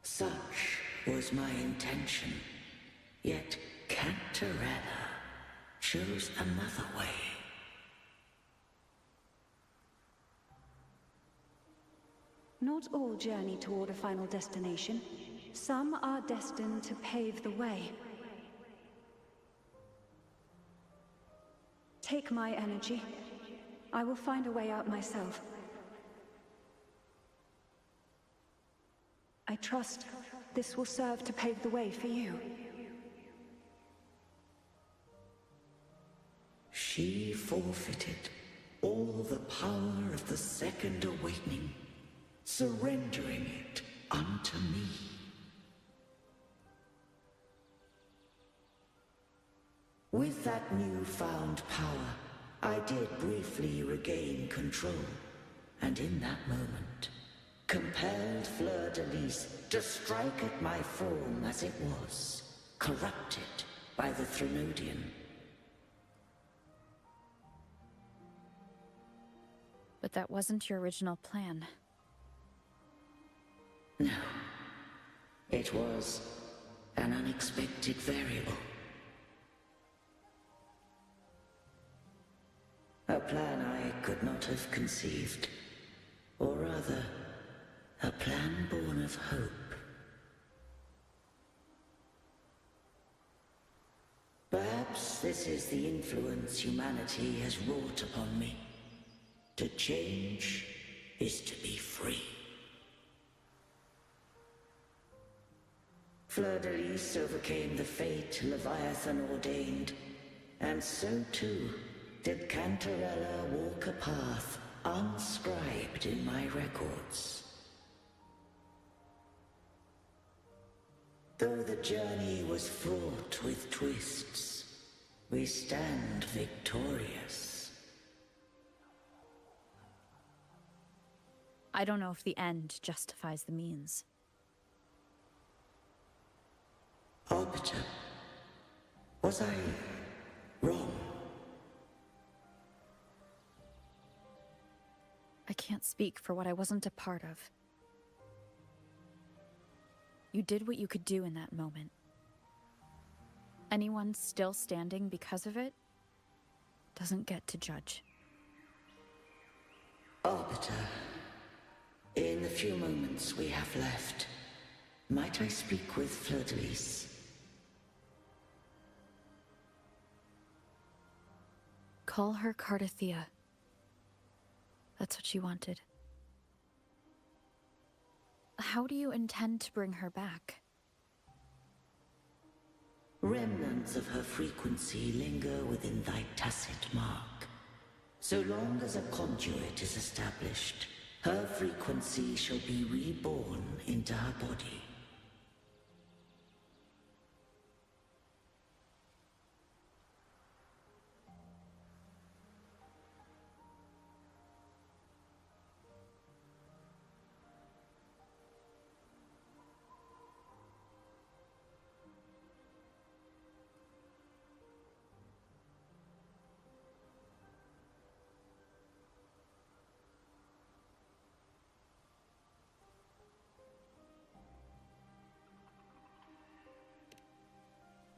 Such was my intention, yet Cantarella chose another way. Not all journey toward a final destination. Some are destined to pave the way. Take my energy. I will find a way out myself. I trust this will serve to pave the way for you. She forfeited all the power of the second awakening, surrendering it unto me. With that newfound power, I did briefly regain control, and in that moment, compelled Fleur-de-Lis to strike at my form as it was, corrupted by the Threnodian. But that wasn't your original plan. No. It was an unexpected variable. A plan I could not have conceived. Or rather, a plan born of hope. Perhaps this is the influence humanity has wrought upon me. To change is to be free. Fleur-de-Lis overcame the fate Leviathan ordained, and so too did Cantarella walk a path unscribed in my records. Though the journey was fraught with twists, we stand victorious. I don't know if the end justifies the means. Arbiter, was I wrong? I can't speak for what I wasn't a part of. You did what you could do in that moment. Anyone still standing because of it doesn't get to judge. Arbiter, in the few moments we have left, might I speak with Fleur-de-Lis? Call her Cardathea. That's what she wanted. How do you intend to bring her back? Remnants of her frequency linger within thy tacit mark. So long as a conduit is established, her frequency shall be reborn into her body.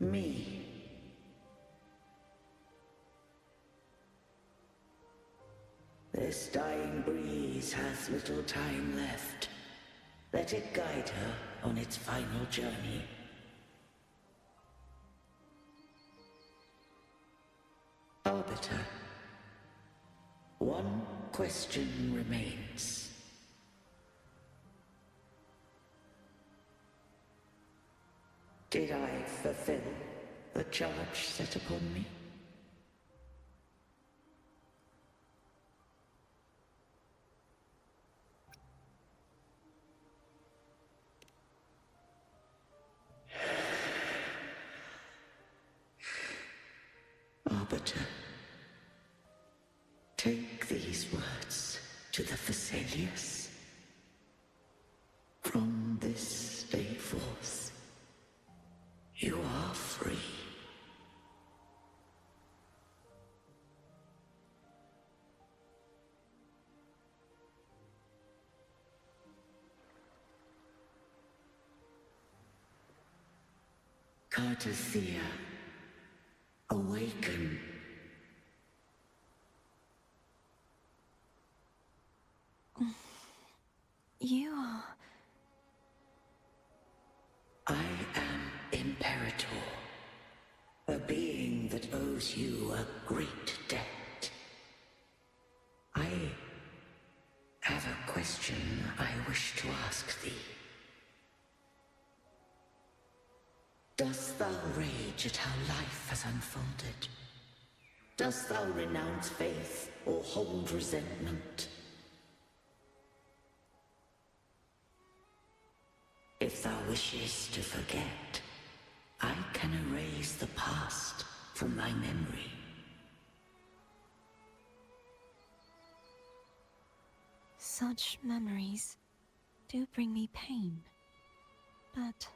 Me. This dying breeze has little time left. Let it guide her on its final journey. Arbiter, one question remains. Did I fulfill the charge set upon me? Arbiter, take these words to the Phasaelius. From this day forth, you are free. Cartothea, awaken. You are... I am Imperator, a being that owes you a great debt. I have a question I wish to ask thee. Dost thou rage at how life has unfolded? Dost thou renounce faith or hold resentment? If thou wishes to forget, I can erase the past from thy memory. Such memories do bring me pain, but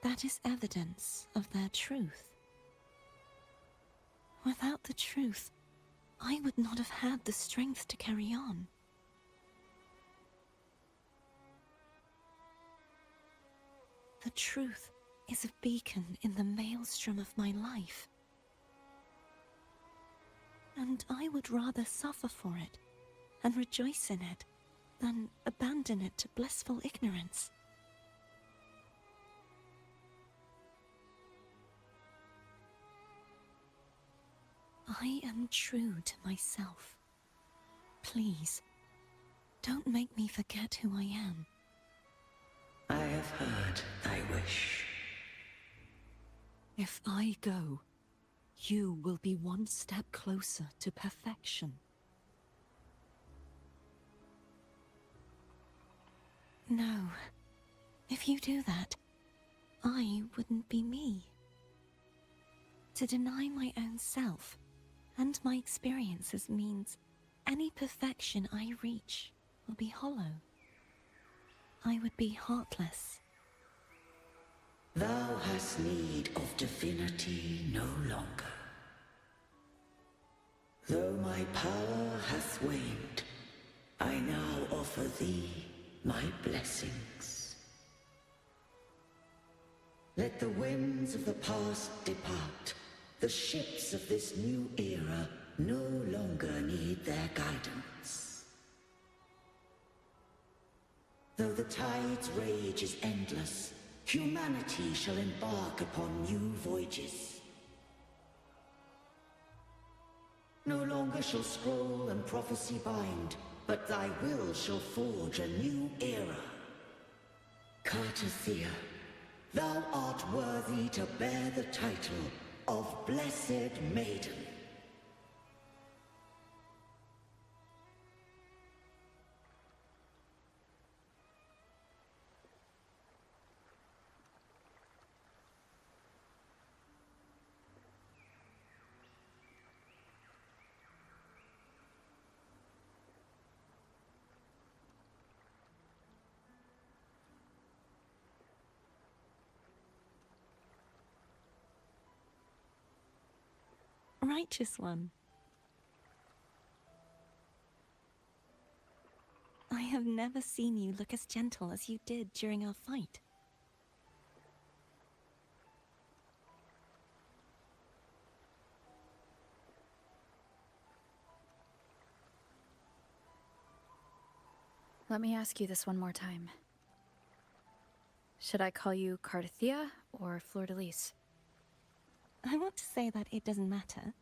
that is evidence of their truth. Without the truth, I would not have had the strength to carry on. The truth is a beacon in the maelstrom of my life. And I would rather suffer for it and rejoice in it than abandon it to blissful ignorance. I am true to myself. Please, don't make me forget who I am. I have heard thy wish. If I go, you will be one step closer to perfection. No. If you do that, I wouldn't be me. To deny my own self and my experiences means any perfection I reach will be hollow. I would be heartless. Thou hast need of divinity no longer. Though my power hath waned, I now offer thee my blessings. Let the winds of the past depart. The ships of this new era no longer need their guidance. Though the tide's rage is endless, humanity shall embark upon new voyages. No longer shall scroll and prophecy bind, but thy will shall forge a new era. Cartothea, thou art worthy to bear the title of Blessed Maiden. Righteous one. I have never seen you look as gentle as you did during our fight. Let me ask you this one more time. Should I call you Carthea or Fleur-de-Lis? I want to say that it doesn't matter.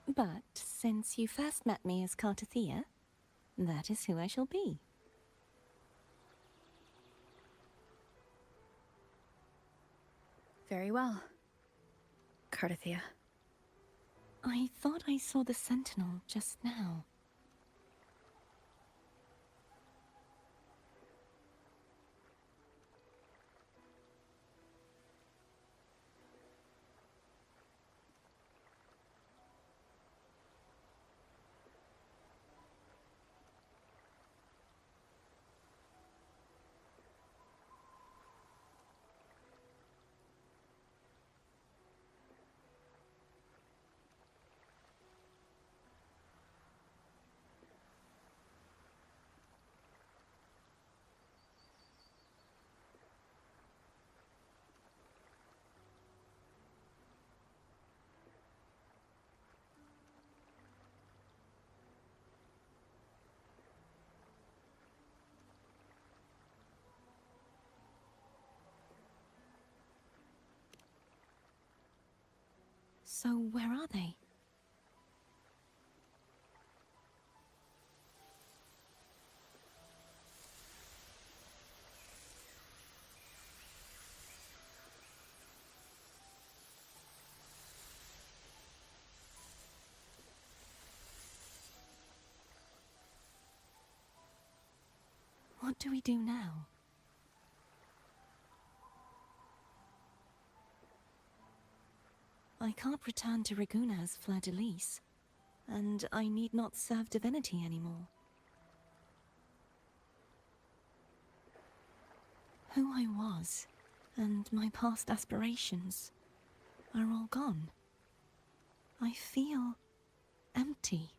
But since you first met me as Carthea, that is who I shall be. Very well, Carthea. I thought I saw the sentinel just now. So where are they? What do we do now? I can't return to Reguna as Fleur-de-Lis, and I need not serve divinity anymore. Who I was, and my past aspirations, are all gone. I feel empty.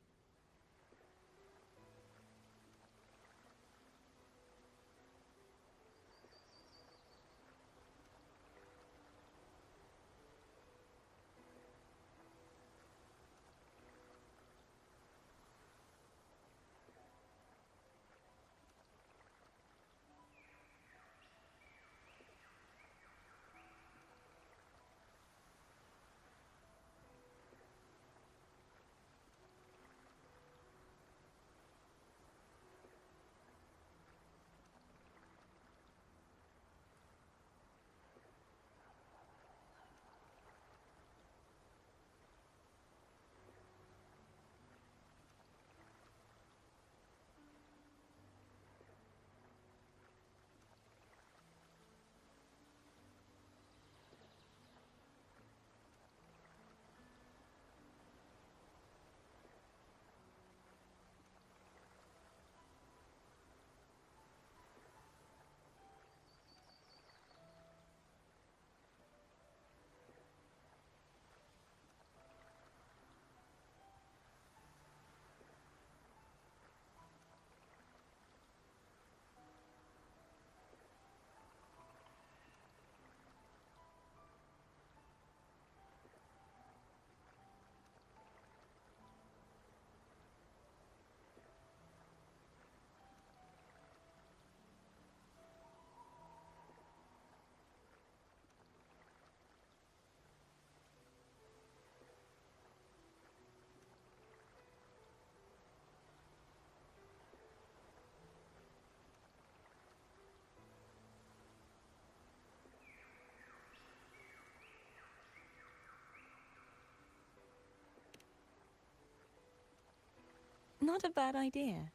Not a bad idea.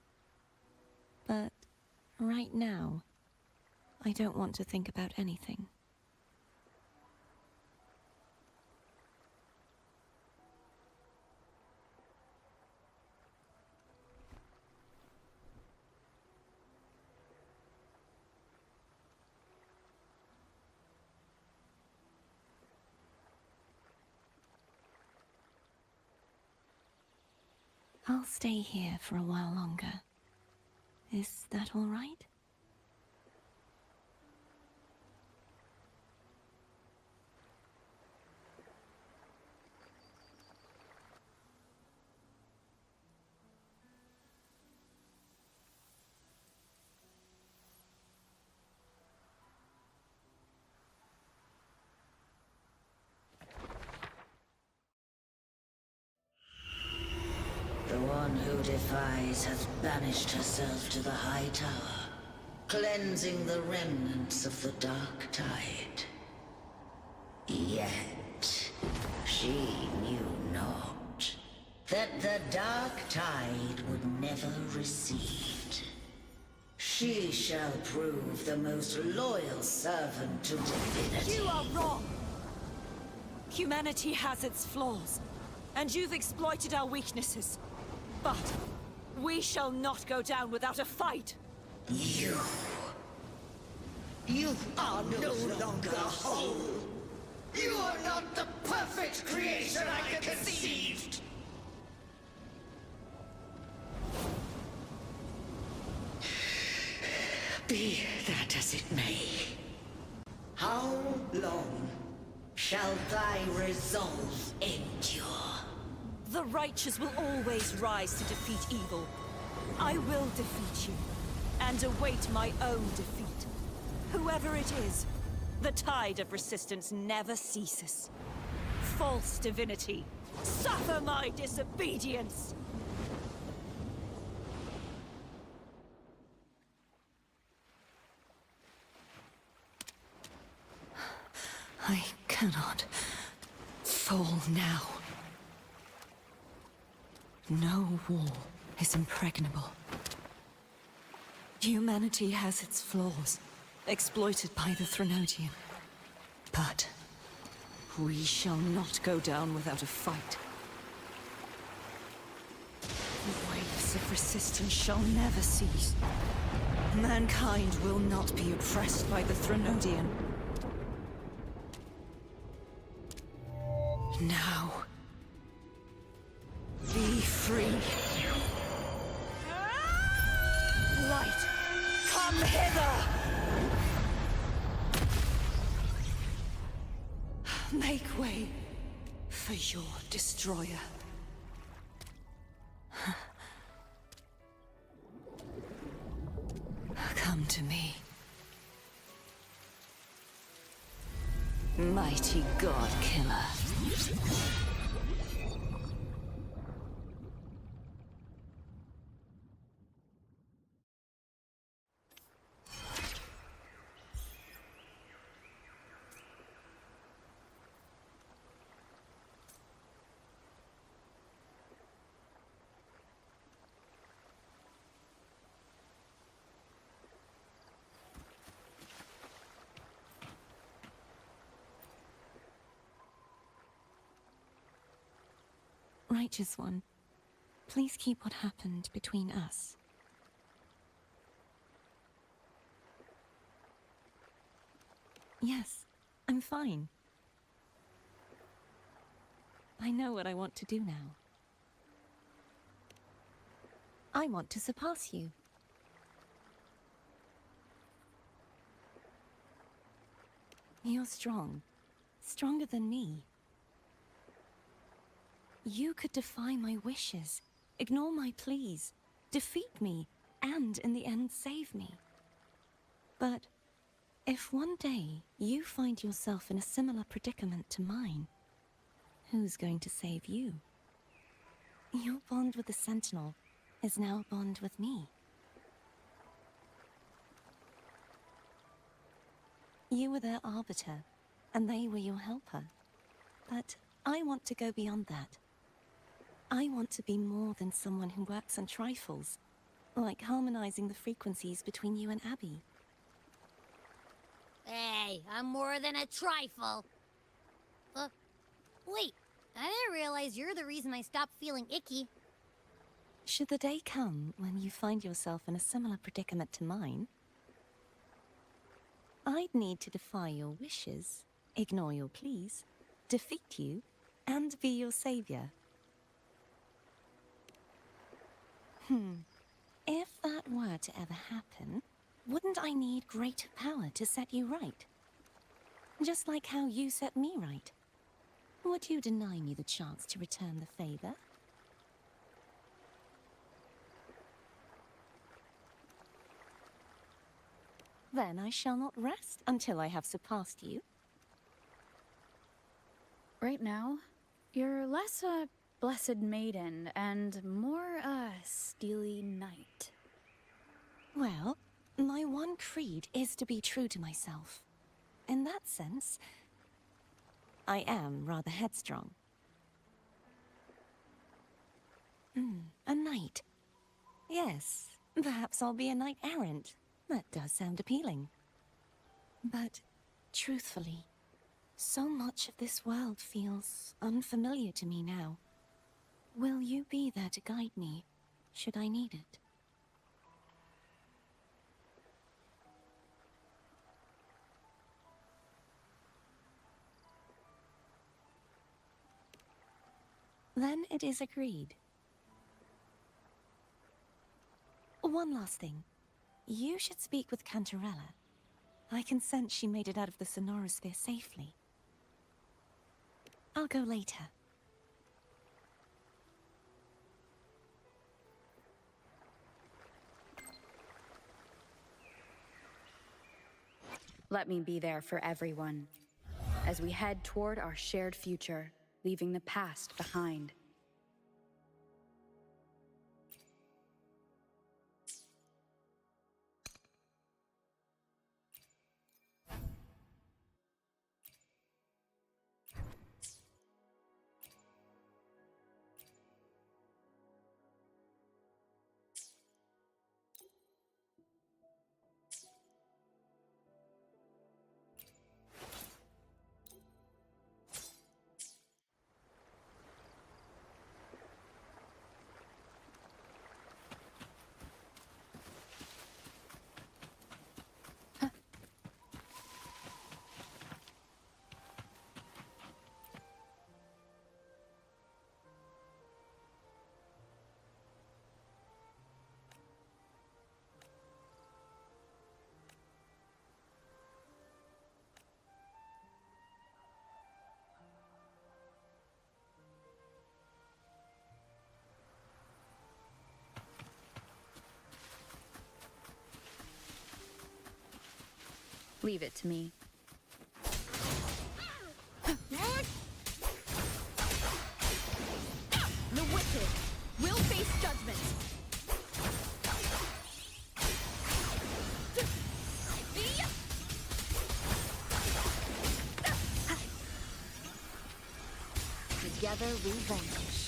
But right now, I don't want to think about anything. I'll stay here for a while longer. Is that all right? one who defies has banished herself to the High Tower, cleansing the remnants of the Dark Tide. Yet, she knew not that the Dark Tide would never recede. She shall prove the most loyal servant to divinity. You are wrong! Humanity has its flaws, and you've exploited our weaknesses. But we shall not go down without a fight! You are no longer whole! You are not the perfect creation I conceived! Be that as it may, how long shall thy resolve endure? The righteous will always rise to defeat evil. I will defeat you, and await my own defeat. Whoever it is, the tide of resistance never ceases. False divinity, suffer my disobedience! I cannot fall now. No wall is impregnable. Humanity has its flaws, exploited by the Threnodian. But we shall not go down without a fight. The waves of resistance shall never cease. Mankind will not be oppressed by the Threnodian. Now, be free. Light, come hither! Make way for your destroyer. Come to me. Mighty God Killer. Righteous One, please keep what happened between us. Yes, I'm fine. I know what I want to do now. I want to surpass you. You're strong. Stronger than me. You could defy my wishes, ignore my pleas, defeat me, and in the end save me. But if one day you find yourself in a similar predicament to mine, who's going to save you? Your bond with the Sentinel is now a bond with me. You were their arbiter, and they were your helper. But I want to go beyond that. I want to be more than someone who works on trifles, like harmonizing the frequencies between you and Abby. Hey, I'm more than a trifle. Wait, I didn't realize you're the reason I stopped feeling icky. Should the day come when you find yourself in a similar predicament to mine, I'd need to defy your wishes, ignore your pleas, defeat you, and be your savior. If that were to ever happen, wouldn't I need greater power to set you right? Just like how you set me right. Would you deny me the chance to return the favor? Then I shall not rest until I have surpassed you. Right now, you're less blessed maiden and more, steely knight. Well, my one creed is to be true to myself. In that sense, I am rather headstrong. A knight. Yes, perhaps I'll be a knight-errant. That does sound appealing. But, truthfully, so much of this world feels unfamiliar to me now. Will you be there to guide me, should I need it? Then it is agreed. One last thing. You should speak with Cantarella. I can sense she made it out of the Sonorosphere safely. I'll go later. Let me be there for everyone, as we head toward our shared future, leaving the past behind. Leave it to me. The wicked will face judgment. Together we vanquish.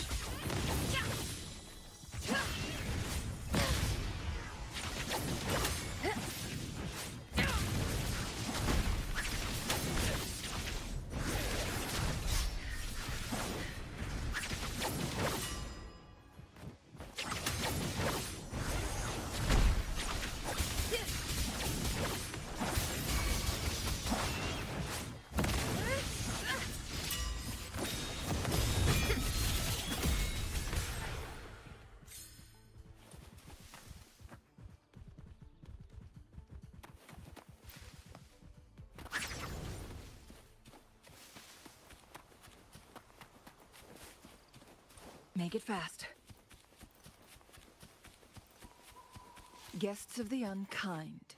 Make it fast. Guests of the unkind.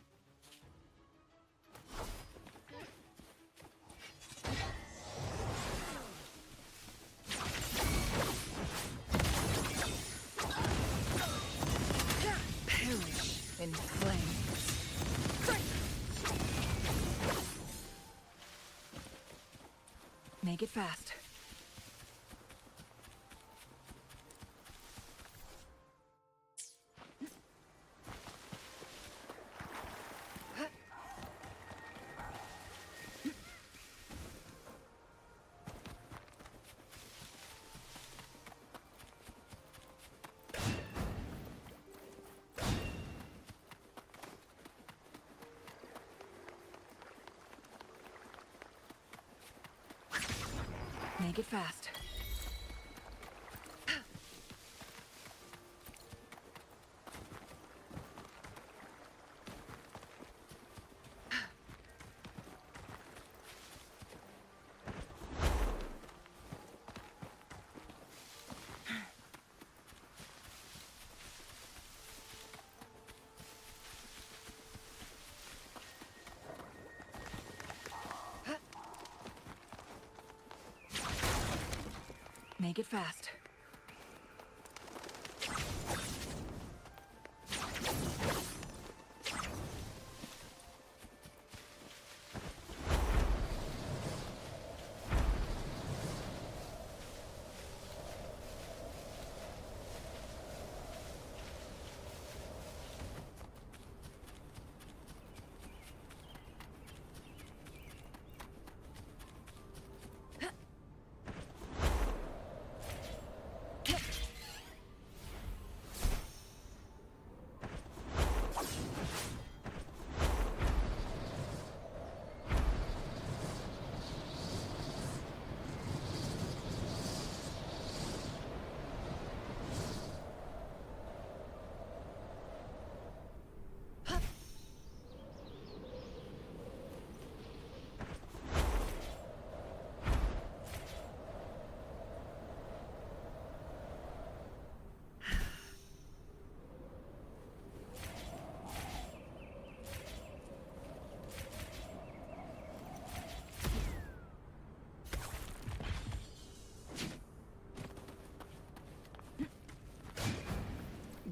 Perish in flames. Make it fast. Make it fast. Make it fast.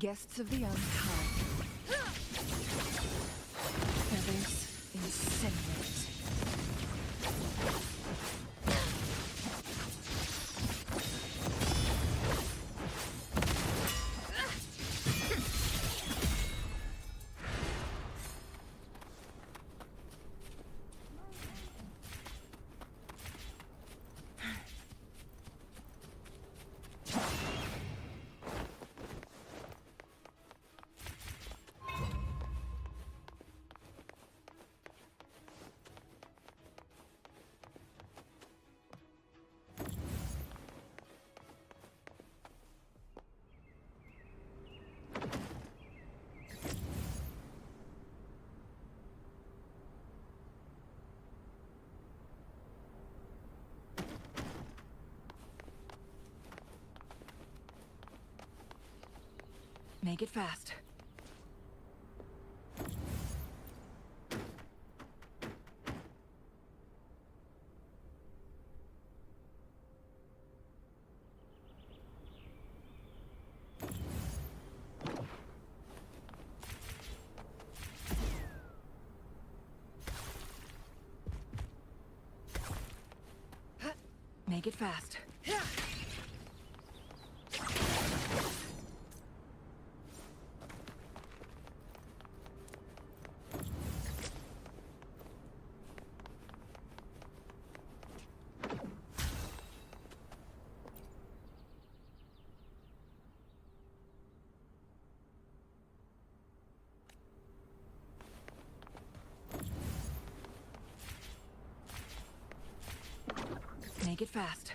Guests of the unkind. Feathers incinerate. Make it fast. Make it fast. Make it fast.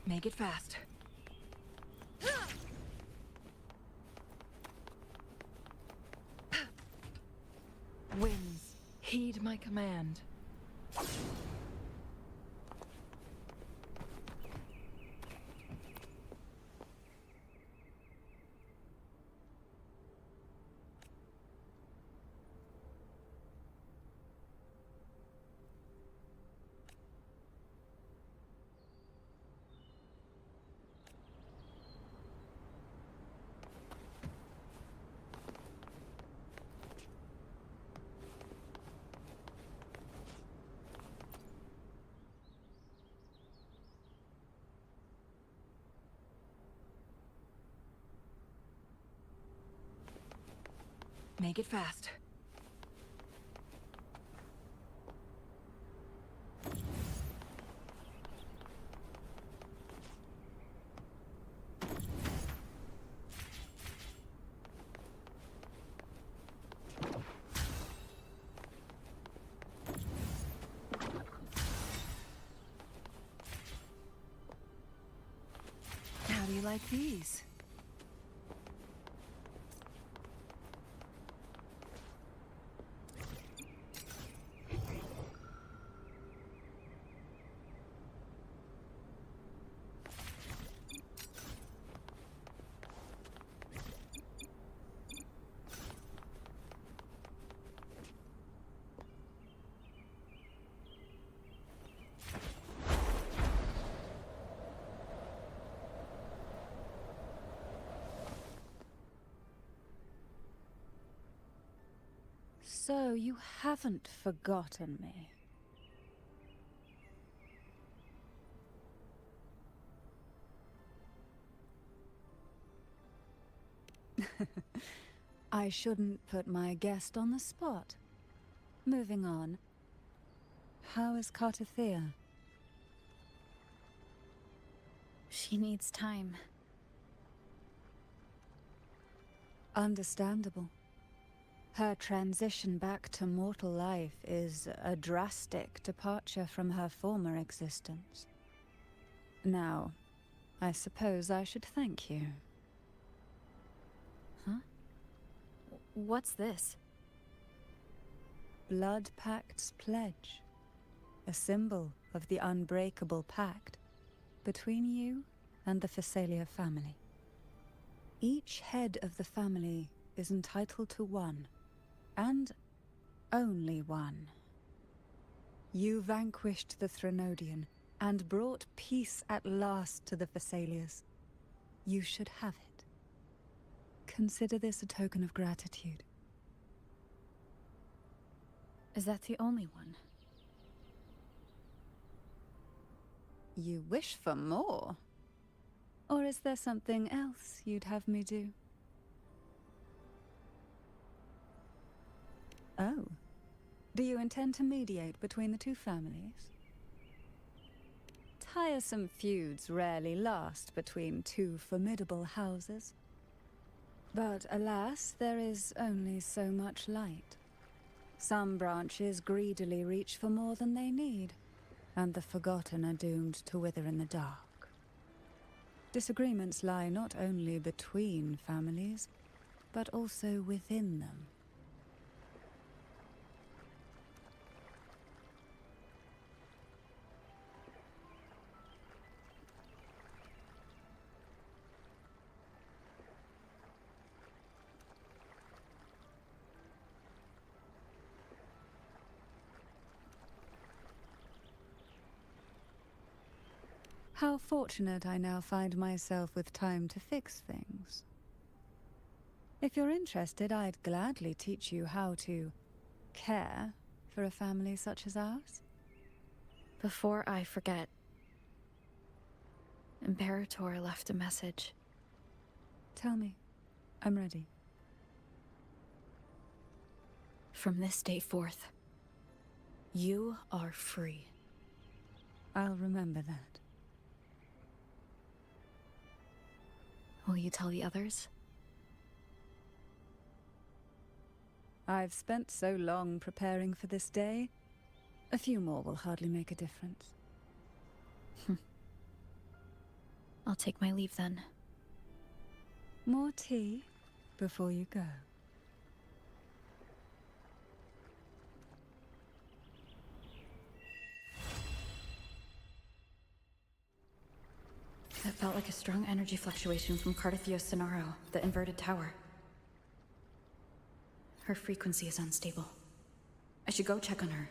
Make it fast. Winds, heed my command. Make it fast. How do you like these? So you haven't forgotten me. I shouldn't put my guest on the spot. Moving on. How is Cartathea? She needs time. Understandable. Her transition back to mortal life is a drastic departure from her former existence. Now, I suppose I should thank you. Huh? What's this? Blood Pact's pledge. A symbol of the unbreakable pact between you and the Phasalia family. Each head of the family is entitled to one, and only one. You vanquished the Threnodian and brought peace at last to the Phasalias. You should have it. Consider this a token of gratitude. Is that the only one? You wish for more? Or is there something else you'd have me do? Oh. Do you intend to mediate between the two families? Tiresome feuds rarely last between two formidable houses. But alas, there is only so much light. Some branches greedily reach for more than they need, and the forgotten are doomed to wither in the dark. Disagreements lie not only between families, but also within them. How fortunate I now find myself with time to fix things. If you're interested, I'd gladly teach you how to care for a family such as ours. Before I forget, Imperator left a message. Tell me. I'm ready. From this day forth, you are free. I'll remember that. Will you tell the others? I've spent so long preparing for this day. A few more will hardly make a difference. I'll take my leave then. More tea before you go. That felt like a strong energy fluctuation from Cardathio's Sonaro, the inverted tower. Her frequency is unstable. I should go check on her.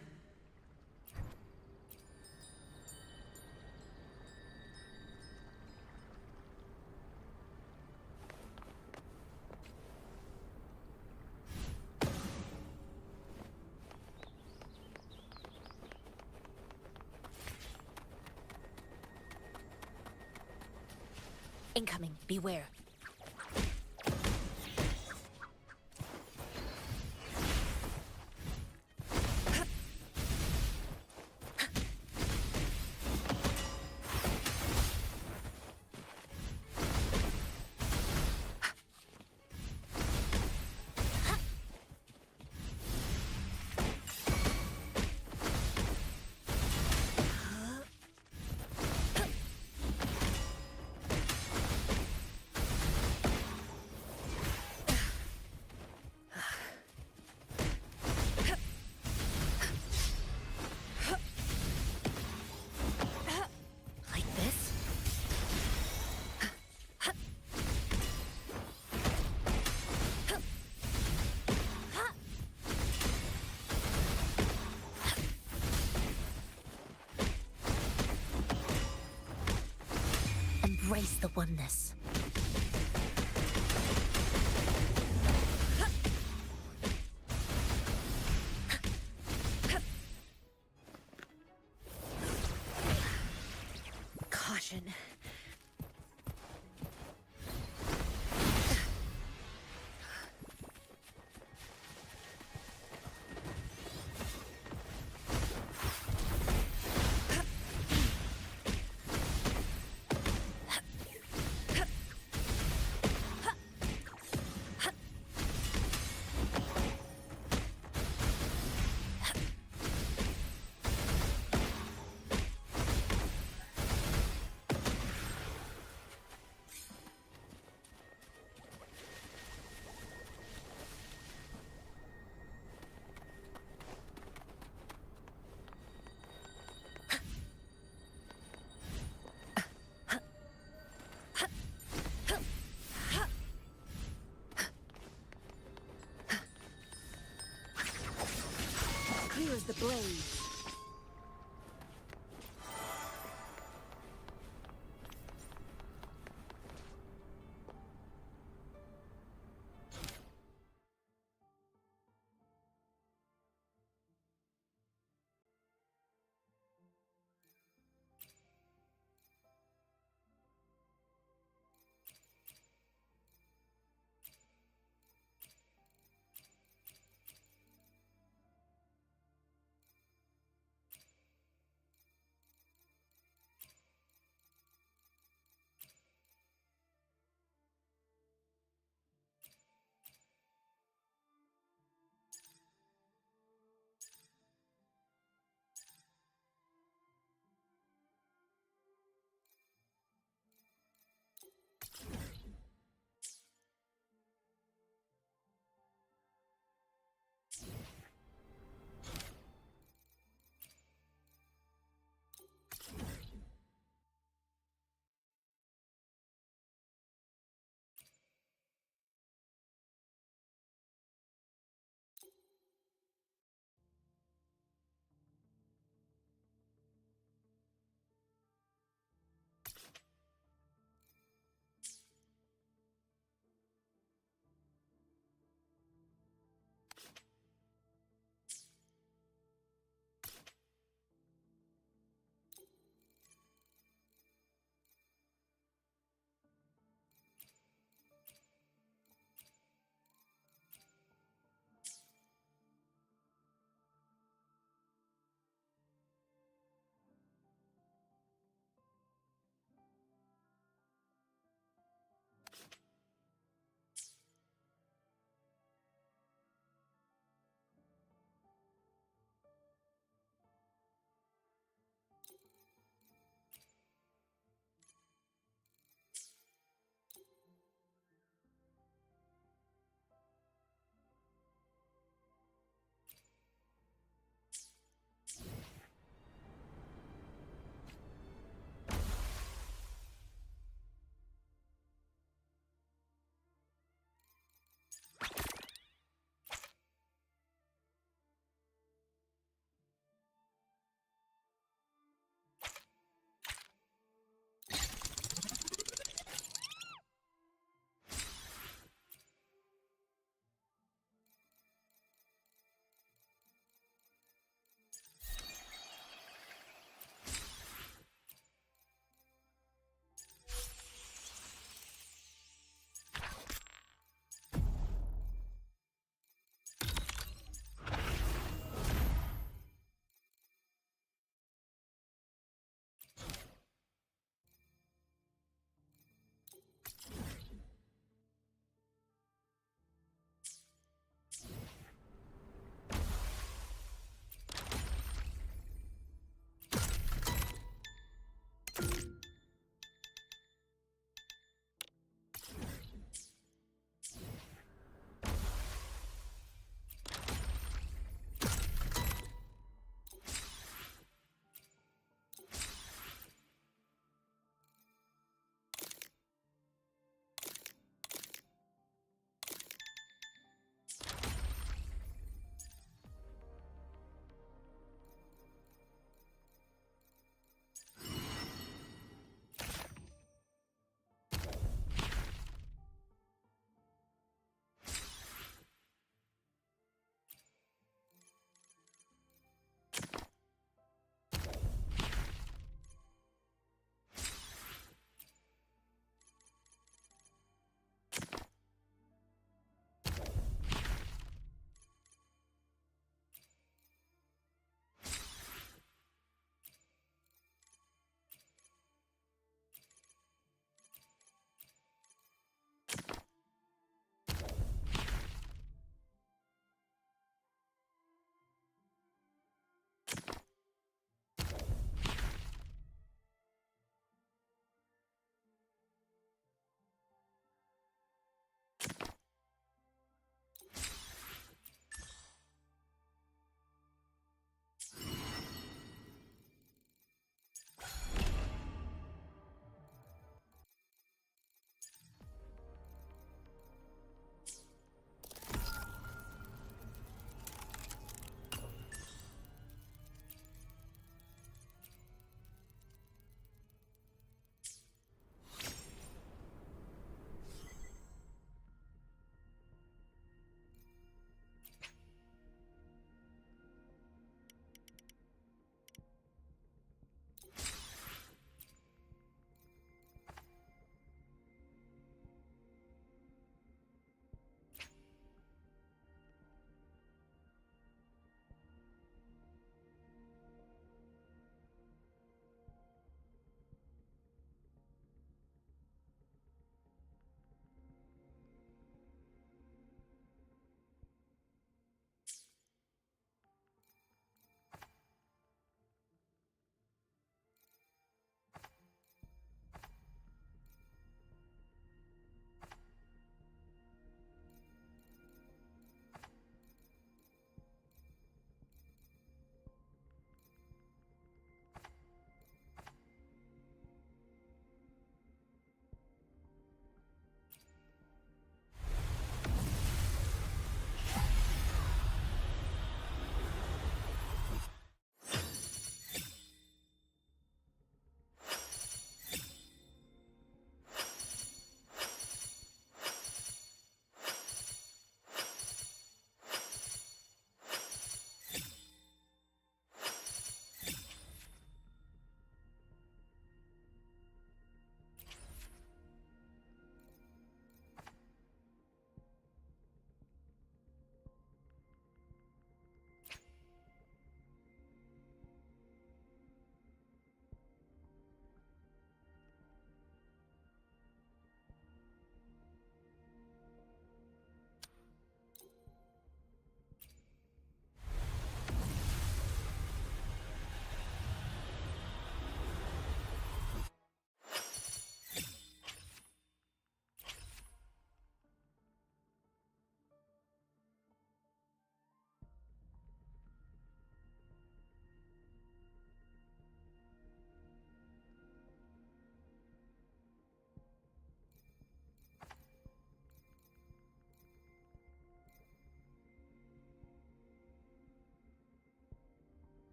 Incoming, beware. Embrace the oneness. Caution.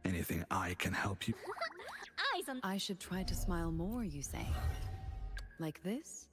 Anything I can help you? Eyes on. I should try to smile more, you say? Like this?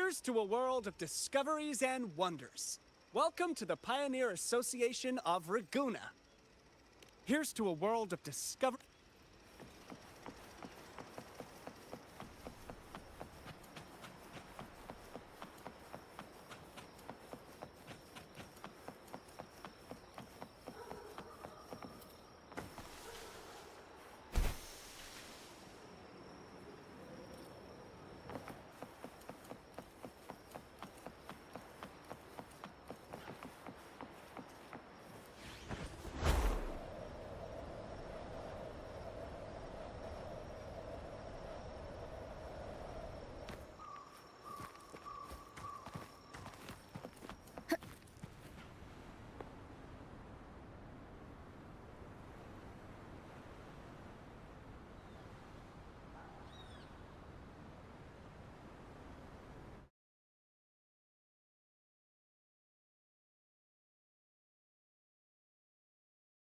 Here's to a world of discoveries and wonders. Welcome to the Pioneer Association of Raguna. Here's to a world of discovery.